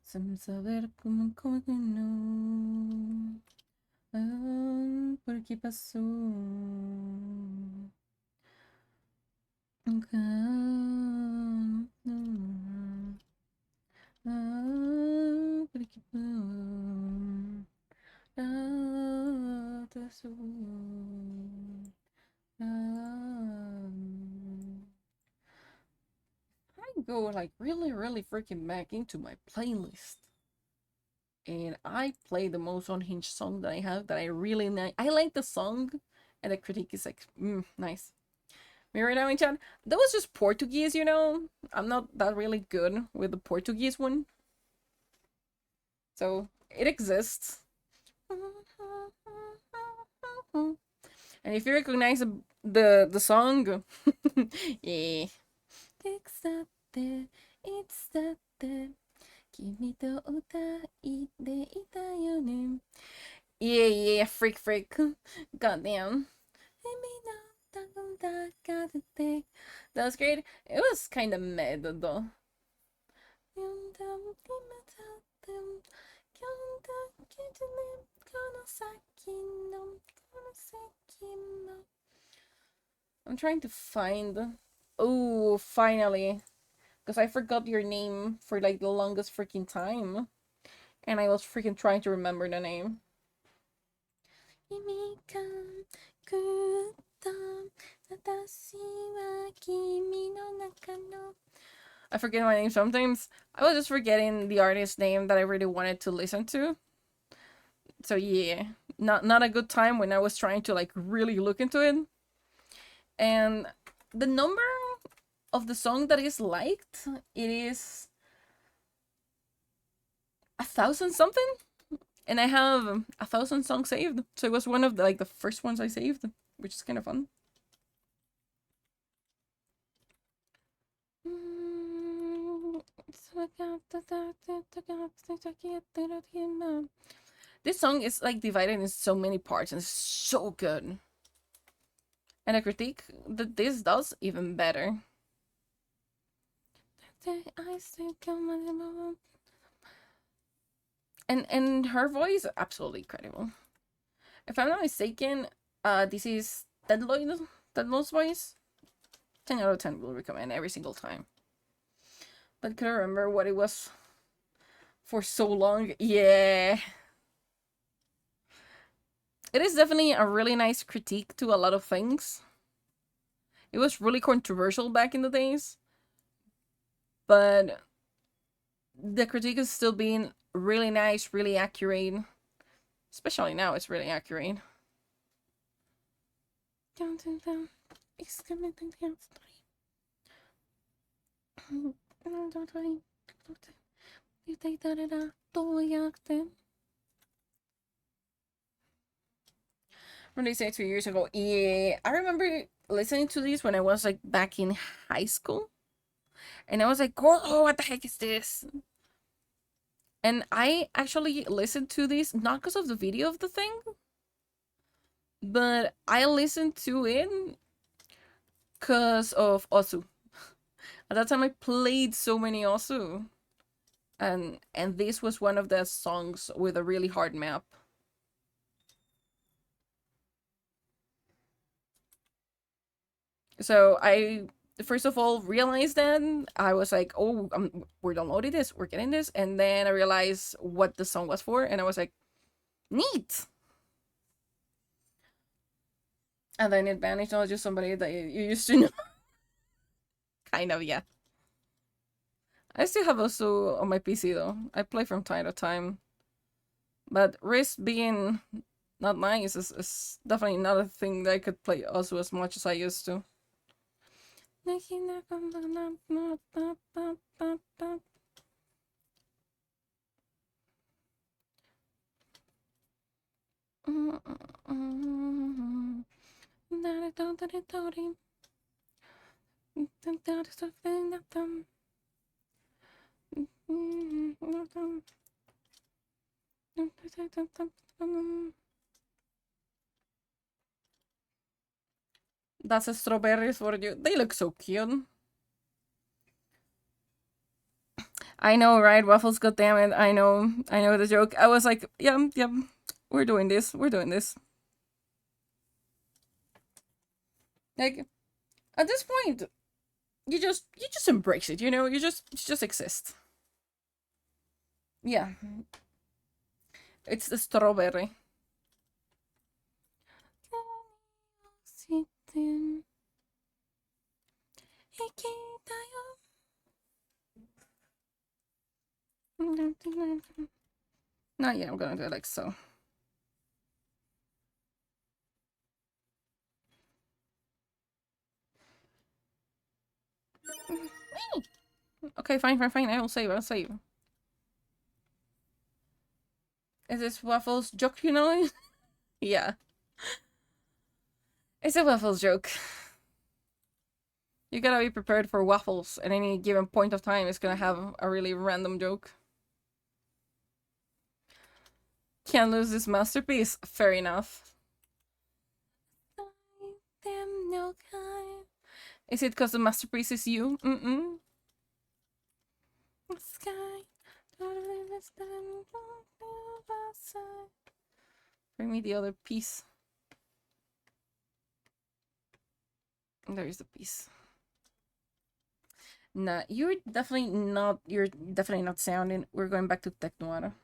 sem saber como não. Porque passou um cano. Porque passou. I go like really freaking back into my playlist. And I play the most unhinged song that I have that I really like. I like the song, and the critique is like, nice. Me right now in chat, that was just Portuguese, you know? I'm not that really good with the Portuguese one. So, it exists. And if you recognize the song, yeah. つだって君と歌いていたよね Yeah, yeah, freak, freak. Goddamn. That was great. It was kind of mad though. I'm trying to find. Oh, finally. Because I forgot your name for like the longest freaking time. And I was freaking trying to remember the name. I forget my name sometimes. I was just forgetting the artist's name that I really wanted to listen to. So yeah, not a good time when I was trying to like really look into it. And the number of the song that is liked, it is 1,000 something, and I have 1,000 songs saved. So it was one of the like the first ones I saved, which is kind of fun. This song is like divided in so many parts and it's so good. And a critique that this does even better. And her voice absolutely incredible. If I'm not mistaken, this is Tedlo's voice. 10 out of 10 will recommend every single time. But can I remember what it was for so long? Yeah. It is definitely a really nice critique to a lot of things. It was really controversial back in the days. But the critique is still being really nice, really accurate. Especially now, it's really accurate. When they say 2 years ago, yeah, I remember listening to these when I was like back in high school, and I was like, "Oh, what the heck is this?" And I actually listened to this not because of the video of the thing, but I listened to it because of Osu. At that time, I played so many Osu, and this was one of the songs with a really hard map. So I first of all realized that I was like, oh, we're downloading this, we're getting this, and then I realized what the song was for, and I was like, neat. And then it vanished. I was just somebody that you used to know. Kind of, yeah. I still have also on my PC though. I play from time to time, but Risk being not nice is definitely not a thing that I could play also as much as I used to. That's a strawberries for you. They look so cute. I know, right? Waffles, goddammit. I know the joke. I was like, yeah, we're doing this. We're doing this. Like, at this point, you just embrace it, you know? You just exist. Yeah. It's the strawberry. Not yet, I'm gonna do it like so. Okay, fine. I will save. Is this Waffles joke, you know? Yeah. It's a Waffles joke. You gotta be prepared for waffles. At any given point of time, it's gonna have a really random joke. Can't lose this masterpiece. Fair enough. Is it because the masterpiece is you? Mm-mm. Sky. Bring me the other piece. There's the piece. Nah, you're definitely not sounding. We're going back to Tech Noir.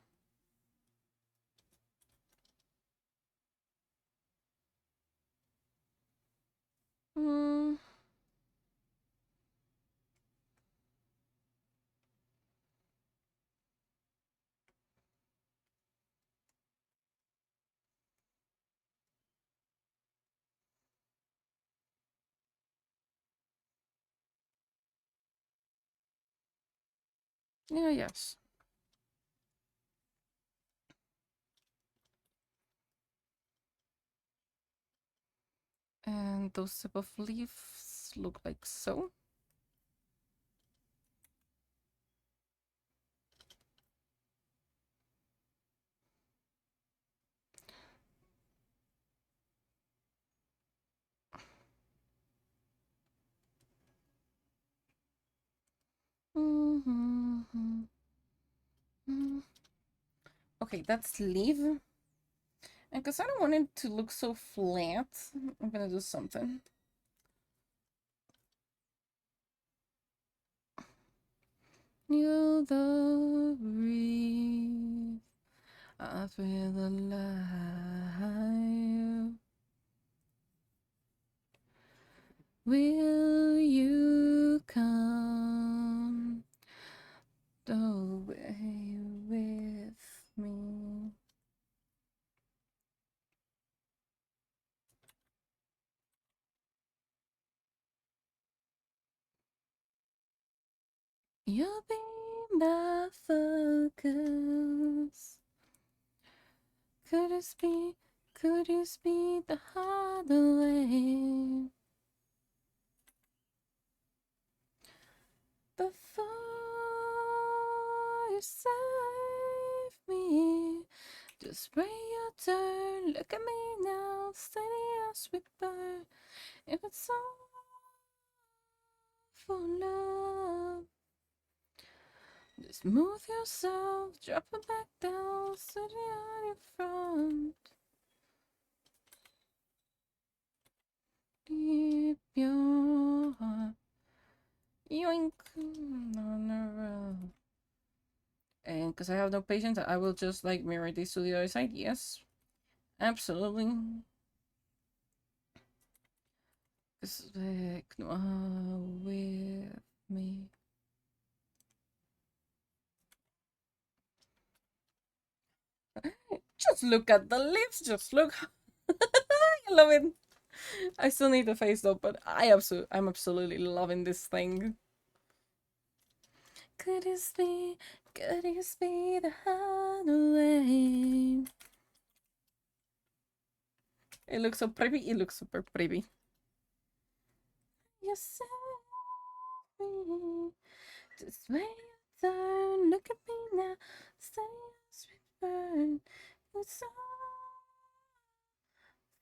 Hmm. Yeah, yes. And those type of leaves look like so. Okay, that's leaf. And because I don't want it to look so flat, I'm gonna do something. You the breathe, I feel alive. Will you come away with me? You'll be my focus. Could this be the harder way? Before you save me, just wait your turn. Look at me now, steady as we burn. If it's all for love, just move yourself, drop it back down, steady on your front. Deep your heart, yoink on the road. And because I have no patience, I will just like mirror this to the other side. Yes, absolutely. Stick with me. Just look at the lips. Just look. I love it. I still need the face though, but I'm absolutely loving this thing. Could this be the hideaway? It looks so pretty. It looks super pretty. You said me. Just wait your turn. Look at me now. Stay as we burn. It's all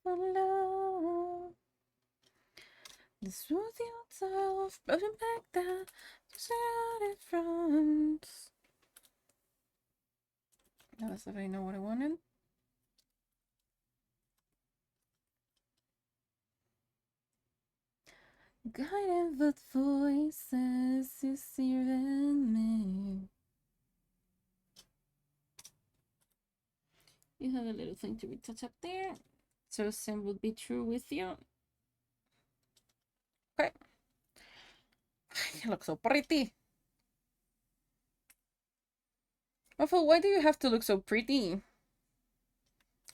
for love. Just smooth yourself, rubbing back down, just out in front. Now that's if I know what I wanted. Guided with voices you see in me. You have a little thing to retouch up there. So same would be true with you. Okay. You look so pretty. Waffle, why do you have to look so pretty?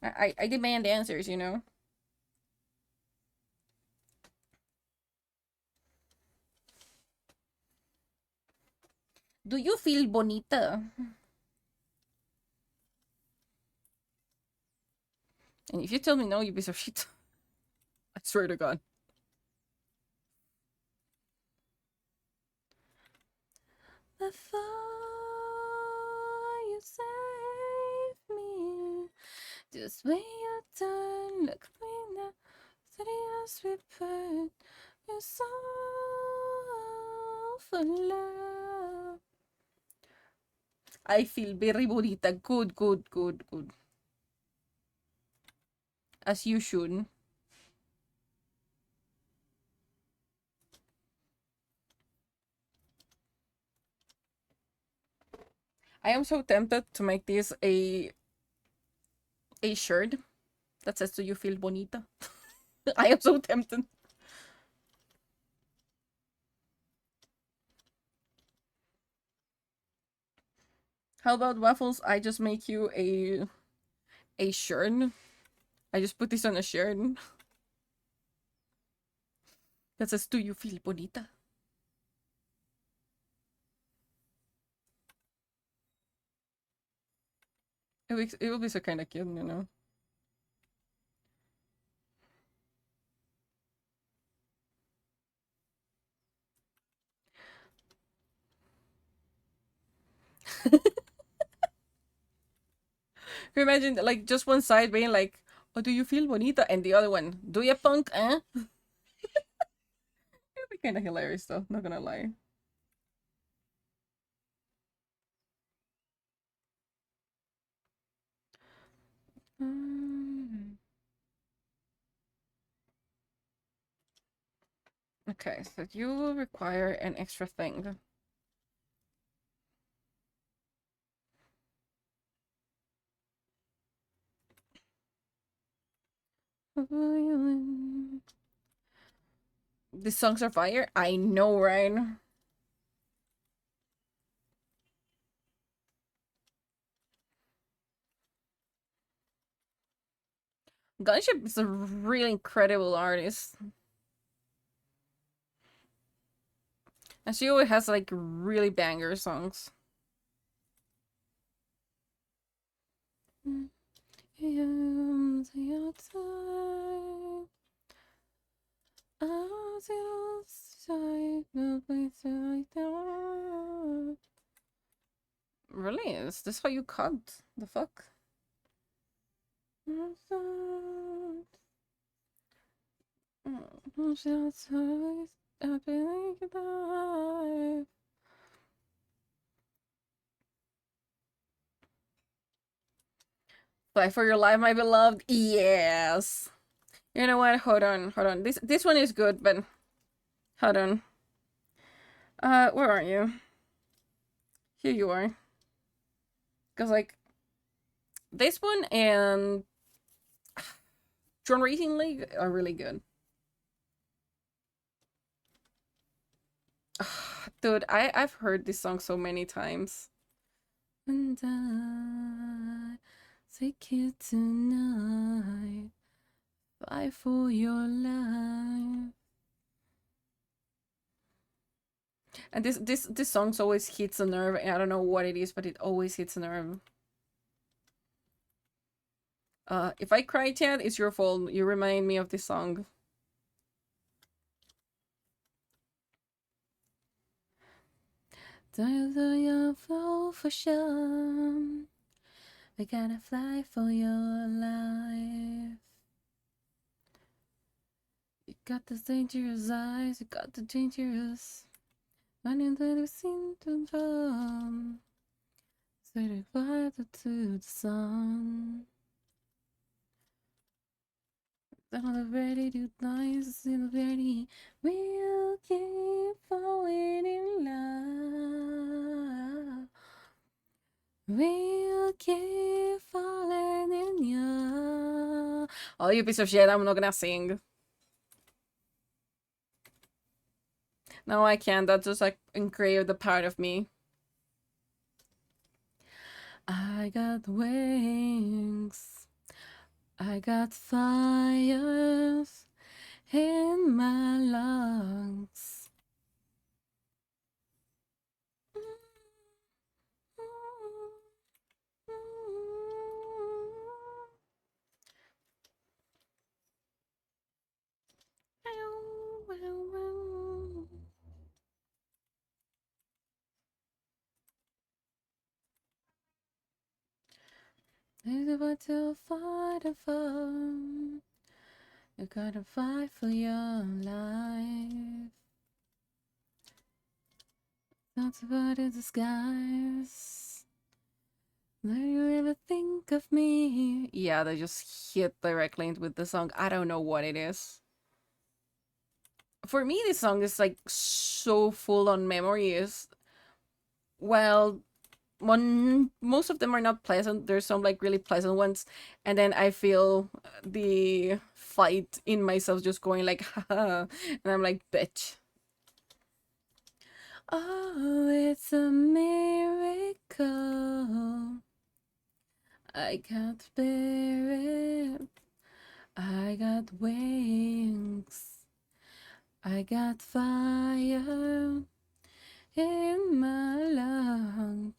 I demand answers, you know? Do you feel bonita? And if you tell me no, you piece of shit. I swear to God. before you save me. Just when you turn, look me now, steady as we burn. Your soul for love. I feel very bonita. Good, good, good, good. As you should. I am so tempted to make this a shirt that says, "Do you feel bonita?" I am so tempted. How about waffles? I just make you a shirt. I just put this on a shirt that says, "Do you feel bonita?" It will be so kind of cute, you know. Can you imagine like just one side being like, "Oh, do you feel bonita?" and the other one, "Do you punk?" Eh? It'd be kind of hilarious, though. Not gonna lie. Okay, so you will require an extra thing. The songs are fire? I know, right? Gunship is a really incredible artist. And she always has like really banger songs. Really? Is this how you cut? The fuck? Fight for your life, my beloved. Yes. You know what? Hold on, hold on. This one is good, but hold on. Where are you? Here you are. Cause like this one and Drone Racing League are really good. Dude, I've heard this song so many times. And I take you tonight. Fight for your life. And this song's always hits a nerve. I don't know what it is, but it always hits a nerve. If I cry, Chad, it's your fault. You remind me of this song. Do you fall for sure? We gotta fly for your life. You got those dangerous eyes, you got the dangerous running that you seem to come. Say goodbye to the sun. Down the ready to nice in the ready. We'll keep falling in love. We'll keep falling in love. Oh, you piece of shit, I'm not gonna sing. No, I can't. That's just like engraved a part of me. I got wings. I got fires in my lungs. There's what to fight for. You gotta fight for your life. Not about in disguise. Do you ever think of me? Yeah, they just hit directly into with the song. I don't know what it is. For me, this song is like so full on memories. Well, most of them are not pleasant. There's some like really pleasant ones, and then I feel the fight in myself just going like, haha, and I'm like, bitch. Oh, it's a miracle. I can't bear it. I got wings. I got fire in my lung.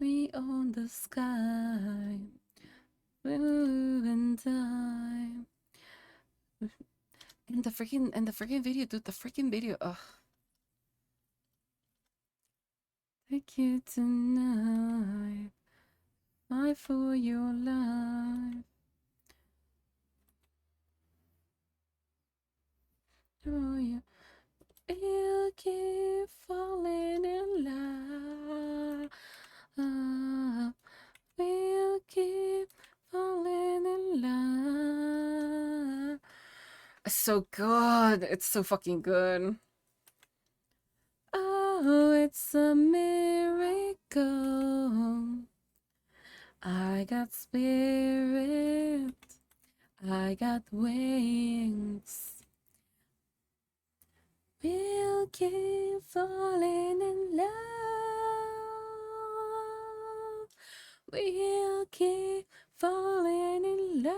We own the sky. Blue and time. And the freaking video, dude, the freaking video. Ugh. Take you tonight. Fight for your life. Oh, yeah. We'll keep falling in love. We'll keep falling in love. It's so good. It's so fucking good. Oh, it's a miracle. I got spirit. I got wings. We'll keep falling in love. We'll keep falling in love.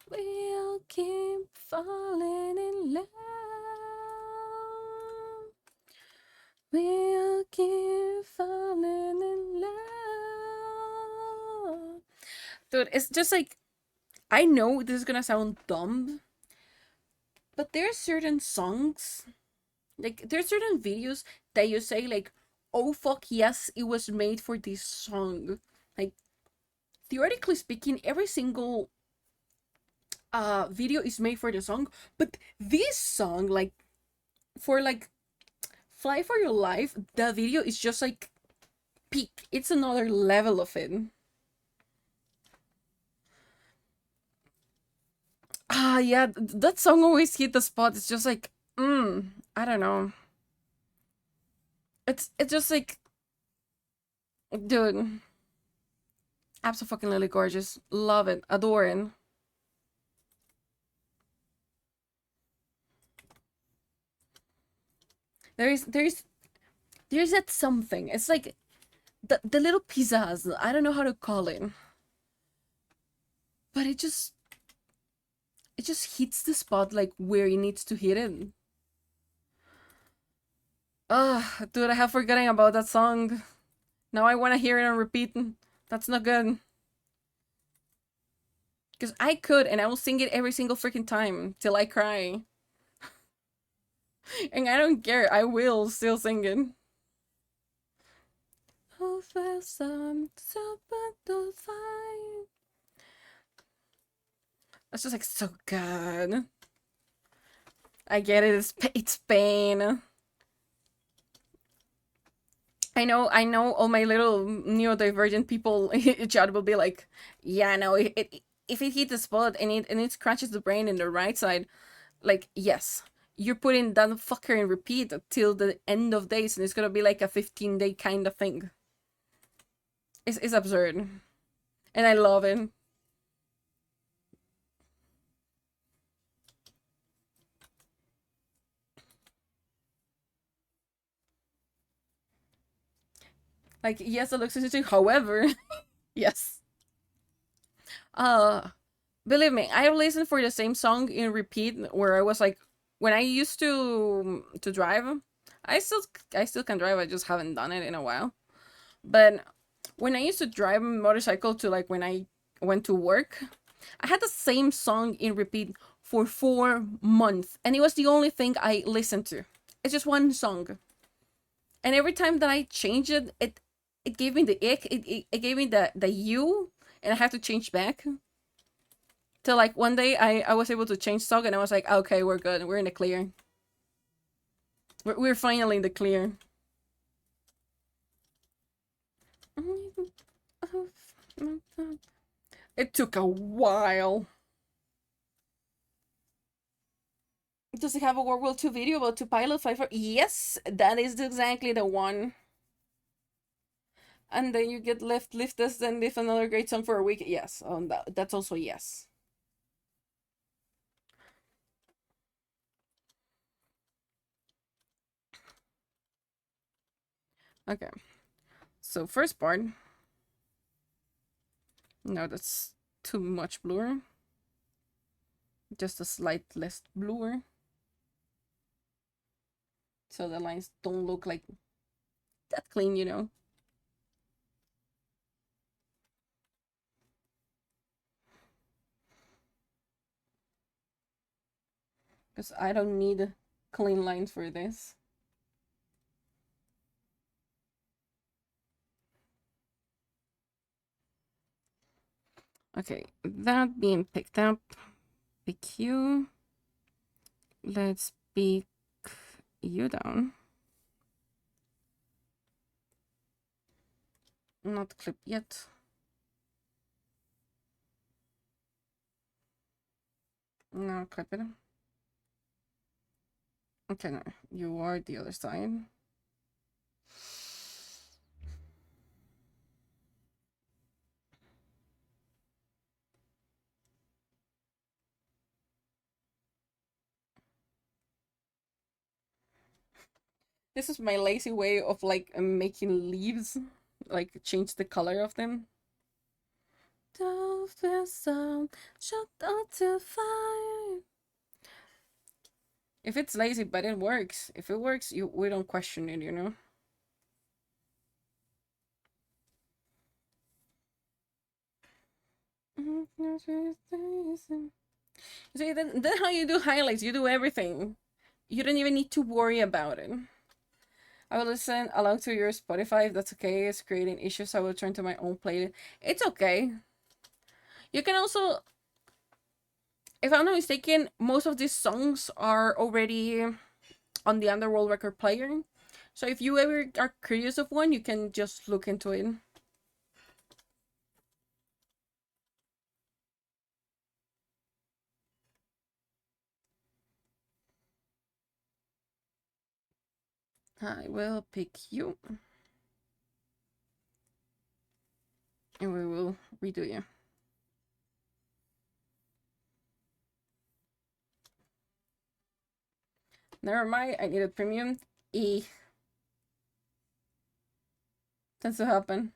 We'll keep falling in love. We'll keep falling in love. Dude, it's just like, I know this is gonna sound dumb, but there are certain songs, like there are certain videos that you say like, oh fuck yes, it was made for this song. Like, theoretically speaking, every single video is made for the song, but this song, like, for like Fly for Your Life, the video is just like peak. It's another level of it. Ah, yeah, that song always hit the spot. It's just like, I don't know. It's just like, dude, absolutely gorgeous. Love it, adore it. There's that something. It's like the little pizzazz. I don't know how to call it, but it just hits the spot like where it needs to hit it. Ugh, dude, I have forgotten about that song. Now I want to hear it on repeat. That's not good. Because I could, and I will sing it every single freaking time till I cry. And I don't care. I will still sing it. Oh, first I'm so to find. That's just like so good. I get it. It's pain. I know all my little neurodivergent people chat will be like, yeah, no, if it hits the spot and it scratches the brain in the right side, like, yes, you're putting that fucker in repeat till the end of days, and it's gonna be like a 15-day kind of thing. It's absurd. And I love it. Like, yes, it looks interesting, however, yes. Believe me, I listened for the same song in repeat where I was like, when I used to drive, I still can drive, I just haven't done it in a while. But when I used to drive a motorcycle to like when I went to work, I had the same song in repeat for 4 months, and it was the only thing I listened to. It's just one song. And every time that I change it, it gave me the ick. It gave me the U, and I have to change back. Till like one day I was able to change stock, and I was like, okay, we're good. We're in the clear. We're finally in the clear. It took a while. Does it have a World War II video about two pilots fight for? Yes, that is exactly the one. And then you get left lift this, then lift another great song for a week. Yes, that's also yes. Okay, so first part. No, that's too much blur. Just a slight less blur. So the lines don't look like that clean, you know. Because I don't need clean lines for this. Okay, that being picked up, pick you. Let's pick you down. Not clip yet. No, clip it. Okay, no, you are the other side. This is my lazy way of like making leaves, like change the color of them. If it's lazy, but it works. If it works, we don't question it, you know. See, then how you do highlights. You do everything. You don't even need to worry about it. I will listen along to your Spotify if that's okay. It's creating issues. I will turn to my own playlist. It's okay. You can also, if I'm not mistaken, most of these songs are already on the Underworld record player. So if you ever are curious of one, you can just look into it. I will pick you. And we will redo you. Never mind, I needed premium. Tends to happen.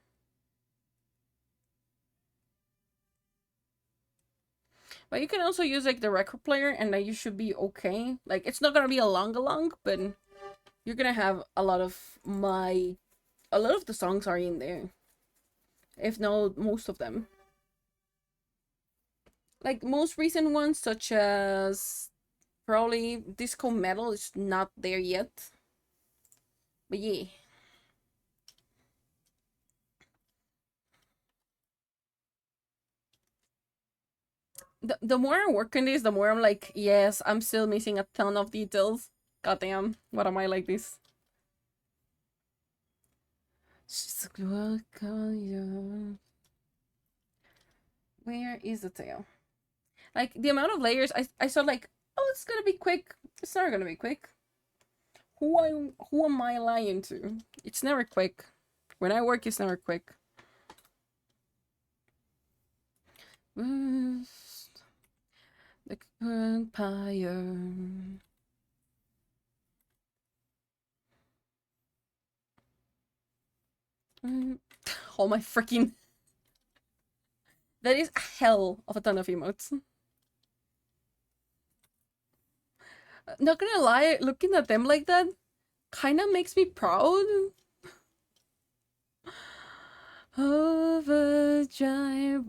But you can also use like the record player and you should be okay. Like it's not gonna be a long, but you're gonna have a lot of the songs are in there. If not most of them. Like most recent ones such as probably Disco Metal is not there yet. But yeah. The more I work on this, the more I'm like, yes, I'm still missing a ton of details. Goddamn, what am I like this? Where is the tail? Like the amount of layers, I saw like, oh, it's gonna be quick. It's never gonna be quick. Who am I lying to? It's never quick. When I work, it's never quick. The vampire. Oh my freaking. That is a hell of a ton of emotes. Not gonna lie, looking at them like that kind of makes me proud. Overdrive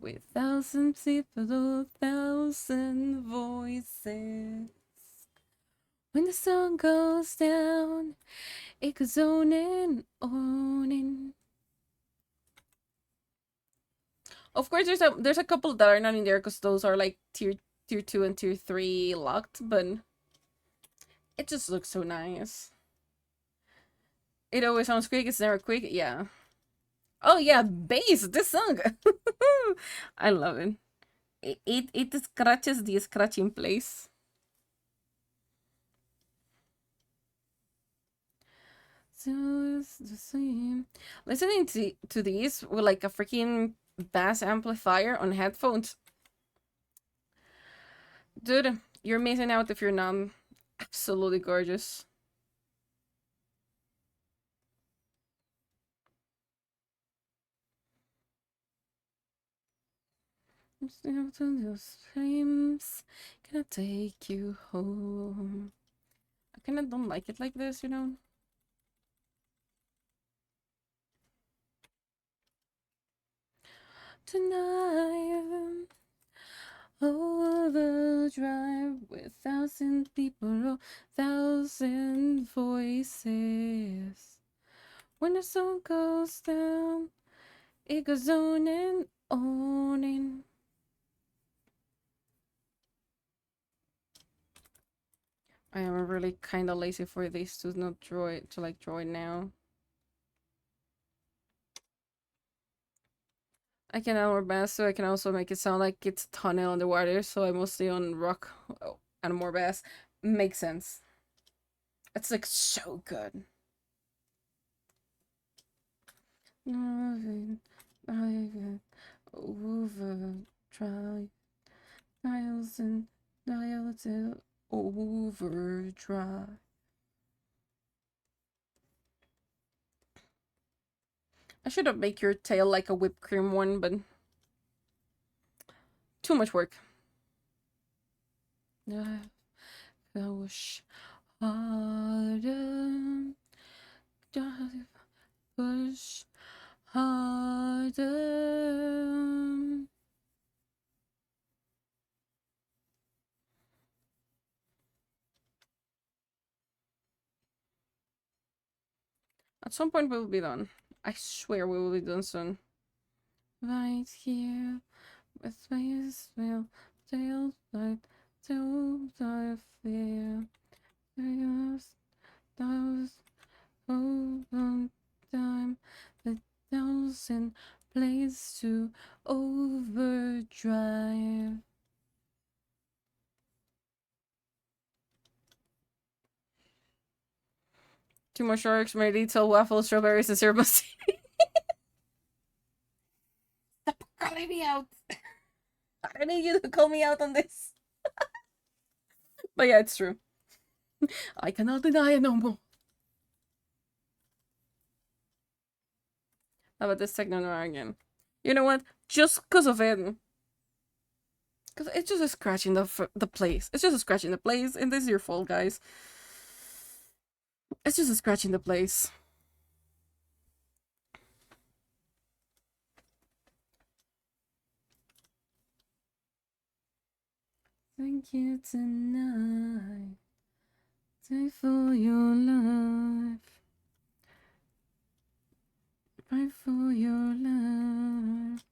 with thousands people, thousand voices. When the sun goes down, it goes on and on. Of course, there's a couple that are not in there because those are like tier 2 and tier 3 locked, but it just looks so nice. It always sounds quick, it's never quick, yeah. Oh yeah, bass, this song. I love it. It scratches the scratching place. So it's the same. Listening to these with like a freaking bass amplifier on headphones. Dude, you're missing out if you're not. Absolutely gorgeous. Still to those flames, can I take you home? I kinda don't like it like this, you know? Tonight, overdrive with 1,000 people, 1,000 voices. When the sun goes down, it goes on and on and I am really kind of lazy for this to not draw it, to like draw it now. I can add more bass, so I can also make it sound like it's a tunnel underwater, so I'm mostly on rock and more bass. Makes sense. It's like so good. Over, try, dials and dials overdrive. I should have made your tail like a whipped cream one, but too much work. I wish harder, push harder. At some point we will be done. I swear we will be done soon. Right here, with space will tail light till I fear. Those hold on time, the 1,000 plays to overdrive. Two more sharks, my detail waffles, strawberries, and syrup. Stop calling me out. I need you to call me out on this. But yeah, it's true. I cannot deny it no more. How about this techno noir again? You know what? Just because of it. Because it's just a scratch in the place. It's just a scratch in the place, and this is your fault, guys. It's just a scratch in the place. Thank you tonight. Fight for your life. Fight for your life.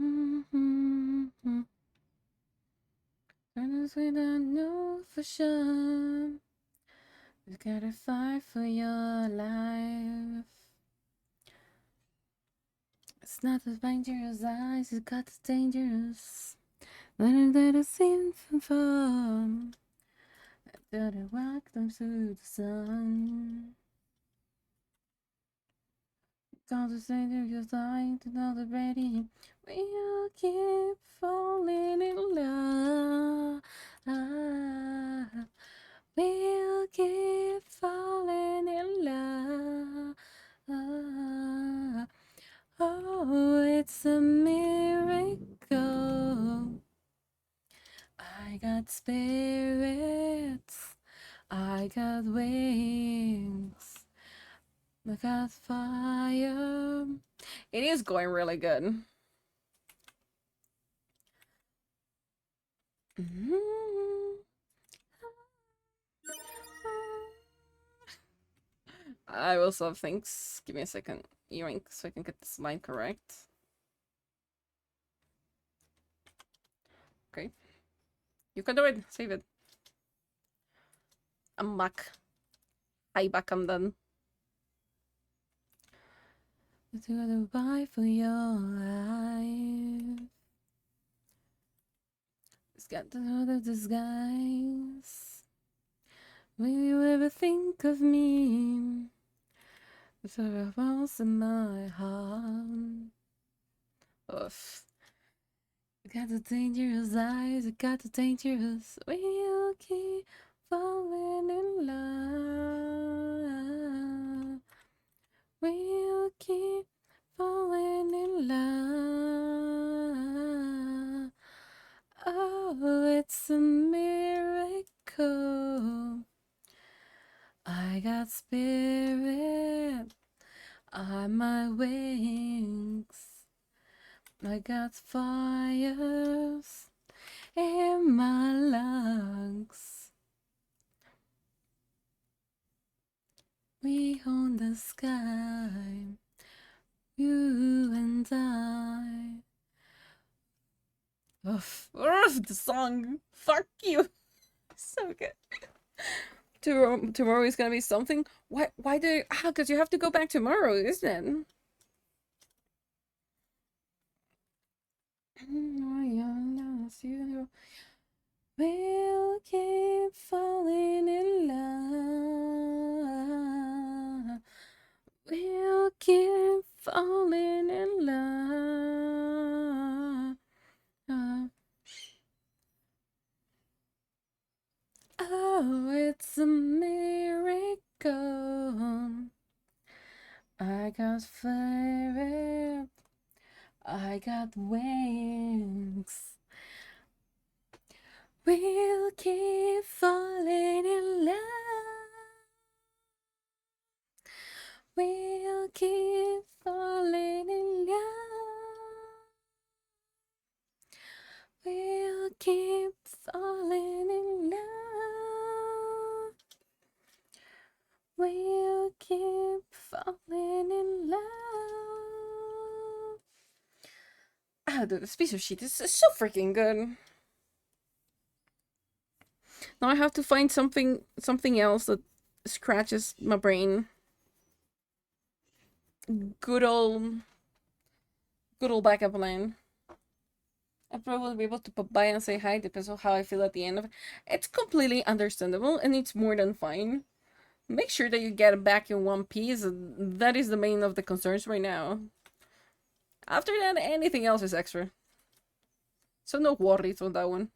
Mm-hmm. Trying to I know for sure. You gotta fight for your life. It's not as dangerous eyes, it's got the dangerous. Let it seem fun. Let it walk them through the sun. Don't the dangerous light, not the ready. We'll keep falling in love. We'll keep falling in love. Oh, it's a miracle. I got spirits. I got wings. I got fire. It is going really good. I will solve things. Give me a second. Yoink, so I can get this line correct. Okay. You can do it. Save it. I'm back. Hi, back. I'm done. What you gotta buy for your life? It's got the heart of disguise. Will you ever think of me? With the walls in my heart. Oof. You got the dangerous eyes, you got the dangerous. Will you keep falling in love? Will you keep falling in love? Oh, it's a miracle. I got spirit on my wings. I got fires in my lungs. We own the sky, you and I. Oof, the song. Fuck you. So good. Tomorrow is gonna be something. Why do? Ah, because you have to go back tomorrow, isn't it? We'll keep falling in love. We'll keep falling in love. Oh, it's a miracle. I got fire. I got wings. We'll keep falling in love. We'll keep falling in love. We'll keep falling in love. We'll keep falling in love. Ah, dude, this piece of shit is so freaking good. Now I have to find something else that scratches my brain. Good old backup line. I'll probably be able to pop by and say hi, depends on how I feel at the end of it. It's completely understandable and it's more than fine. Make sure that you get it back in one piece. That is the main of the concerns right now. After that, anything else is extra. So no worries on that one.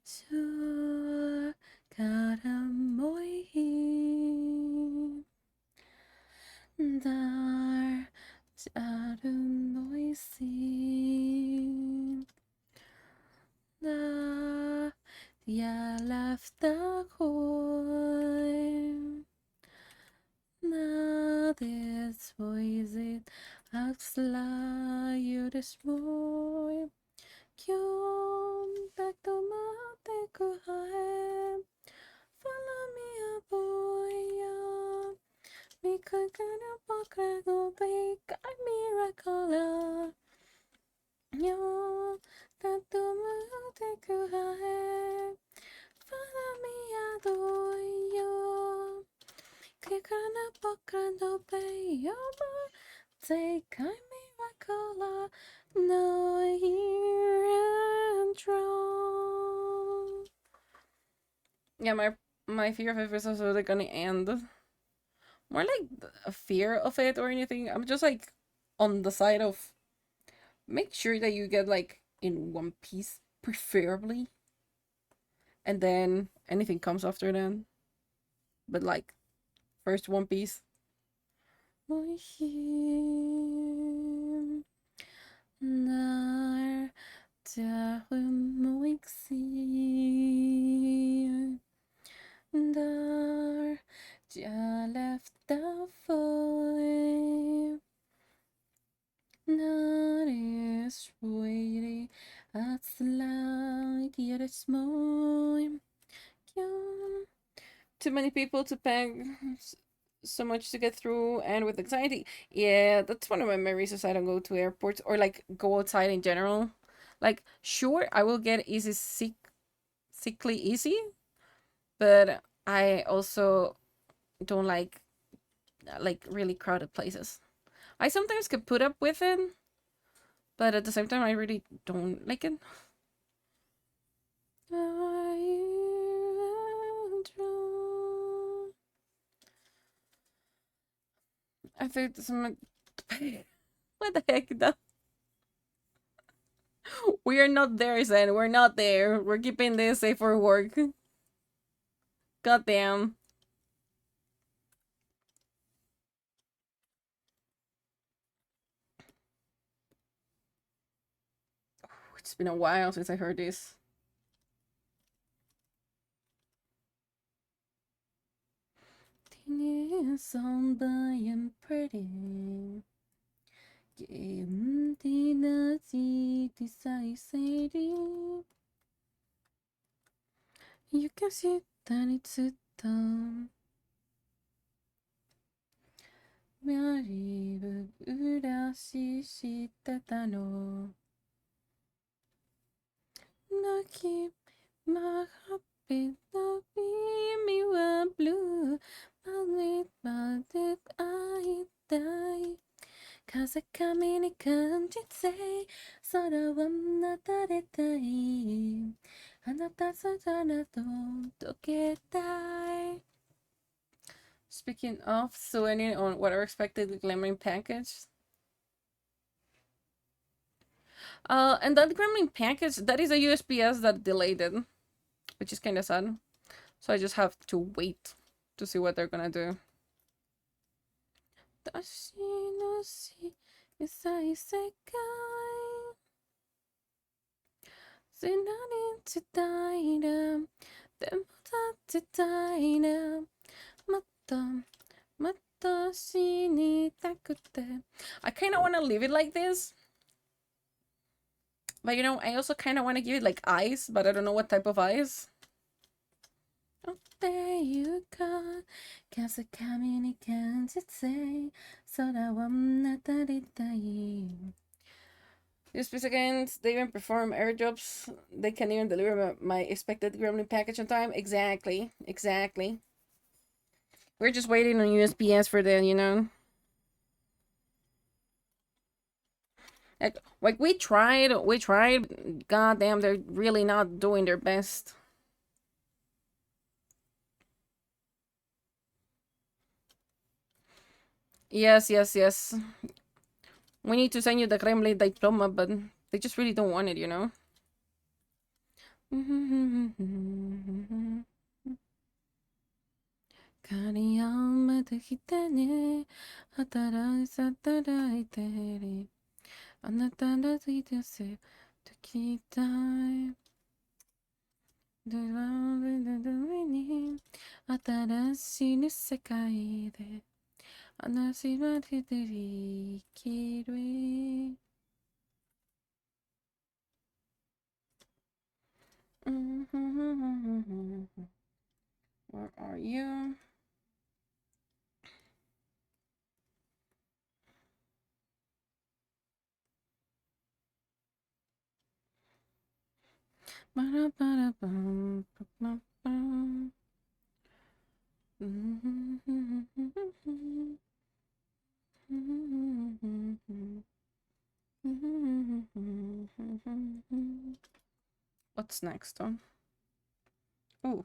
So, Dar arunoisin na dialaftakoy na despoisit axla yudesmoy kyom taktomate kuhaem follow me aboya. We could kind of walk like a big miracle. Yo, that the moon take a high. Follow me, adore you. Click on a book and obey your boy. Take a miracle. No, here and draw. Yeah, my fear of it is also gonna end. More like a fear of it or anything. I'm just like on the side of make sure that you get like in one piece, preferably. And then anything comes after then. But like first one piece. Not as pretty as the light, yet it's more. Yeah. Too many people to peg, so much to get through, and with anxiety. Yeah, that's one of my main reasons I don't go to airports or like go outside in general. Like, sure, I will get sickly easy, but I also don't like really crowded places. I sometimes could put up with it, but at the same time, I really don't like it. I think some. What the heck? We are not there, Zen. We're not there. We're keeping this safe for work. Goddamn. It's been a while since I heard this. Song by and pretty. You can see that it's a time. やりぶらししてたの泣きまはべの耳はブルーまでまで会いたい風上に感じて空をなだれたいあなたさざなと溶けたい Speaking of, so any on what are expected the Glimmering package. And that Gremlin package, that is a USPS that delayed it, which is kind of sad. So I just have to wait to see what they're gonna do. I kind of want to leave it like this. But you know, I also kind of want to give it like eyes, but I don't know what type of eyes. Oh, there you go. 風上に感じて空をなだれたい These seconds, they even perform airdrops. They can even deliver my expected gremlin package on time. Exactly. Exactly. We're just waiting on USPS for that, you know? Like we tried. God damn, they're really not doing their best. Yes, yes, yes. We need to send you the Kremlin diploma, but they just really don't want it, you know? 借りをまた来てね働いてるあなたらついてせと聞きたいドラマの上に新しい世界で話は出てりきる Where are you? What's next on? Oh,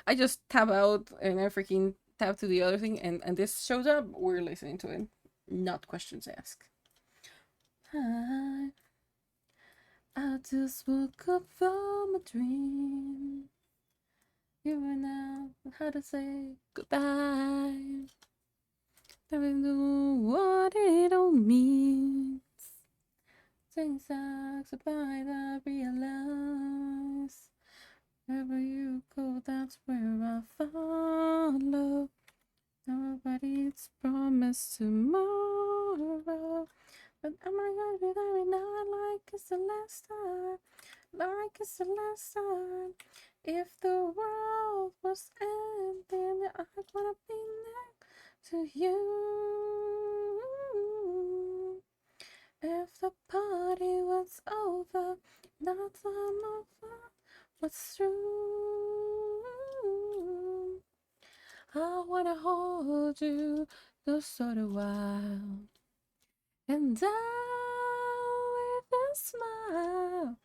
I just tab out and I freaking tab to the other thing, and this shows up. We're listening to it, not questions asked. I just woke up from a dream. You were now how to say goodbye. Don't know what it all means. Things I surprised I realize. Wherever you go, that's where I follow. Nobody's promised tomorrow, but am I gonna be there night like it's the last time? Like it's the last time. If the world was ending, I wanna be next to you. If the party was over, not some of us was through. I wanna hold you just for a while, and die with a smile.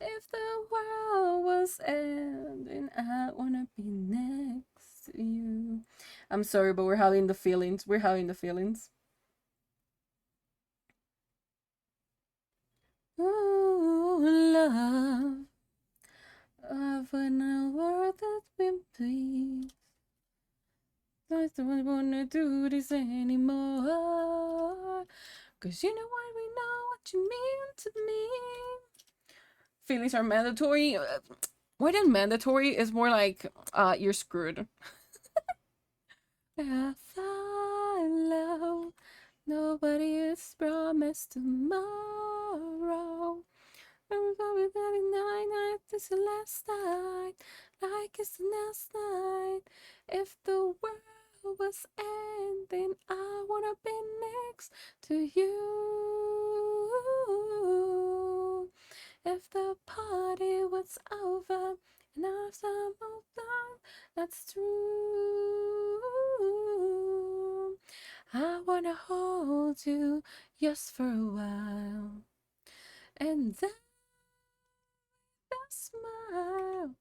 If the world was ending, I wanna be next to you. I'm sorry, but we're having the feelings. We're having the feelings. Ooh, love. Love when a world that's been pleased. I don't wanna do this anymore. Cause you know what, we know what you mean to me. Feelings are mandatory. More than mandatory, is more like you're screwed. I follow. Nobody is promised tomorrow. Everybody every night, this is the last night. Like it's the last night. If the world was ending, I wanna be next to you. If the party was over and I've some of that, that's true. I wanna hold you just for a while, and then smile.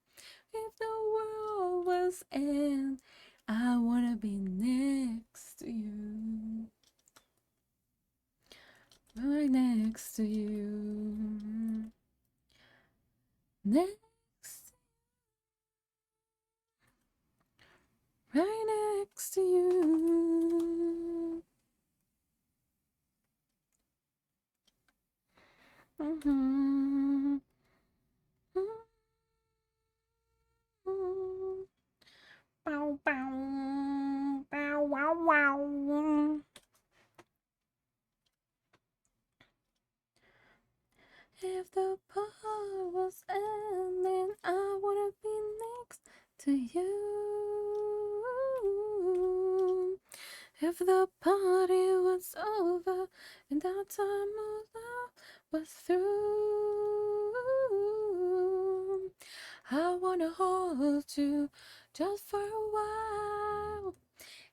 If the world was end, I wanna be next to you. Right next to you. Next. Right next to you. Mm-hmm. Mm-hmm. Bow, bow. Bow, wow, wow. If the part was ending, I wanna be next to you. If the party was over and our time of love was through, I wanna hold you just for a while,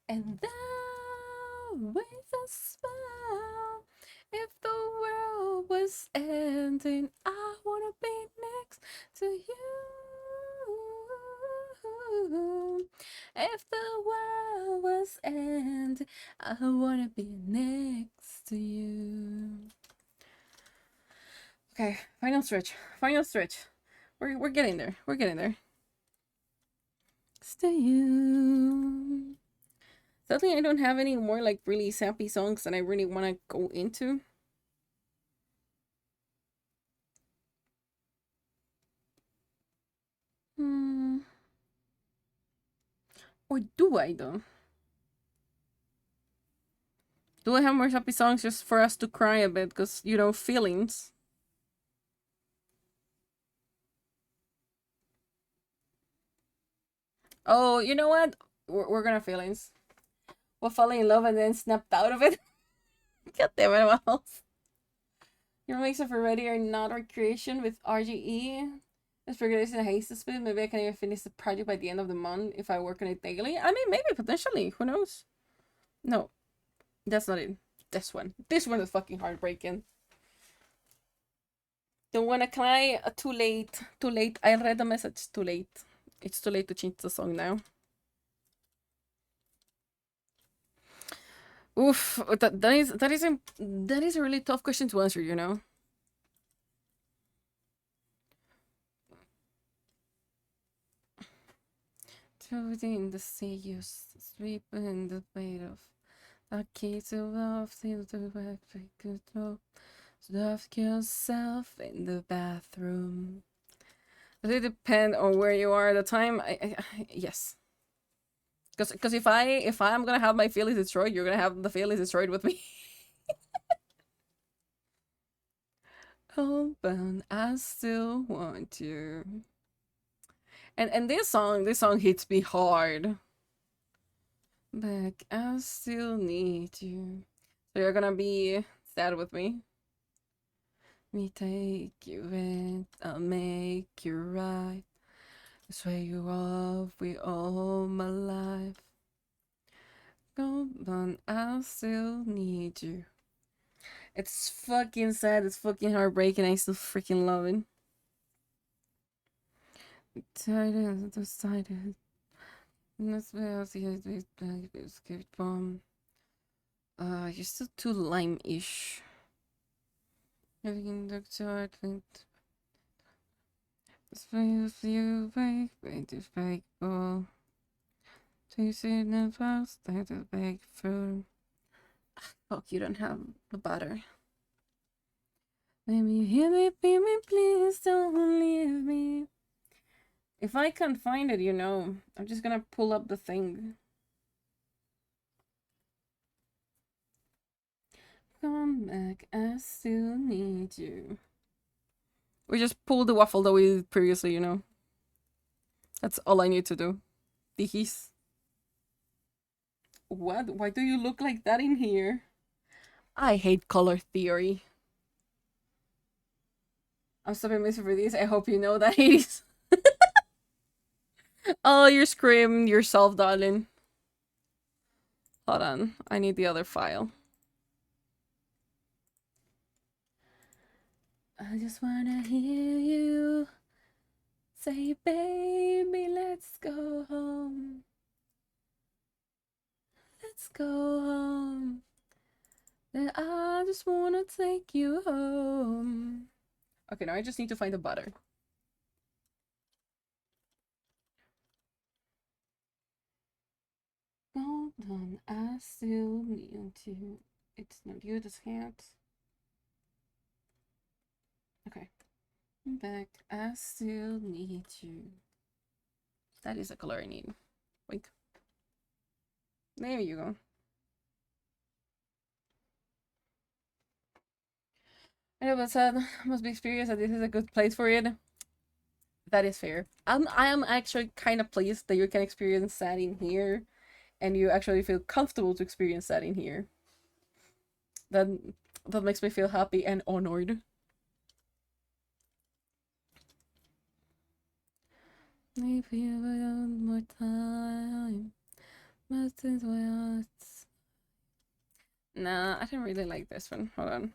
and then with a smile. If the world was ending, I wanna be next to you. If the world was ending, I wanna be next to you. Okay, final stretch. Final stretch. We're getting there. We're getting there. Next to you. Sadly, I don't have any more like really sappy songs that I really want to go into. Or do I though? Do I have more sappy songs just for us to cry a bit? Because, you know, feelings. Oh, you know what? We're gonna feelings. We'll fall in love and then snapped out of it. God damn it, Miles. Your makes up already are not our creation with RGE. It's progressing a haste speed. Maybe I can even finish the project by the end of the month if I work on it daily. I mean, maybe, potentially. Who knows? No, that's not it. This one. This one is fucking heartbreaking. Don't wanna cry. Too late. Too late. I read the message. Too late. It's too late to change the song now. Oof. That is a really tough question to answer, you know? Within the sea, you sweep in the weight of a key to love, seems to back control. Stuff yourself in the bathroom. Does it depend on where you are at the time? Yes. Cause if I'm gonna have my feelings destroyed, you're gonna have the feelings destroyed with me. Oh, but I still want you. And this song hits me hard. Like I still need you. So you're gonna be sad with me. Me take you in, I'll make you right. Swear you off with all my life. Go on, I still need you. It's fucking sad, it's fucking heartbreaking, I still freaking love it. Tired, decided. That's where I see it escape bomb. You're still too lime-ish. Everything looks hard, think. Space you wake, wait to fake ball. Taste it in the past, I to bake food. Fuck, you don't have the butter. Let me hear me, baby, please don't leave me. If I can't find it, you know, I'm just gonna pull up the thing. Come back, I still need you. We just pulled the waffle that we did previously, you know. That's all I need to do. Dihis. What? Why do you look like that in here? I hate color theory. I'm stopping missing for this. I hope you know that it is. Oh, you're screaming yourself, darling. Hold on. I need the other file. I just wanna hear you say, baby, let's go home. Let's go home. Then I just wanna take you home. Okay, now I just need to find the butter. Hold on, I still need to. It's not you, this cat. Okay. I'm back. I still need you. That is the color I need. Wink. There you go. I know, but sad. Must be experienced that this is a good place for it. That is fair. I am actually kind of pleased that you can experience that in here, and you actually feel comfortable to experience that in here. That makes me feel happy and honored. Maybe one more time. Nah, I don't really like this one. Hold on.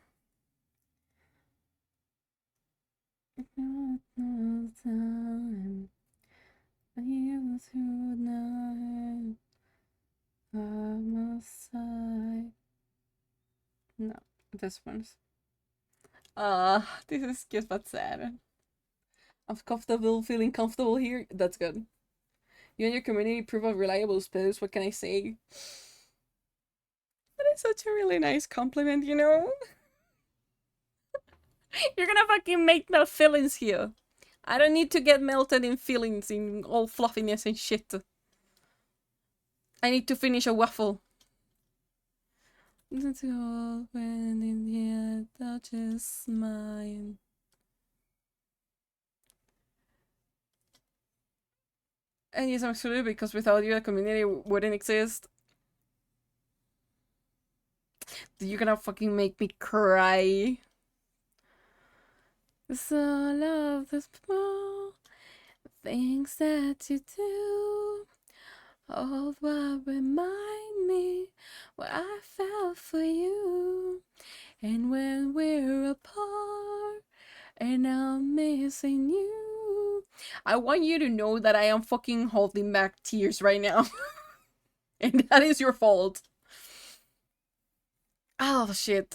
No time. You tonight. By my side. No, this one's. This is cute but sad. I'm comfortable, feeling comfortable here. That's good. You and your community prove a reliable space. What can I say? That is such a really nice compliment, you know? You're gonna fucking make my feelings here. I don't need to get melted in feelings, in all fluffiness and shit. I need to finish a waffle. Let's go when in here touches mine. And yes, I'm excluded because without you, the community wouldn't exist. You're gonna fucking make me cry. It's all of the small things that you do. All what remind me what I felt for you. And when we're apart, and I'm missing you. I want you to know that I am fucking holding back tears right now. And that is your fault. Oh, shit.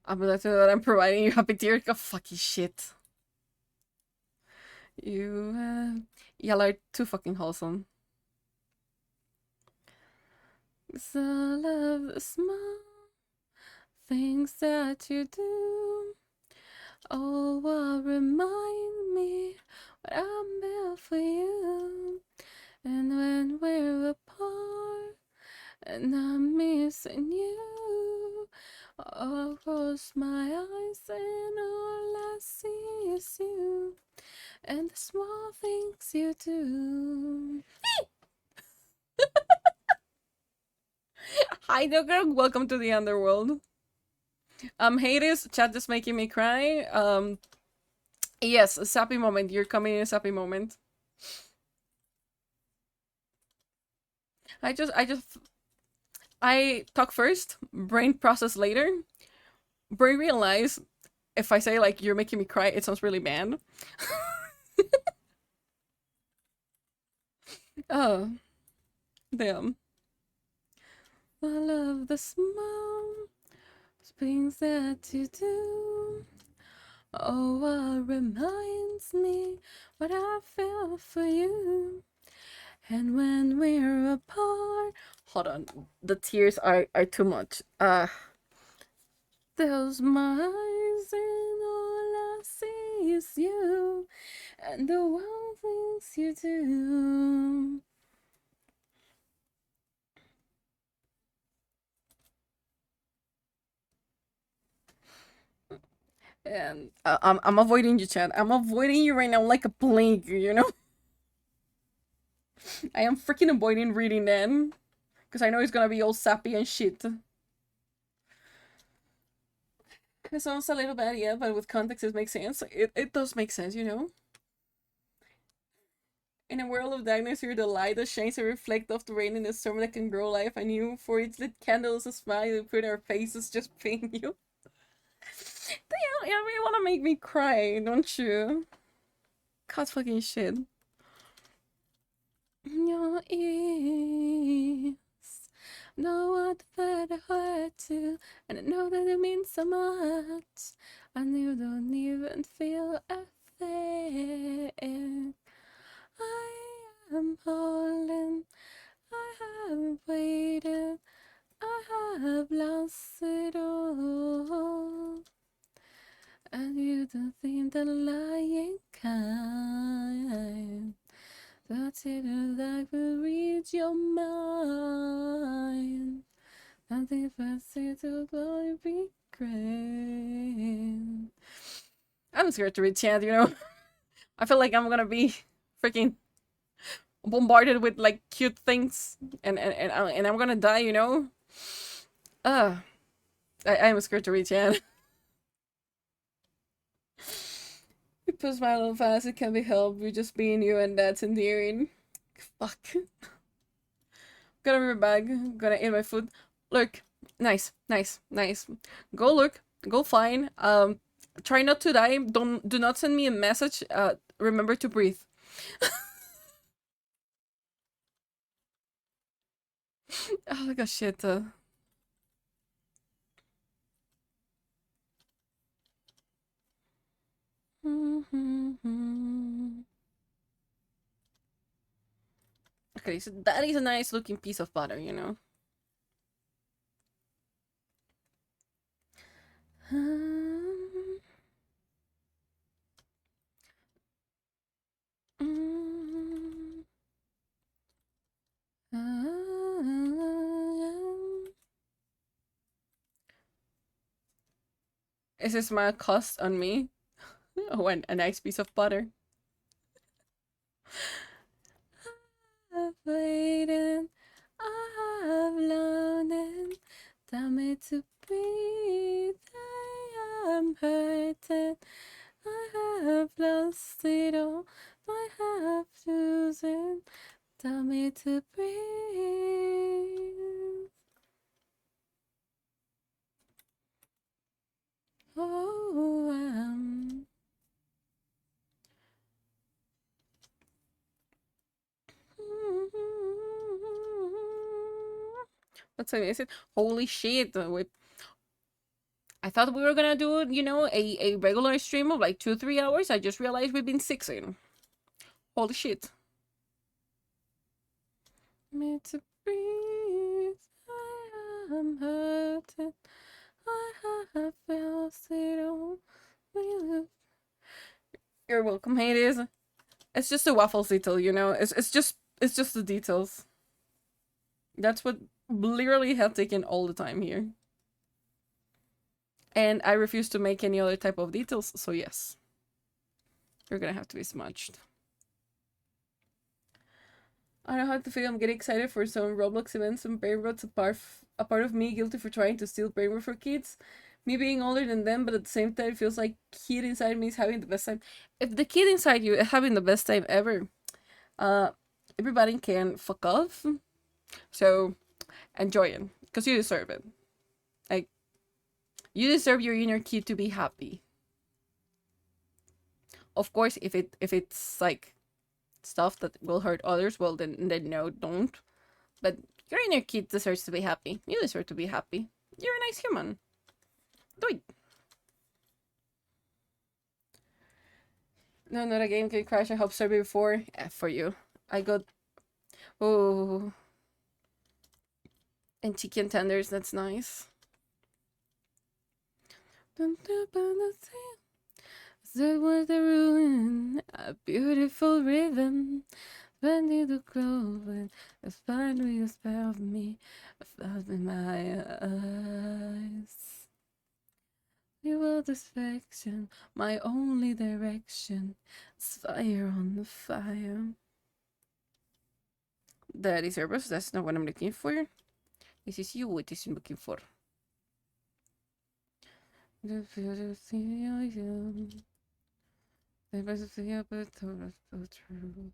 I'm glad that I'm providing you happy tears. Oh, fucking shit. Y'all are too fucking wholesome. Cause I love the small things that you do. Oh, what remind me what I'm built for you. And when we're apart and I'm missing you, I'll close my eyes and all I see is you and the small things you do. Hi, Joker. Welcome to the underworld. Hades, chat is making me cry. Yes, a sappy moment. You're coming in a sappy moment. I talk first, brain process later. Brain realize if I say like you're making me cry, it sounds really bad. Oh, damn. I love the small things that you do. Oh, what reminds me what I feel for you. And when we're apart, hold on, the tears are too much. Those my eyes and all I see is you, and the wild things you do. And I'm avoiding you, chat. I'm avoiding you right now like a plague. You know, I am freaking avoiding reading them because I know it's gonna be all sappy and shit. It sounds a little bad, yeah, but with context, it makes sense. It does make sense, you know. In a world of darkness, you're the light that shines and reflect off the rain in a storm that can grow life anew. For each lit candle is a smile you put in our faces, just pain you. Damn, you really want to make me cry, don't you? God fucking shit. Your ears know what better hurt to, and I know that it means so much, and you don't even feel a thing. I am falling, I have waited, I have lost it all. And you don't seem the lying kind. That's it, life will reach your mind. And if I say to glory be great. I'm scared to read chant, you know. I feel like I'm gonna be freaking bombarded with like cute things, and I'm gonna die, you know. Uh, I'm scared to read chant. You push my little fast, it can be helped. You're just being you, and that's endearing. Fuck. Gonna be right back. Gonna eat my food. Look, nice, nice, nice. Go look. Go fine. Try not to die. Do not send me a message. Remember to breathe. Oh my god, shit. Okay, so that is a nice looking piece of butter, you know. Is this my cost on me? Oh, and a nice piece of butter. I've waited, I've longed, tell me to breathe, I am hurting, I have lost it all, I have chosen, tell me to breathe. Oh, That's amazing. Holy shit. I thought we were gonna do, you know, a regular stream of like 2-3 hours. I just realized we've been 6 in. Holy shit. Me to breathe, I am hurting. I have felt it all. You're welcome, Hades. It's just a waffles detail, you know. It's just the details. That's what literally have taken all the time here. And I refuse to make any other type of details, so yes. You're gonna have to be smudged. I know how to feel. I'm getting excited for some Roblox events and brain rot's a part of me guilty for trying to steal brain rot for kids. Me being older than them, but at the same time it feels like kid inside me is having the best time. If the kid inside you is having the best time ever, everybody can fuck off. So enjoy it. Because you deserve it. Like, you deserve your inner kid to be happy. Of course, if it's like stuff that will hurt others, well then no, don't. But your inner kid deserves to be happy. You deserve to be happy. You're a nice human. Do it. No, not a game can crash. I hope survey before. F for you. I got oh, and chicken tenders, that's nice. That was the ruin, a beautiful rhythm. When did the clover finally a spell of me, felt in my eyes. You were distraction, my only direction. It's fire on the fire. That is Airbus, that's not what I'm looking for. This is you what is looking for. The future see I am. The best thing about the truth.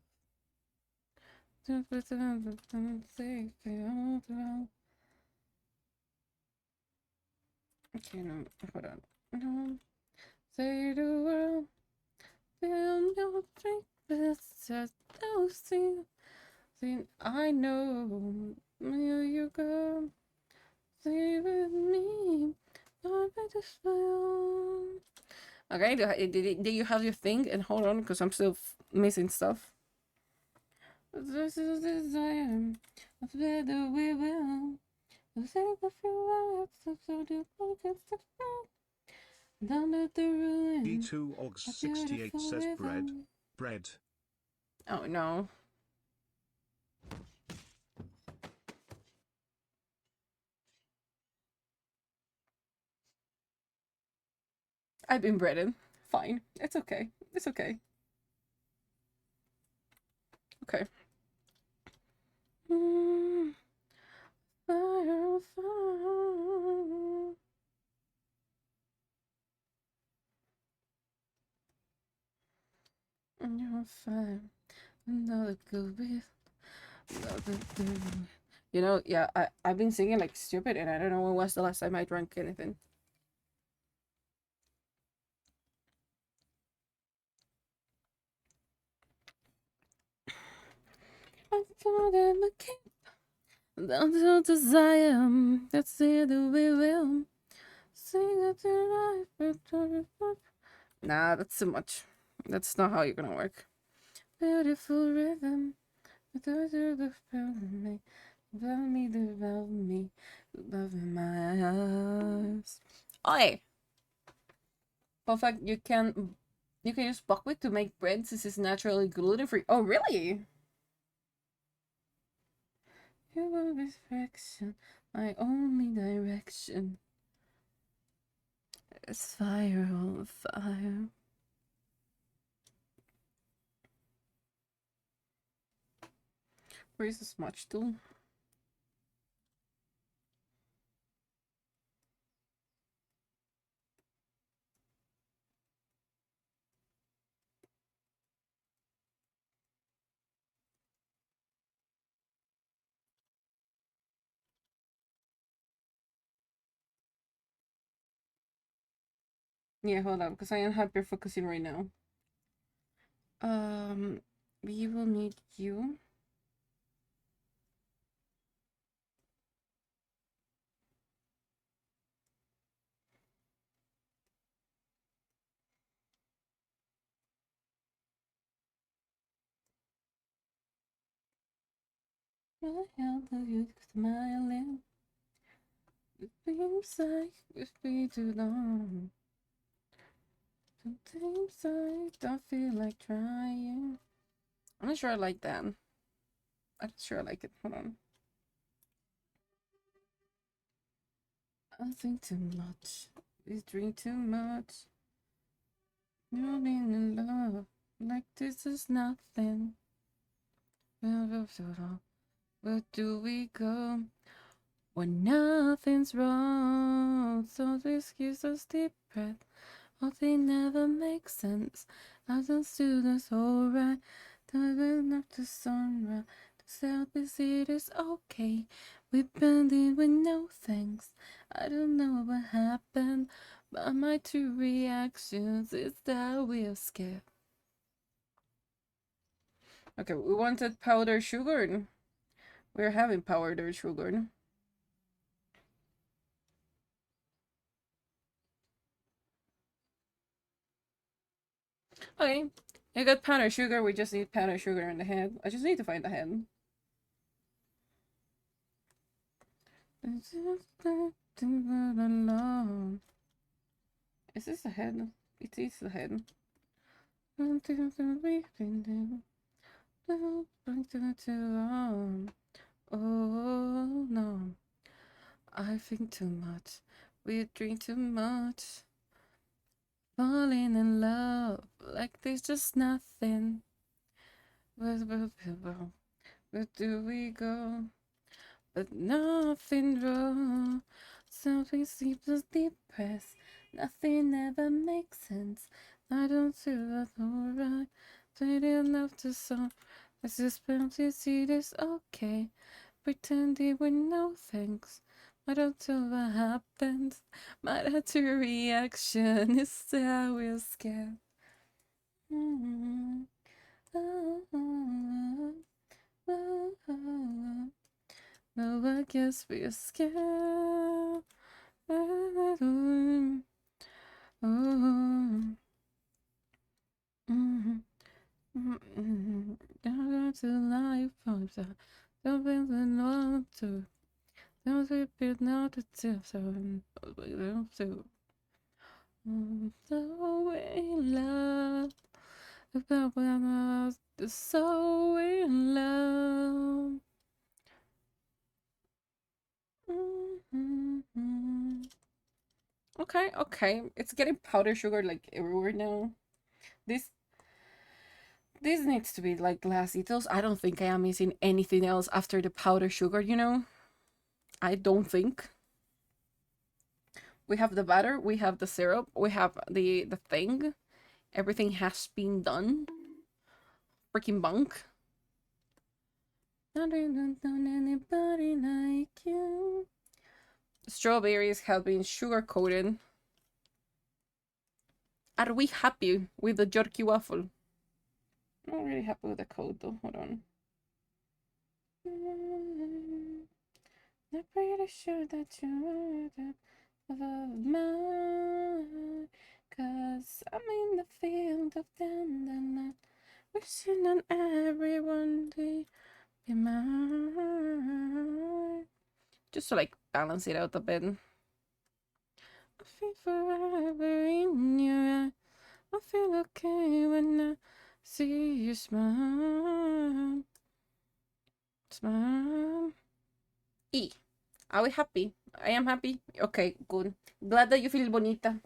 Okay, no, hold on. No, say the world, feel no drink, that's just those things. I know, where you go, stay with me, don't be just okay, do you have your thing? And hold on, because I'm still missing stuff. This is the desire of whether we will. Take a few hours so the focus to down at the ruin. E2 Ogs 68 says bread. Oh no. I've been breaded. Fine. It's okay. It's okay. Okay. Fire, fire. You're fine. Another good with you know, yeah, I've been singing like stupid and I don't know when was the last time I drank anything. I found in the camp. Down to desire. That's the we will. Sing it to life. Nah, that's too much. That's not how you're gonna work. Beautiful rhythm. Me, love me, love in my eyes. Oi! Perfect, you can use buckwheat to make bread since it's naturally gluten-free. Oh, really? You were distraction, my only direction. It's fire on fire. Where is the smudge tool? Yeah, hold on, because I am hyper focusing right now. We will need you. Why are you smiling? It seems like it's been too long. Sometimes I don't feel like trying. I'm not sure I like that. I'm not sure I like it. Hold on. I think too much. We drink too much. You're in love. Like this is nothing. Where do we go when nothing's wrong? So this gives us deep breath. Oh, they never make sense. I don't do this alright. Turning up the sunrise. The southeast it is okay. We burned it with no thanks. I don't know what happened, but my two reactions is that we're scared. Okay, we wanted powdered sugar. We're having powdered sugar. Okay, I got powdered sugar. We just need powdered sugar in the head. I just need to find the head. Is this the head? It is the head. Oh no, I think too much. We drink too much. Falling in love like there's just nothing. Where do we go? But nothing wrong. Something seems to depressed. Nothing ever makes sense. I don't feel that alright. Played enough to some. Let's just bounce see this okay. Pretending with no thanks. I don't know what happens. My natural reaction is how we're scared. Mm-hmm. Oh, oh, oh, oh. No, I guess we're scared. Oh, down to life pumps out. Don't be the one to. Don't repeat not to tip so. So in love. About when I was so in love. Okay, okay. It's getting powder sugar like everywhere now. This this needs to be like glass details. I don't think I am missing anything else after the powder sugar, you know? I don't think. We have the batter, we have the syrup, we have the thing. Everything has been done. Freaking bunk. Not anybody like you. Strawberries have been sugar coated. Are we happy with the jerky waffle? I'm not really happy with the code though. Hold on. I'm pretty sure that you're of mine. Cause I'm in the field of dandelion, wishing on everyone to be mine. Just to like balance it out a bit. I feel forever in your eye. I feel okay when I see you smile. Smile. E. Are we happy? I am happy. Okay, good. Glad that you feel bonita.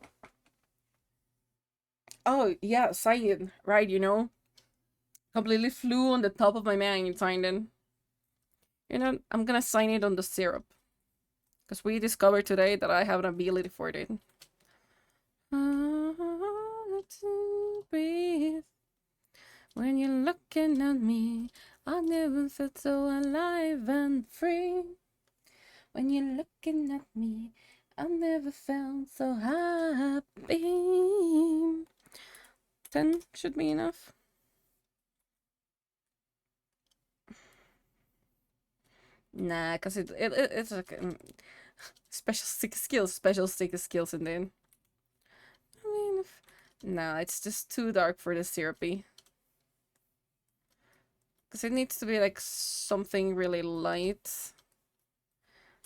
Oh, yeah, sign it. Right, you know? Completely flew on the top of my mind signed it. You know, I'm gonna sign it on the syrup. Because we discovered today that I have an ability for it. To breathe. When you're looking at me, I never felt so alive and free. When you're looking at me, I never felt so happy. 10 should be enough. Nah, because it's like special stick skills, and then I mean, nah, it's just too dark for the syrupy. Because it needs to be like something really light.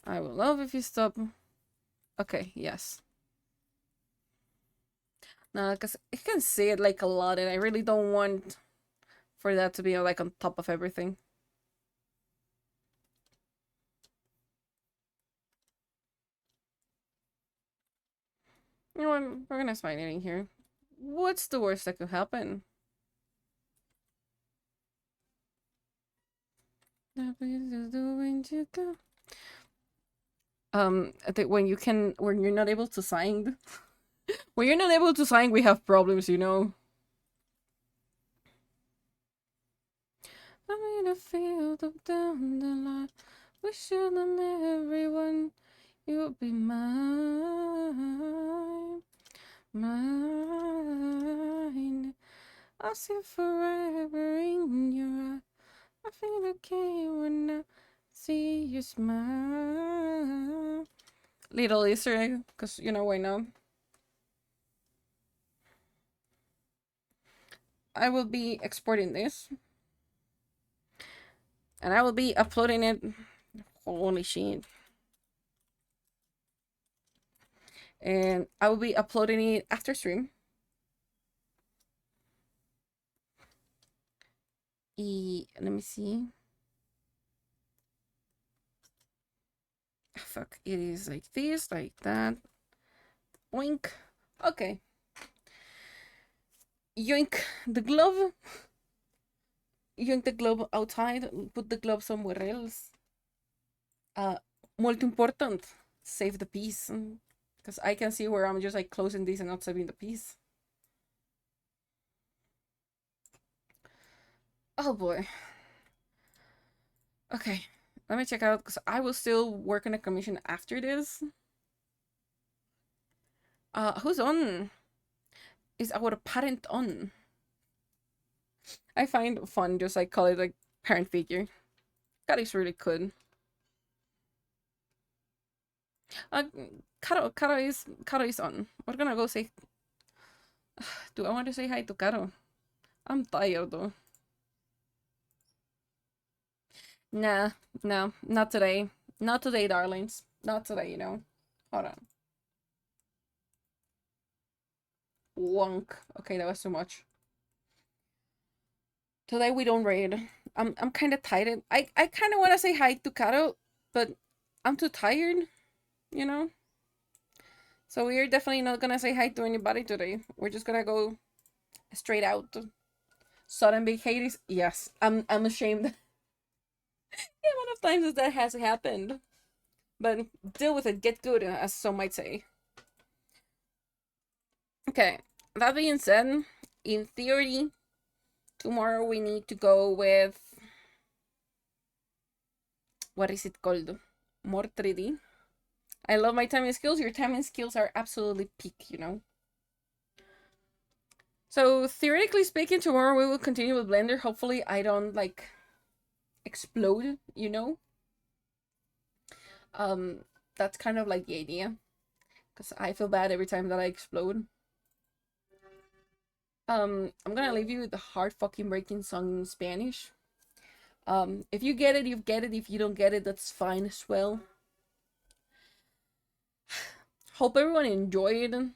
I will love if you stop. Okay, yes. No, because I can see it like a lot and I really don't want for that to be like on top of everything. You know what? We're gonna find it in here. What's the worst that could happen? I think when you're not able to sign, when you're not able to sign, we have problems, you know. I'm in a field up down the line, wishing on everyone you'll be mine, mine. I'll see forever in your eyes. I feel okay when I see you smile. Little Easter egg, because you know why not. I will be exporting this. And I will be uploading it. Holy shit. And I will be uploading it after stream. Let me see. Fuck, it is like this, like that. Oink. Okay. Yoink the glove. Yoink the glove outside. Put the glove somewhere else. Molt important. Save the piece. Because I can see where I'm just like closing this and not saving the piece. Oh boy. Okay. Let me check out, because I will still work on a commission after this. Who's on? Is our parent on? I find fun just like call it like parent figure. That is really good. Karo is on. We're gonna go say. Do I want to say hi to Karo? I'm tired though. Nah, no, not today. Not today, darlings. Not today, you know. Hold on. Wonk. Okay, that was too much. Today we don't raid. I'm kind of tired. I kind of want to say hi to Karo, but I'm too tired, you know. So we're definitely not gonna say hi to anybody today. We're just gonna go straight out. Sudden big Hades. Yes, I'm ashamed. The amount of times that has happened, but deal with it. Get good, as some might say. Okay. That being said, in theory, tomorrow we need to go with, what is it called? More 3D. I love my timing skills. Your timing skills are absolutely peak, you know. So theoretically speaking, tomorrow we will continue with Blender. Hopefully I don't like explode, you know. That's kind of like the idea, because I feel bad every time that I explode. I'm gonna leave you with the heart fucking breaking song in Spanish. If you get it, you get it. If you don't get it, that's fine as well. Hope everyone enjoyed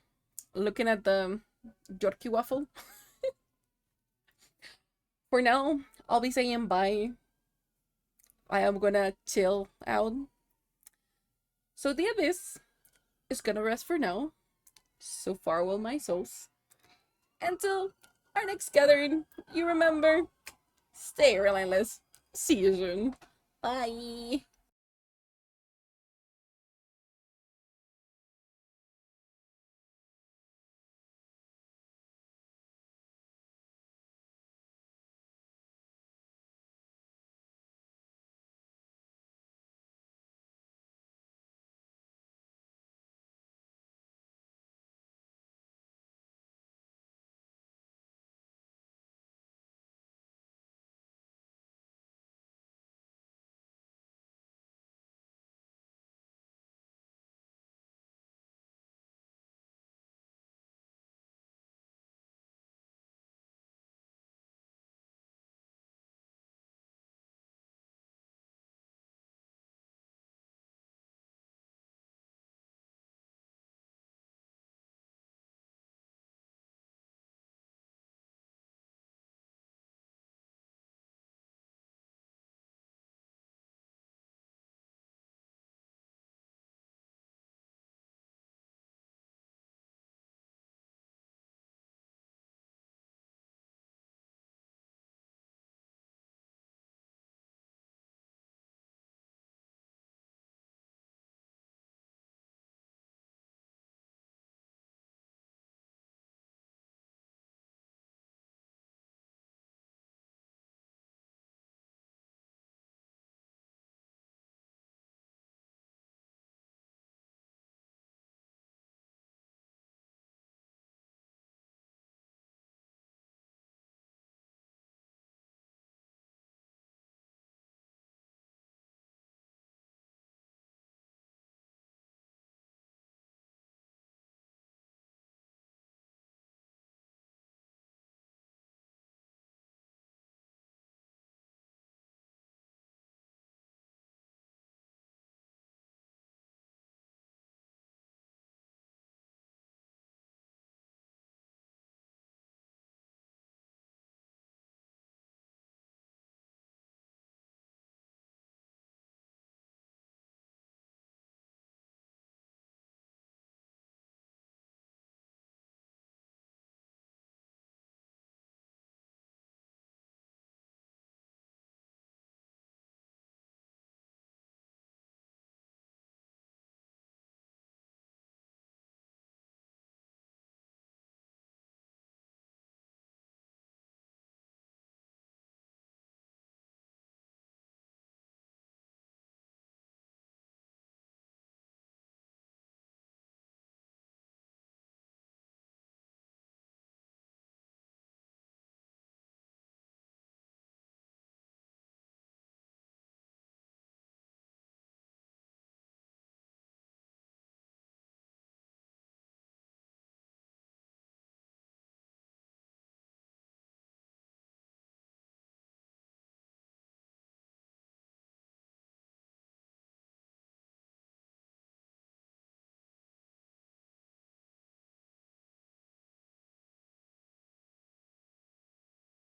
looking at the Yorkie waffle. For now, I'll be saying bye. I am gonna chill out. So the abyss is gonna rest for now. So farewell, my souls. Until our next gathering, you remember, stay relentless. See you soon. Bye.